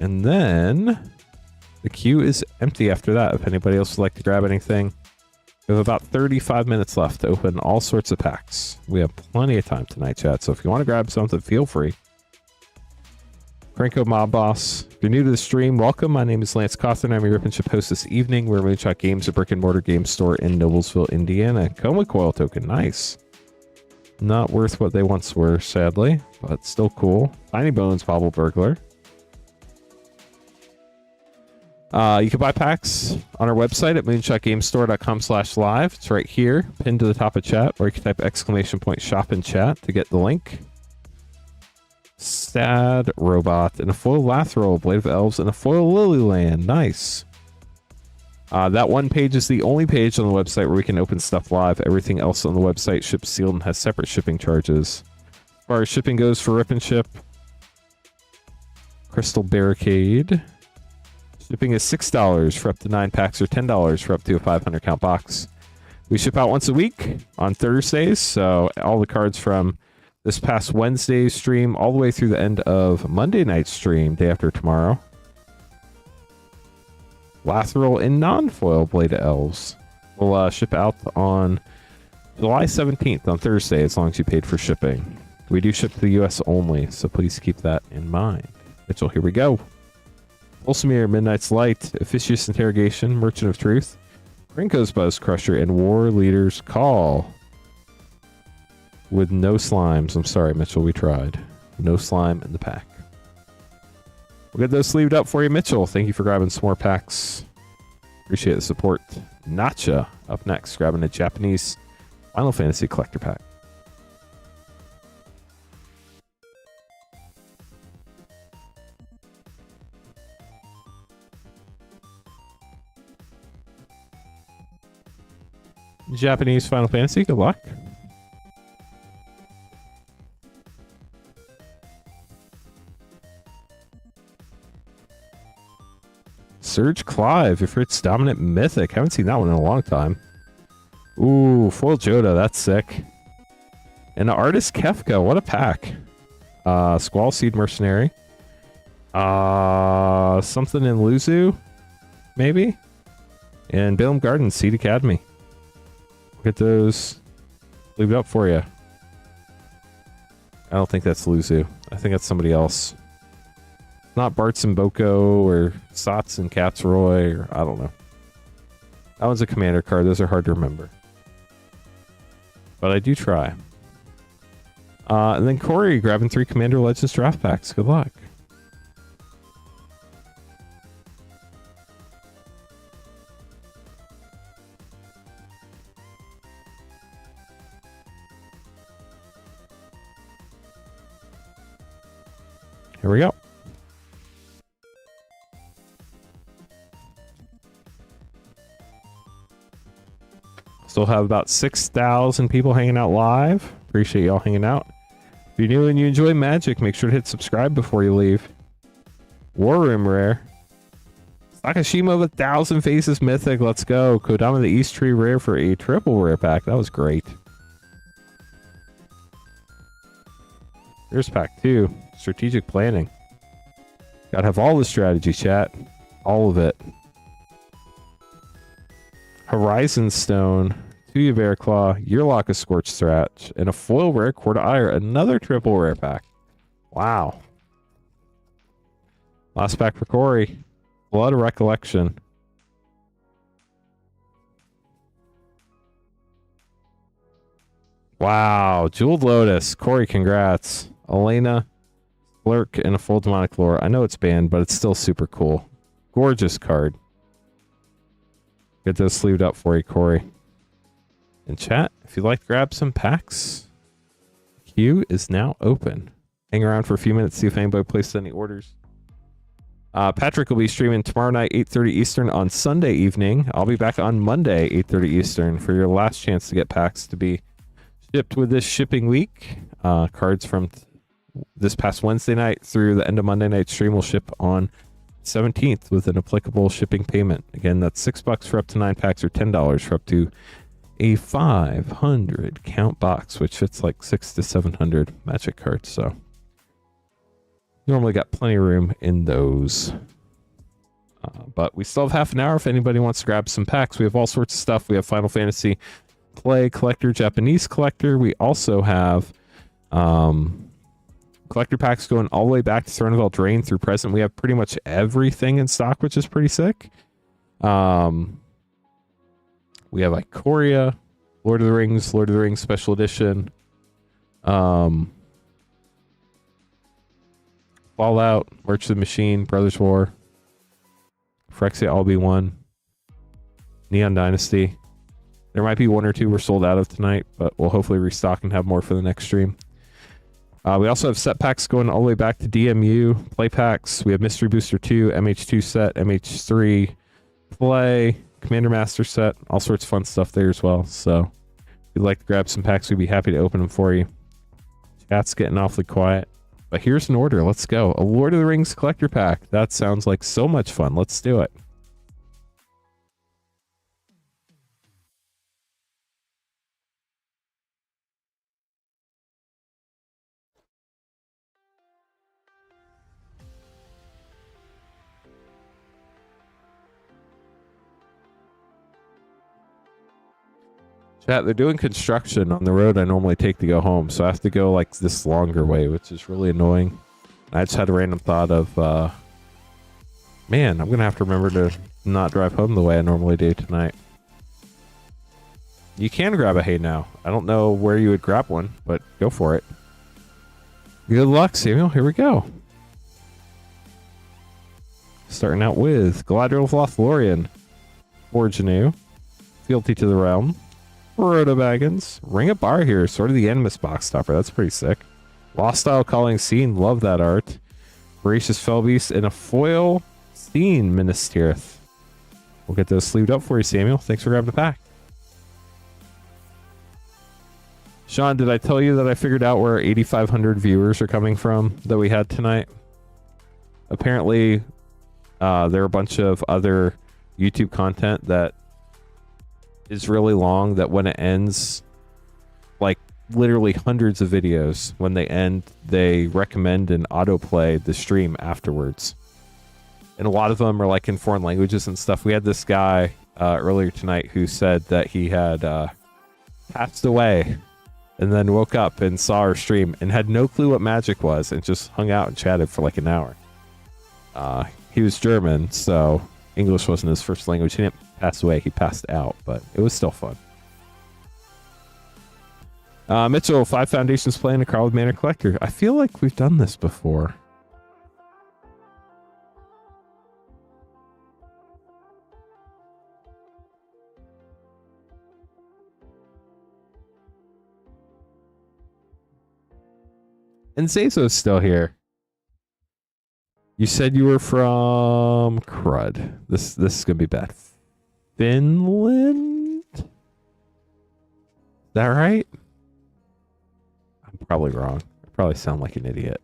And then the queue is empty after that. If anybody else would like to grab anything, we have about 35 minutes left to open all sorts of packs. We have plenty of time tonight, chat. So if you want to grab something, feel free. Franco Mob Boss. If you're new to the stream, welcome. My name is Lance Cawthon. I'm your Rip and Chip host this evening. We're Moonshot Games, a brick and mortar game store in Noblesville, Indiana. Coma Coil token. Nice. Not worth what they once were, sadly, but still cool. Tiny Bones Bobble Burglar. You can buy packs on our website at moonshotgamestore.com/live. It's right here, pinned to the top of chat, or you can type !shop in chat to get the link. Sad Robot and a foil Lathril, Blade of Elves, and a foil Lilyland. Nice. That one page is the only page on the website where we can open stuff live. Everything else on the website ships sealed and has separate shipping charges. As far as shipping goes for Rip and Ship, Crystal Barricade. Shipping is $6 for up to 9 packs or $10 for up to a 500 count box. We ship out once a week on Thursdays, so all the cards from this past Wednesday's stream all the way through the end of Monday night's stream, day after tomorrow. Lathril and non-foil Blade of Elves will ship out on July 17th on Thursday, as long as you paid for shipping. We do ship to the US only, so please keep that in mind. Mitchell, here we go. Ulsamir, Midnight's Light, Officious Interrogation, Merchant of Truth, Krinko's Buzz Crusher, and War Leader's Call. With no slimes. I'm sorry, Mitchell, we tried. No slime in the pack. We'll get those sleeved up for you, Mitchell. Thank you for grabbing some more packs. Appreciate the support. Nacha up next, grabbing a Japanese Final Fantasy collector pack. Japanese Final Fantasy, good luck. Surge Clive, if it's Dominant Mythic. Haven't seen that one in a long time. Ooh, foil Joda, that's sick. And the Artist Kefka, what a pack. Squall Seed Mercenary. Something in Luzu. maybe? And Balaam Gardens, Seed Academy. We'll get those. Leave it up for you. I don't think that's Luzu. I think that's somebody else. Not Bart's and Boko or Sots and Catsroy, or I don't know. That one's a commander card. Those are hard to remember. But I do try. And then Corey grabbing 3 Commander Legends draft packs. Good luck. Here we go. Still have about 6,000 people hanging out live. Appreciate y'all hanging out. If you're new and you enjoy Magic, make sure to hit subscribe before you leave. War Room rare. Sakashima of 1,000 Faces Mythic. Let's go. Kodama the East Tree rare for a triple rare pack. That was great. Here's pack 2. Strategic planning. Gotta have all the strategy, chat. All of it. Horizon Stone. 2 Yverclaw. Yearlock of Scorched Thatch. And a foil rare Court of Ire. Another triple rare pack. Wow. Last pack for Corey. Blood of Recollection. Wow. Jeweled Lotus. Corey, congrats. Elena. Lurk and a full demonic lore. I know it's banned, but it's still super cool. Gorgeous card. Get those sleeved up for you, Corey. In chat, if you'd like to grab some packs, queue is now open. Hang around for a few minutes, see if anybody placed any orders. Patrick will be streaming tomorrow night, 8:30 Eastern on Sunday evening. I'll be back on Monday, 8:30 Eastern for your last chance to get packs to be shipped with this shipping week. Cards from this past Wednesday night through the end of Monday night stream will ship on 17th with an applicable shipping payment. Again, that's $6 for up to 9 packs or $10 for up to a 500 count box, which fits like 600 to 700 Magic cards. So normally got plenty of room in those. But we still have half an hour if anybody wants to grab some packs. We have all sorts of stuff. We have Final Fantasy Play Collector, Japanese Collector. We also have collector packs going all the way back to Throne of Eldraine through present. We have pretty much everything in stock, which is pretty sick. We have Ikoria, Lord of the Rings Special Edition, Fallout, March of the Machine, Brothers War, Phyrexia All-Be-One, Neon Dynasty. There might be 1 or 2 we're sold out of tonight, but we'll hopefully restock and have more for the next stream. We also have set packs going all the way back to DMU, play packs. We have Mystery Booster 2, MH2 set, MH3 play, Commander Master set, all sorts of fun stuff there as well. So if you'd like to grab some packs, we'd be happy to open them for you. Chat's getting awfully quiet. But here's an order. Let's go. A Lord of the Rings collector pack. That sounds like so much fun. Let's do it. Chat, they're doing construction on the road I normally take to go home, so I have to go like this longer way, which is really annoying. I just had a random thought of, man, I'm going to have to remember to not drive home the way I normally do tonight. You can grab a hay now. I don't know where you would grab one, but go for it. Good luck, Samuel. Here we go. Starting out with Galadriel of Lothlorien, Originu, Fealty to the Realm, Rotobaggins, Ring of Bar here, sort of the Animus box topper. That's pretty sick. Lost Style Calling Scene, love that art. Voracious Fellbeast, and a foil Scene Minas Tirith. We'll get those sleeved up for you, Samuel. Thanks for grabbing the pack. Sean, did I tell you that I figured out where 8,500 viewers are coming from that we had tonight? Apparently, there are a bunch of other YouTube content that is really long that when it ends, like literally hundreds of videos, when they end, they recommend and autoplay the stream afterwards. and a lot of them are like in foreign languages and stuff. We had this guy earlier tonight who said that he had passed away and then woke up and saw our stream and had no clue what magic was and just hung out and chatted for like an hour. He was German, so English wasn't his first language. He didn't pass away, he passed out, but it was still fun. Mitchell, 5 Foundations playing a card with Mana Collector. I feel like we've done this before. And Zazo's still here. You said you were from crud. This is gonna be bad. Finland? Is that right? I'm probably wrong. I probably sound like an idiot.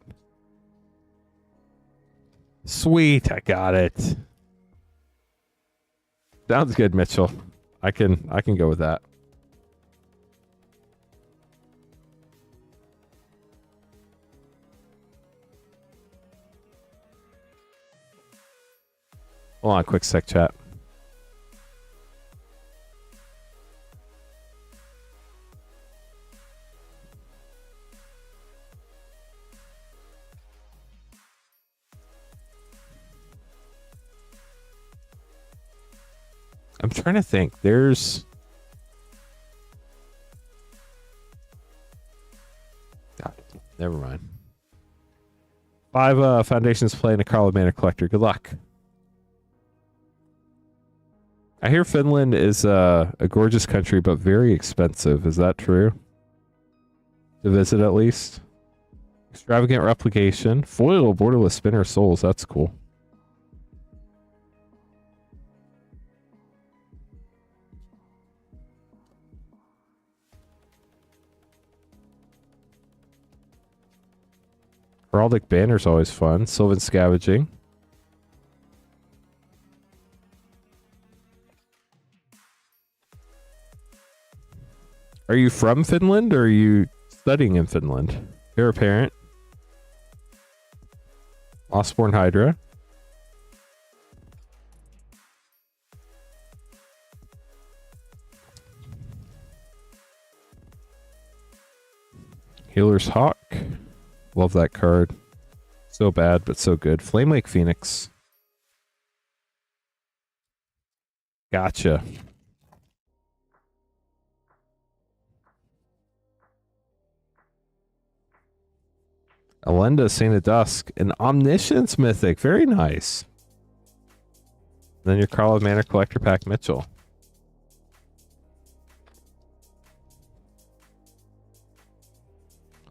Sweet, I got it. Sounds good, Mitchell. I can go with that. Hold on, a quick sec, chat. I'm trying to think. There's... God, never mind. 5 Foundations playing a Carl Mana Collector. Good luck. I hear Finland is a gorgeous country, but very expensive. Is that true? To visit, at least. Extravagant replication. Foil borderless spinner souls. That's cool. Heraldic banner's always fun. Sylvan scavenging. Are you from Finland or are you studying in Finland? Heir apparent. Lostborn Hydra. Healer's Hawk. Love that card. So bad, but so good. Flame Lake Phoenix. Gotcha. Elenda, Saint of Dusk, an Omniscience Mythic. Very nice. Then your Carl of Mana Collector pack, Mitchell.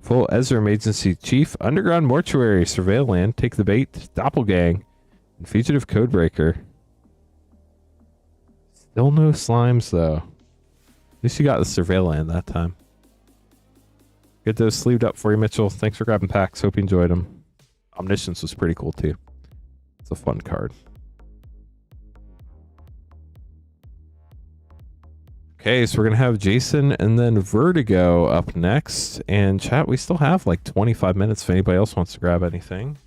Full Ezra Agency Chief, Underground Mortuary, Surveil Land, Take the Bait, Doppelgang, and Fugitive Codebreaker. Still no slimes, though. At least you got the Surveil Land that time. Get those sleeved up for you, Mitchell. Thanks for grabbing packs. Hope you enjoyed them. Omniscience was pretty cool, too. It's a fun card. Okay, so we're going to have Jason and then Vertigo up next. And chat, we still have like 25 minutes if anybody else wants to grab anything.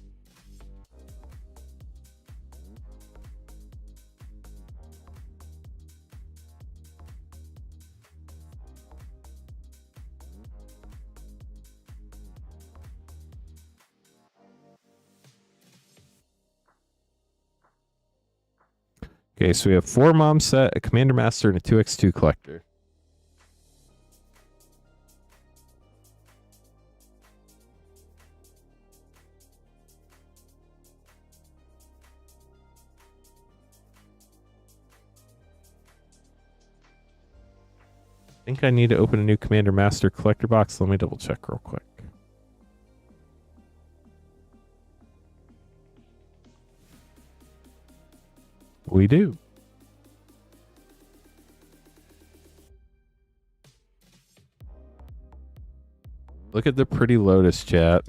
Okay, so we have 4 Mom Set, a Commander Master, and a 2x2 Collector. I think I need to open a new Commander Master Collector box. Let me double check real quick. We do. Look at the pretty Lotus, chat.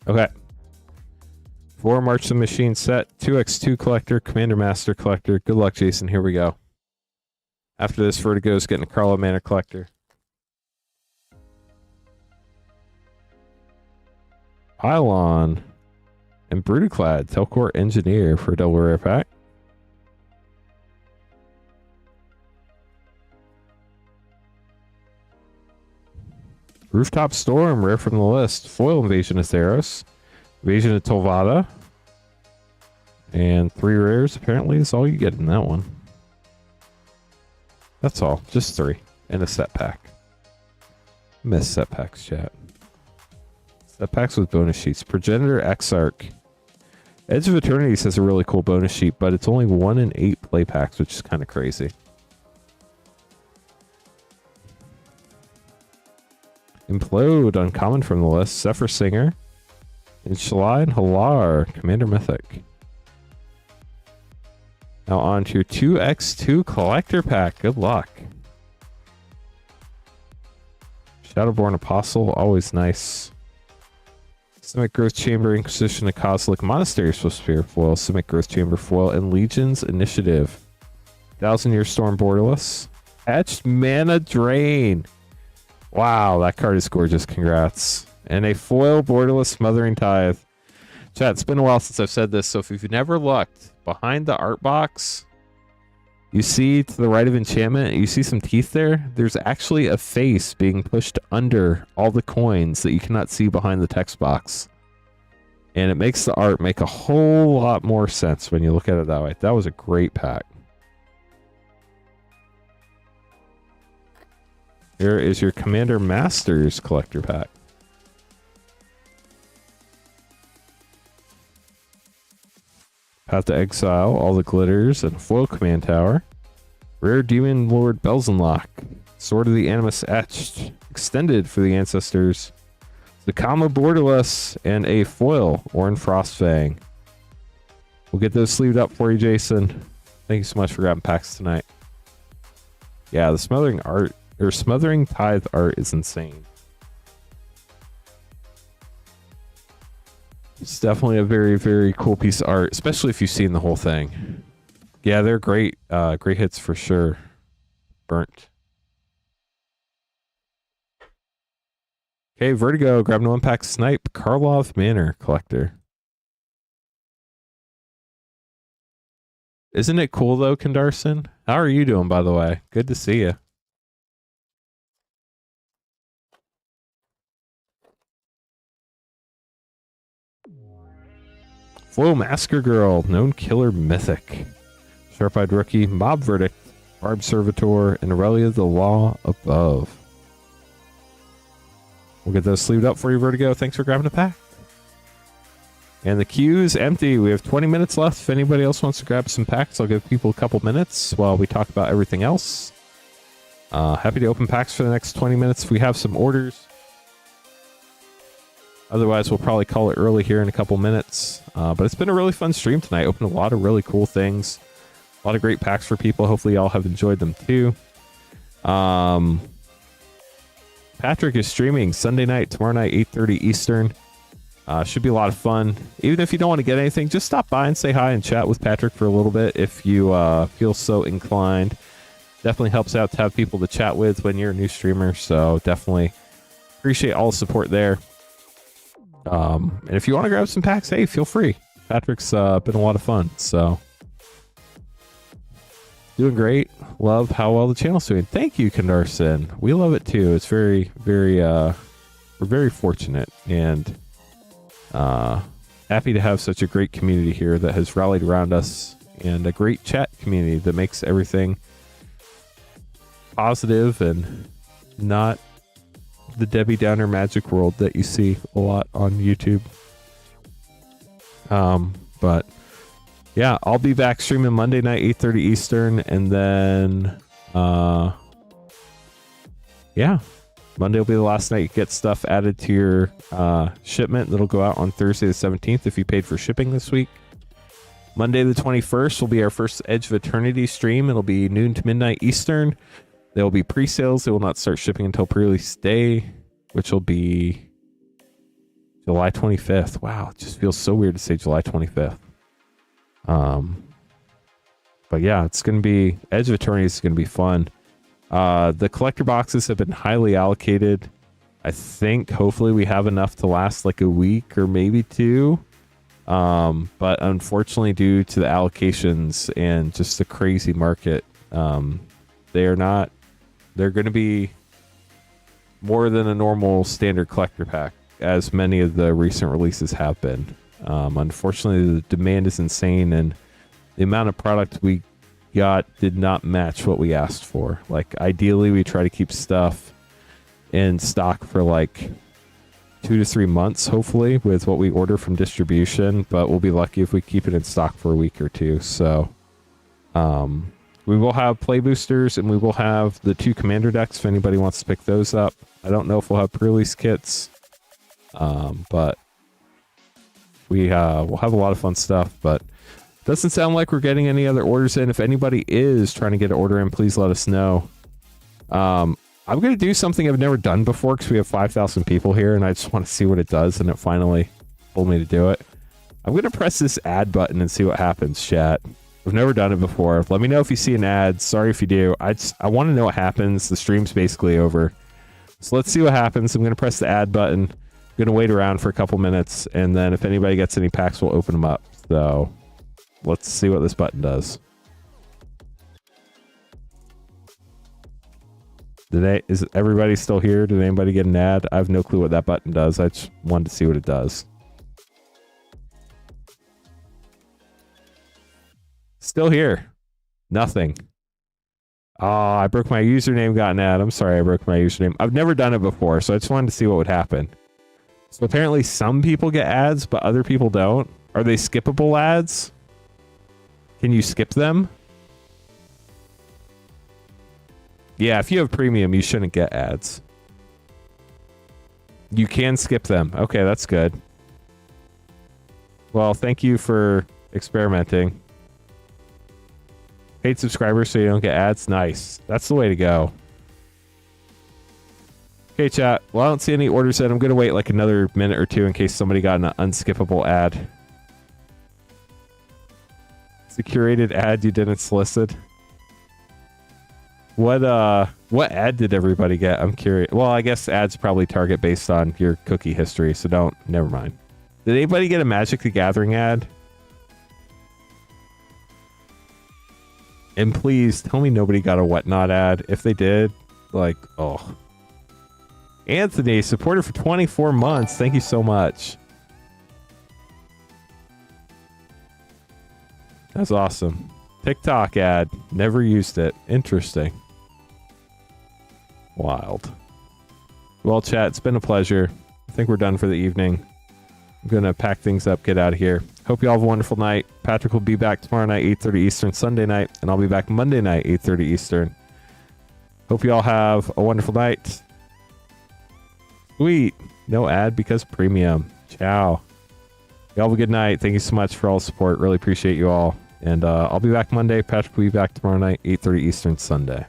Okay. 4 March the Machine set, 2x2 collector, Commander Master collector. Good luck, Jason. Here we go. After this, Vertigo's getting a Carlo Manor collector. Pylon and Brutaclad, Telcor Engineer for a double rare pack. Rooftop Storm, rare from the list. Foil Invasion of Theros. Invasion of Tovada. And 3 rares, apparently, is all you get in that one. That's all. Just 3. And a set pack. Miss set packs, chat. Set packs with bonus sheets. Progenitor Exarch. Edge of Eternities has a really cool bonus sheet, but it's only 1 in 8 play packs, which is kind of crazy. Implode, uncommon from the list. Zephyr Singer. And Shalai and Halar, Commander Mythic. Now on to your 2x2 collector pack. Good luck. Shadowborn Apostle, always nice. Simic Growth Chamber, Inquisition of Kozilek Monastery Sphere foil, Simic Growth Chamber foil, and Legion's Initiative. 1000-Year Storm Borderless. Etched Mana Drain. Wow, that card is gorgeous. Congrats. And a foil Borderless Smothering Tithe. Chat, it's been a while since I've said this, so if you've never looked, behind the art box, you see to the right of enchantment, you see some teeth there. There's actually a face being pushed under all the coins that you cannot see behind the text box. And it makes the art make a whole lot more sense when you look at it that way. That was a great pack. Here is your Commander Masters collector pack. Path to Exile, all the glitters, and a foil command tower. Rare Demon Lord Belzenlock. Sword of the Animus etched. Extended for the ancestors. The Kama Borderless, and a foil Orin Frostfang. We'll get those sleeved up for you, Jason. Thank you so much for grabbing packs tonight. Yeah, the Smothering art, or Smothering Tithe art is insane. It's definitely a very, very cool piece of art, especially if you've seen the whole thing. Yeah, they're great. Great hits for sure. Burnt. Okay, Vertigo, grab an unpack Snipe, Karlov Manor collector. Isn't it cool though, Kandarson? How are you doing, by the way? Good to see you. Flow Masker Girl, known killer mythic. Sharp-Eyed Rookie, Mob Verdict, Barb Servitor, and Aurelia the Law Above. We'll get those sleeved up for you, Vertigo. Thanks for grabbing a pack. And the queue is empty. We have 20 minutes left. If anybody else wants to grab some packs, I'll give people a couple minutes while we talk about everything else. Happy to open packs for the next 20 minutes if we have some orders. Otherwise, we'll probably call it early here in a couple minutes. But it's been a really fun stream tonight. Opened a lot of really cool things. A lot of great packs for people. Hopefully, y'all have enjoyed them too. Patrick is streaming Sunday night, tomorrow night, 8:30 Eastern. Should be a lot of fun. Even if you don't want to get anything, just stop by and say hi and chat with Patrick for a little bit if you feel so inclined. Definitely helps out to have people to chat with when you're a new streamer. So definitely appreciate all the support there. And if you want to grab some packs, hey, feel free. Patrick's been a lot of fun, so doing great. Love how well the channel's doing. Thank you, Kandarson. We love it too. It's very, very we're very fortunate and happy to have such a great community here that has rallied around us, and a great chat community that makes everything positive and not the Debbie Downer magic world that you see a lot on YouTube. But yeah, I'll be back streaming Monday night, 8:30 Eastern, and then yeah, Monday will be the last night you get stuff added to your shipment that'll go out on Thursday the 17th if you paid for shipping this week. Monday the 21st will be our first Edge of Eternity stream. It'll be noon to midnight Eastern. There will be pre-sales. They will not start shipping until pre-release day, which will be July 25th. Wow, it just feels so weird to say July 25th. But yeah, it's going to be, Edge of Eternity is going to be fun. The collector boxes have been highly allocated. I think hopefully we have enough to last like a week or maybe two. But unfortunately, due to the allocations and just the crazy market, they're going to be more than a normal standard collector pack, as many of the recent releases have been. Unfortunately, the demand is insane, and the amount of product we got did not match what we asked for. Like, ideally, we try to keep stuff in stock for like 2 to 3 months, hopefully, with what we order from distribution, but we'll be lucky if we keep it in stock for a week or two. So we will have play boosters, and we will have the 2 commander decks if anybody wants to pick those up. I don't know if we'll have pre-release kits, but we'll have a lot of fun stuff. But doesn't sound like we're getting any other orders in. If anybody is trying to get an order in, please let us know. I'm going to do something I've never done before because we have 5,000 people here, and I just want to see what it does, and it finally told me to do it. I'm going to press this add button and see what happens, chat. I've never done it before. Let me know if you see an ad. Sorry if you do. I want to know what happens. The stream's basically over. So let's see what happens. I'm going to press the add button. I'm going to wait around for a couple minutes, and then if anybody gets any packs, we'll open them up. So let's see what this button does. Is everybody still here? Did anybody get an ad? I have no clue what that button does. I just wanted to see what it does. Still here. Nothing. Oh, I broke my username, got an ad. I'm sorry I broke my username. I've never done it before, so I just wanted to see what would happen. So apparently some people get ads, but other people don't. Are they skippable ads? Can you skip them? Yeah, if you have premium, you shouldn't get ads. You can skip them. Okay, that's good. Well, thank you for experimenting. Paid subscribers so you don't get ads. Nice. That's the way to go. Okay, chat. Well, I don't see any orders yet. I'm going to wait like another minute or two in case somebody got an unskippable ad. It's a curated ad you didn't solicit. What ad did everybody get? I'm curious. Well, I guess ads probably target based on your cookie history, so never mind. Did anybody get a Magic the Gathering ad? And please tell me nobody got a Whatnot ad. If they did, like, oh. Anthony, supported for 24 months. Thank you so much. That's awesome. TikTok ad. Never used it. Interesting. Wild. Well, chat, it's been a pleasure. I think we're done for the evening. I'm going to pack things up, get out of here. Hope you all have a wonderful night. Patrick will be back tomorrow night, 8:30 Eastern, Sunday night, and I'll be back Monday night, 8:30 Eastern. Hope you all have a wonderful night. Sweet. No ad because premium. Ciao. You all have a good night. Thank you so much for all the support. Really appreciate you all. And I'll be back Monday. Patrick will be back tomorrow night, 8:30 Eastern, Sunday.